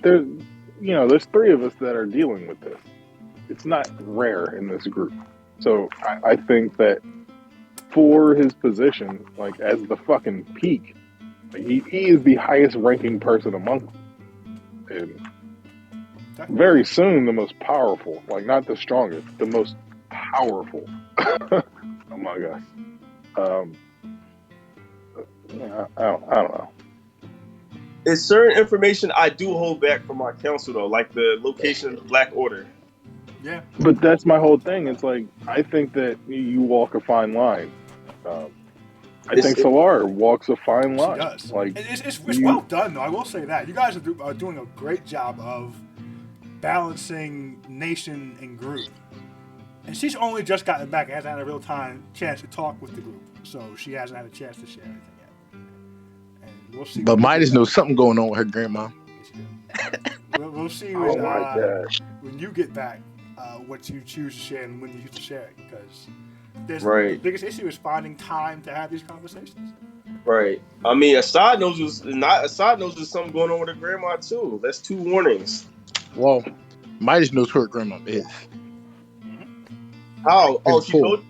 there's three of us that are dealing with this. It's not rare in this group. So I think that for his position, like as the fucking peak, he is the highest ranking person among them. And very soon the most powerful, like not the strongest, the most powerful. Oh my gosh. I don't know. It's certain information I do hold back from our council though, like the location of the Black Order. Yeah. But that's my whole thing. It's like I think that you walk a fine line. I think Solar walks a fine line. She does. Like It's well done, though. I will say that you guys are doing a great job of balancing nation and group. And she's only just gotten back and hasn't had a real chance to talk with the group, so she hasn't had a chance to share anything yet. And we'll see. But Midas knows something going on with her grandma. We'll see oh my God. when you get back what you choose to share and when you choose to share it, because the biggest issue is finding time to have these conversations. Right. I mean, Assad knows there's something going on with her grandma too. That's 2 warnings. Well, Midas knows who her grandma is. How? Oh, she told.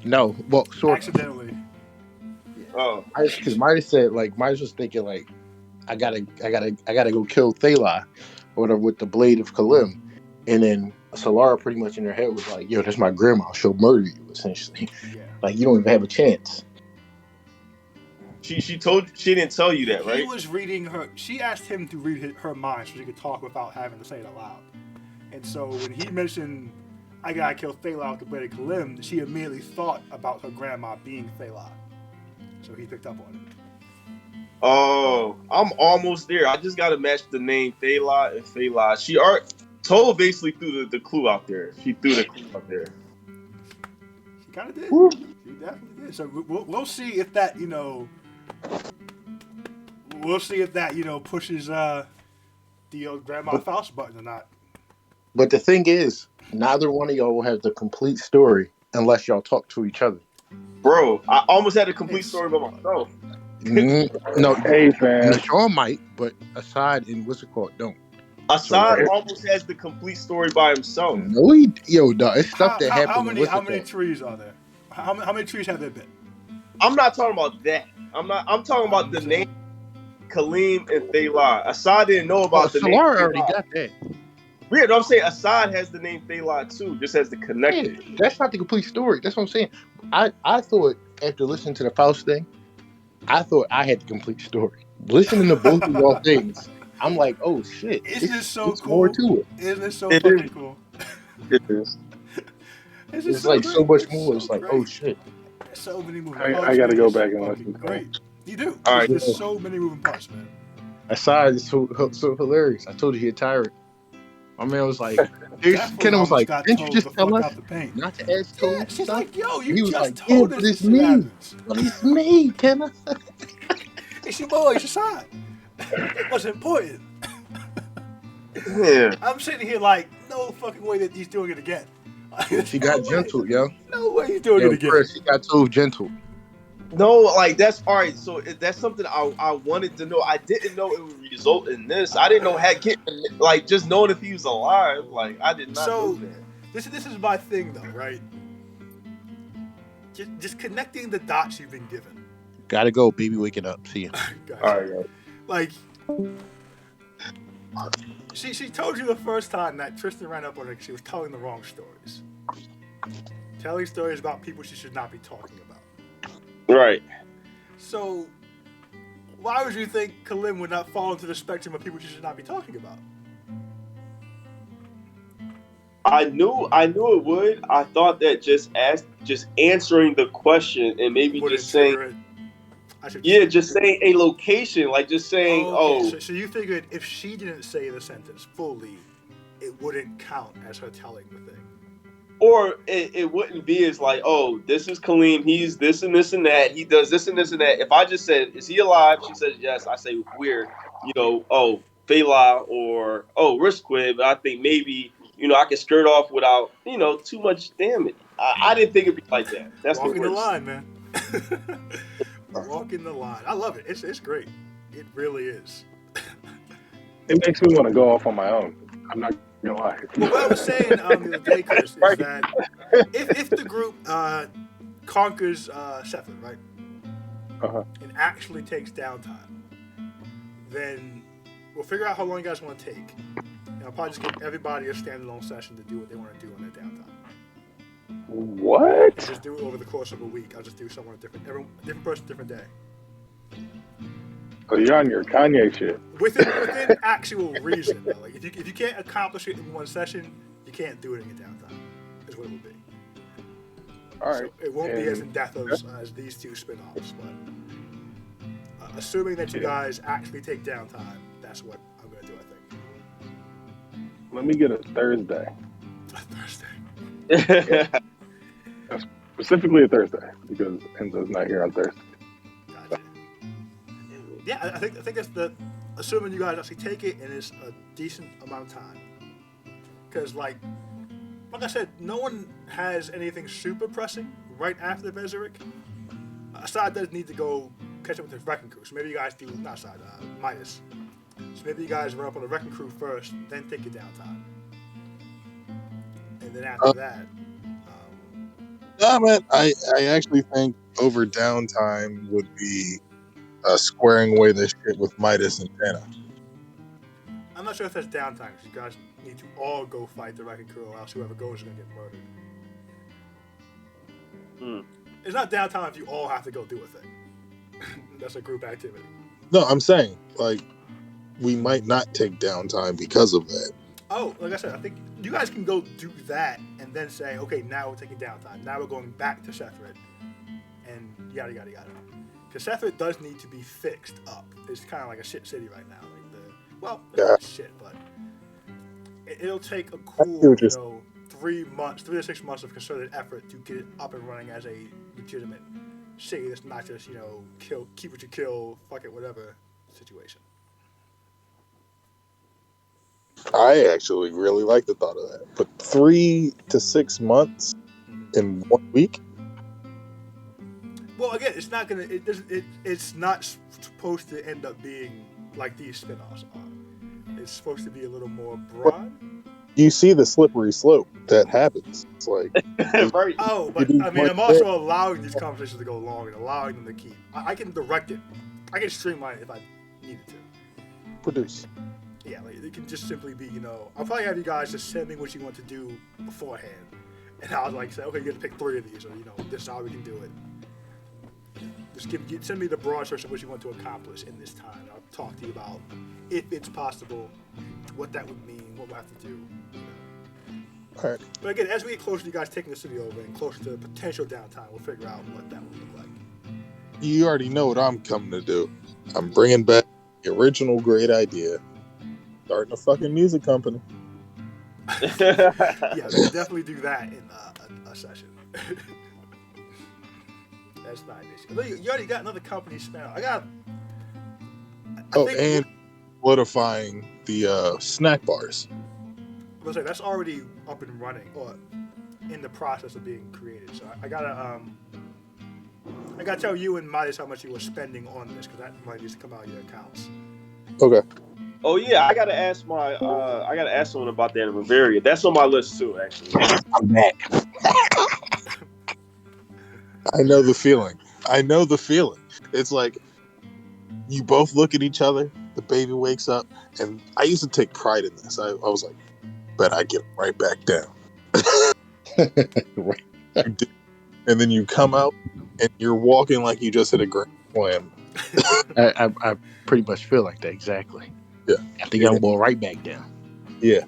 No, well, sort of. Accidentally. Oh, Because Midas said, like, Midas was thinking, like, I gotta go kill Thala or whatever with the blade of Kalim, and then Solara pretty much in her head was like, yo, that's my grandma. She'll murder you, essentially. Yeah. Like, you don't even have a chance. She didn't tell you that, right? He was reading her. She asked him to read her mind so she could talk without having to say it aloud. And so when he mentioned, I gotta kill Thala with the blade of Kalim, she immediately thought about her grandma being Thala. So he picked up on it. Oh, I'm almost there. I just gotta match the name Thala and Thala. Tola basically threw the clue out there. She threw the clue out there. She kind of did. Woo. She definitely did. So we'll see if that pushes the old Grandma Faust button or not. But the thing is, neither one of y'all will have the complete story unless y'all talk to each other. Bro, I almost had a complete story by myself. No, Hey, fam. Sean might, but Assad and what's it called don't. Assad So, almost has the complete story by himself. No, dog, it's stuff that happened. How many trees are there? How many trees have there been? I'm not talking about that. I'm talking about the name Kaleem and Thayla. Assad didn't know about the name. Solar already got that. Weird. I'm saying Assad has the name Thayla too, just as the connected. Yeah, that's not the complete story. That's what I'm saying. I thought after listening to the Faust thing, I thought I had the complete story. Listening to both of y'all things, I'm like, oh shit, Isn't this so it's cool? more to it. Isn't this so fucking cool? It is. It's like so much more. It's like, oh shit. So many moving I parts. gotta man. go It's back and fucking listen. Great. You do. All right. There's so many moving parts, man. Assad is so hilarious. I told you he a tyrant. My man was like, Kenna was like, didn't you just tell us not to ask Toad? Yeah, she's like, yo, you he was just like, told yeah, us but it's this me. happens. But it's me, Kenna. It's your boy, it's your side. It was important. Yeah. I'm sitting here like, no fucking way that he's doing it again. She got gentle, yo. No way he's doing it again. Chris, she got Toad gentle. No, like that's all right. So that's something I wanted to know. I didn't know it would result in this. I didn't know like just knowing if he was alive. Like I did not know that. This is my thing though, right? Just connecting the dots you've been given. Gotta go, baby. Waking up. See you. Gotcha. All right. Like, she told you the first time that Tristan ran up on her because she was telling the wrong stories. Telling stories about people she should not be talking about. Right. So, why would you think Kaleem would not fall into the spectrum of people she should not be talking about? I knew it would. I thought that just answering the question and maybe just saying, just saying a location, like just saying, So you figured if she didn't say the sentence fully, it wouldn't count as her telling the thing. Or it wouldn't be as like, oh, this is Kaleem, he's this and this and that, he does this and this and that. If I just said, is he alive? She says yes. I say weird, Fela or Risquid, but I think maybe, I can skirt off without, too much damage. I didn't think it'd be like that. That's walking the the line, man. Walking the line. I love it. It's great. It really is. It makes me want to go off on my own. I'm not gonna lie. Well, what I was saying the other day, Chris, is that if the group conquers Sheffield, right, and actually takes downtime, then we'll figure out how long you guys want to take. And I'll probably just give everybody a standalone session to do what they want to do on their downtime. What? Just do it over the course of a week. I'll just do someone different person, different day. So you're on your Kanye shit. Within actual reason, though. Like if you can't accomplish it in one session, you can't do it in your downtime. Is what it will be. All right. So it won't be as in depth as these two spin-offs, but assuming that you guys actually take downtime, that's what I'm going to do. I think. Let me get a Thursday. A Thursday. Specifically a Thursday because Enzo's not here on Thursday. Gotcha. Yeah, I think that's assuming you guys actually take it and it's a decent amount of time. Because like I said, no one has anything super pressing right after the Vezeric. Assad does need to go catch up with his wrecking crew. So maybe you guys do Midas. So maybe you guys run up on the wrecking crew first, then take your downtime. And then after that. Yeah, man, I actually think over downtime would be squaring away this shit with Midas and Tana. I'm not sure if that's downtime because you guys need to all go fight the wrecking crew, or else whoever goes is going to get murdered. It's not downtime if you all have to go do a thing. That's a group activity. No, I'm saying, like, we might not take downtime because of that. Oh, like I said, I think you guys can go do that and then say, okay, now we're taking downtime. Now we're going back to Sheffield and yada, yada, yada. Because Sheffield does need to be fixed up. It's kind of like a shit city right now. It's not shit, but it'll take a cool, 3 to 6 months of concerted effort to get it up and running as a legitimate city. It's not just keep what you kill, fuck it, whatever situation. I actually really like the thought of that. But 3 to 6 months in 1 week? Well, again, it's not gonna. It's not supposed to end up being like these spinoffs are. It's supposed to be a little more broad. You see the slippery slope that happens. It's like, Right. Oh, but I mean, I'm also allowing these conversations to go long and allowing them to keep. I can direct it. I can streamline it if I needed to. produce. Yeah, like it can just simply be, I'll probably have you guys just send me what you want to do beforehand, and I'll like say, okay, you got to pick 3 of these, or this is how we can do it. Just send me the broad strokes of what you want to accomplish in this time. I'll talk to you about if it's possible, what that would mean, what we'll have to do. All right. But again, as we get closer to you guys taking the city over and closer to potential downtime, we'll figure out what that would look like. You already know what I'm coming to do. I'm bringing back the original great idea. Starting a fucking music company. Yeah, we can definitely do that in a session. That's not an issue. You already got another company spell. And solidifying the snack bars. I was say that's already up and running, or in the process of being created. So I gotta tell you and Midas how much you were spending on this, because that money needs to come out of your accounts. Okay. Oh yeah, I gotta ask someone about that in Bavaria. That's on my list too, actually. I'm back. I know the feeling. It's like you both look at each other, the baby wakes up, and I used to take pride in this. I was like, but I get right back down. Right. And then you come out and you're walking like you just hit a grand slam. I pretty much feel like that, exactly. Yeah. I think I'm going right back down. Yeah.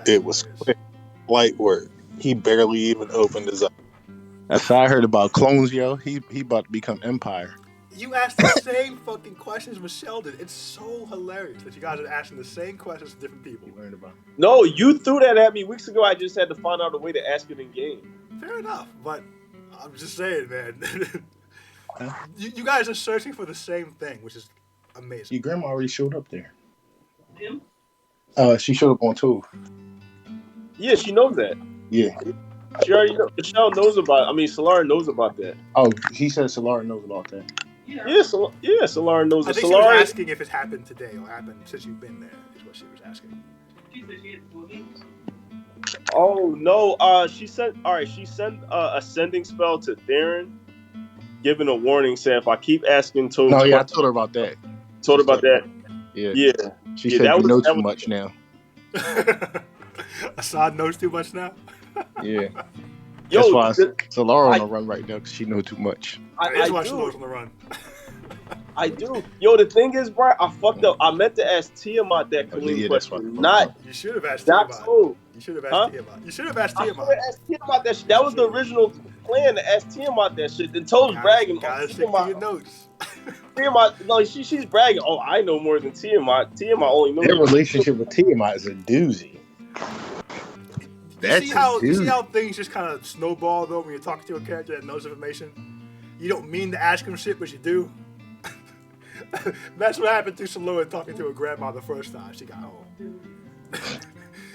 It was quick, light work. He barely even opened his eyes. That's how I heard about clones, yo. He about to become Empire. You asked the same fucking questions Michelle did. It's so hilarious that you guys are asking the same questions to different people. You learned about. No, you threw that at me weeks ago. I just had to find out a way to ask it in game. Fair enough, but I'm just saying, man. You guys are searching for the same thing, which is amazing. Your grandma already showed up there. Him? She showed up on tour. Yeah, she knows that. Yeah. She already knows. Michelle knows about. Solara knows about that. Oh, he said Solara knows about that. Yeah. Yeah, Solara knows I that. think she was Solara. asking if it happened today or happened since you've been there, is what she was asking. She said she had 4 games. Oh no. She sent a sending spell to Darren, giving a warning saying if I keep asking Toad. No, yeah, I told her about that. Told her about that. Yeah. Yeah. She Yeah, said that you was- know that too was- much now. Assad knows too much now. Yeah. Yo, That's why th- Solara on I- the run right now because she know too much. That is why she do. knows on the run. I do. Yo, the thing is, bro, I fucked up. I meant to ask Tiamat that Oh, Kalim yeah, that's why I question, fucked not up. You should have asked not Tiamat. Toad. You should have Huh? asked Tiamat. You should have asked I should have Tiamat. asked Tiamat that shit. That was the original plan to ask Tiamat that shit. Then Toad's bragging. Gotta Oh, stick to your notes. Tiamat, no, she's bragging. Oh, I know more than Tiamat. Tiamat only knows. Their relationship with Tiamat is a doozy. You see how things just kind of snowball though when you're talking to a character that knows information? You don't mean to ask him shit, but you do. That's what happened to Salua talking to her grandma the first time she got home.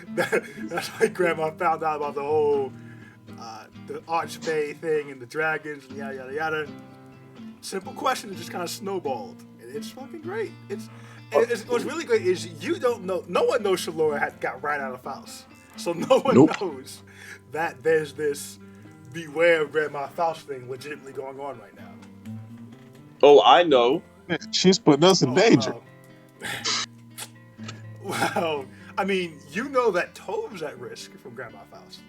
That's why grandma found out about the whole the Archfey thing and the dragons and yada yada yada. Simple question that just kind of snowballed. And it's fucking great. What's really great is you don't know. No one knows Shalora had got right out of Faust. So no one knows that there's this beware of Grandma Faust thing legitimately going on right now. Oh, I know. She's putting us in danger. Well, I mean, you know that Tove's at risk from Grandma Faust.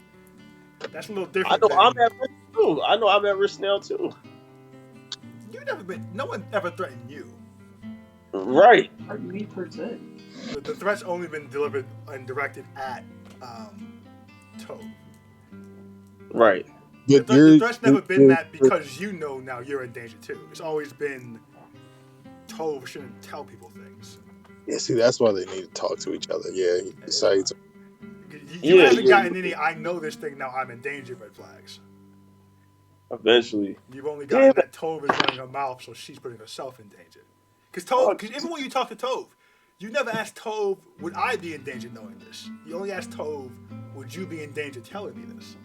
That's a little different. I know I'm at risk too. I know I'm at risk now too. You've never been. No one ever threatened you. Right. Pardon me per se. The threat's only been delivered and directed at Tove. Right. But The threat's never been that because you know now you're in danger too. It's always been Tove shouldn't tell people things. Yeah, see, that's why they need to talk to each other. Yeah, he decides. You Yeah, haven't yeah. gotten any I know this thing now I'm in danger red flags. Eventually. You've only gotten that Tove is running her mouth, so she's putting herself in danger. Because even when you talk to Tove, you never asked Tove, would I be in danger knowing this? You only asked Tove, would you be in danger telling me this?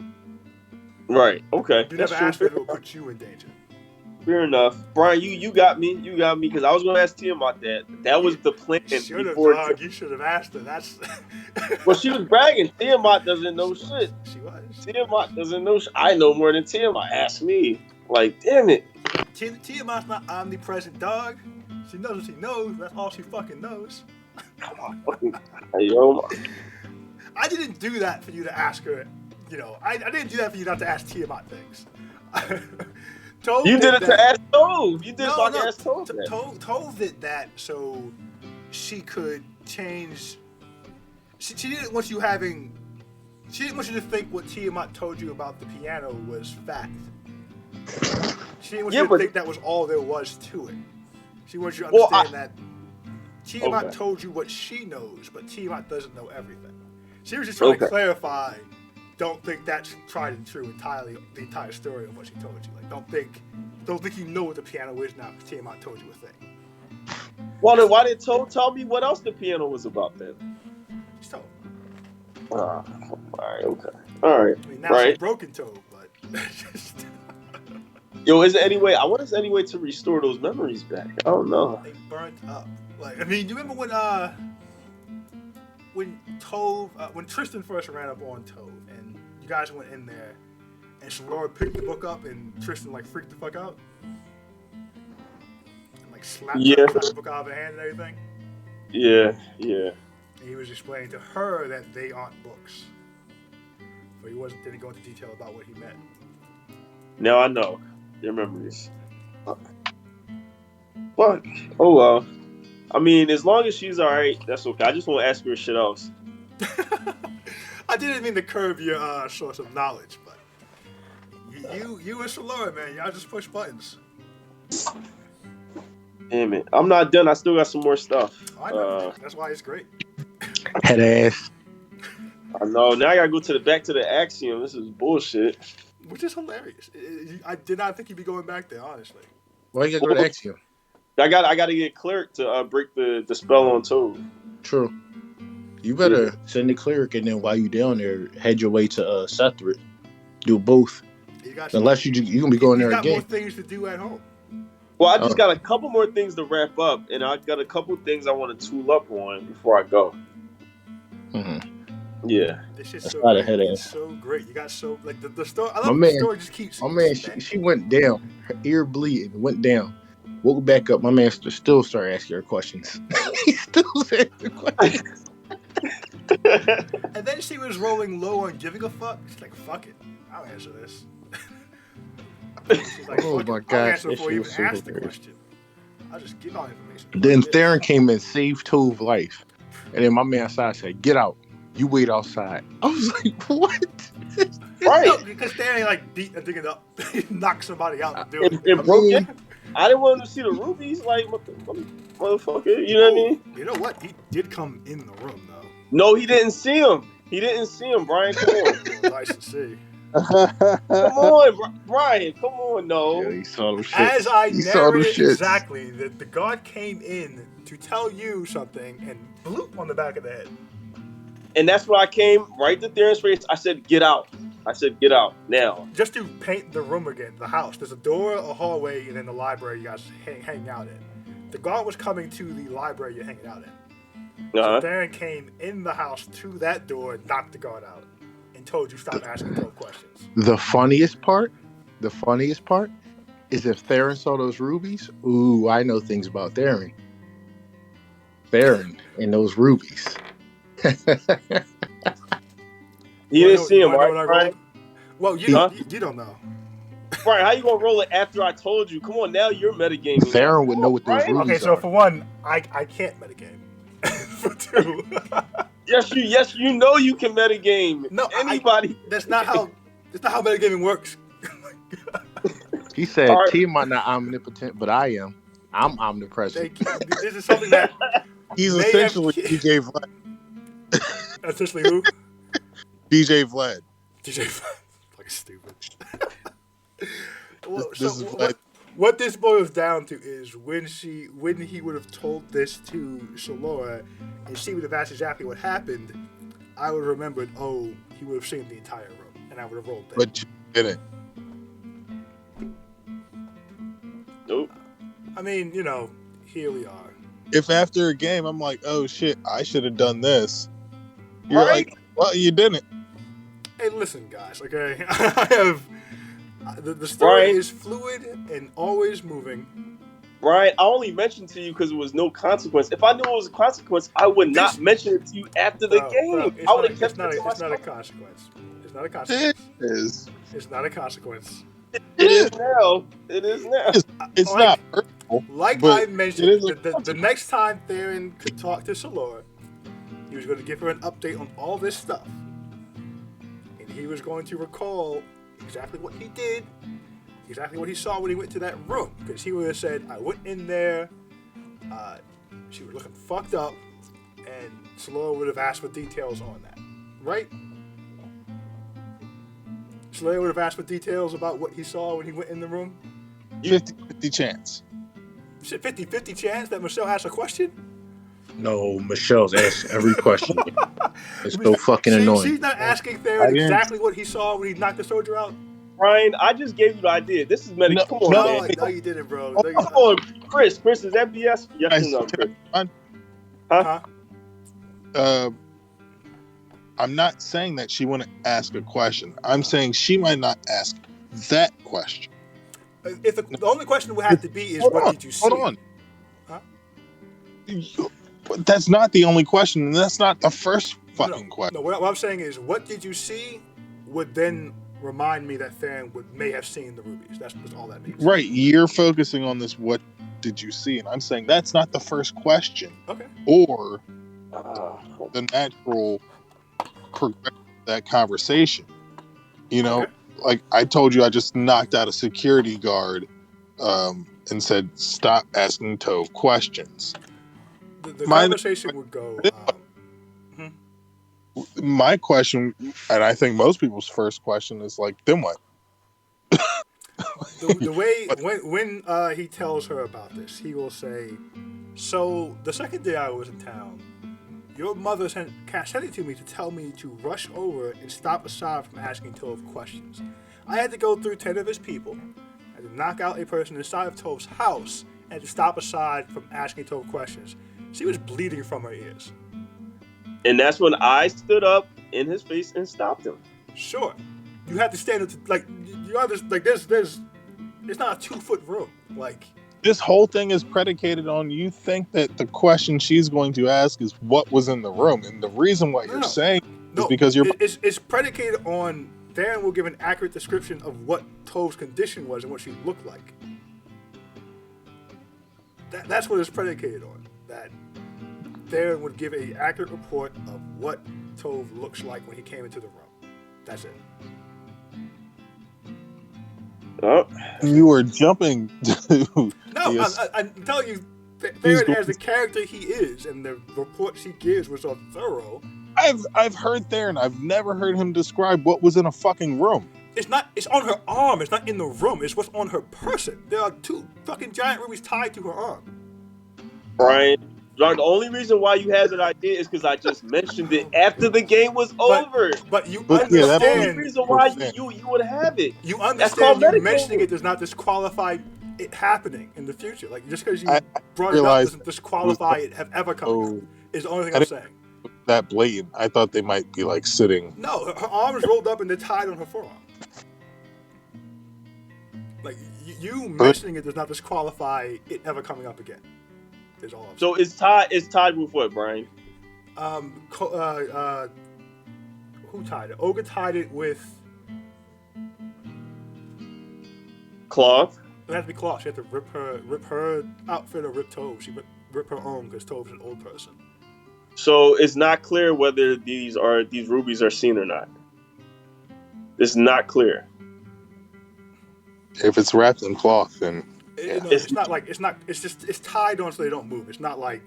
Right. Okay. You That's never true. asked if it would put you in danger. Fair enough. Brian, you got me. You got me because I was going to ask Tiamat that. That was the plan Should have, before. dog. You should have asked her. That's. Well, she was bragging. Tiamat doesn't know shit. She was. Tiamat doesn't know shit. I know more than Tiamat. Ask me. Like, damn it. Tiamat's not omnipresent, dog. She knows what she knows. That's all she fucking knows. Yo. I didn't do that for you to ask her. You know, I didn't do that for you not to ask Tiamat things. Tove You did it that. to ask Tove. You did No, so I no. can ask Tove. that. Tove did that so she could change. She didn't want you having. She didn't want you to think what Tiamat told you about the piano was fact. She didn't want you to think that was all there was to it. She wants you to understand that Tiamat told you what she knows, but Tiamat doesn't know everything. She was just trying to clarify. Don't think that's tried and true entirely. The entire story of what she told you. Like, don't think you know what the piano is now because Tiamat told you a thing. Well, then why did Tove tell me what else the piano was about then? Just told. All right. Okay. All right. I mean, now she's broken Tove, but just. Yo, is there any way? I wonder if there's any way to restore those memories back. I don't know. They burnt up. Like, I mean, do you remember when Tove, when Tristan first ran up on Tove, and you guys went in there, and Shalora picked the book up, and Tristan like freaked the fuck out, and like slapped the book out of her hand and everything. Yeah. And he was explaining to her that they aren't books, but he didn't go into detail about what he meant. Now I know your memories. Fuck. Oh well. I mean, as long as she's alright, that's okay. I just want to ask her shit else. I didn't mean to curb your source of knowledge, but you and Shalora, man, y'all just push buttons. Damn it. I'm not done. I still got some more stuff. I know. That's why it's great. Head ass. I know. Now I gotta go back to the Axiom. This is bullshit. Which is hilarious. I did not think you'd be going back there, honestly. Why you gotta go to Axiom? I gotta get Cleric to break the spell on Tove. True. You better send the Cleric, and then while you down there, head your way to Sethrid. Do both. Unless you can be going there again. You got more things to do at home. Well, I just got a couple more things to wrap up, and I got a couple things I want to tool up on before I go. Mm-hmm. Yeah. This shit's so great. It's so great. You got the story. I love the story just keeps. My man, she went down. Her ear bleeding, went down. Woke back up. My man still started asking her questions. He still asking her questions. And then she was rolling low on giving a fuck. She's like, fuck it. I'll answer this. She's like, oh my gosh. I'll answer before you even ask the question. I'll just give all information. Then Theron came and saved Tove's life. And then my man outside said, get out. You wait outside. I was like, what? Right. No, because Theron like beat a thing up. He knocked somebody out and do it. It broke it. I didn't want him to see the rubies, like, motherfucker. You know what I mean? You know what? He did come in the room, though. No, he didn't see him. Brian. Come on. Nice to see. Come on, Brian. Come on, no. Yeah, he saw them shit. As I narrated exactly, the guard came in to tell you something and bloop on the back of the head. And that's why I came right to Theron's face. I said, get out. Get out now. Just to paint the room again, the house. There's a door, a hallway, and then the library you guys hang out in. The guard was coming to the library you're hanging out in. So Theron came in the house to that door, knocked the guard out, and told you stop asking 12 questions. The funniest part is if Theron saw those rubies, ooh, I know things about Theron. Theron and those rubies. You didn't see him, right? Well, you don't know. Right, how you gonna roll it after I told you? Come on, now you're metagaming. Theron would know what those rubies are. Okay, so for one, I can't metagame. For two, yes, you know you can metagame. No, anybody. That's not how metagaming works. He said, Tiamat not omnipotent, but I am. I'm omnipresent. This is something that he's essentially DJ Vlad. Essentially who? DJ Vlad. DJ Vlad. Fucking stupid. Well, This so is what this boils down to is when he would have told this to Shalora, and she would have asked exactly what happened, I would have remembered. Oh, he would have seen the entire room, and I would have rolled that. but you didn't. Nope. I mean, here we are. If after a game I'm like, oh shit, I should have done this. You're Right? like, well, you didn't. Hey, listen, guys. Okay, I have the story Right. is fluid and always moving. Brian, I only mentioned to you because it was no consequence. If I knew it was a consequence, I would not This- mention it to you after the Bro, game. it's I would not, have kept it's not, it to it's not a myself. consequence. It's not a It consequence. is. It's not a consequence. It is now. It is now. It's Like- not hurtful. Like But I it mentioned, is a the next time Theron could talk to Shalora, he was going to give her an update on all this stuff. And he was going to recall exactly what he did, exactly what he saw when he went to that room. Because he would have said, I went in there, she was looking fucked up, and Shalora would have asked for details on that. Right? Shalora would have asked for details about what he saw when he went in the room. 50-50 chance. Shit, 50-50 chance that Michelle asked a question? No, Michelle's asked every question. It's so fucking annoying. She's not asking I Theron didn't- exactly what he saw when he knocked the soldier out. Brian, I just gave you the idea. This is medic. No, Come on, no, No, man. no, you didn't, bro. Oh, No, you Come on, Chris. Chris, is that BS? Yes or no, Chris? huh? I'm not saying that she wouldn't ask a question. I'm saying she might not ask that question. If the only question would have to be is, Hold what on, did you see? Hold on. Huh? But that's not the only question, and that's not the first fucking No, question. no, what I'm saying is, what did you see would then remind me that Theron may have seen the rubies. That's all that means. Right, you're focusing on this. What did you see? And I'm saying that's not the first question, Okay. or the natural progression of that conversation. You know, Okay. like I told you, I just knocked out a security guard and said, "Stop asking Tove questions." The My- conversation would go. My question, and I think most people's first question is like, "Then what?" The way when he tells her about this, he will say, "So the second day I was in town, your mother sent it to me to tell me to rush over and stop Assad from asking Tove questions. I had to go through 10 of his people. I had to knock out a person inside of Tove's house and to stop Assad from asking Tove questions. She was bleeding from her ears. And that's when I stood up in his face and stopped him. Sure, you had to stand up to, like, you understand, like, there's it's not a 2-foot room, like." This whole thing is predicated on you think that the question she's going to ask is what was in the room, and the reason why you're No. saying is No, because you're it's predicated on Theron will give an accurate description of what Tove's condition was and what she looked like. That's what it's predicated on. That Theron would give an accurate report of what Tove looks like when he came into the room. That's it. Oh, you were jumping to No, Yes. I'm telling you, He's Theron, going- as the character he is, and the reports he gives were so thorough. I've heard Theron. I've never heard him describe what was in a fucking room. It's on her arm. It's not in the room. It's what's on her person. There are 2 fucking giant rubies tied to her arm. Brian. The only reason why you had that idea is because I just mentioned it after the game was over. But you But, yeah, That's the only understand. reason why you would have it. You called understand. You medical. mentioning it does not disqualify it happening in the future. Like, just because you I brought it up realized doesn't disqualify it have ever come. Oh, Is the only thing I I'm didn't- saying. that blatant. I thought they might be like sitting. No, her arm is rolled up and they're tied on her forearm. Like, you mentioning it does not disqualify it ever coming up again. Is all I'm saying. So it's tied with what, Brian? Who tied it? Olga tied it with. Cloth. It has to be Claw. She had to rip her outfit or rip Tove. She rip her arm because Tove's an old person. So it's not clear whether these rubies are seen or not. It's not clear. If it's wrapped in cloth, then It's not like it's tied on so they don't move. It's not like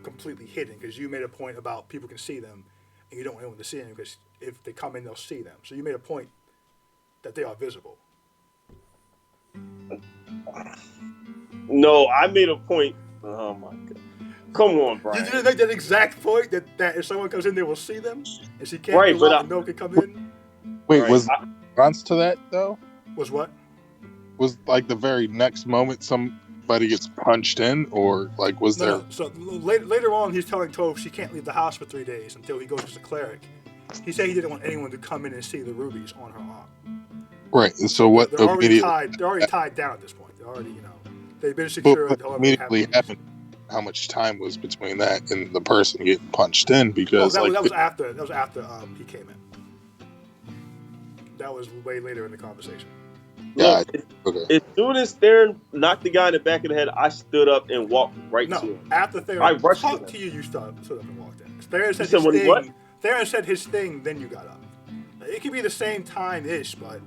completely hidden because you made a point about people can see them and you don't want anyone to see them because if they come in they'll see them. So you made a point that they are visible. No, I made a point. Oh my god! Come on, You Brian. didn't make that exact point that if someone comes in, they will see them, and she can't Right, go but out and no one can come in. Wait, Right. was the response to that though? Was what? Was like the very next moment somebody gets punched in, or like was there? No. So later on, he's telling Tove she can't leave the house for 3 days until he goes as a cleric. He said he didn't want anyone to come in and see the rubies on her arm. Right. And so what They're already immediately? tied. They're already tied down at this point. They're already, they've been But secured. what However, they have immediately rubies. happened? How much time was between that and the person getting punched in? Oh, Because that like was after. That was after he came in. That was way later in the conversation. yeah, Look, okay. as soon as Theron knocked the guy in the back of the head, I stood up and walked right to No, him. after I Theron rushed talked him. to you, you stood up and walked in. Theron said said his when he thing. what? Theron said his thing, then you got up. It could be the same time-ish, but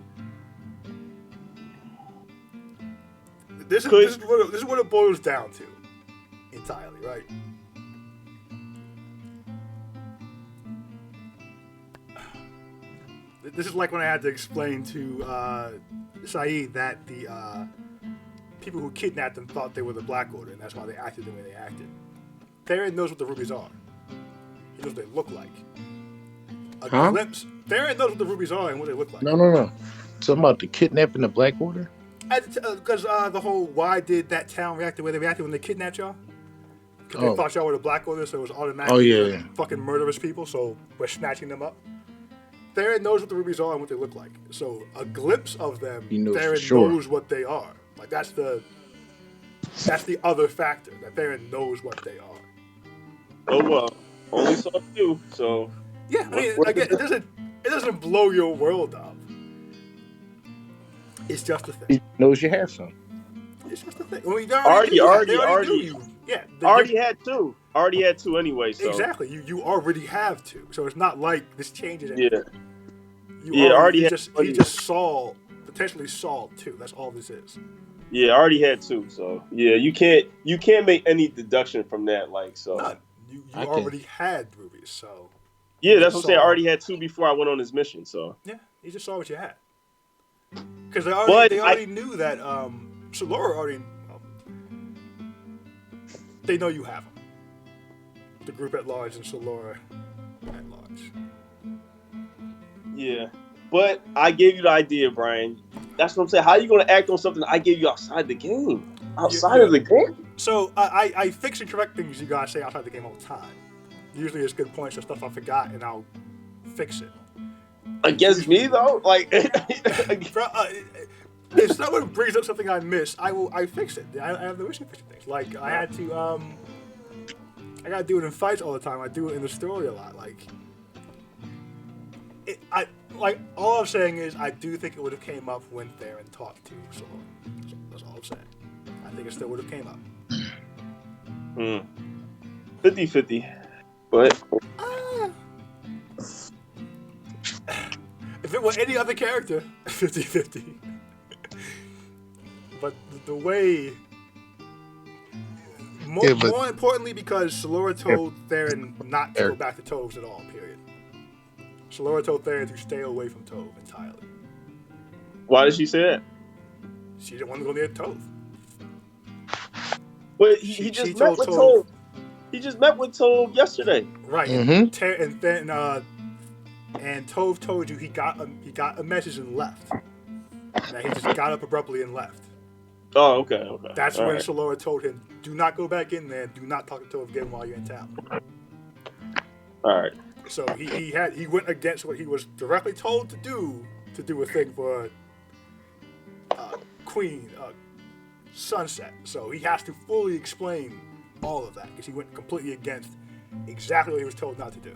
this is what it boils down to, entirely, right? This is like when I had to explain to Saeed that the people who kidnapped them thought they were the Black Order, and that's why they acted the way they acted. Theron knows what the rubies are. He knows what they look like. A Huh? glimpse. Theron knows what the rubies are and what they look like. No. Something about the kidnapping the Black Order? Because the whole why did that town react the way they reacted when they kidnapped y'all? Because Oh. they thought y'all were the Black Order, so it was automatically Oh, yeah. fucking murderous people, so we're snatching them up. Theron knows what the rubies are and what they look like. So a glimpse of them, He knows for Theron sure. knows what they are. Like that's the other factor, that Theron knows what they are. Oh well, only saw two. So Yeah, I mean, What- again, it doesn't blow your world up. It's just a thing. He knows you have some. It's just a thing. I mean, they already knew you. Yeah, I already had two. I already had two anyway. So exactly. You already have to. So it's not like this changes yeah, anything. Yeah, already he had just one. he just potentially saw two. That's all this is. yeah, I already had two. So yeah, you can't make any deduction from that. Like so. None. You I can- already had rubies, so Yeah, that's what I'm saying. I saw- already had two before I went on this mission. So yeah, you just saw what you had. Because they But already knew that. Solora already. They know you have them. The group at large and Solora at large. yeah, but I gave you the idea, Brian. That's what I'm saying. How are you going to act on something I gave you outside the game? Outside Yeah. of the game? So I fix and correct things you guys say outside the game all the time. Usually it's good points or stuff I forgot, and I'll fix it. Against me though? Like If someone brings up something I missed, I fix it. I have no issue fixing things. Like I had to I gotta do it in fights all the time. I do it in the story a lot. All I'm saying is I do think it would have came up when Theron talked to Solon. So that's all I'm saying. I think it still would have came up. 50-50. But If it were any other character, 50-50. But the way... More importantly, because Solora told Theron not to go back to Toves at all, period. Solora told Theron to stay away from Tove entirely. why did she say that? She didn't want to go near Tove. But She he just told met with Tove. Tove. He just met with Tove yesterday. Right. Mhm. And then and Tove told you he got a message and left. That he just got up abruptly and left. Oh, okay. That's All when right. Solora told him, do not go back in there, do not talk to Tove again while you're in town. All right. So he went against what he was directly told to do a thing for Queen Sunset. So he has to fully explain all of that because he went completely against exactly what he was told not to do.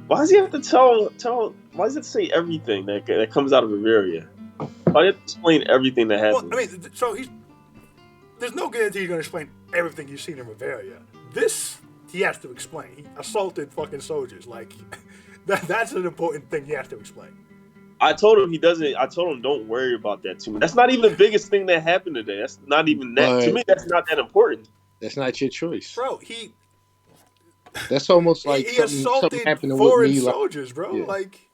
Why does he have to tell? Why does it say everything that comes out of Bavaria? Why do you have to explain everything that Well, happens? I mean, so there's no guarantee he's going to explain everything you've seen in Bavaria. This he has to explain. He assaulted fucking soldiers. Like that's an important thing he has to explain. I told him he doesn't. I told him don't worry about that too much. That's not even the biggest thing that happened today. That's not even that. To But- me, that's not that important. That's not your choice. Bro, That's almost like he something assaulted happening with foreign me. Like, soldiers, bro. Yeah. Like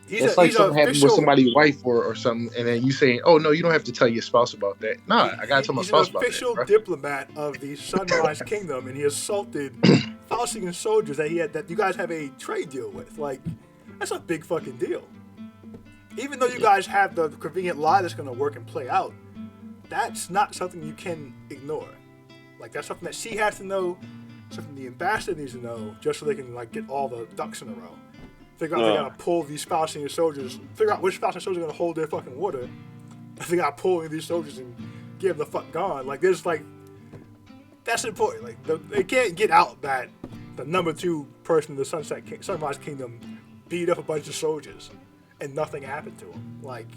It's like he's something happened with official. somebody's wife or something, and then you saying, "Oh no, you don't have to tell your spouse about that." Nah, I gotta tell my He's spouse an about that. official Bro. diplomat of the Sunrise Kingdom, and he assaulted Falsigan soldiers that you guys have a trade deal with. Like, that's a big fucking deal. Even though you guys have the convenient lie that's going to work and play out, that's not something you can ignore. Like, that's something that she has to know, something the ambassador needs to know, just so they can like get all the ducks in a row. Figure out they gotta pull these Falsigan soldiers. Figure out which Falsigan soldiers are gonna hold their fucking water. They gotta pull in these soldiers and get them the fuck gone. Like, there's like, that's important. Like, they can't get out that the number 2 person in the Sunrise Kingdom beat up a bunch of soldiers and nothing happened to him. Like,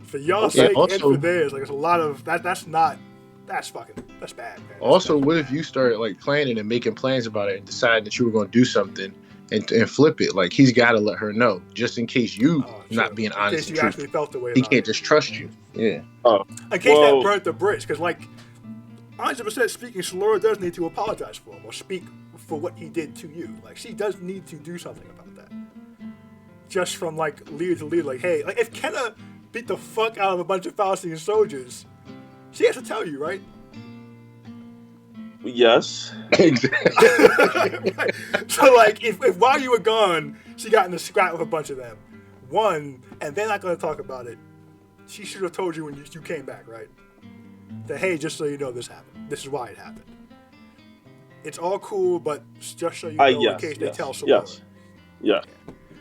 for y'all's sake and for theirs, like, it's a lot of that. That's bad, man. That's Also, bad. what if you start like planning and making plans about it and decide that you were going to do something and flip it? Like, he's got to let her know just in case you not being honest. In case you actually felt the way he about can't it. just trust you. Yeah. In case that burnt the bridge, because like 100% speaking, Shalora does need to apologize for him or speak for what he did to you. Like, she does need to do something about that. Just from like leader to leader, like, hey, like if Kenna beat the fuck out of a bunch of Falsigan soldiers, she has to tell you, right? Yes. Right. So like, if while you were gone, she got in a scrap with a bunch of them, and they're not going to talk about it, she should have told you when you came back, right? That, hey, just so you know, this happened. This is why it happened. It's all cool, but just so you know, in case they tell someone. Yeah.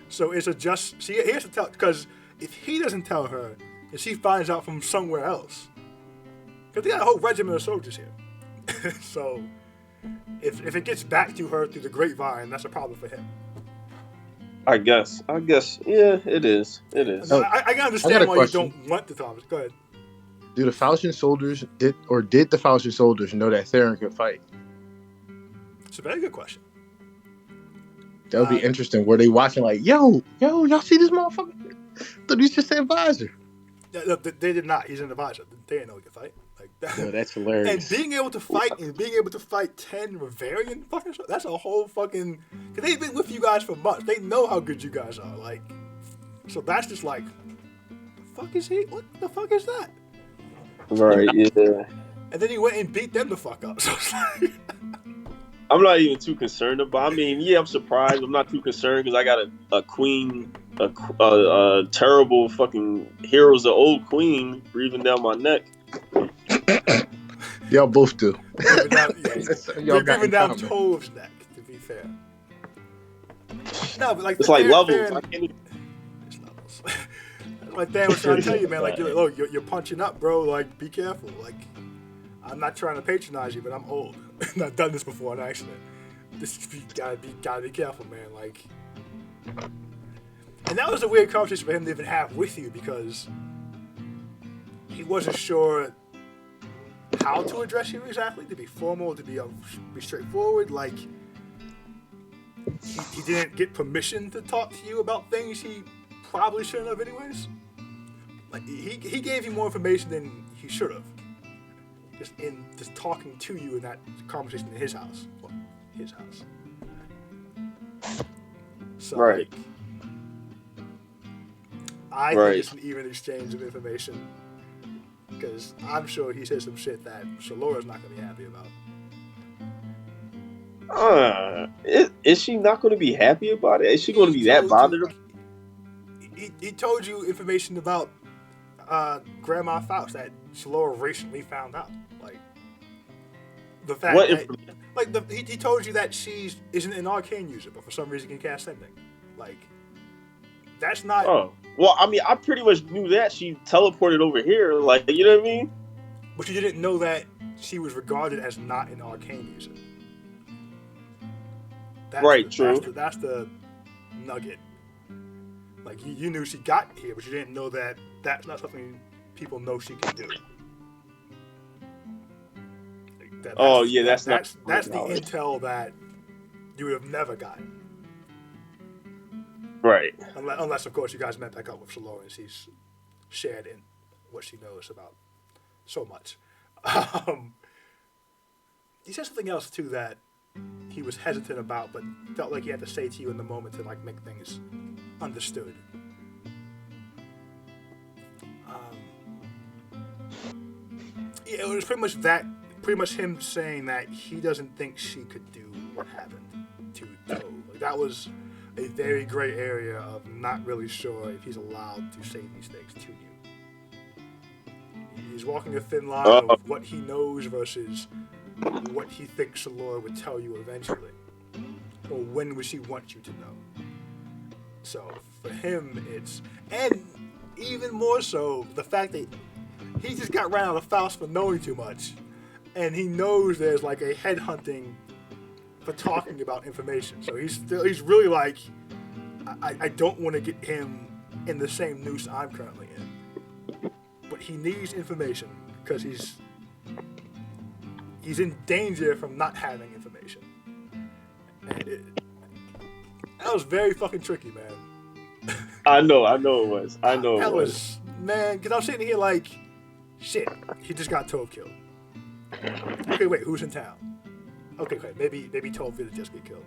So it's he has to tell, because if he doesn't tell her, and she finds out from somewhere else, because they got a whole regiment of soldiers here. So if it gets back to her through the grapevine, that's a problem for him. I guess, yeah, it is. No, I can understand why you don't want the Thomas. Go ahead. Do the Falsigan soldiers did the Falsigan soldiers know that Theron could fight? It's a very good question. That would be interesting. Were they watching like, yo, y'all see this motherfucker? Thought he's just an advisor. No, they did not. He's an advisor. They didn't know he could fight. Like that. No, that's hilarious. And being able to fight 10 Rivarian fucking, that's a whole fucking. Because they've been with you guys for months. They know how good you guys are. Like, so that's just like, the fuck is he? What the fuck is that? Right. Yeah. And then he went and beat them the fuck up. So it's like. I'm not even too concerned about. I mean, yeah, I'm surprised. I'm not too concerned because I got a queen, a terrible fucking Heroes of Old Queen breathing down my neck. Y'all both do. You're breathing down Tove's neck, to be fair. No, but like it's like levels. It's levels. Like Dan was trying to tell you, man. Like, look, you're punching up, bro. Like, be careful. Like, I'm not trying to patronize you, but I'm old. And I've done this before on accident. You gotta be careful, man. Like, and that was a weird conversation for him to even have with you because he wasn't sure how to address you exactly, to be formal, to be straightforward. Like, he didn't get permission to talk to you about things he probably shouldn't have, anyways. Like, he gave you more information than he should have. Just talking to you in that conversation in his house. Well, his house. So, right. Like, I think it's an even exchange of information. Because I'm sure he said some shit that Shalora's not going to be happy about. Is she not going to be happy about it? Is she going to be that bothered? He told you information about Grandma Faust that Shalora recently found out. Like, the fact that, he told you that she isn't an arcane user, but for some reason can cast sending. Like, that's not. Oh, well, I mean, I pretty much knew that she teleported over here. Like, you know what I mean? But you didn't know that she was regarded as not an arcane user. True. That's the nugget. Like, you knew she got here, but you didn't know that that's not something people know she can do. That's the intel that you would have never gotten. Right. Unless, of course, you guys met back up with Shalora and she's shared in what she knows about so much. He said something else, too, that he was hesitant about, but felt like he had to say to you in the moment to, like, make things understood. Yeah, it was pretty much him saying that he doesn't think she could do what happened to Tove. Like, that was a very gray area of not really sure if he's allowed to say these things to you. He's walking a thin line of what he knows versus what he thinks Shalora would tell you eventually, or when would she want you to know. So for him, and even more so the fact that he just got ran out of Faust for knowing too much, and he knows there's like a headhunting for talking about information. So he's really like, I don't want to get him in the same noose I'm currently in, but he needs information because he's in danger from not having information. And that was very fucking tricky, man. I know it was. That was, man, because I'm sitting here like, shit, he just got Tove killed. Okay, wait, who's in town? Okay, maybe Tove did just get killed.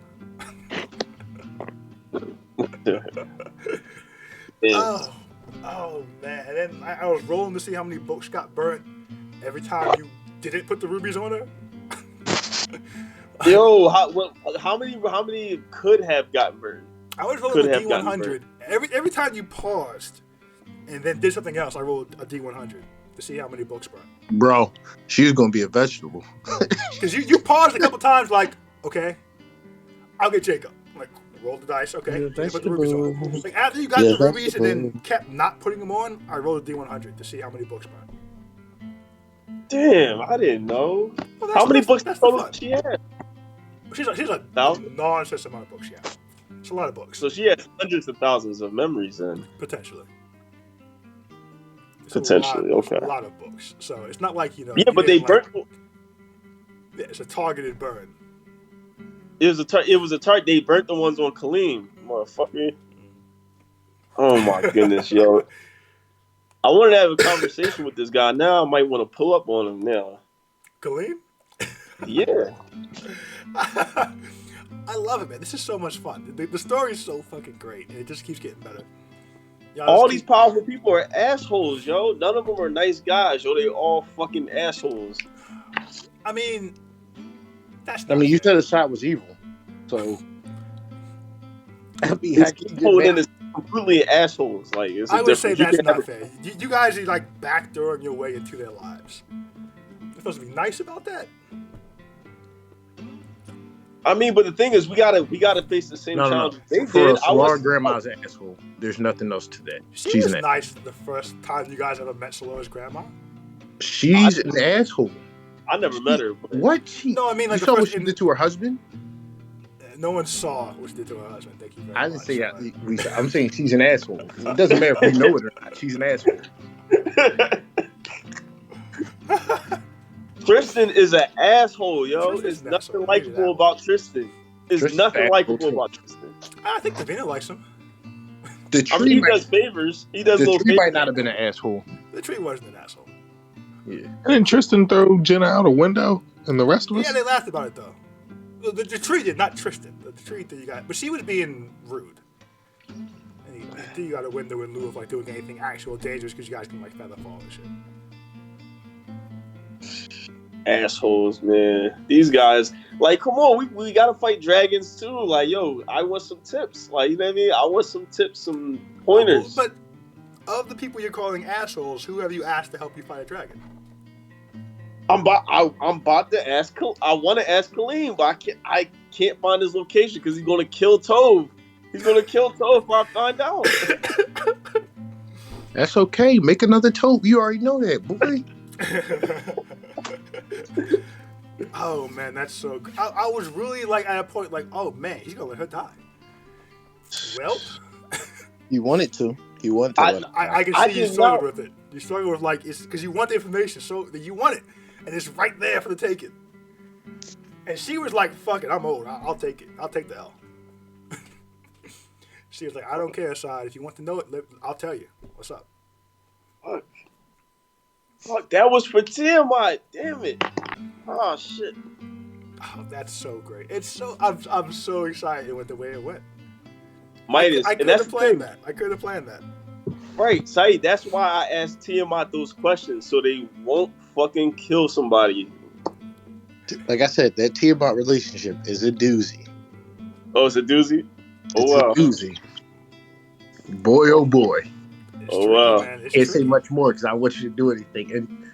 Oh man, and then I was rolling to see how many books got burnt every time you didn't put the rubies on her. Yo, how many could have gotten burned? I was rolling a D100 every time you paused and then did something else. I rolled a D100 to see how many books burnt. Bro, she's gonna be a vegetable. Because you paused a couple times, like, okay, I'll get Jacob. Like, roll the dice, okay, put the rubies on. Like, after you got the rubies and then kept not putting them on, I rolled a D100 to see how many books burnt. Damn, I didn't know. Well, how many books total she had? She's a nonsense amount of books, yeah. It's a lot of books. So she has hundreds of thousands of memories then. Potentially. Potentially, okay. A lot of books. So it's not like, Yeah, but they burnt. Yeah, it's a targeted burn. It was a target. They burnt the ones on Kaleem, motherfucker. Oh my goodness, yo. I wanted to have a conversation with this guy. Now I might want to pull up on him now. Kaleem? Yeah. I love it, man. This is so much fun. The story is so fucking great, and it just keeps getting better. All these powerful people are assholes, yo. None of them are nice guys, yo. They all fucking assholes. I mean, you said the shot was evil, so Poland is completely assholes. Like, I would say that's not fair. You guys are like backdooring your way into their lives. You're supposed to be nice about that. I mean, but the thing is, we gotta face the same challenge they did. Salora's grandma's an asshole. There's nothing else to that. She's was nice the first time you guys ever met Salora's grandma. She's an asshole. I never met her. But... What? No, I mean, like, you saw what she did to her husband? No one saw what she did to her husband. Thank you very much. I didn't say that. I'm saying she's an asshole. It doesn't matter if you know it or not. She's an asshole. Tristan is an asshole, yo. There's nothing likable about Tristan. There's nothing likable about Tristan. I think Davina likes him. The tree he does favors. He does little favors. The tree might not have been an asshole. The tree wasn't an asshole. Yeah. Didn't Tristan throw Jenna out a window and the rest of us? Yeah, they laughed about it, though. The tree did, not Tristan. The tree that you got. But she was being rude. And he threw you out a window in lieu of, like, doing anything actual dangerous because you guys can, like, feather fall and shit. Assholes, man. These guys, like, come on, we gotta fight dragons too. Like, yo, I want some tips. Like, you know what I mean? I want some tips, some pointers. But of the people you're calling assholes, who have you asked to help you fight a dragon? I'm about to ask. I want to ask Kaleem, but I can't find his location because he's gonna kill Tove. He's gonna kill Tove if I find out. That's okay. Make another Tove. You already know that, boy. Oh man, that's so good. I was really like at a point like, oh man, he's gonna let her die. Well, you wanted to. I can see you struggle with it. You struggle with, like, it's because you want the information, so that you want it, and it's right there for the taking. And she was like, "Fuck it, I'm old. I'll take it. I'll take the L." She was like, "I don't care, Asad. If you want to know it, I'll tell you. What's up?" Fuck, that was for Tiamat. Damn it. Oh shit. Oh, that's so great. It's so I'm so excited with the way it went. Midas, I and could that's have the planned thing. that. I could have planned that. Right, Saeed, that's why I asked Tiamat those questions, so they won't fucking kill somebody. Like I said, that Tiamat relationship is a doozy. Oh, it's a doozy? Oh, It's wow. a doozy. Boy, oh boy. It's Oh, tricky, wow. man. It's Can't say tricky. much more because I want you to do anything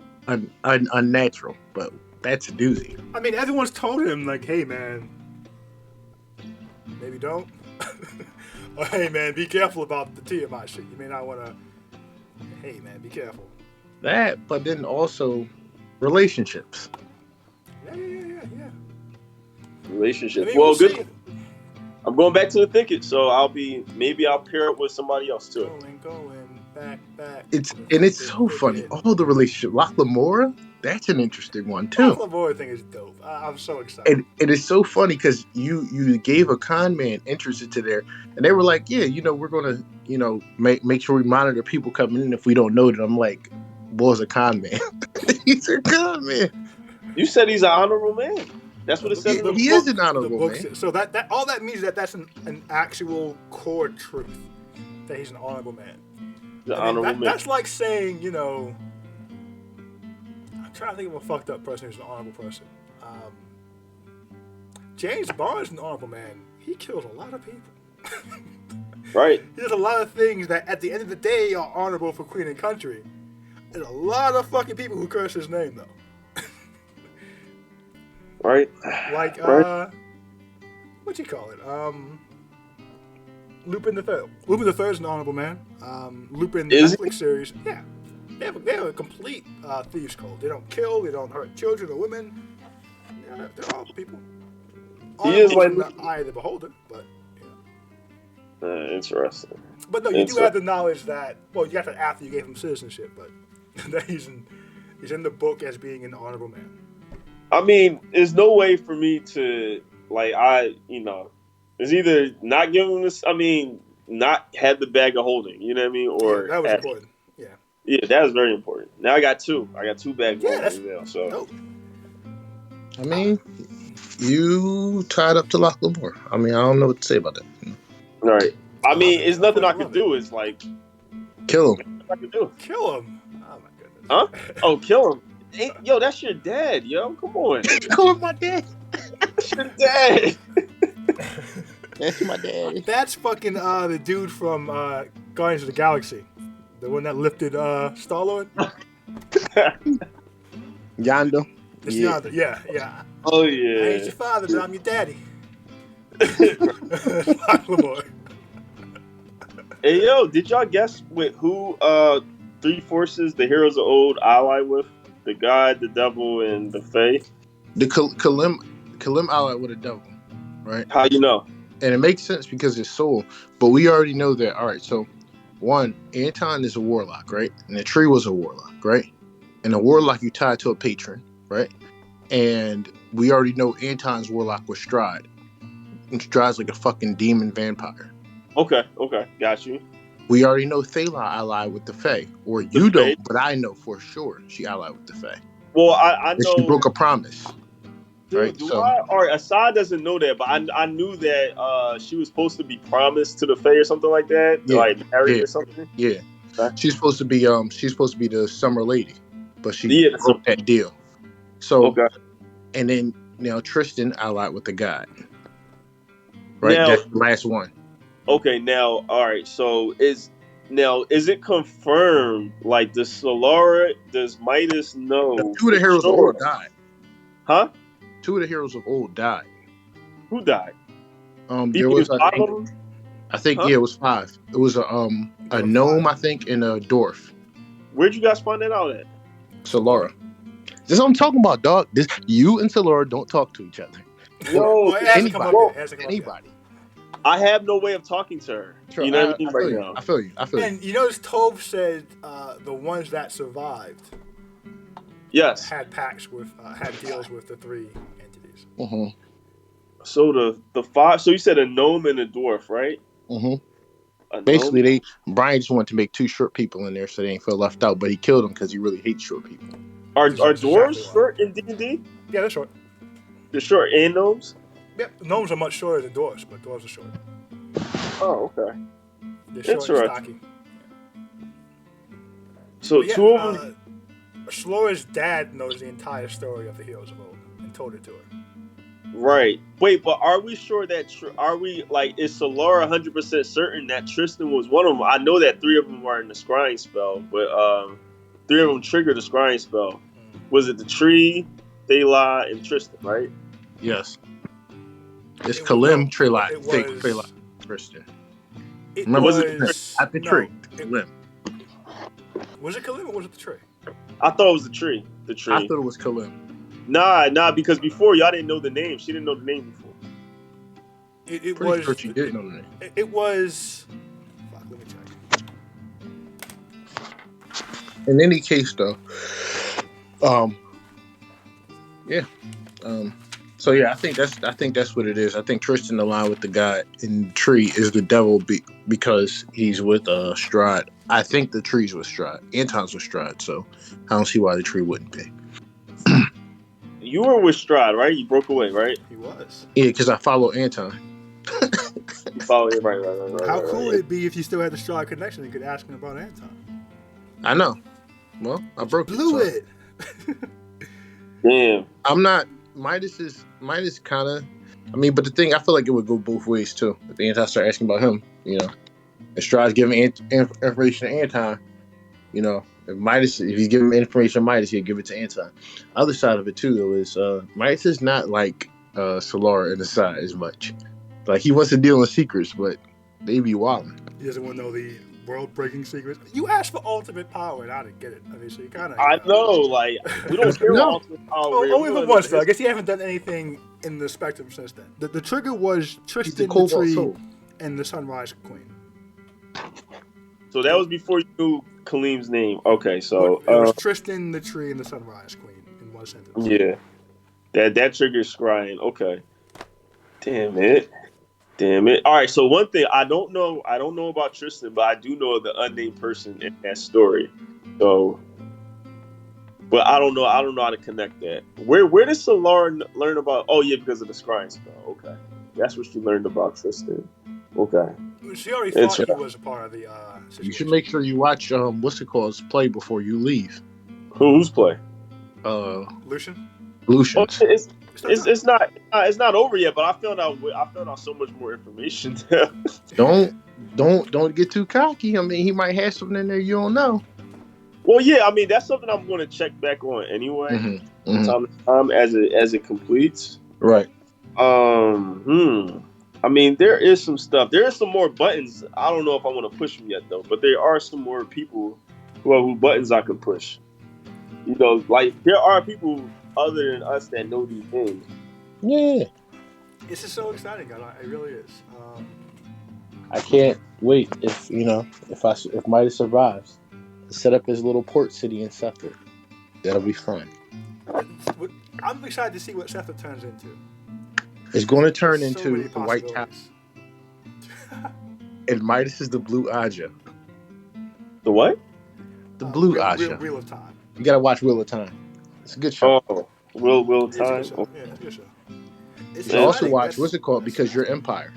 unnatural, but that's a doozy. I mean, everyone's told him, like, hey, man, maybe don't. Or, hey, man, be careful about the Tiamat shit. You may not want to. Hey, man, be careful. That, but then also relationships. Yeah. Relationship. I mean, Well, we'll good. see. I'm going back to the thicket, so maybe I'll pair up with somebody else too. Going, back. It's so funny. All the relationship. Loch Lamora, that's an interesting one too. The boy thing is dope. I'm so excited. And it is so funny because you gave a con man entrance into there, and they were like, yeah, we're gonna make sure we monitor people coming in if we don't know that. I'm like, boy's a con man. He's a con man. You said he's an honorable man. That's what it said. He is an honorable man. So that all that means is that's an actual core truth that he's an honorable man. The honorable man. That's like saying, I'm trying to think of a fucked up person who's an honorable person. James Bond is an honorable man. He kills a lot of people. Right. There's a lot of things that at the end of the day are honorable for Queen and Country. There's a lot of fucking people who curse his name though. Right. Like, what you call it? Lupin the Third. Lupin the Third is an honorable man. Lupin the Netflix series, yeah. They have a complete thieves code. They don't kill. They don't hurt children or women. Yeah, they're all people. He is like in the eye of the beholder, but interesting. But no, you do have the knowledge that you got that after you gave him citizenship, but that he's in the book as being an honorable man. I mean, there's no way for me to it's either not give him this. I mean, not have the bag of holding. You know what I mean? Or that was important. Yeah. Yeah, that was very important. Now I got two. I got two bags of holding now. So. Dope. I mean, you tied up to Loch Lamora. I mean, I don't know what to say about that. All right. I mean, it's nothing I can do. It's like kill him. I can do. Kill him. Oh my goodness. Huh? Oh, kill him. Yo, that's your dad, yo. Come on. Call him my dad. That's your dad. That's my dad. That's fucking the dude from Guardians of the Galaxy. The one that lifted Star-Lord. Yondu. It's Yondu. Yeah. Oh, yeah. I ain't your father, but I'm your daddy. Loch Lamora. Hey, yo, did y'all guess with who Three Forces, the heroes of old, ally with? The God, the devil, and the Fae? The Kalim ally with the devil, right? How you know? And it makes sense because it's soul. But we already know that. All right, so one, Anton is a warlock, right? And the tree was a warlock, right? And a warlock you tie to a patron, right? And we already know Anton's warlock was Strahd. And Strahd's like a fucking demon vampire. Okay, got you. We already know Thela allied with the Fae. Or you don't, but I know for sure she allied with the Fae. Well, I know. She broke a promise. Dude, right? Assad doesn't know that, but I knew that she was supposed to be promised to the Fae or something like that, like married or something. Yeah, she's supposed to be the summer lady, but she broke that deal. So, and then Tristan allied with the God. Right, that's the last one. Okay, now, all right. So is it confirmed? Like, does Midas know? Two of the heroes of old died. Huh? Two of the heroes of old died. Who died? There was I think it was 5. It was a gnome, I think, and a dwarf. Where'd you guys find that out at? Solara. This is what I'm talking about, dog. You and Solara don't talk to each other. No, anybody. I have no way of talking to her. Sure, you know what I mean? Right now. I feel you. And you notice Tove said the ones that survived had pacts with, had deals with the 3 entities. Mm-hmm. So the 5, so you said a gnome and a dwarf, right? Mm-hmm. Basically, Brian just wanted to make 2 short people in there so they ain't feel left out, but he killed them because he really hates short people. Are dwarves short in D&D? Yeah, they're short. They're short and gnomes? Yep, gnomes are much shorter than dwarves, but dwarves are short. Oh, okay. They're short and Interesting. stocky. So But yeah, two of them. Shalora's dad knows the entire story of the heroes of old and told it to her. Right. Wait, but are we sure that are we like is Solara 100% certain that Tristan was one of them? I know that 3 of them are in the scrying spell, but 3 of them triggered the scrying spell. Was it the tree, Thela, and Tristan? Right. Yes. It's It- Kalim, no, Trelot, it Thela, was- Tristan. It Remember, Was was it at the no, tree. it- Kalim. Was it Kalim or was it the tree? I thought it was the tree. The I tree. thought it was Kalim. Nah, because before y'all didn't know the name. She didn't know the name before. It Pretty was. sure she did know the name. It was. Fuck, let me check. In any case, though, yeah, so yeah, I think that's what it is. I think Tristan aligned with the guy in the tree is the devil because he's with Strahd. I think the tree's with Strahd. Anton's with Strahd, so I don't see why the tree wouldn't be. You were with Strahd, right? You broke away, right? He was. Yeah, because I follow Anton. You follow it, right. How right, cool right. would it be if you still had the Strahd connection and could ask him about Anton? I know. Well, I broke Blew it. it. Damn. I'm not. Midas kind of. I mean, but the thing, I feel like it would go both ways too. If Anton start asking about him, if Strahd's giving information to Anton, if he's giving information to Midas, he'll give it to Anton. Other side of it too, though, is Midas is not like Solara in the side as much. Like he wants to deal in secrets, but they be wilding. He doesn't want to know the world-breaking secrets. You asked for ultimate power, and I didn't get it. I mean, so you kind of. I know, like we don't care No. about ultimate power. Only for once, though. I guess you haven't done anything in the spectrum since then. The trigger was He's Tristan, the Cobalt tree, Soul. and the Sunrise Queen. So that was before you knew Kalim's name. Okay, so It was Tristan, the tree, and the Sunrise Queen in one sentence. yeah, that triggers scrying. Okay, damn it. All right, so one thing I don't know about Tristan, but I do know the unnamed person in that story. So, but I don't know how to connect that. Where did Solara learn about? Oh yeah, because of the scrying spell. Okay, that's what she learned about Tristan. Okay. She already thought he was a part of the situation. You should make sure you watch play before you leave. Who's play? Lucian? Lucian's. Oh, it's not over yet, but I found out so much more information. Don't get too cocky. I mean, he might have something in there you don't know. Well, yeah, I mean that's something I'm going to check back on anyway, Mm-hmm. time to time as it completes. Right. I mean, there is some stuff. There are some more buttons. I don't know if I want to push them yet though, but there are some more people who buttons I can push. Like there are people other than us that know these things. Yeah. This is so exciting, guys. It really is. I can't wait if Midas survives to set up his little port city in Sethra. That'll be fun. I'm excited to see what Sethra turns into. It's going to turn So into many the White Tower, possibilities. and Midas is the Blue Aja. The what? The Blue Wheel- Aja. Wheel of Time. You gotta watch Wheel of Time. It's a good show. Oh, Will It's a Time. good show. Yeah, it's a good show. It's You should also exciting. watch That's- what's it called? Because you're Empire.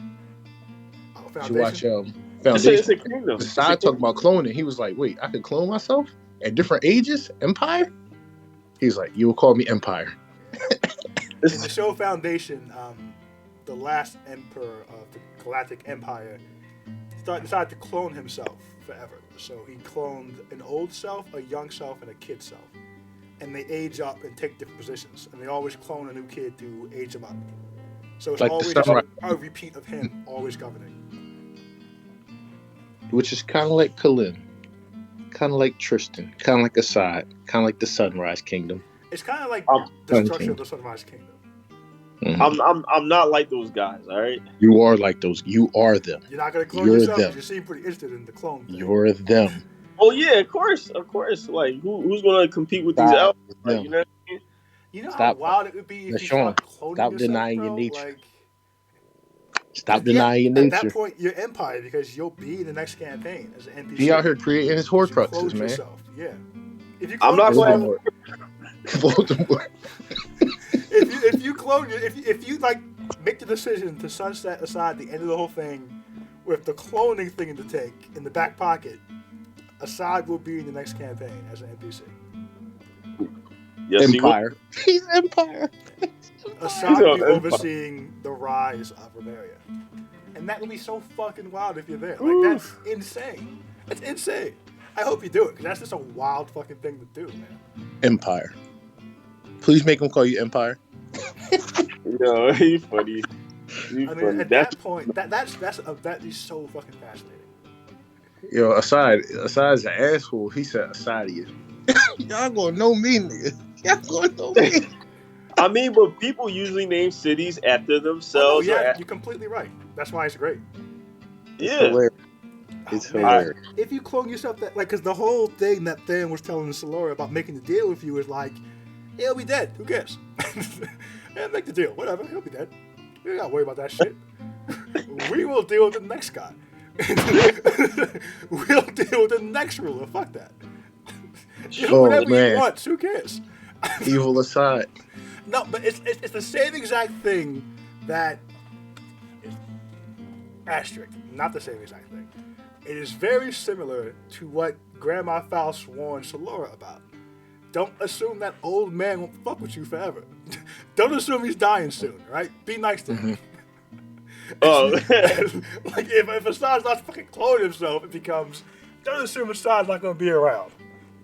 Oh, You should watch Foundation. It's Foundation. a kingdom. The side talking about cloning. He was like, "Wait, I could clone myself at different ages? Empire?" He's like, "You will call me Empire." In the show Foundation, the last emperor of the Galactic Empire decided to clone himself forever. So he cloned an old self, a young self, and a kid self. And they age up and take different positions. And they always clone a new kid to age them up. So it's Like the always samurai. a repeat of him, always governing. Which is kind of like Kalim, kind of like Tristan, kind of like Assad, kind of like the Sunrise Kingdom. It's kind of like Um, the structure of the Sunrise Kingdom. Mhm. I'm not like those guys. All right. You are like those. You are them. You're not going to clone You're yourself, them. but you seem pretty interested in the clone thing. You're them. Oh yeah, of course. Like who's going to compete with these Stop. elves? Like, you know what I mean? You know Stop. how wild it would be if you Sean, start cloning stop yourself, denying bro? your nature. Like, Stop denying your At nature. that point, you're Empire because you'll be in the next campaign as an NPC. He out here creating his You Horcruxes, clone man. yourself. Yeah. If you I'm clone not yourself, going Voldemort. if you clone if you like make the decision to sunset aside the end of the whole thing with the cloning thing in the tank in the back pocket, Assad will be in the next campaign as an NPC. Yes, Empire. He's Empire. Assad will be Empire. overseeing the rise of Reveria. And that would be so fucking wild if you're there. Like, that's insane. That's insane. I hope you do it, because that's just a wild fucking thing to do, man. Empire. Please make him call you Empire. Yo, you funny. You I funny. mean, at That's that point, that is so fucking fascinating. Yo, Assad's an asshole. He said Assadius. Y'all gonna know me, nigga. Y'all gonna know me. I mean, but people usually name cities after Oh, no, themselves. yeah, or you're completely right. That's why it's great. yeah. Hilarious. It's Man, hilarious. if you clone yourself, that like, because the whole thing that Theon was telling Salora about making the deal with you is like, he'll be dead. Who cares? Yeah, make the deal. Whatever. He'll be dead. You don't gotta worry about that shit. We will deal with the next guy. We'll deal with the next ruler. Fuck that. Do Oh, whatever man. you want. Who cares? Evil Assad. No, but it's the same exact thing that asterisk, not the same exact thing. It is very similar to what Grandma Faust warned Salora about. Don't assume that old man won't fuck with you forever. Don't assume he's dying soon, right? Be nice to him. Oh, Like if Assad's not fucking cloning himself, it becomes don't assume Assad's not gonna be around.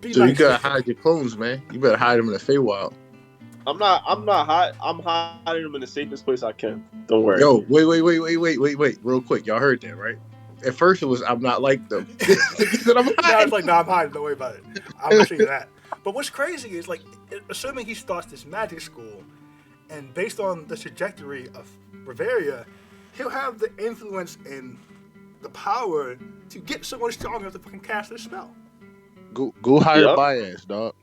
Be So you nice to gotta him. hide your clones, man. You better hide them in the Feywild. I'm not hot. I'm hiding them in the safest place I can. Don't worry. Yo, wait, real quick. Y'all heard that, right? At first it was I'm not like them. He said, I'm Now hiding. it's like, no, I'm hiding. Don't worry about it. I'm gonna see that. But what's crazy is like, assuming he starts this magic school, and based on the trajectory of Reveria, he'll have the influence and the power to get someone strong enough to fucking cast this spell. Go hire Yep. Baez, dog.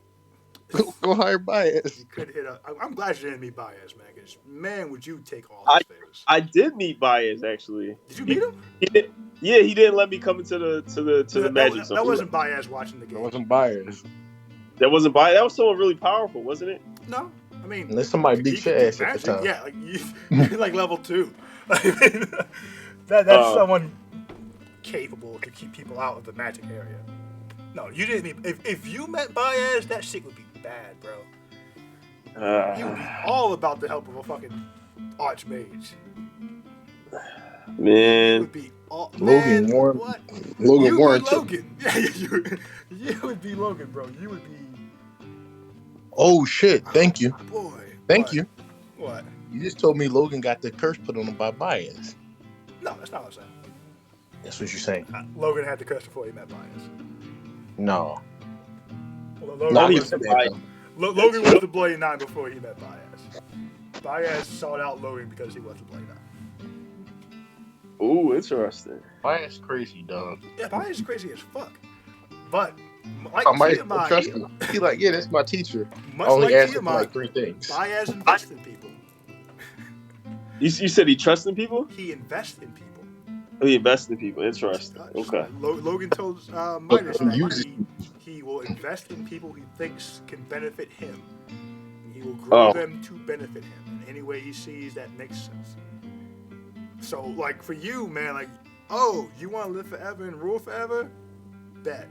Go hire Baez. You could hit a. I'm glad you didn't meet Baez, man. Because man, would you take all I- his favors? I did meet Baez actually. Did you meet him? He did, yeah, he didn't let me come into the magic. That, zone. that wasn't Baez watching the It game. wasn't Baez. That wasn't Baez. That was someone really powerful, wasn't it? No, I mean, Unless somebody beat you your could ass do at the magic. time. Yeah, like you're like level 2. I mean, that's someone capable to keep people out of the magic area. No, you didn't mean. If you met Baez, that shit would be bad, bro. You would be all about the help of a fucking archmage. It Man, would be all. Logan Man, Warren- what? Logan You'd Warren be took. Logan. Yeah, you would be Logan, bro. You would be. Oh shit! Thank you, Boy. thank What? you. What? You just told me Logan got the curse put on him by Baez. No, that's not what I'm saying. That's what you're saying. Logan had the curse before he met Baez. No, Logan, not he even was, said that, Baez. though. Logan was the Bloody Nine before he met Baez. Baez sought out Logan because he was the Bloody Nine. ooh, interesting. Baez crazy, dog. Yeah, Baez is crazy as fuck. But like I might Tiamat, trust him. He like, yeah, that's my teacher. I much only like asked him for Tiamat, like 3 things. Baez invests in people. You said he trusts in people? He invests in people. Oh, he invests in people. Interesting. Does. Okay. Logan told Midas that uses- he will invest in people he thinks can benefit him. And he will grow them to benefit him in any way he sees that makes sense. So, like, for you, man, like, oh, you want to live forever and rule forever? Bet.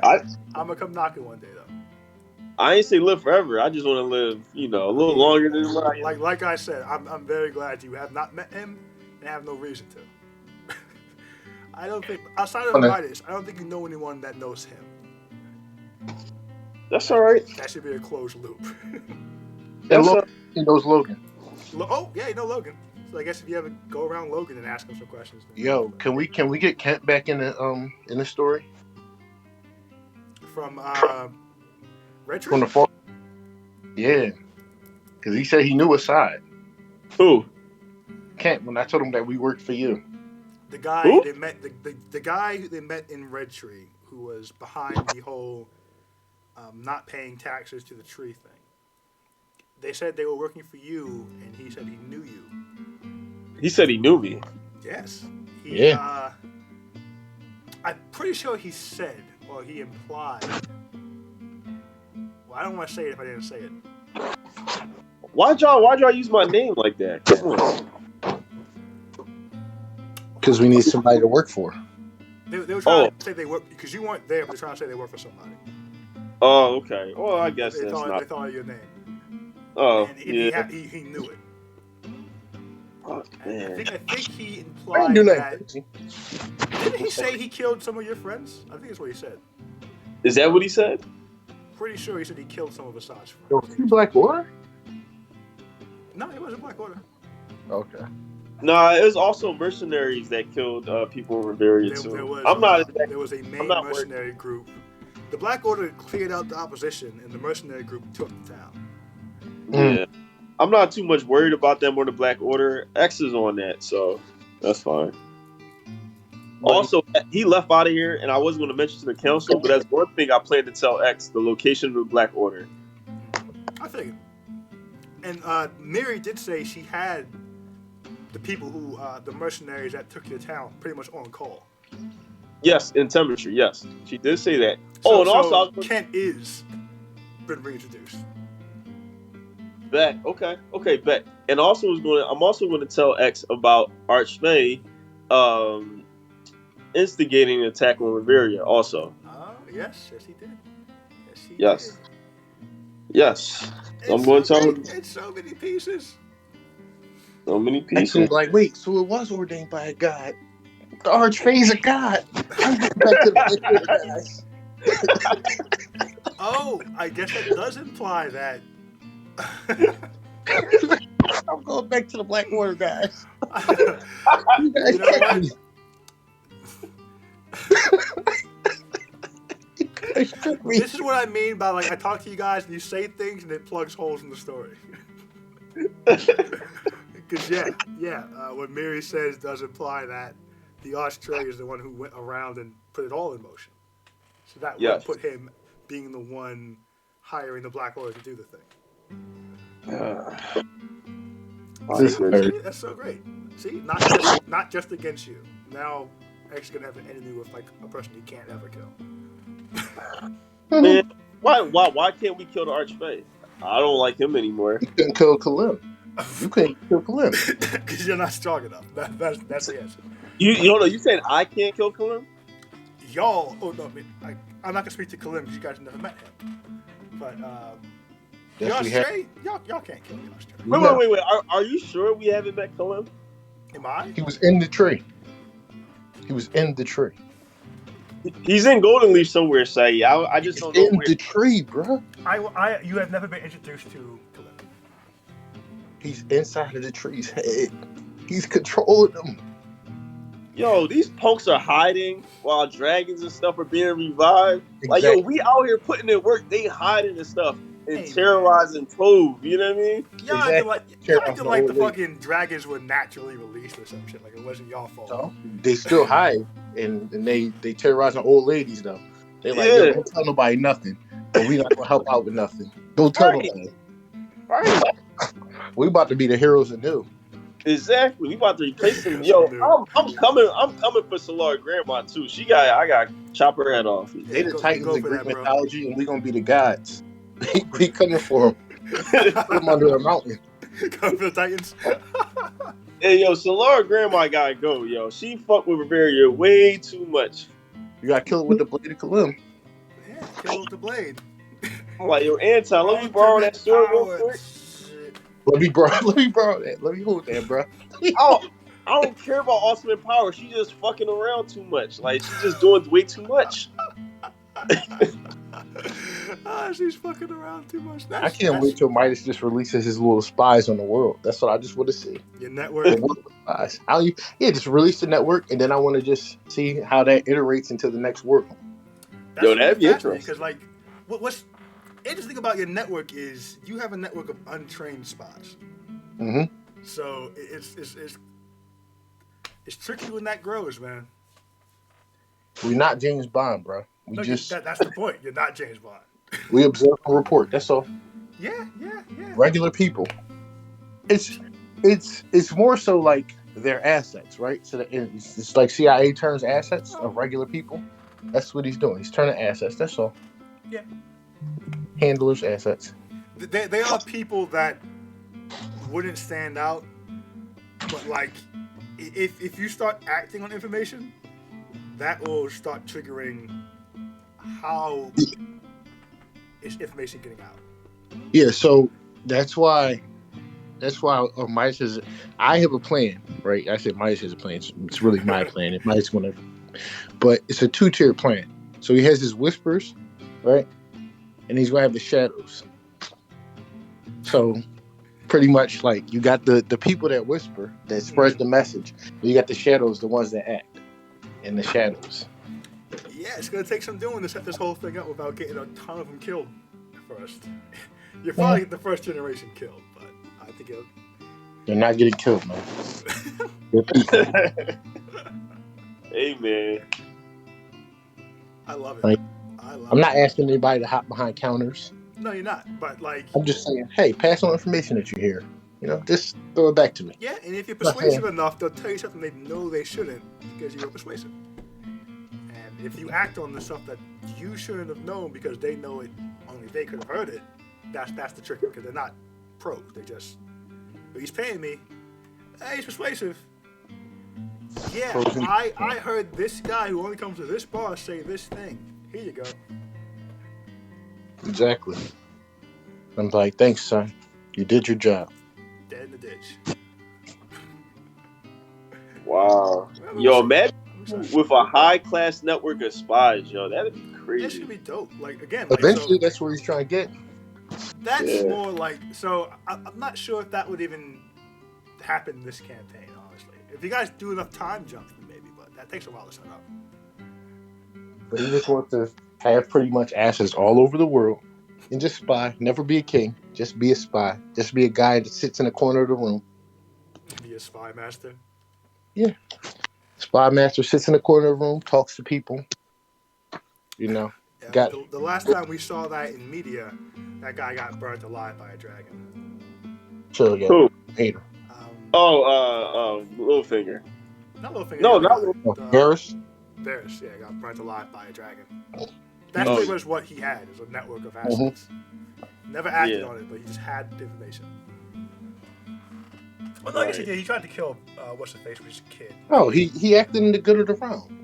I I'm going to come knocking one day, though. I ain't say live forever. I just want to live, a little longer than what I am. Like I said, I'm very glad you have not met him and have no reason to. I don't think, outside of Okay. Midas, I don't think you know anyone that knows him. That's all right. That should be a closed loop. And That's Logan, he knows Logan. Oh, yeah, you know Logan. So I guess if you ever go around Logan and ask him some questions. then- Yo, can we get Kent back in the story From Red Tree? from the fall? Yeah, because he said he knew his side. Who? Kent, when I told him that we worked for you. The guy Who? they met, the guy who they met in Red Tree, who was behind the whole not paying taxes to the tree thing. They said they were working for you, and he said he knew you. He said he knew me. Yes. Yeah. I'm pretty sure he said, or he implied. Well, I don't want to say it if I didn't say it. Why'd y'all use my name like that? Come on. Because we need somebody to work for. They were trying to say they work because you weren't there, but they're trying to say they work for somebody. Oh, okay. Well, I guess They that's thought not. of your name. Oh, And yeah. he knew it. Oh, And I man. think he I didn't implied do that. nothing. Didn't he say he killed some of your friends? I think that's what he said. Is that what he said? Pretty sure he said he killed some of Asaj's There were friends. 3 Black Order? No, it wasn't Black Order. Okay. Nah, it was also mercenaries that killed people in Riveria too. There was a main not mercenary group. The Black Order cleared out the opposition, and the mercenary group took the town. Yeah, I'm not too much worried about them or the Black Order. X is on that, so that's fine. Also, he left out of here, and I wasn't going to mention to the council, but that's one thing I plan to tell X: the location of the Black Order. I figured. And Miri did say she had the people who, the mercenaries that took your town, pretty much on call. Yes, in temperature. Yes, she did say that. So, and also Kent is been reintroduced. Bet. Okay, bet. And also I'm also going to tell X about Archfey instigating an attack on Riveria also. Oh, yes, he did. Yes. Yes. So I'm going to tell him. It's so many pieces. So many X pieces. was like, wait, so it was ordained by a god. The Archphase of God. I'm going back to the guys. Oh, I guess that does imply that. I'm going back to the Black Order, guys. You know what? This is what I mean by, like, I talk to you guys and you say things and it plugs holes in the story. Because, what Miri says does imply that the Australia is the one who went around and put it all in motion. So that would put him being the one hiring the Black Order to do the thing. That's so great. See, not just against you. Now, X is gonna have an enemy with like a person he can't ever kill. Man, why can't we kill the Archfey? I don't like him anymore. You couldn't kill Kalim. You couldn't kill Kalim because you're not strong enough. That's the answer. You said I can't kill Kalim? Y'all, I'm not gonna speak to Kalim because you guys never met him. But y'all straight, y'all can't kill y'all straight. Wait. Are you sure we haven't met Kalim? Am I? He was in the tree. He's in Golden Leaf somewhere, Say. I just don't know. In the tree, bro. You have never been introduced to Kalim. He's inside of the tree's head. He's controlling them. Yo, these punks are hiding while dragons and stuff are being revived. Exactly. Like, yo, we out here putting in work. They hiding and stuff and terrorizing Tove. You know what I mean? Y'all acting like the fucking dragons were naturally released or some shit. Like it wasn't y'all fault. So, they still hide and they terrorizing old ladies though. They like, yo, don't tell nobody nothing. But we not gonna help out with nothing. Don't tell nobody. Right. We about to be the heroes anew. Exactly. We about to replace them. Yo, I'm coming for Solar Grandma too. I got to chop her head off. They the Titans in Greek mythology, and we gonna be the gods. We coming for them. Put them under a mountain. Coming for the Titans. Hey, yo, Solar Grandma gotta go, yo. She fucked with Riveria way too much. You gotta kill it with the blade of Kalim. Yeah, kill with the blade. I'm like, yo, Anton, let me borrow that sword real quick. Let me borrow that. Let me hold that, bro. I don't care about ultimate power. She just fucking around too much. Like, she's just doing way too much. She's fucking around too much. I can't wait till Midas just releases his little spies on the world. That's what I just want to see. Your network. Spies. Just release the network, and then I want to just see how that iterates into the next world. Yo, that'd be interesting. Because, like, what's interesting about your network is you have a network of untrained spies. Mm-hmm. So it's tricky when that grows, man. We're not James Bond, bro. That's the point. You're not James Bond. We observe and report. That's all. Yeah. Regular people. It's more so like their assets, right? So it's like CIA turns assets of regular people. That's what he's doing. He's turning assets. That's all. Yeah. Handlers, assets. They are people that wouldn't stand out, but like if you start acting on information, that will start triggering how is information getting out. Yeah, so that's why Midas has. I have a plan, right? I said Midas has a plan. It's really my plan. It Midas gonna, but it's a 2-tier plan. So he has his whispers, right, and he's gonna have the shadows. So pretty much like you got the people that whisper that spreads the message. You got the shadows, the ones that act in the shadows. Yeah, it's gonna take some doing to set this whole thing up without getting a ton of them killed first. You're probably get the first generation killed, but I think it'll. They're not getting killed, man. They're people. Hey, man. I love it. Like, I love I'm it. not asking anybody to hop behind counters. No, you're not. But like, I'm just saying, hey, pass on information that you hear. You know, just throw it back to me. yeah, and if you're persuasive enough, they'll tell you something they know they shouldn't because you were persuasive. And if you act on the stuff that you shouldn't have known because they know it, only they could have heard it. That's the trick because they're not pros. They just, but he's paying me. Hey, he's persuasive. Yeah, I heard this guy who only comes to this bar say this thing. Here you go. Exactly. I'm like, thanks, son. You did your job. Dead in the ditch. Wow. Yo, imagine with a high-class network of spies, yo. That'd be crazy. That should be dope. Like, again, like, Eventually, so, that's where he's trying to get. that's more like, so I'm not sure if that would even happen in this campaign, honestly. If you guys do enough time jumps, then maybe, but that takes a while to set up. But he just wants to have pretty much asses all over the world and just spy. Never be a king. Just be a spy. Just be a guy that sits in the corner of the room. Be a spy master. Yeah. Spy master sits in the corner of the room, talks to people. You know. Yeah, Got the last time we saw that in media, that guy got burnt alive by a dragon. chill, yeah. Who? Hater. Littlefinger. Not Littlefinger. No, the not other Oh, guy. Varys? Varys, yeah, got burnt alive by a dragon. That's Oh. pretty much what he had, is a network of assets. Never acted Yeah. on it, but he just had the information. Well, no, I guess he Right. did. He tried to kill, what's his face, which is a kid. Oh, he acted in the good of the realm.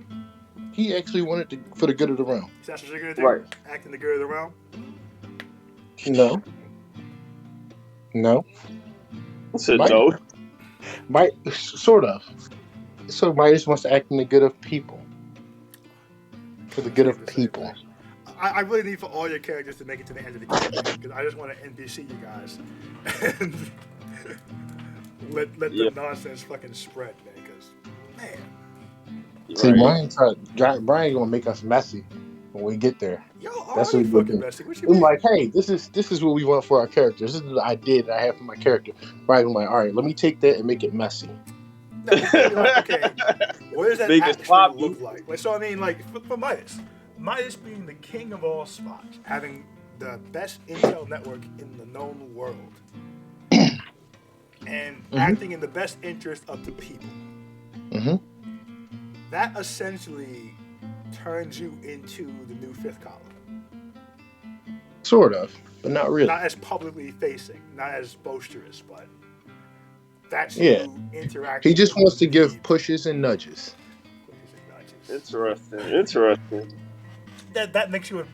He actually wanted to for the good of the realm. Is that what you're gonna do? Right. Acting the good of the realm? No. No. Said Mike? no. Might sort of. So Midas wants to act in the good of people. For the good of people. I really need for all your characters to make it to the end of the campaign because I just want to NPC you guys and let Yeah. the nonsense fucking spread, man. Because man, See, Right. Brian gonna make us messy when we get there. yo, That's already what we fucking do. messy. What you I'm mean? like, hey, this is what we want for our characters. This is the idea that I have for my character. Brian, I'm like, all right, let me take that and make it messy. No, you're like, okay, what does that Make it actually sloppy. look like? Like, so I mean, like for Midas, Midas being the king of all spies, having the best intel network in the known world, and acting in the best interest of the people. Mm-hmm. That essentially turns you into the new fifth column. Sort of, but not really. Not as publicly facing, not as boisterous, but that's Yeah. you interacting. He just with wants to the give pushes and nudges. pushes and nudges. Interesting. That makes you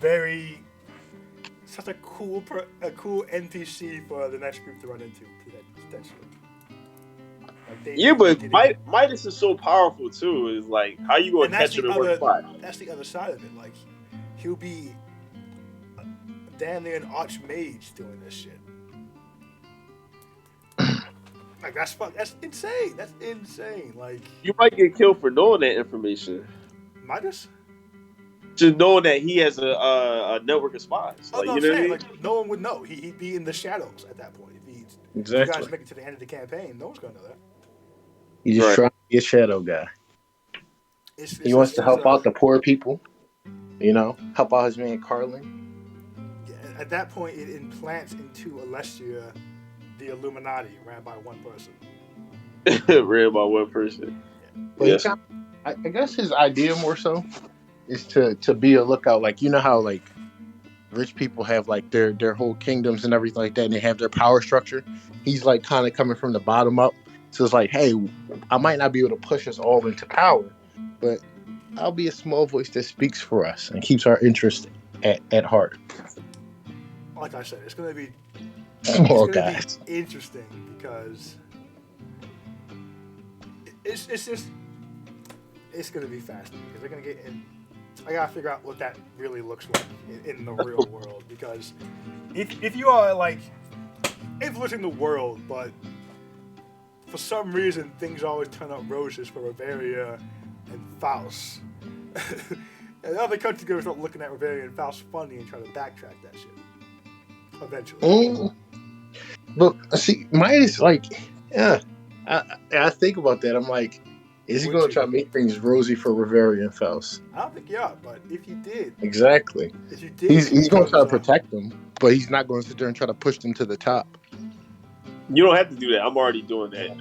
such a cool NPC for the next group to run into potentially. Like Yeah, but getting- Midas is so powerful too. Is like, how you gonna And that's catch him the in one other- spot? That's the other side of it. Like, he'll be damn near an archmage doing this shit. Like, that's insane. That's insane. Like, You might get killed for knowing that information. Midas? Just knowing that he has a network of spies. Oh, Like, no, you I'm know what I saying, mean? like, no one would know. He'd be in the shadows at that point. If you Exactly. guys make it to the end of the campaign, no one's going to know that. He just Right. trying to be a shadow guy. He wants to help out the poor people. You know, help out his man Carlin. Yeah, at that point, it implants into Alessia the Illuminati ran by one person. Read by one person. But Yes. I guess his idea more so is to be a lookout. Like, you know how like rich people have like their whole kingdoms and everything like that, and they have their power structure. He's like kind of coming from the bottom up So it's like, hey, I might not be able to push us all into power, but I'll be a small voice that speaks for us and keeps our interest at heart. Like I said, it's gonna be Small guys. interesting because it's just it's gonna be fascinating because they're gonna get in. I gotta figure out what that really looks like in the real world because if you are like influencing the world, but for some reason things always turn out roses for Reveria and Faust. And other countries gonna start looking at Reveria and Faust funny and try to backtrack that shit. Eventually. But see, mine is like, yeah. I think about that. I'm like, is he going to try to make things rosy for Reveria and Faust? I don't think you are, but if you did, exactly. If you did, he's going to try to protect them, but he's not going to sit there and try to push them to the top. You don't have to do that. I'm already doing that. Yeah,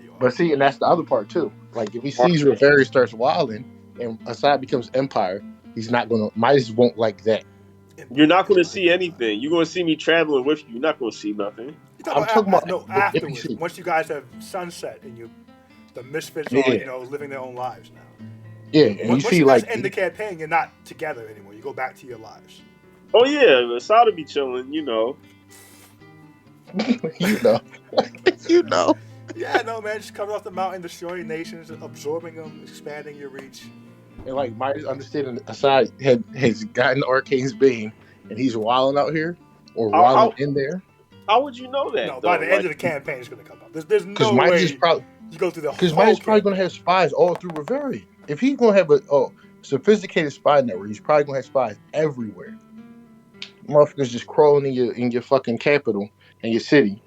you are. But see, and that's the other part too. Like if he sees Reveria starts wilding and Assad becomes Empire, he's not going to. Midas won't like that. You're not going to see anything. You're going to see me traveling with you. You're not going to see nothing. I'm talking about no afterwards. Once you guys have sunset and the misfits are living their own lives now. Yeah, and once you see you guys like end the campaign, you're not together anymore. You go back to your lives. Oh yeah, Assad will be chilling. you know. Yeah, no man, just coming off the mountain, destroying nations, absorbing them, expanding your reach. And like Midas understanding Assad has gotten Arcane's Bane, and he's wilding out here or wilding in there. How would you know that? No, by the end of the campaign, it's going to come up. There's no way you go through the whole. Because Midas probably going to have spies all through Reveria. If he's going to have a sophisticated spy network, he's probably going to have spies everywhere. Motherfuckers just crawling in your fucking capital and your city,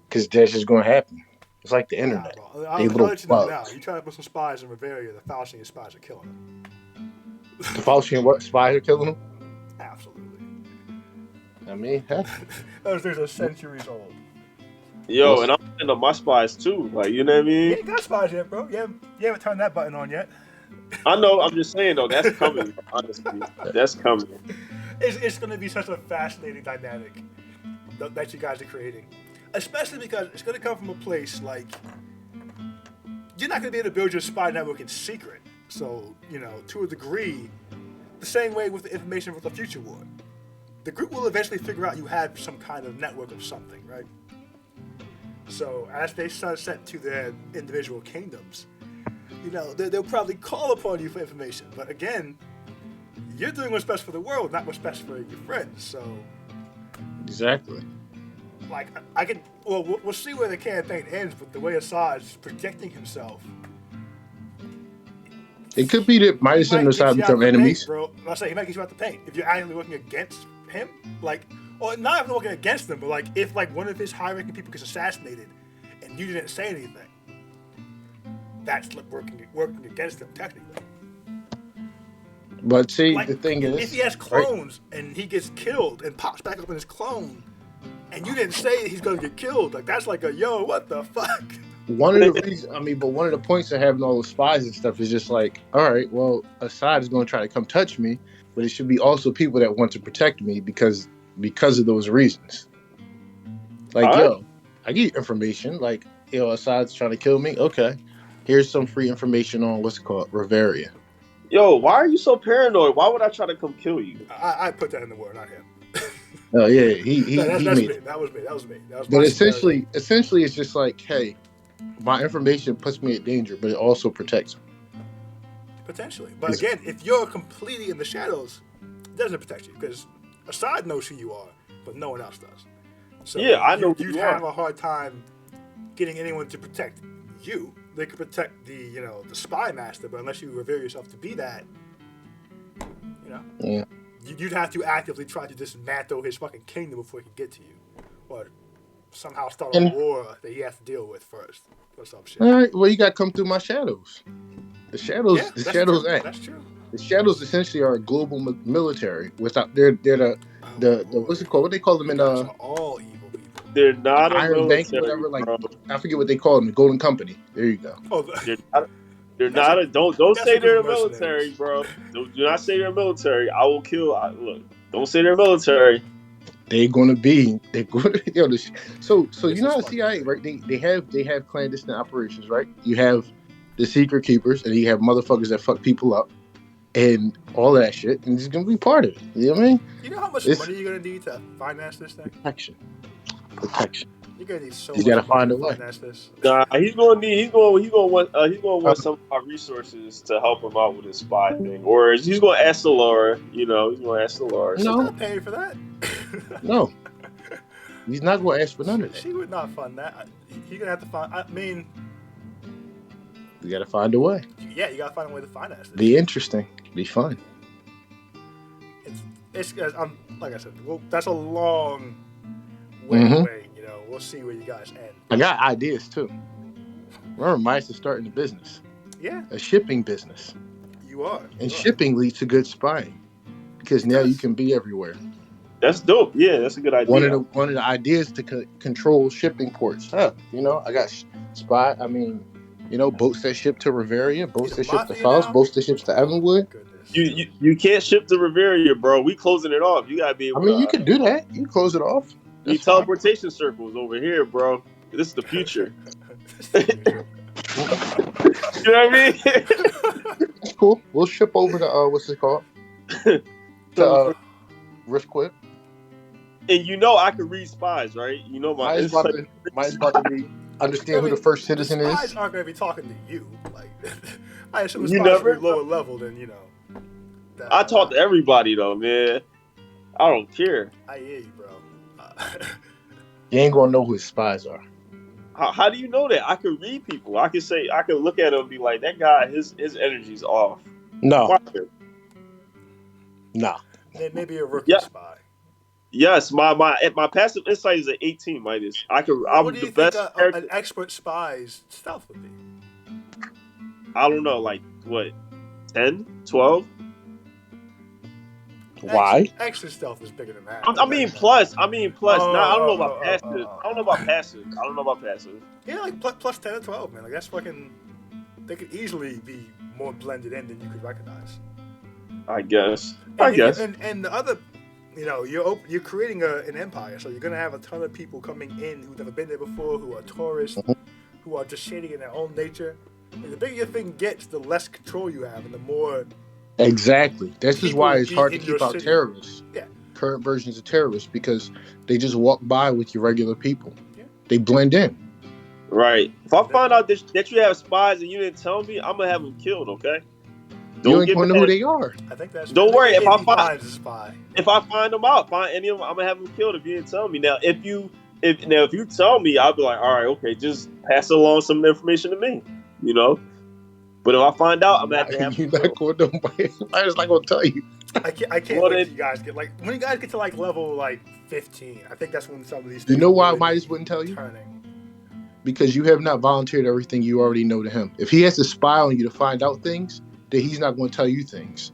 because that's just going to happen. It's like the internet. I'll let you know now. You try to put some spies in Reveria, the Faustian spies are killing them. The Faustian spies are killing them? Absolutely. I mean, hey. Those things are centuries old. Yo, and I'm into my spies too. Like, you know what I mean? You ain't got spies yet, bro. You haven't turned that button on yet. I know. I'm just saying though. That's coming. Honestly, that's coming. It's going to be such a fascinating dynamic that you guys are creating, especially because it's going to come from a place like you're not going to be able to build your spy network in secret. So to a degree, the same way with the information with the Future War, the group will eventually figure out you have some kind of network of something, right? So as they sunset to their individual kingdoms, they'll probably call upon you for information. But again, you're doing what's best for the world, not what's best for your friends. So exactly. Like we'll see where the campaign ends, but the way Assad's projecting himself, it could be that Midas and Assad become enemies. Bro, I say he might get you out the paint if you're actively working against him, or not even working against him, but if one of his high-ranking people gets assassinated and you didn't say anything, that's working against him technically. But see, the thing is, if he has clones and he gets killed and pops back up in his clone, and you didn't say he's gonna get killed, that's like what the fuck? One of the reasons, but one of the points of having all the spies and stuff is just like, all right, well, Assad is going to try to come touch me, but it should be also people that want to protect me because of those reasons. Like, I get information. Like, Assad's trying to kill me. Okay, here's some free information on what's it called, Reveria. Yo, why are you so paranoid? Why would I try to come kill you? I put that in the word, not him. Oh yeah, he that's made me. it. That was me. But essentially, it's just like, hey, my information puts me at danger, but it also protects me. Potentially. But again, if you're completely in the shadows, it doesn't protect you because Assad knows who you are, but no one else does. So yeah, I know you'd have a hard time getting anyone to protect you. They could protect the spy master, but unless you reveal yourself to be that, yeah. You'd have to actively try to dismantle his fucking kingdom before he can get to you, or somehow start a war that he has to deal with first, or some shit. All right, well, you got to come through my shadows. The shadows, That's true. The shadows essentially are a global military. Without they're the what's it called? What they call them in are all evil people. They're not a Iron military, Bank, whatever. Like bro. I forget what they call them. The Golden Company. There you go. Oh, they're not a. Don't say they're a military, bro. Do not say they're military. I will kill. Look, don't say they're military. they're going to be yo, so This you know is how funny. CIA, right? They have clandestine operations, right? You have the secret keepers, and you have motherfuckers that fuck people up, and all of that shit, and it's gonna be part of it. You know what I mean? You know how much It's money you're gonna need to finance this thing? protection. You're gonna need so You much gotta money find to a way. finance this. Nah, he's gonna want some of our resources to help him out with his spy thing, or he's gonna ask Laura. You know, he's gonna ask Laura. She's No. not paying for that. No, he's not going to ask for none of that. She would not fund that. You're gonna have to find. I mean, You got to find a way. yeah, you gotta find a way to finance this. Be interesting. Be fun. It's I'm like I said. Well, that's a long way Mhm. away. You know, we'll see where you guys end. I got ideas too. Remember, Mice is starting a business, Yeah, a shipping business, you are. and You are. shipping leads to good spying because It now you does. can be everywhere. That's dope. Yeah, that's a good idea. One of the ideas to control shipping ports. You know, I got spy. I mean, you know, boats that ship to Riveria, boats He's a that ship to mafia Faust, now? boats that ship to Evanwood. Goodness. You can't ship to Riveria, bro. We closing it off. You gotta be able I mean, to. you can do that. You can close it off. Need That's fine. teleportation circles over here, bro. This is the future. You know what I mean? That's cool. We'll ship over to what's it called? So, Riskquip. and you know I can read spies, right? You know my Mine's about to be understand who the first citizen the spies is. aren't gonna be talking to you. Like, I assume the You spies never- will be lower level than you know. I talk to everybody though, man. I don't care. I hear you, bro. You ain't gonna know who his spies are. How do you know that? I could read people. I could look at him and be like, that guy, his energy's off. No, Watch him. no. Maybe a rookie Yeah. spy. Yes, my passive insight is at 18 minus. I'm What do you the best think character. an expert spy's stealth would be? I don't know, like what, 10, 12? Why? Extra stealth is bigger than that. I mean plus. Oh, Now, I don't know about oh, passive. oh. I don't know about passive. I don't know about passive. Yeah, like plus 10 or 12, man. Like that's fucking. They could easily be more blended in than you could recognize. I guess. And the other, you know, you're creating an empire, so you're gonna have a ton of people coming in who've never been there before, who are tourists, who are just shading in their own nature. And the bigger your thing gets, the less control you have, and the more. Exactly. This is People why it's be hard to in keep your out city. terrorists. Yeah. Current versions of terrorists because they just walk by with your regular people. Yeah. They blend in. Right. If I find out that you have spies and you didn't tell me, I'm gonna have them killed. Okay. You ain't get gonna know who mad. they are. I think that's. Don't worry, if I he find- finds a spy. If I find them out, find any of them, I'm gonna have them killed if you didn't tell me. Now, if you tell me, I'll be like, all right, okay, just pass along some information to me, you know. But if I find out, I'm gonna have to have You're them not killed. going to. I'm just not gonna tell you. I can't Well, wait then- till you guys get when you guys get to like level like 15. I think that's when some of these. You things know why really Midas wouldn't tell you? turning. Because you have not volunteered everything you already know to him. If he has to spy on you to find out things, then he's not going to tell you things.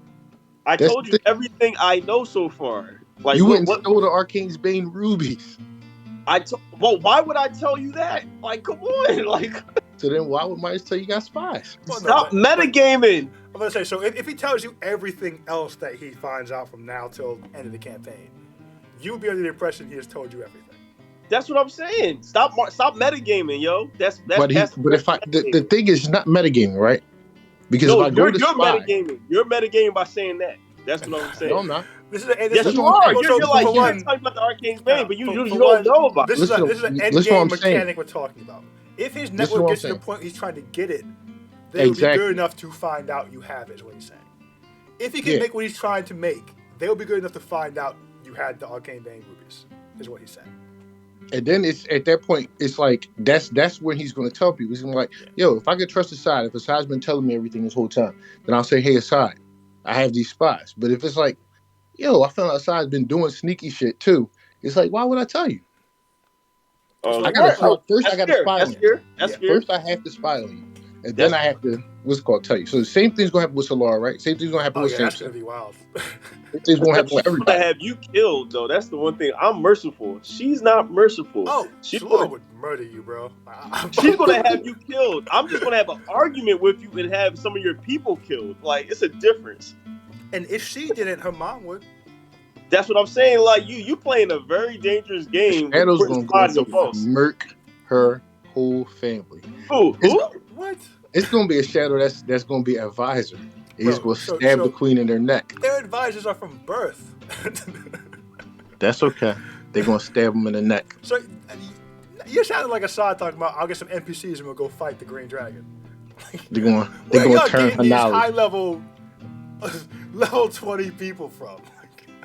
I That's told you the- everything I know so far. Like You wouldn't what? stole the Arcane's Bane rubies. Well, why would I tell you that? Like, come on, like, So then why would Midas tell you got spies? Well, no, stop but- metagaming. I'm gonna say so. If he tells you everything else that he finds out from now till the end of the campaign, you would be under the impression he has told you everything. That's what I'm saying. Stop metagaming, yo. That's But if the thing is not metagaming, right? Because no, if I go you're to spy, metagaming. You're metagaming by saying that. That's what I'm saying. no, I'm not. This is a, this Yes, is you a- are. so You're like for you're one, talking about the Arcane's Bane, but you for don't one, know about this it. is a Listen, end listen what game I'm saying. mechanic we're talking about. If his Listen network what I'm gets to the saying. point he's trying to get it, they will be Exactly. good enough to find out you have it. Is what he's saying. If he can Yeah. make what he's trying to make, they will be good enough to find out you had the Arcane Bane rubies. Is what he's saying. And then it's at that point, it's like that's when he's going to tell people. He's going to be like, yo, if I can trust Assad, if Assad's been telling me everything this whole time, then I'll say, hey, Assad, I have these spies. But if it's like, yo, I found out Assad's been doing sneaky shit too, it's like, why would I tell you? I gotta first I gotta spy on you. That's Yeah. fair. First I have to spy on you. And then I have to tell you. So the same thing's gonna happen with Solara, right? Same thing's gonna happen Oh with yeah, that's gonna Samson. be wild. Same thing's gonna happen with She's gonna everybody. have you killed, though. That's the one thing. I'm merciful. She's not merciful. Oh, She's Shalom gonna- would murder you, bro. She's gonna have you killed. I'm just gonna have an argument with you and have some of your people killed. Like, it's a difference. And if she didn't, her mom would. That's what I'm saying. Like you playing a very dangerous game. with Shadow's putting gonna go spies in through false. and murk her whole family. Who? What? It's gonna be a Shadow that's gonna be an advisor. He's Bro, gonna stab the queen in their neck. Their advisors are from birth. That's okay. They're gonna stab him in the neck. So you sounded like Assad talking about, I'll get some NPCs and we'll go fight the Green Dragon. They're gonna Where y'all turn getting these Hanali. high level 20 people from?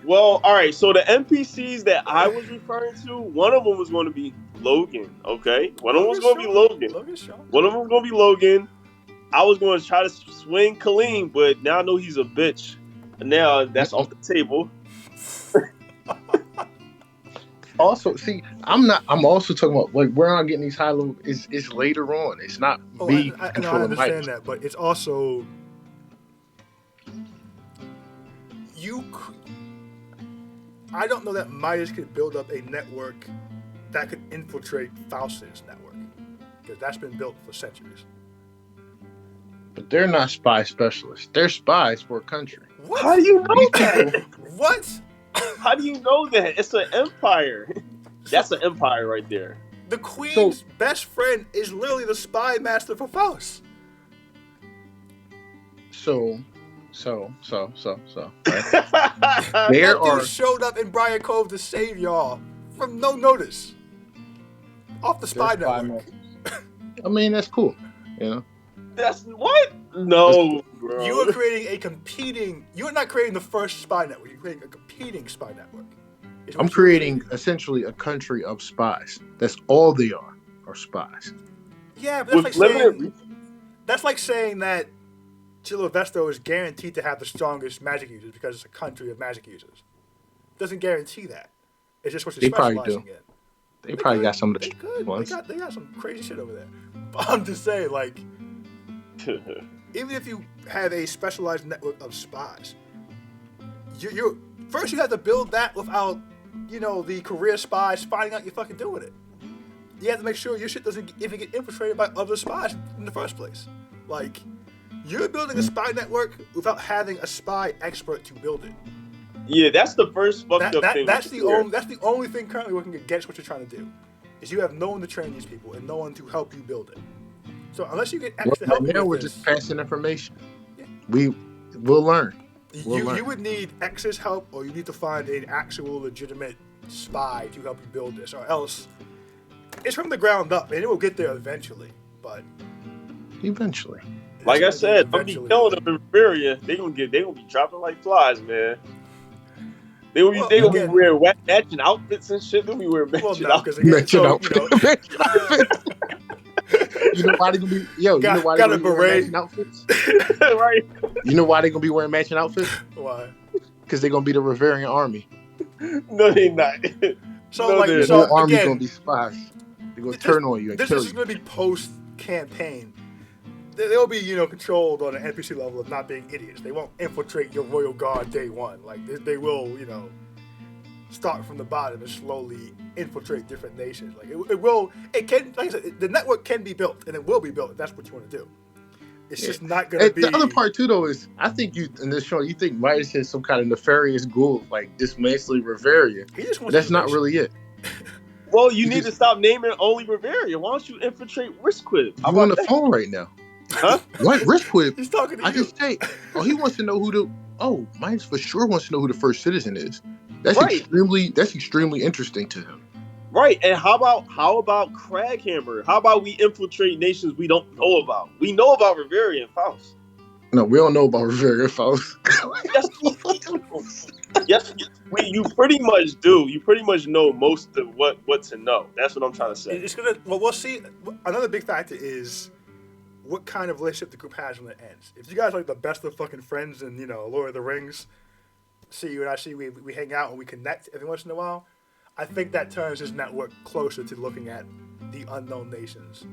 Well, all right. So the NPCs that I was referring to, one of them was going to be Logan. Okay, one of them was going to be Logan. One of them was going to be Logan. I was going to try to swing Kaleem, but now I know he's a bitch. Now that's off the table. Also, see, I'm also talking about like where I'm getting these high level is later on. It's not me I controlling understand Midas. that, but it's also I don't know that Midas could build up a network that could infiltrate Faust's network, because that's been built for centuries. But they're not spy specialists. They're spies for a country. What? How do you know that? What? How do you know that? It's an empire. That's an empire right there. The Queen's best friend is literally the spy master for Faust. So. Right? That dude showed up in Briar Cove to save y'all from no notice. Off the spy network. I mean, that's cool. You know? That's what? No, bro. You are creating a competing. You're not creating the first spy network. You're creating a competing spy network. I'm creating essentially a country of spies. That's all they are spies. Yeah, but that's like saying that Chilo Vesto is guaranteed to have the strongest magic users because it's a country of magic users. Doesn't guarantee that. It's just what you're specializing in. They probably got some of the ones. They got some crazy shit over there. But I'm just saying, like, even if you have a specialized network of spies, you first you have to build that without, the career spies finding out you're fucking doing it. You have to make sure your shit doesn't even get infiltrated by other spies in the first place. Like, you're building a spy network without having a spy expert to build it. Yeah, that's the first fucked up thing. That's the only thing currently working against what you're trying to do, is you have no one to train these people and no one to help you build it. So unless you get X to help you with we're this, just passing information. Yeah. We'll learn. You would need X's help, or you need to find an actual legitimate spy to help you build this, or else it's from the ground up, and it will get there eventually. But eventually, like I said, I'll be killing them in Riveria. They gonna be dropping like flies, man. They gonna be wearing matching outfits and shit. They'll be wearing matching outfits. Matching outfits. You know why they gonna be you know why they gonna be wearing matching outfits? Right. You know why they gonna be wearing matching outfits? Why? Because they're gonna be the Riverian army. No, they not. The whole army's gonna be spies. They're gonna turn on you and kill you. This is gonna be post campaign. They'll be, controlled on an NPC level of not being idiots. They won't infiltrate your royal guard day one. Like, they will, start from the bottom and slowly infiltrate different nations. Like, like I said, the network can be built, and it will be built if that's what you want to do. It's just not going to be... The other part, too, though, is I think in this show, you think Midas has some kind of nefarious goal, like dismantling Riveria. That's not really it. Well, you need to stop naming only Riveria. Why don't you infiltrate Riskquib? I'm on the phone right now. Huh? What? Riskquib? He's talking to you. I just say, he wants to know Midas for sure wants to know who the first citizen is. That's extremely interesting to him. Right, and how about Craghammer? How about we infiltrate nations we don't know about? We know about Riveria and Faust. No, we don't know about Riveria and Faust. Yes, you pretty much do. You pretty much know most of what to know. That's what I'm trying to say. We'll see. Another big factor is what kind of relationship the group has when it ends. If you guys are like the best of fucking friends and, Lord of the Rings, see you and I see we hang out and we connect every once in a while, I think that turns this network closer to looking at the unknown nations.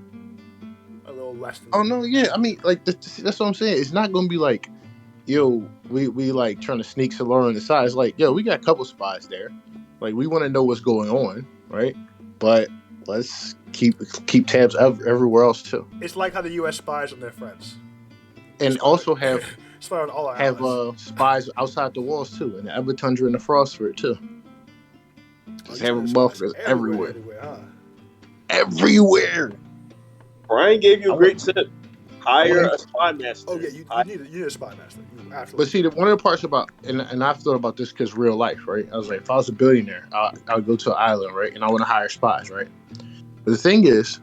A little less than... Oh, no, yeah. I mean, like, that's what I'm saying. It's not going to be like, yo, we like trying to sneak Solara on the side. It's like, yo, we got a couple spies there. Like, we want to know what's going on, right? But let's keep tabs everywhere else, too. It's like how the U.S. spies on their friends. And also have Spy on all our have allies. spies outside the walls too, in the Evertundra and the Frostford too. Just you having spy spies motherfuckers everywhere. huh? Everywhere. Brian gave you a great tip. Hire want- a spy master. Oh yeah, you need a spy master. You But absolutely. see, one of the parts about, and I've thought about this because real life, right? I was like, if I was a billionaire, I would go to an island, right? And I want to hire spies, right? But the thing is,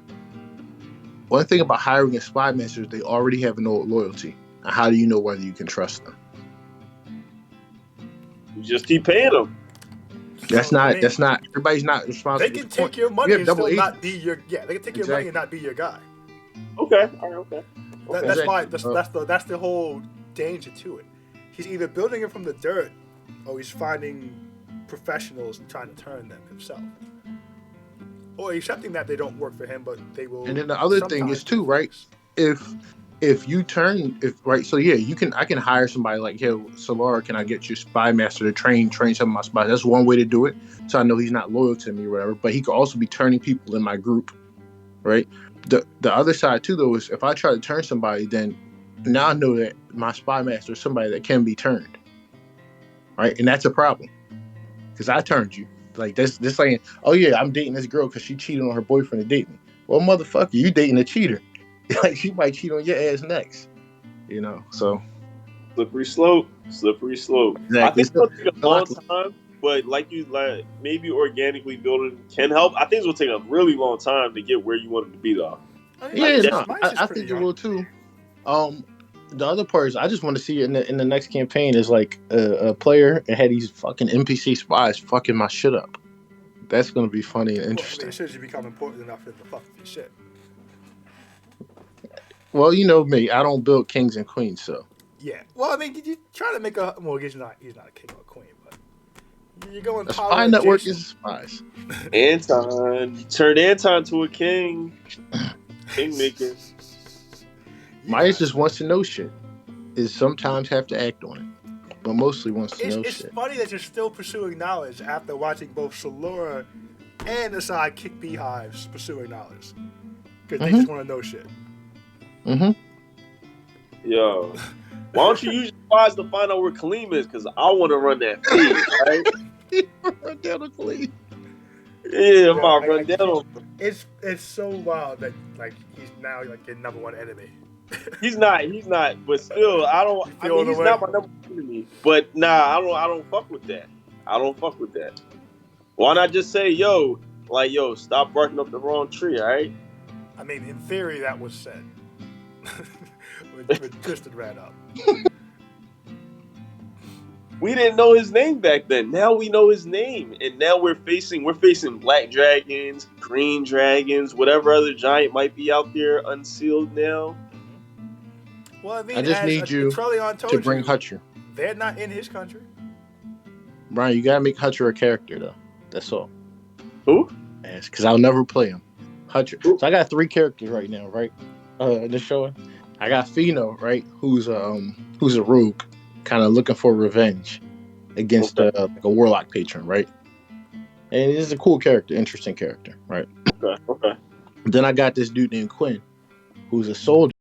one thing about hiring a spy master is they already have no loyalty. And how do you know whether you can trust them? You just keep paying them. That's So, not. I mean, That's not. Everybody's not responsible. They can for the point. take your money We have and double still agents. not be your. Yeah, they can take your money and not be your guy. Okay. All right. Okay. That's Exactly. why. That's the whole danger to it. He's either building it from the dirt, or he's finding professionals and trying to turn them himself. Or accepting that they don't work for him, but they will. And then the other thing sometimes is too, do right? things. If you turn, right, so yeah, I can hire somebody like, hey, Solara, can I get your spy master to train some of my spies? That's one way to do it. So I know he's not loyal to me or whatever, but he could also be turning people in my group, right? The other side too, though, is if I try to turn somebody, then now I know that my spy master is somebody that can be turned, right? And that's a problem because I turned you. Like this saying, oh yeah, I'm dating this girl because she cheated on her boyfriend to date me. Well, motherfucker, you dating a cheater. Like she might cheat on your ass next, you know. So Slippery slope. Slippery slope. exactly. I think it's gonna take a long time, but maybe organically building can help. I think it's gonna take a really long time to get where you want it to be, though. I think it will too. The other part is I just want to see in the next campaign is like a player and had these fucking NPC spies fucking my shit up. That's gonna be funny and interesting. Well, as soon as you become important enough to fuck with your shit. Well, you know me, I don't build kings and queens, so. Yeah. Well, I mean, did you try to make a? Well, he's not a king or a queen, but you're going. A spy network is spies. Anton, you turned Anton to a king. Kingmaker. Myers just wants to know shit. Is sometimes have to act on it, but mostly wants to know shit. It's funny that you're still pursuing knowledge after watching both Solara and Asai kick beehives pursuing knowledge because they just want to know shit. Mm-hmm. Yo, why don't you use your spies to find out where Kaleem is? Because I want to run that feed, right? Run down the Kaleem. Yeah, I'm about to run down on him. It's so wild that like he's now like your number one enemy. He's not, but still, he's not my number one enemy. But nah, I don't fuck with that. I don't fuck with that. Why not just say, yo, stop barking up the wrong tree, all right? I mean, in theory, that was said. with Twisted Red up. We didn't know his name back then. Now we know his name, and now we're facing black dragons, green dragons, whatever other giant might be out there unsealed now. Well, I mean, I just need you to bring Hutcher. They're not in his country. Brian, you gotta make Hutcher a character though. That's all. Who? Because I'll never play him. Hutcher. So I got 3 characters right now, right? In the show. I got Fino, right? Who's a rogue, kind of looking for revenge against like a warlock patron, right? And this is a cool character, interesting character, right? Okay. Then I got this dude named Quinn, who's a soldier